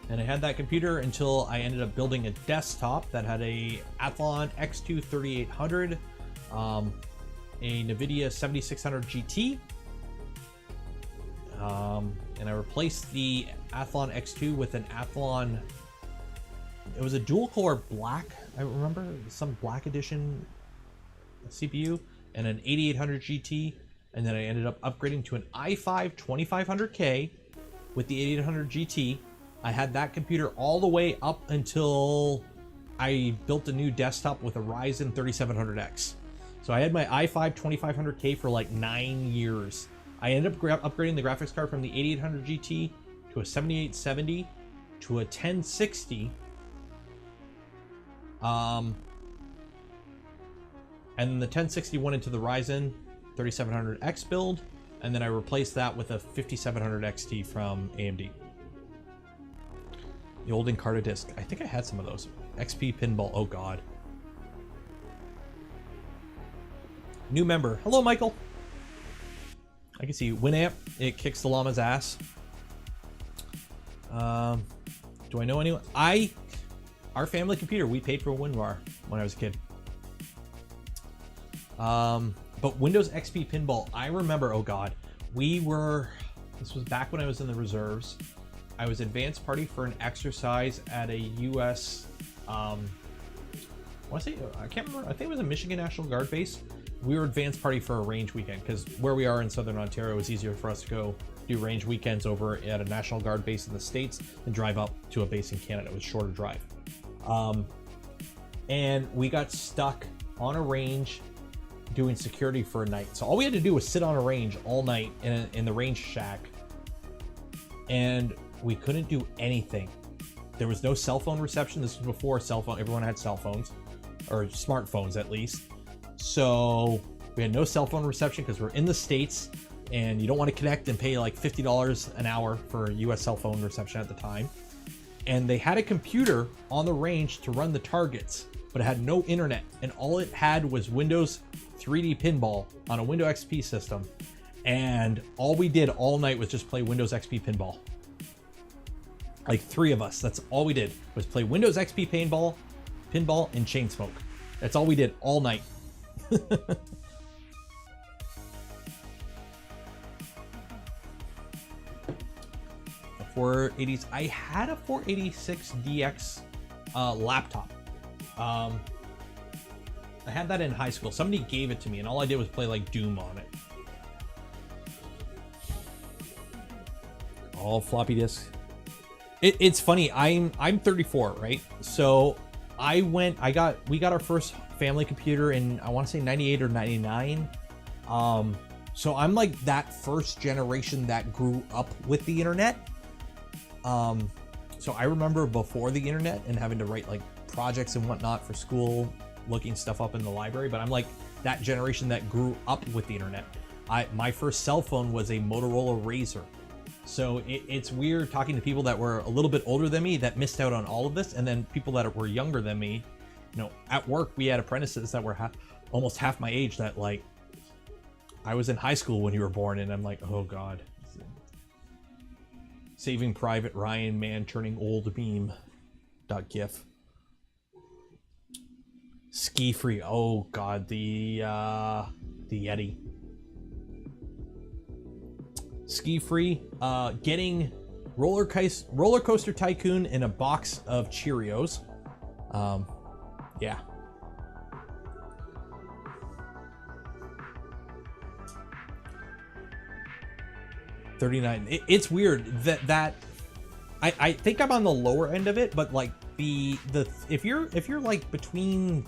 And I had that computer until I ended up building a desktop that had a Athlon X2 3800, a NVIDIA 7600 GT, and I replaced the Athlon X2 with an Athlon. It was a dual core black, I remember, some black edition CPU, and an 8800 GT, and then I ended up upgrading to an i5 2500K with the 8800 GT. I had that computer all the way up until I built a new desktop with a Ryzen 3700X. So I had my i5 2500K for like 9 years. I ended up upgrading the graphics card from the 8800 GT to a 7870 to a 1060. And then the 1060 went into the Ryzen 3700X build, and then I replaced that with a 5700 XT from AMD. The old Encarta disc. I think I had some of those. XP Pinball. Oh god. New member. Hello, Michael. I can see Winamp. It kicks the llama's ass. Do I know anyone? Our family computer, we paid for a WinRAR when I was a kid. But Windows XP Pinball, I remember, oh god, this was back when I was in the reserves. I was advanced party for an exercise at a U.S. I can't remember. I think it was a Michigan National Guard base. We were advanced party for a range weekend because where we are in Southern Ontario, it was easier for us to go do range weekends over at a National Guard base in the States and drive up to a base in Canada. It was a shorter drive. And we got stuck on a range doing security for a night. So all we had to do was sit on a range all night in the range shack, and we couldn't do anything. There was no cell phone reception. This was before cell phone. Everyone had cell phones, or smartphones at least. So we had no cell phone reception because we're in the States, and you don't want to connect and pay like $50 an hour for US cell phone reception at the time. And they had a computer on the range to run the targets, but it had no internet, and all it had was Windows 3D Pinball on a Windows XP system. And all we did all night was just play Windows XP Pinball. Like 3 of us, that's all we did, was play Windows XP Pinball, and Chainsmoke. That's all we did all night. 480s. I had a 486 DX laptop. I had that in high school. Somebody gave it to me, and all I did was play like Doom on it. All floppy disks. It's funny. I'm 34, right? So we got our first family computer in, I want to say 98 or 99. So I'm like that first generation that grew up with the internet. So I remember before the internet and having to write like projects and whatnot for school, looking stuff up in the library. But I'm like that generation that grew up with the internet. My first cell phone was a Motorola Razr. So it's weird talking to people that were a little bit older than me that missed out on all of this, and then people that were younger than me. You know, at work we had apprentices that were almost half my age that like I was in high school when you were born, and I'm like, oh god. Saving Private Ryan, man turning old meme. .gif. Ski free. Oh god, the Yeti. Ski free. Getting roller coaster tycoon in a box of Cheerios. Yeah. $39. It's weird that I think I'm on the lower end of it, but like if you're like between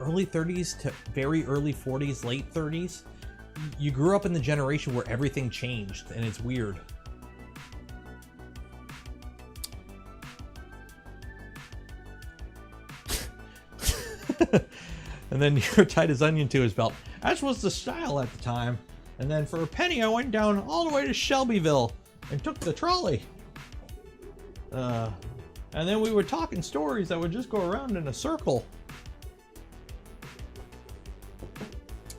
early 30s to very early 40s, late 30s, you grew up in the generation where everything changed, and it's weird. And then you're tight as onion to his belt. That was the style at the time. And then for a penny, I went down all the way to Shelbyville and took the trolley. And then we were talking stories that would just go around in a circle.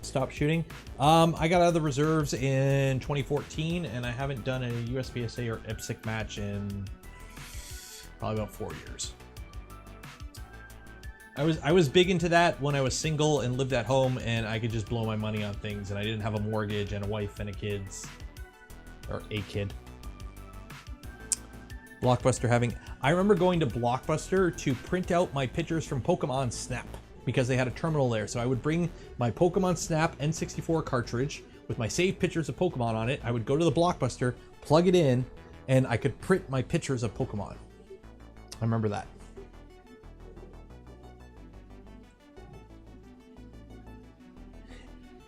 Stop shooting. I got out of the reserves in 2014, and I haven't done a USPSA or IPSC match in probably about 4 years. I was big into that when I was single and lived at home, and I could just blow my money on things, and I didn't have a mortgage and a wife and a kid. Blockbuster having... I remember going to Blockbuster to print out my pictures from Pokemon Snap because they had a terminal there. So I would bring my Pokemon Snap N64 cartridge with my saved pictures of Pokemon on it. I would go to the Blockbuster, plug it in, and I could print my pictures of Pokemon. I remember that.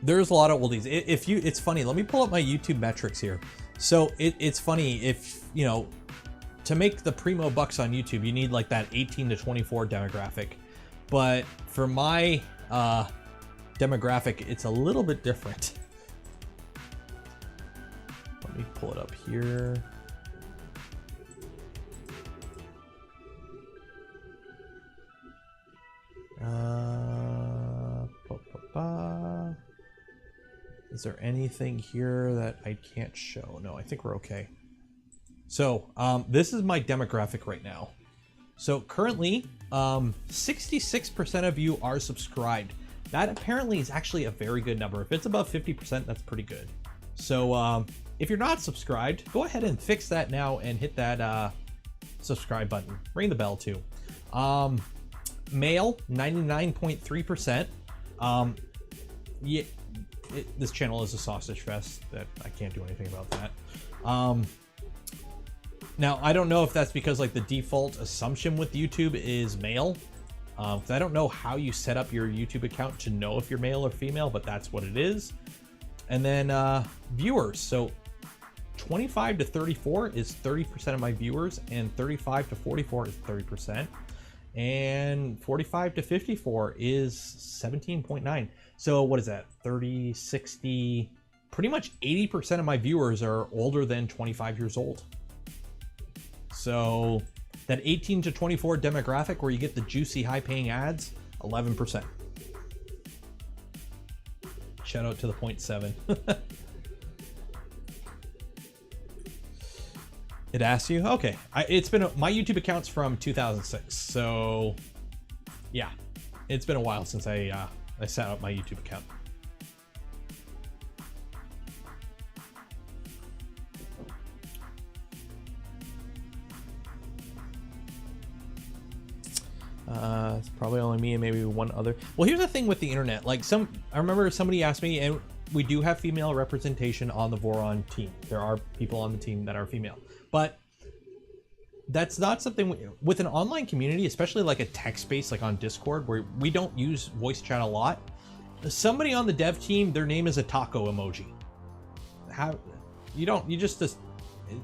There's a lot of oldies. It's funny. Let me pull up my YouTube metrics here. So it's funny if, you know, to make the primo bucks on YouTube, you need like that 18 to 24 demographic. But for my demographic, it's a little bit different. Let me pull it up here. Is there anything here that I can't show? No, I think we're okay. So this is my demographic right now. So currently, 66% of you are subscribed. That apparently is actually a very good number. If it's above 50%, that's pretty good. So if you're not subscribed, go ahead and fix that now and hit that subscribe button. Ring the bell too. Male, 99.3%. Yeah. This channel is a sausage fest. That I can't do anything about that. Now I don't know if that's because like the default assumption with YouTube is male. Because I don't know how you set up your YouTube account to know if you're male or female, but that's what it is. And then viewers. So 25 to 34 is 30% of my viewers, and 35 to 44 is 30%. And 45 to 54 is 17.9. So what is that? 30, 60, pretty much 80% of my viewers are older than 25 years old. So that 18 to 24 demographic where you get the juicy high paying ads, 11%. Shout out to the 0.7. It asks you? Okay. It's been my YouTube account's from 2006. So yeah, it's been a while since I set up my YouTube account. It's probably only me and maybe one other. Well, here's the thing with the internet. Like I remember somebody asked me, and we do have female representation on the Voron team. There are people on the team that are female, but that's not something with an online community, especially like a text space like on Discord, where we don't use voice chat a lot. Somebody on the dev team, their name is a taco emoji. How you just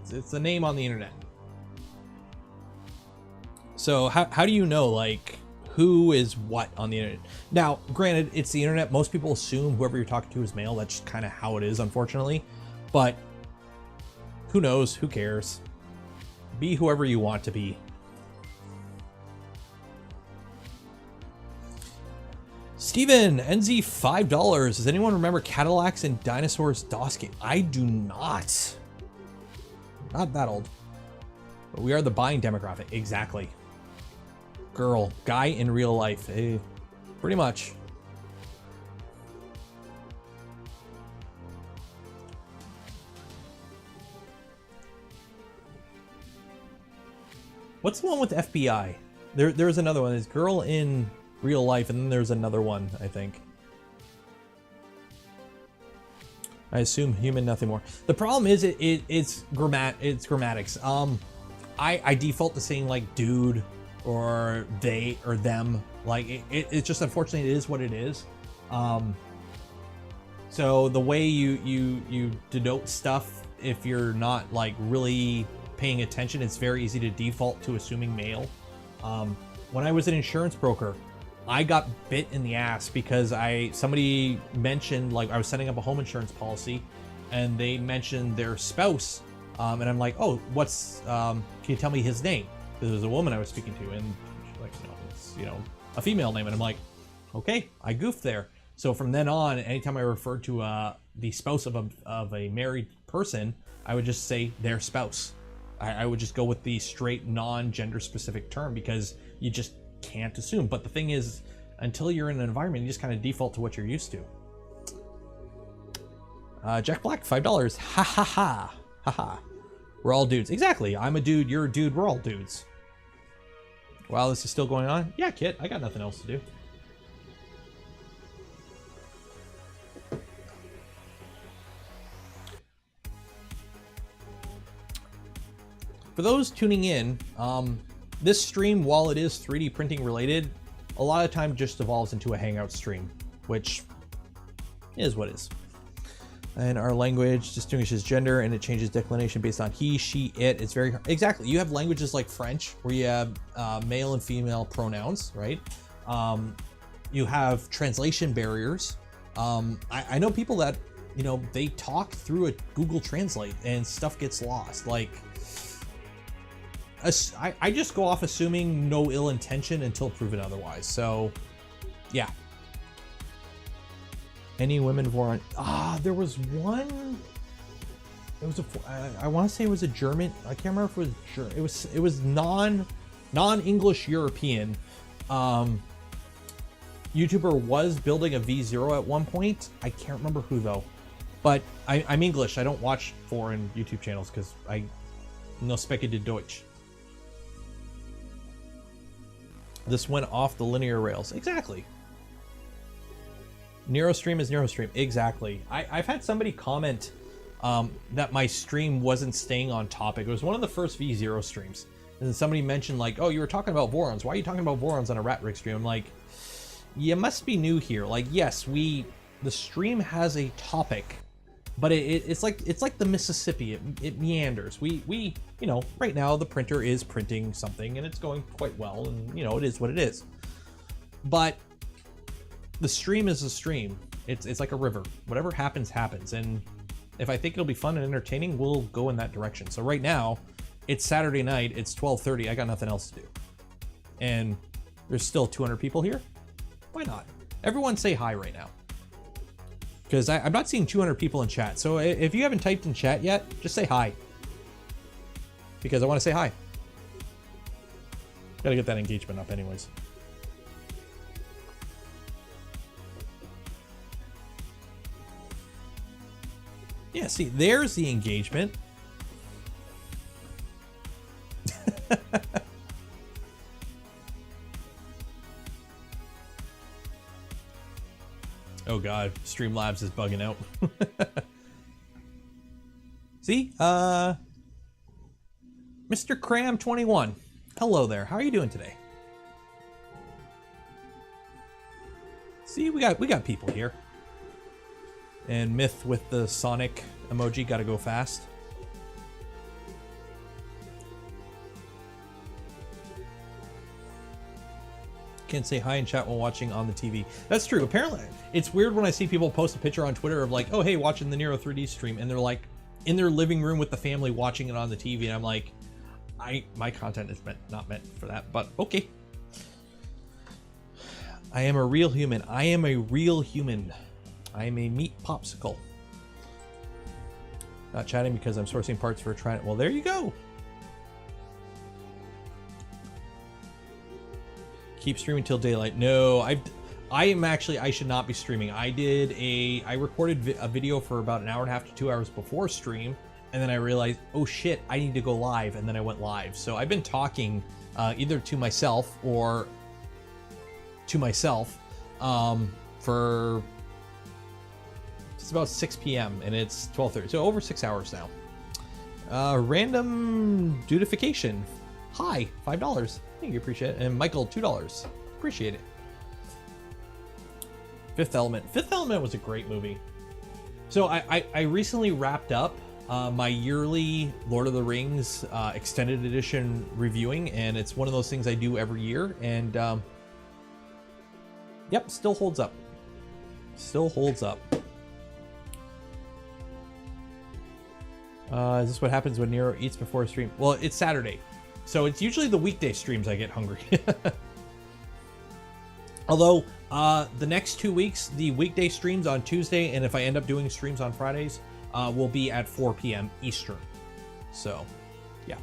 it's a name on the internet. So how do you know like who is what on the internet? Now, granted, it's the internet. Most people assume whoever you're talking to is male. That's just kind of how it is, unfortunately. But who knows? Who cares? Be whoever you want to be. Steven, NZ $5. Does anyone remember Cadillacs and Dinosaurs DOS game? I do not. Not that old. But we are the buying demographic. Exactly. Girl, guy in real life. Eh, pretty much. What's the one with FBI? There's another one. There's girl in real life, and then there's another one, I think. I assume human, nothing more. The problem is it's grammatics. I default to saying like dude or they or them. Like it's just, unfortunately, it is what it is. So the way you denote stuff, if you're not like really paying attention, it's very easy to default to assuming male. When I was an insurance broker, I got bit in the ass because somebody mentioned, like, I was setting up a home insurance policy and they mentioned their spouse, and I'm like, oh, can you tell me his name? Because it was a woman I was speaking to, and she's like, no, it's a female name. And I'm like, okay, I goofed there. So from then on, anytime I referred to the spouse of a married person, I would just say their spouse. I would just go with the straight non-gender specific term, because you just can't assume. But the thing is, until you're in an environment, you just kind of default to what you're used to. Jack Black, $5. Ha ha ha. Ha ha. We're all dudes. Exactly. I'm a dude, you're a dude, we're all dudes. Wow, this is still going on? Yeah, Kit, I got nothing else to do. For those tuning in, this stream, while it is 3D printing related, a lot of time just evolves into a Hangout stream, which is what is. And our language distinguishes gender, and it changes declination based on he, she, it. It's very exactly. You have languages like French, where you have male and female pronouns, right? You have translation barriers. I know people that they talk through a Google Translate and stuff gets lost. Like, I just go off assuming no ill intention until proven otherwise. So, yeah. Any women Voron? There was one. It was I want to say it was a German. I can't remember if it was German. It was non-English European. YouTuber was building a V0 at one point. I can't remember who though. But I'm English. I don't watch foreign YouTube channels because I no spreche de Deutsch. This went off the linear rails. Exactly. NeuroStream is NeuroStream. Exactly. I've had somebody comment that my stream wasn't staying on topic. It was one of the first V0 streams. And then somebody mentioned like, oh, you were talking about Vorons. Why are you talking about Vorons on a RatRig stream? I'm like, you must be new here. Like, yes, the stream has a topic, but it's like the Mississippi. It meanders. We right now the printer is printing something and it's going quite well, and it is what it is. But the stream is a stream. It's like a river. Whatever happens, happens. And if I think it'll be fun and entertaining, we'll go in that direction. So right now, it's Saturday night. It's 12:30. I got nothing else to do. And there's still 200 people here. Why not? Everyone say hi right now. Because I'm not seeing 200 people in chat. So if you haven't typed in chat yet, just say hi. Because I want to say hi. Gotta get that engagement up anyways. Yeah, see, there's the engagement. Oh god, Streamlabs is bugging out. See, Mr. Cram 21. Hello there. How are you doing today? See, we got people here. And Myth with the Sonic emoji, gotta go fast. Can't say hi in chat while watching on the TV. That's true. Apparently, it's weird when I see people post a picture on Twitter of like, oh, hey, watching the Nero 3D stream. And they're like in their living room with the family watching it on the TV. And I'm like, my content is not meant for that, but okay. I am a real human. I am a real human. I am a meat popsicle. Not chatting because I'm sourcing parts for trying it. Well, there you go. Keep streaming till daylight. No, I should not be streaming. I recorded a video for about an hour and a half to 2 hours before stream, and then I realized, oh shit, I need to go live, and then I went live. So I've been talking either to myself or to myself for it's about 6 p.m. and it's 12:30, so over 6 hours now. Random dudification. Hi, $5. Thank you, appreciate it. And Michael, $2. Appreciate it. Fifth Element. Fifth Element was a great movie. So I recently wrapped up my yearly Lord of the Rings extended edition reviewing, and it's one of those things I do every year, and yep, still holds up. Still holds up. Is this what happens when Nero eats before a stream? Well, it's Saturday, so it's usually the weekday streams I get hungry. Although, the next 2 weeks, the weekday streams on Tuesday, and if I end up doing streams on Fridays, will be at 4 p.m. Eastern. So, yeah.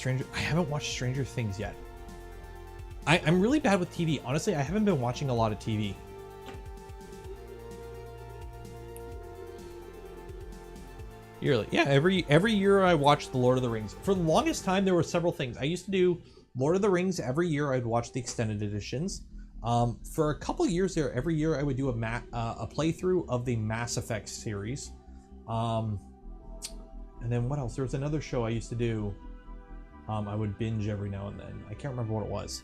I haven't watched Stranger Things yet. I'm really bad with TV. Honestly, I haven't been watching a lot of TV. Yearly. Yeah, every year I watch The Lord of the Rings. For the longest time, there were several things. I used to do Lord of the Rings every year. I'd watch the extended editions. For a couple years there, every year I would do a playthrough of the Mass Effect series. And then what else? There was another show I used to do. I would binge every now and then. I can't remember what it was.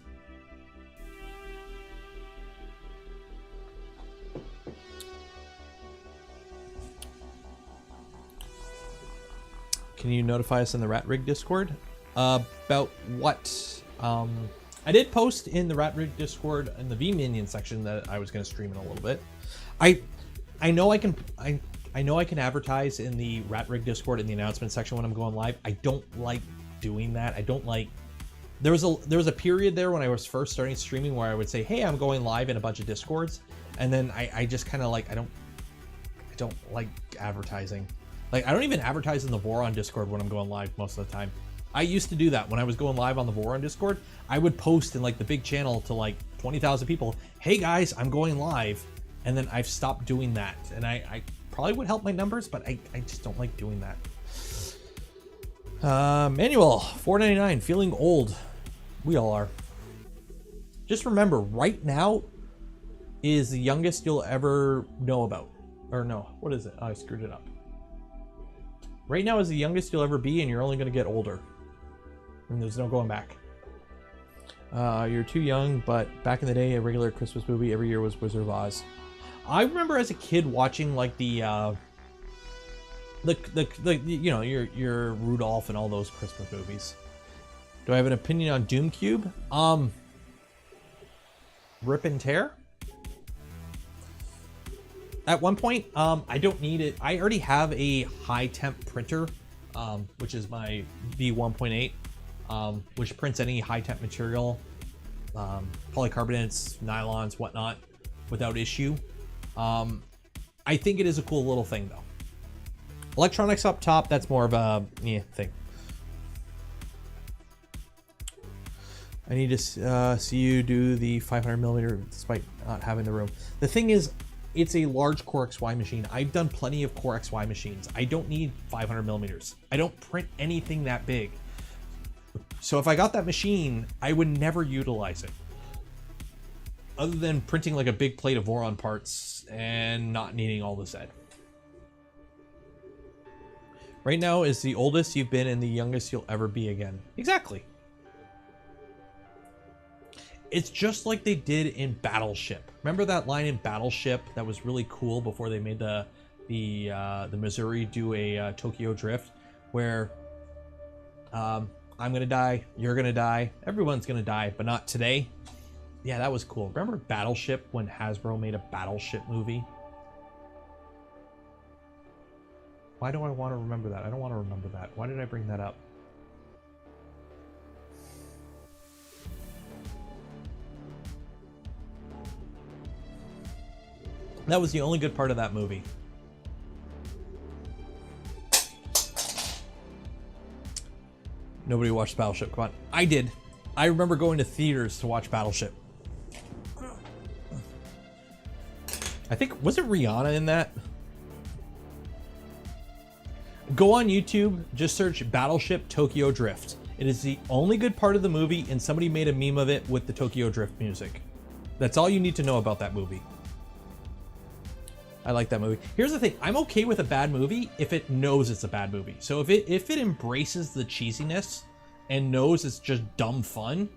Can you notify us in the RatRig Discord about what? I did post in the RatRig Discord in the V-Minion section that I was going to stream in a little bit. I know I can advertise in the RatRig Discord in the announcement section when I'm going live. I don't like doing that. I don't like. There was a period there when I was first starting streaming where I would say, "Hey, I'm going live in a bunch of Discords," and then I just kind of like I don't like advertising. Like, I don't even advertise in the Voron Discord when I'm going live most of the time. I used to do that when I was going live on the Voron Discord. I would post in like the big channel to like 20,000 people, "Hey guys, I'm going live." And then I've stopped doing that. And I probably would help my numbers, but I just don't like doing that. Manual, $4.99, feeling old. We all are. Just remember, right now is the youngest you'll ever know about. Or no, what is it? Oh, I screwed it up. Right now is the youngest you'll ever be, and you're only going to get older. And there's no going back. You're too young, but back in the day, a regular Christmas movie every year was Wizard of Oz. I remember as a kid watching like the you know, your Rudolph and all those Christmas movies. Do I have an opinion on Doom Cube? Rip and tear. At one point, I don't need it. I already have a high temp printer, which is my V1.8, which prints any high temp material, polycarbonates, nylons, whatnot, without issue. I think it is a cool little thing though. Electronics up top, that's more of a thing. I need to see you do the 500mm despite not having the room. The thing is, it's a large Core XY machine. I've done plenty of Core XY machines. I don't need 500mm. I don't print anything that big. So if I got that machine, I would never utilize it. other than printing like a big plate of Voron parts and not needing all the Z. Right now is the oldest you've been and the youngest you'll ever be again. Exactly. It's just like they did in Battleship. Remember that line in Battleship that was really cool before they made the Missouri do a Tokyo Drift, where I'm gonna die, you're gonna die, everyone's gonna die, but not today. Yeah, that was cool. Remember Battleship when Hasbro made a Battleship movie? Why do I want to remember that? I don't want to remember that. Why did I bring that up? That was the only good part of that movie. Nobody watched Battleship. Come on. I did. I remember going to theaters to watch Battleship. I think, was it Rihanna in that? Go on YouTube, just search Battleship Tokyo Drift. It is the only good part of the movie, and somebody made a meme of it with the Tokyo Drift music. That's all you need to know about that movie. I like that movie. Here's the thing, I'm okay with a bad movie if it knows it's a bad movie. So if it embraces the cheesiness and knows it's just dumb fun,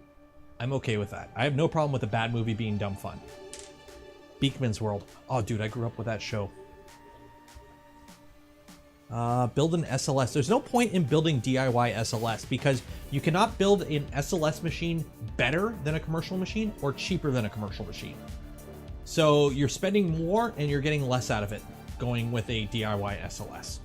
I'm okay with that. I have no problem with a bad movie being dumb fun. Beekman's World. Oh, dude, I grew up with that show. Build an SLS. There's no point in building DIY SLS because you cannot build an SLS machine better than a commercial machine or cheaper than a commercial machine. So you're spending more and you're getting less out of it going with a DIY SLS.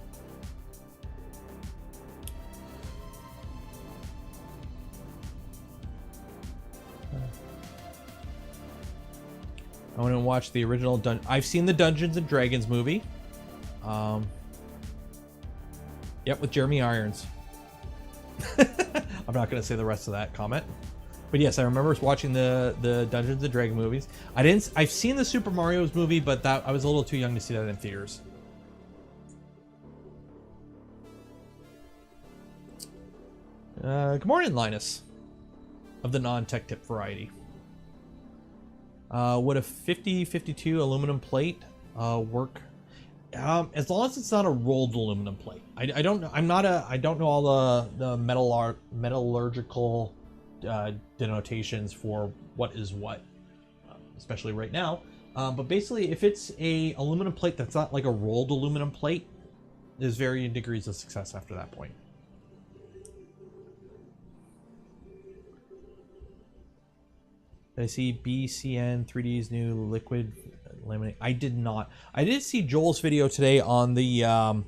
I want to watch the original I've seen the Dungeons and Dragons movie. Yep, with Jeremy Irons. I'm not going to say the rest of that comment. But yes, I remember watching the Dungeons and Dragons movies. I've seen the Super Mario's movie, but I was a little too young to see that in theaters. Good morning, Linus. Of the non-tech tip variety. Would a 50-52 aluminum plate work? As long as it's not a rolled aluminum plate. I don't know. I don't know all the metallurgical denotations for what is what, especially right now. But basically, if it's a aluminum plate that's not like a rolled aluminum plate, there's varying degrees of success after that point. I see BCN 3D's new liquid laminate. I did not. I did see Joel's video today on the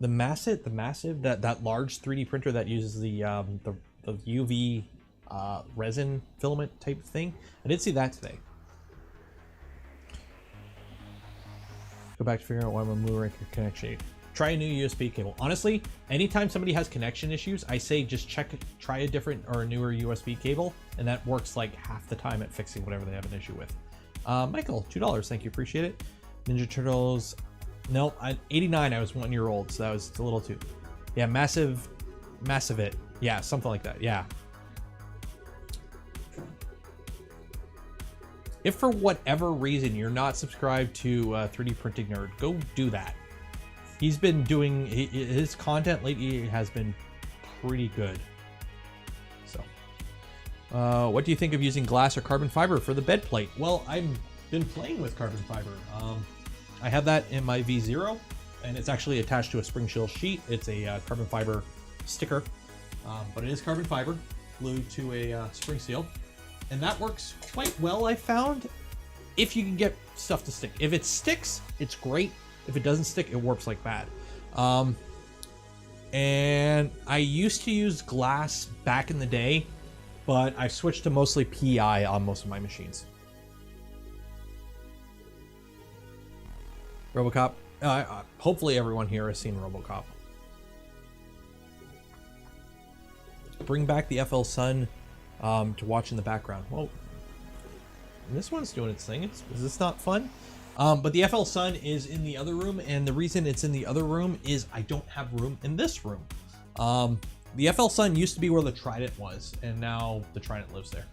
massive, that large 3D printer that uses the UV resin filament type of thing. I did see that today. Go back to figuring out why my Blu-ray connection. Try a new USB cable. Honestly, anytime somebody has connection issues, I say just try a different or a newer USB cable, and that works like half the time at fixing whatever they have an issue with. Michael, $2, thank you, appreciate it. Ninja Turtles, no, 89, I was 1 year old, so that was a little too. Yeah, massive it. Yeah, something like that, yeah. If for whatever reason you're not subscribed to 3D Printing Nerd, go do that. He's been doing, his content lately has been pretty good. So, what do you think of using glass or carbon fiber for the bed plate? Well, I've been playing with carbon fiber. I have that in my V0, and it's actually attached to a spring chill sheet. It's a carbon fiber sticker, but it is carbon fiber glued to a spring seal. And that works quite well, I found, if you can get stuff to stick. If it sticks, it's great. If it doesn't stick, it warps like bad. And I used to use glass back in the day, but I've switched to mostly PI on most of my machines. RoboCop. Hopefully everyone here has seen RoboCop. Bring back the FL Sun to watch in the background. Well, this one's doing its thing. Is this not fun? But the FL Sun is in the other room, and the reason it's in the other room is I don't have room in this room. The FL Sun used to be where the Trident was, and now the Trident lives there.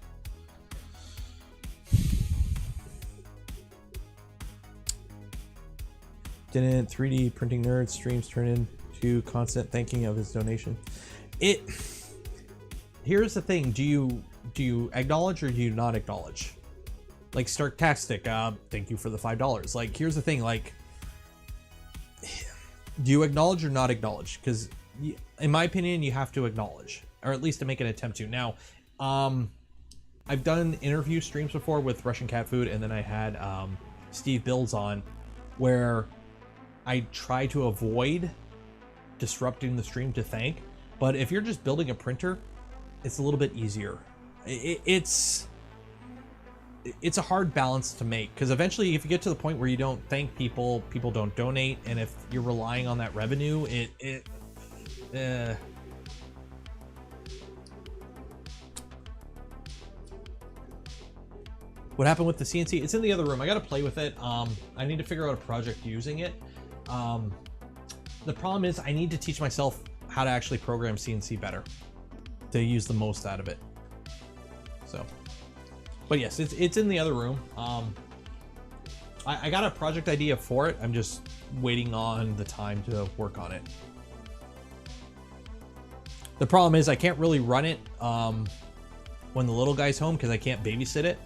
didn't 3D printing nerd streams turn into constant thanking of his donation. Here's the thing, do you acknowledge or do you not acknowledge? Like Starktastic, thank you for the $5. Like, here's the thing, like, do you acknowledge or not acknowledge? Because in my opinion, you have to acknowledge, or at least to make an attempt to. Now, I've done interview streams before with Russian Cat Food, and then I had Steve Bills on, where I try to avoid disrupting the stream to thank. But if you're just building a printer, it's a little bit easier. It's a hard balance to make, because eventually if you get to the point where you don't thank people, people don't donate, and if you're relying on that revenue, What happened with the CNC? It's in the other room. I got to play with it. I need to figure out a project using it. The problem is I need to teach myself how to actually program CNC better to use the most out of it. So, but yes, it's in the other room. I got a project idea for it. I'm just waiting on the time to work on it. The problem is I can't really run it when the little guy's home, because I can't babysit it.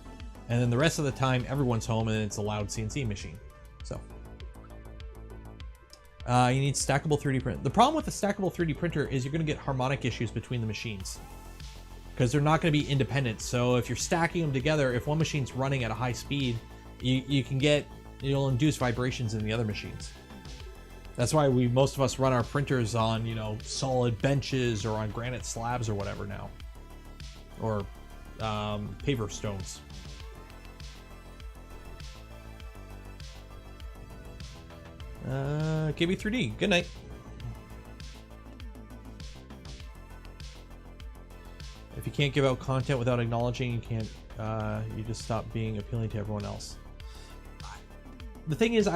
And then the rest of the time, everyone's home and it's a loud CNC machine. So you need stackable 3D print. The problem with the stackable 3D printer is you're going to get harmonic issues between the machines, because they're not going to be independent. So if you're stacking them together, if one machine's running at a high speed, you'll induce vibrations in the other machines. That's why most of us run our printers on, solid benches or on granite slabs or whatever now, or paver stones. KB3D, good night. If you can't give out content without acknowledging, you can't, you just stop being appealing to everyone else. The thing is,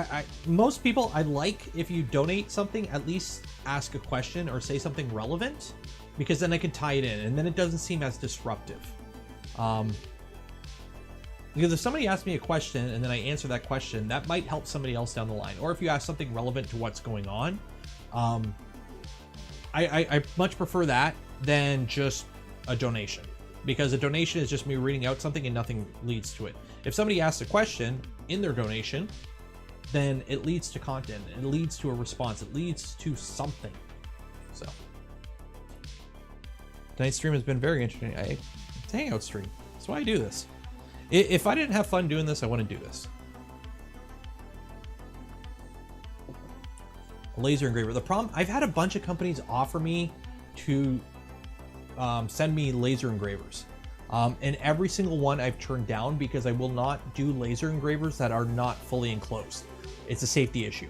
most people, I like if you donate something, at least ask a question or say something relevant, because then I can tie it in and then it doesn't seem as disruptive. Because if somebody asks me a question and then I answer that question, that might help somebody else down the line. Or if you ask something relevant to what's going on, I much prefer that than just a donation. Because a donation is just me reading out something and nothing leads to it. If somebody asks a question in their donation, then it leads to content. It leads to a response. It leads to something. So tonight's stream has been very interesting. It's a hangout stream. That's why I do this. If I didn't have fun doing this, I wouldn't do this. A laser engraver. The problem, I've had a bunch of companies offer me to send me laser engravers. And every single one I've turned down, because I will not do laser engravers that are not fully enclosed. It's a safety issue.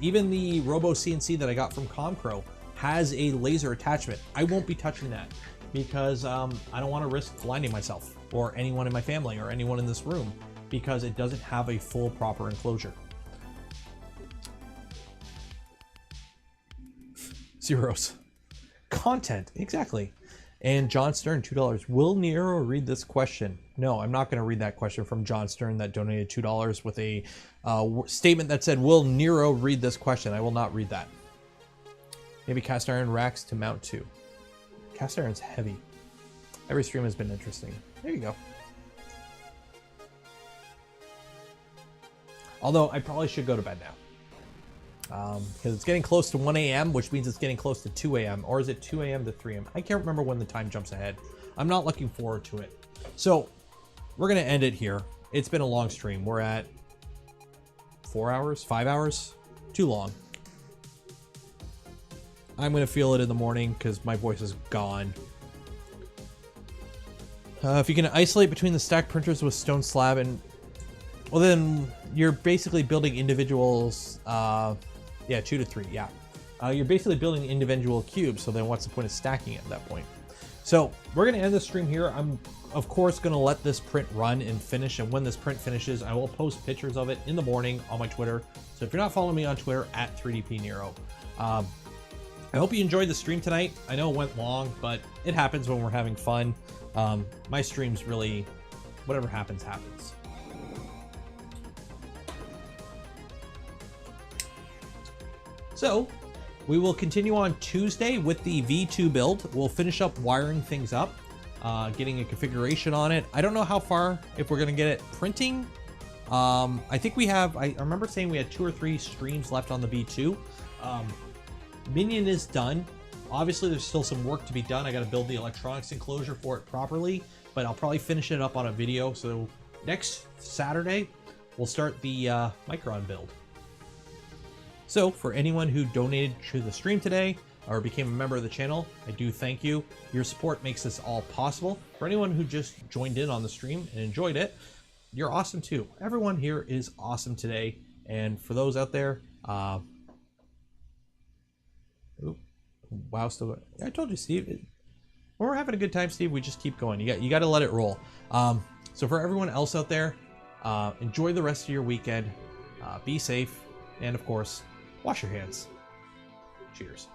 Even the Robo CNC that I got from Comcro has a laser attachment. I won't be touching that, because I don't want to risk blinding myself or anyone in my family or anyone in this room, because it doesn't have a full proper enclosure. Zeros. Content, exactly. And John Stern, $2. Will Nero read this question? No, I'm not going to read that question from John Stern that donated $2 with a statement that said, will Nero read this question? I will not read that. Maybe cast iron racks to mount to. Cast iron's heavy. Every stream has been interesting. There you go. Although I probably should go to bed now. Because it's getting close to 1 a.m., which means it's getting close to 2 a.m. Or is it 2 a.m. to 3 a.m.? I can't remember when the time jumps ahead. I'm not looking forward to it. So we're going to end it here. It's been a long stream. We're at 4 hours, 5 hours? Too long. I'm going to feel it in the morning because my voice is gone. If you can isolate between the stacked printers with stone slab and... Well, then you're basically building individuals... yeah, 2 to 3, yeah. You're basically building individual cubes, so then what's the point of stacking it at that point? So we're going to end the stream here. I'm, of course, going to let this print run and finish, and when this print finishes, I will post pictures of it in the morning on my Twitter. So if you're not following me on Twitter, at 3DPNero. I hope you enjoyed the stream tonight. I know it went long, but it happens when we're having fun. My streams really, whatever happens, happens. So we will continue on Tuesday with the V2 build. We'll finish up wiring things up, getting a configuration on it. I don't know how far, if we're gonna get it printing. I think we have, I remember saying we had 2 or 3 streams left on the V2. Minion is done. Obviously there's still some work to be done. I gotta build the electronics enclosure for it properly, but I'll probably finish it up on a video. So next Saturday, we'll start the Micron build. So for anyone who donated to the stream today or became a member of the channel, I do thank you. Your support makes this all possible. For anyone who just joined in on the stream and enjoyed it, you're awesome too. Everyone here is awesome today. And for those out there, wow, still, I told you, Steve, when we're having a good time, Steve, we just keep going. You got to let it roll. So for everyone else out there, enjoy the rest of your weekend. Be safe. And of course, wash your hands. Cheers.